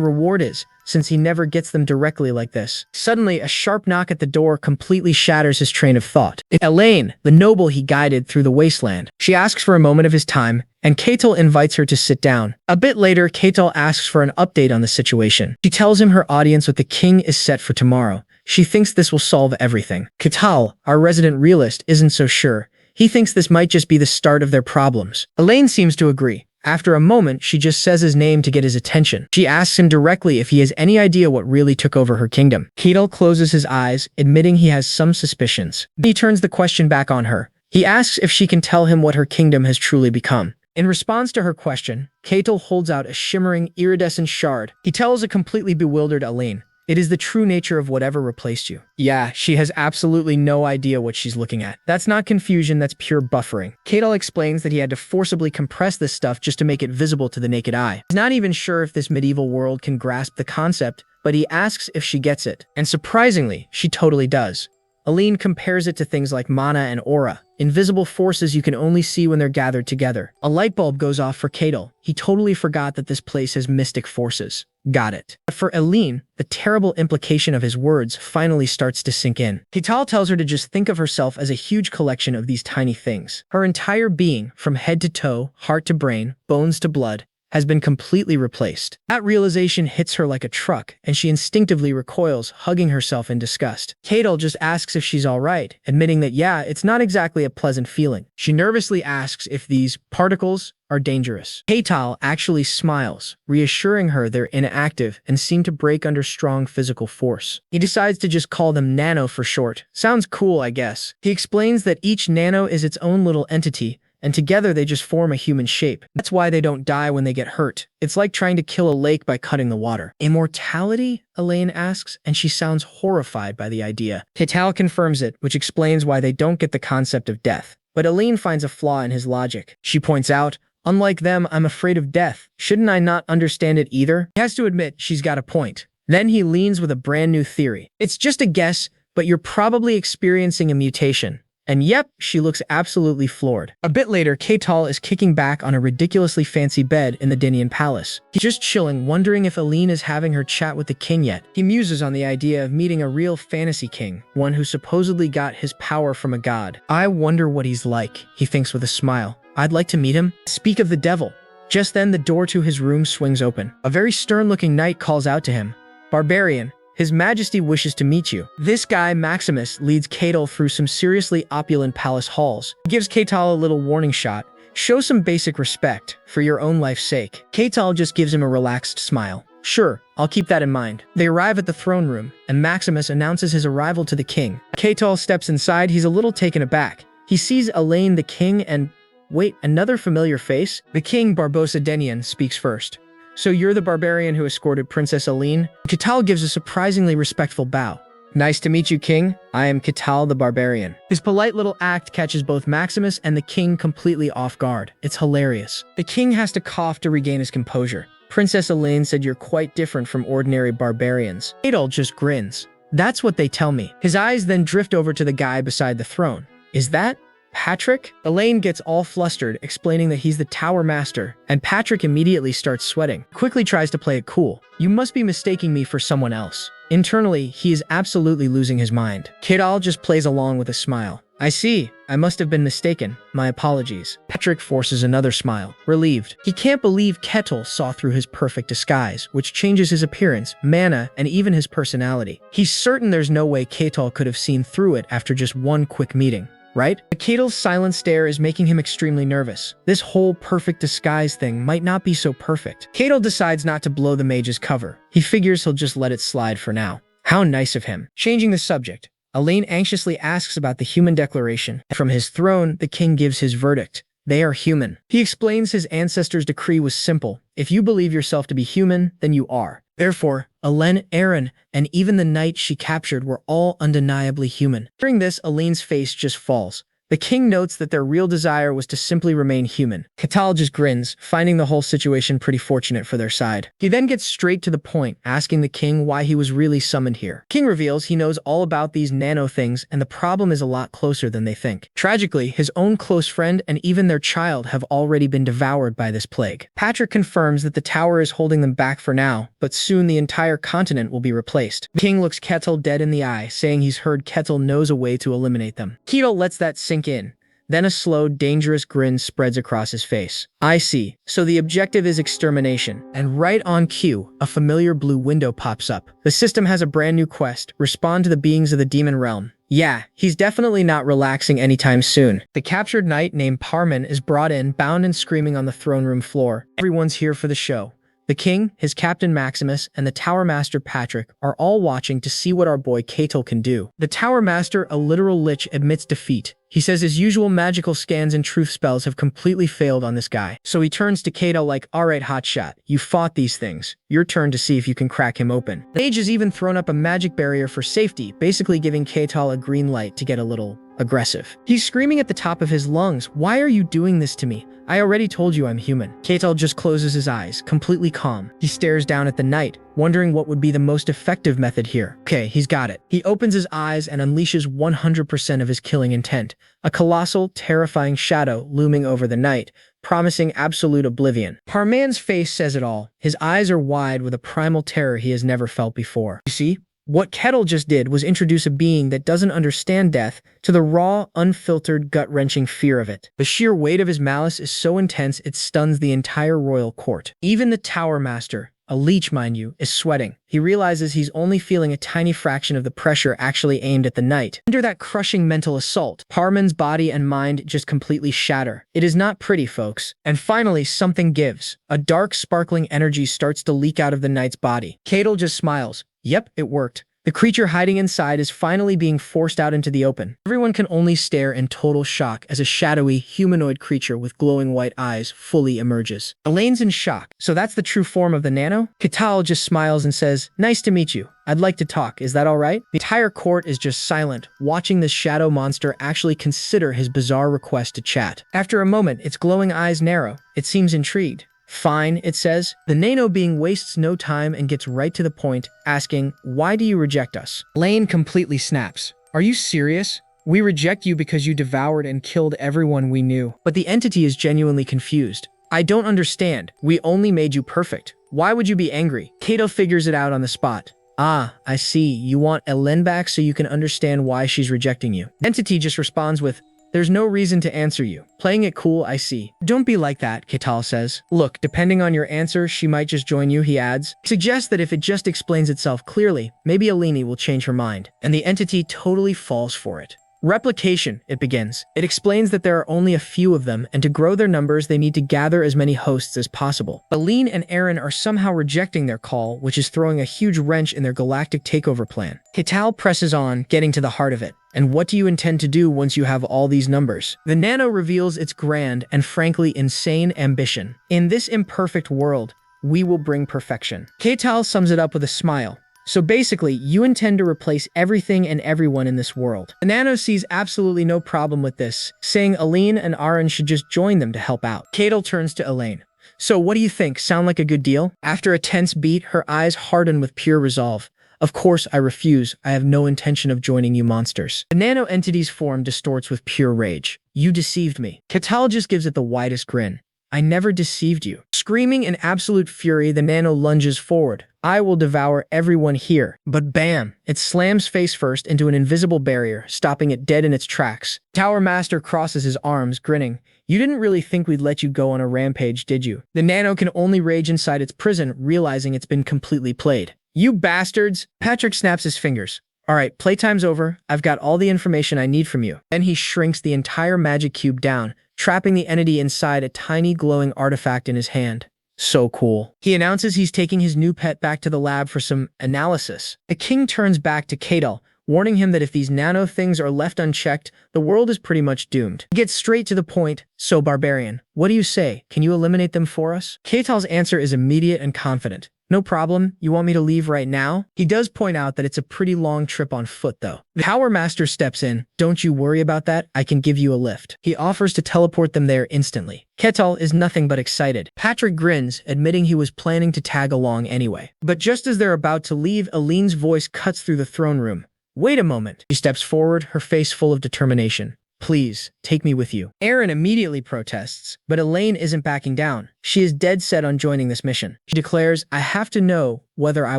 Speaker 1: reward is, since he never gets them directly like this. Suddenly, a sharp knock at the door completely shatters his train of thought. It's Elaine, the noble he guided through the wasteland. She asks for a moment of his time, and Catel invites her to sit down. A bit later, Catel asks for an update on the situation. She tells him her audience with the king is set for tomorrow. She thinks this will solve everything. Catal, our resident realist, isn't so sure. He thinks this might just be the start of their problems. Elaine seems to agree. After a moment, she just says his name to get his attention. She asks him directly if he has any idea what really took over her kingdom. Catel closes his eyes, admitting he has some suspicions. He turns the question back on her. He asks if she can tell him what her kingdom has truly become. In response to her question, Catel holds out a shimmering, iridescent shard. He tells a completely bewildered Elaine, "It is the true nature of whatever replaced you." Yeah, she has absolutely no idea what she's looking at. That's not confusion, that's pure buffering. Catel explains that he had to forcibly compress this stuff just to make it visible to the naked eye. He's not even sure if this medieval world can grasp the concept, but he asks if she gets it. And surprisingly, she totally does. Aline compares it to things like mana and aura, invisible forces you can only see when they're gathered together. A light bulb goes off for Ketil. He totally forgot that this place has mystic forces. Got it. But for Aline, the terrible implication of his words finally starts to sink in. Ketil tells her to just think of herself as a huge collection of these tiny things. Her entire being, from head to toe, heart to brain, bones to blood, has been completely replaced. That realization hits her like a truck, and she instinctively recoils, hugging herself in disgust. Ketil just asks if she's alright, admitting that yeah, it's not exactly a pleasant feeling. She nervously asks if these particles are dangerous. Ketil actually smiles, reassuring her they're inactive and seem to break under strong physical force. He decides to just call them nano for short. Sounds cool, I guess. He explains that each nano is its own little entity, and together they just form a human shape. That's why they don't die when they get hurt. It's like trying to kill a lake by cutting the water. Immortality? Elaine asks, and she sounds horrified by the idea. Ketil confirms it, which explains why they don't get the concept of death. But Elaine finds a flaw in his logic. She points out, unlike them, I'm afraid of death. Shouldn't I not understand it either? He has to admit she's got a point. Then he leans with a brand new theory. It's just a guess, but you're probably experiencing a mutation. And yep, she looks absolutely floored. A bit later, Ketil is kicking back on a ridiculously fancy bed in the Dinian palace. He's just chilling, wondering if Aline is having her chat with the king yet. He muses on the idea of meeting a real fantasy king, one who supposedly got his power from a god. I wonder what he's like, he thinks with a smile. I'd like to meet him. Speak of the devil. Just then, the door to his room swings open. A very stern-looking knight calls out to him. Barbarian, His Majesty wishes to meet you. This guy, Maximus, leads Ketil through some seriously opulent palace halls. He gives Ketil a little warning shot. Show some basic respect, for your own life's sake. Ketil just gives him a relaxed smile. Sure, I'll keep that in mind. They arrive at the throne room, and Maximus announces his arrival to the king. Ketil steps inside. He's a little taken aback. He sees Elaine, the king, and... wait, another familiar face? The king, Barbosa Denian, speaks first. So you're the barbarian who escorted Princess Aline? Ketil gives a surprisingly respectful bow. Nice to meet you, king. I am Ketil the Barbarian. His polite little act catches both Maximus and the king completely off guard. It's hilarious. The king has to cough to regain his composure. Princess Elaine said you're quite different from ordinary barbarians. Ketil just grins. That's what they tell me. His eyes then drift over to the guy beside the throne. Is that Patrick? Elaine gets all flustered, explaining that he's the tower master, and Patrick immediately starts sweating. Quickly tries to play it cool. You must be mistaking me for someone else. Internally, he is absolutely losing his mind. Ketil just plays along with a smile. I see. I must have been mistaken. My apologies. Patrick forces another smile, relieved. He can't believe Ketil saw through his perfect disguise, which changes his appearance, mana, and even his personality. He's certain there's no way Ketil could have seen through it after just one quick meeting. Right? But Ketil's silent stare is making him extremely nervous. This whole perfect disguise thing might not be so perfect. Ketil decides not to blow the mage's cover. He figures he'll just let it slide for now. How nice of him. Changing the subject, Elaine anxiously asks about the human declaration. From his throne, the king gives his verdict. They are human. He explains his ancestors' decree was simple. If you believe yourself to be human, then you are. Therefore, Elen, Aaron, and even the knight she captured were all undeniably human. Hearing this, Elaine's face just falls. The king notes that their real desire was to simply remain human. Ketil just grins, finding the whole situation pretty fortunate for their side. He then gets straight to the point, asking the king why he was really summoned here. King reveals he knows all about these nano things, and the problem is a lot closer than they think. Tragically, his own close friend and even their child have already been devoured by this plague. Patrick confirms that the tower is holding them back for now, but soon the entire continent will be replaced. The king looks Ketil dead in the eye, saying he's heard Ketil knows a way to eliminate them. Ketil lets that sink in. Then a slow, dangerous grin spreads across his face. I see. So the objective is extermination. And right on cue, a familiar blue window pops up. The system has a brand new quest. Respond to the beings of the demon realm. Yeah, he's definitely not relaxing anytime soon. The captured knight named Parman is brought in, bound and screaming on the throne room floor. Everyone's here for the show. The king, his captain Maximus, and the tower master Patrick are all watching to see what our boy Ketil can do. The tower master, a literal lich, admits defeat. He says his usual magical scans and truth spells have completely failed on this guy. So he turns to Ketil like, alright hotshot, you fought these things. Your turn to see if you can crack him open. The mage has even thrown up a magic barrier for safety, basically giving Ketil a green light to get a little aggressive. He's screaming at the top of his lungs, "Why are you doing this to me? I already told you I'm human." Keital just closes his eyes, completely calm. He stares down at the knight, wondering what would be the most effective method here. Okay, he's got it. He opens his eyes and unleashes 100% of his killing intent, a colossal, terrifying shadow looming over the knight, promising absolute oblivion. Parman's face says it all. His eyes are wide with a primal terror he has never felt before. You see? What Kettle just did was introduce a being that doesn't understand death to the raw, unfiltered, gut-wrenching fear of it. The sheer weight of his malice is so intense it stuns the entire royal court. Even the Tower Master, a leech mind you, is sweating. He realizes he's only feeling a tiny fraction of the pressure actually aimed at the knight. Under that crushing mental assault, Parman's body and mind just completely shatter. It is not pretty, folks. And finally, something gives. A dark, sparkling energy starts to leak out of the knight's body. Kettle just smiles. Yep, it worked. The creature hiding inside is finally being forced out into the open. Everyone can only stare in total shock as a shadowy, humanoid creature with glowing white eyes fully emerges. Elaine's in shock. So that's the true form of the nano? Kital just smiles and says, "Nice to meet you. I'd like to talk. Is that all right?" The entire court is just silent, watching this shadow monster actually consider his bizarre request to chat. After a moment, its glowing eyes narrow. It seems intrigued. "Fine," it says. The nano being wastes no time and gets right to the point, asking, "Why do you reject us?" Lane completely snaps. "Are you serious? We reject you because you devoured and killed everyone we knew." But the entity is genuinely confused. "I don't understand. We only made you perfect. Why would you be angry?" Kato figures it out on the spot. "Ah, I see. You want Elen back so you can understand why she's rejecting you." The entity just responds with, "There's no reason to answer you. Playing it cool, I see." "Don't be like that," Ketal says. "Look, depending on your answer, she might just join you," he adds. He suggests that if it just explains itself clearly, maybe Eleni will change her mind. And the entity totally falls for it. Replication, it begins. It explains that there are only a few of them, and to grow their numbers, they need to gather as many hosts as possible. Aline and Aaron are somehow rejecting their call, which is throwing a huge wrench in their galactic takeover plan. Hital presses on, getting to the heart of it. "And what do you intend to do once you have all these numbers?" The nano reveals its grand and frankly insane ambition. "In this imperfect world, we will bring perfection." Ketal sums it up with a smile. "So basically, you intend to replace everything and everyone in this world." The nano sees absolutely no problem with this, saying Aline and Aaron should just join them to help out. Ketal turns to Elaine. "So what do you think? Sound like a good deal?" After a tense beat, her eyes harden with pure resolve. "Of course I refuse. I have no intention of joining you monsters." The nano entity's form distorts with pure rage. "You deceived me." Ketal just gives it the widest grin. "I never deceived you." Screaming in absolute fury, the nano lunges forward. "I will devour everyone here." But bam! It slams face first into an invisible barrier, stopping it dead in its tracks. Tower Master crosses his arms, grinning. "You didn't really think we'd let you go on a rampage, did you?" The nano can only rage inside its prison, realizing it's been completely played. "You bastards!" Patrick snaps his fingers. "All right, playtime's over. I've got all the information I need from you." Then he shrinks the entire magic cube down, trapping the entity inside a tiny glowing artifact in his hand. So cool. He announces he's taking his new pet back to the lab for some analysis. The king turns back to Ketal, warning him that if these nano things are left unchecked, the world is pretty much doomed. He gets straight to the point. "So, Barbarian, what do you say? Can you eliminate them for us?" Ketal's answer is immediate and confident. "No problem. You want me to leave right now?" He does point out that it's a pretty long trip on foot, though. The Power Master steps in. "Don't you worry about that. I can give you a lift." He offers to teleport them there instantly. Ketal is nothing but excited. Patrick grins, admitting he was planning to tag along anyway. But just as they're about to leave, Aline's voice cuts through the throne room. "Wait a moment." She steps forward, her face full of determination. "Please, take me with you." Aaron immediately protests, but Elaine isn't backing down. She is dead set on joining this mission. She declares, "I have to know whether I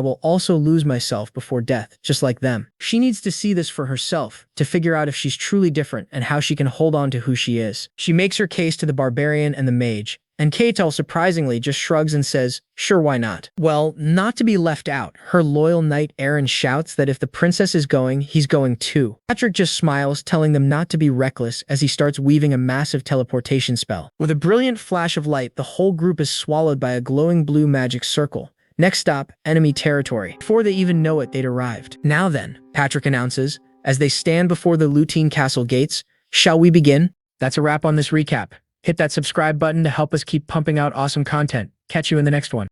Speaker 1: will also lose myself before death, just like them." She needs to see this for herself, to figure out if she's truly different and how she can hold on to who she is. She makes her case to the Barbarian and the Mage, and Ketal surprisingly just shrugs and says, "Sure, why not?" Well, not to be left out, her loyal knight Aaron shouts that if the princess is going, he's going too. Patrick just smiles, telling them not to be reckless as he starts weaving a massive teleportation spell. With a brilliant flash of light, the whole group is swallowed by a glowing blue magic circle. Next stop, enemy territory. Before they even know it, they'd arrived. "Now then," Patrick announces, as they stand before the Lutine Castle gates, "shall we begin?" That's a wrap on this recap. Hit that subscribe button to help us keep pumping out awesome content. Catch you in the next one.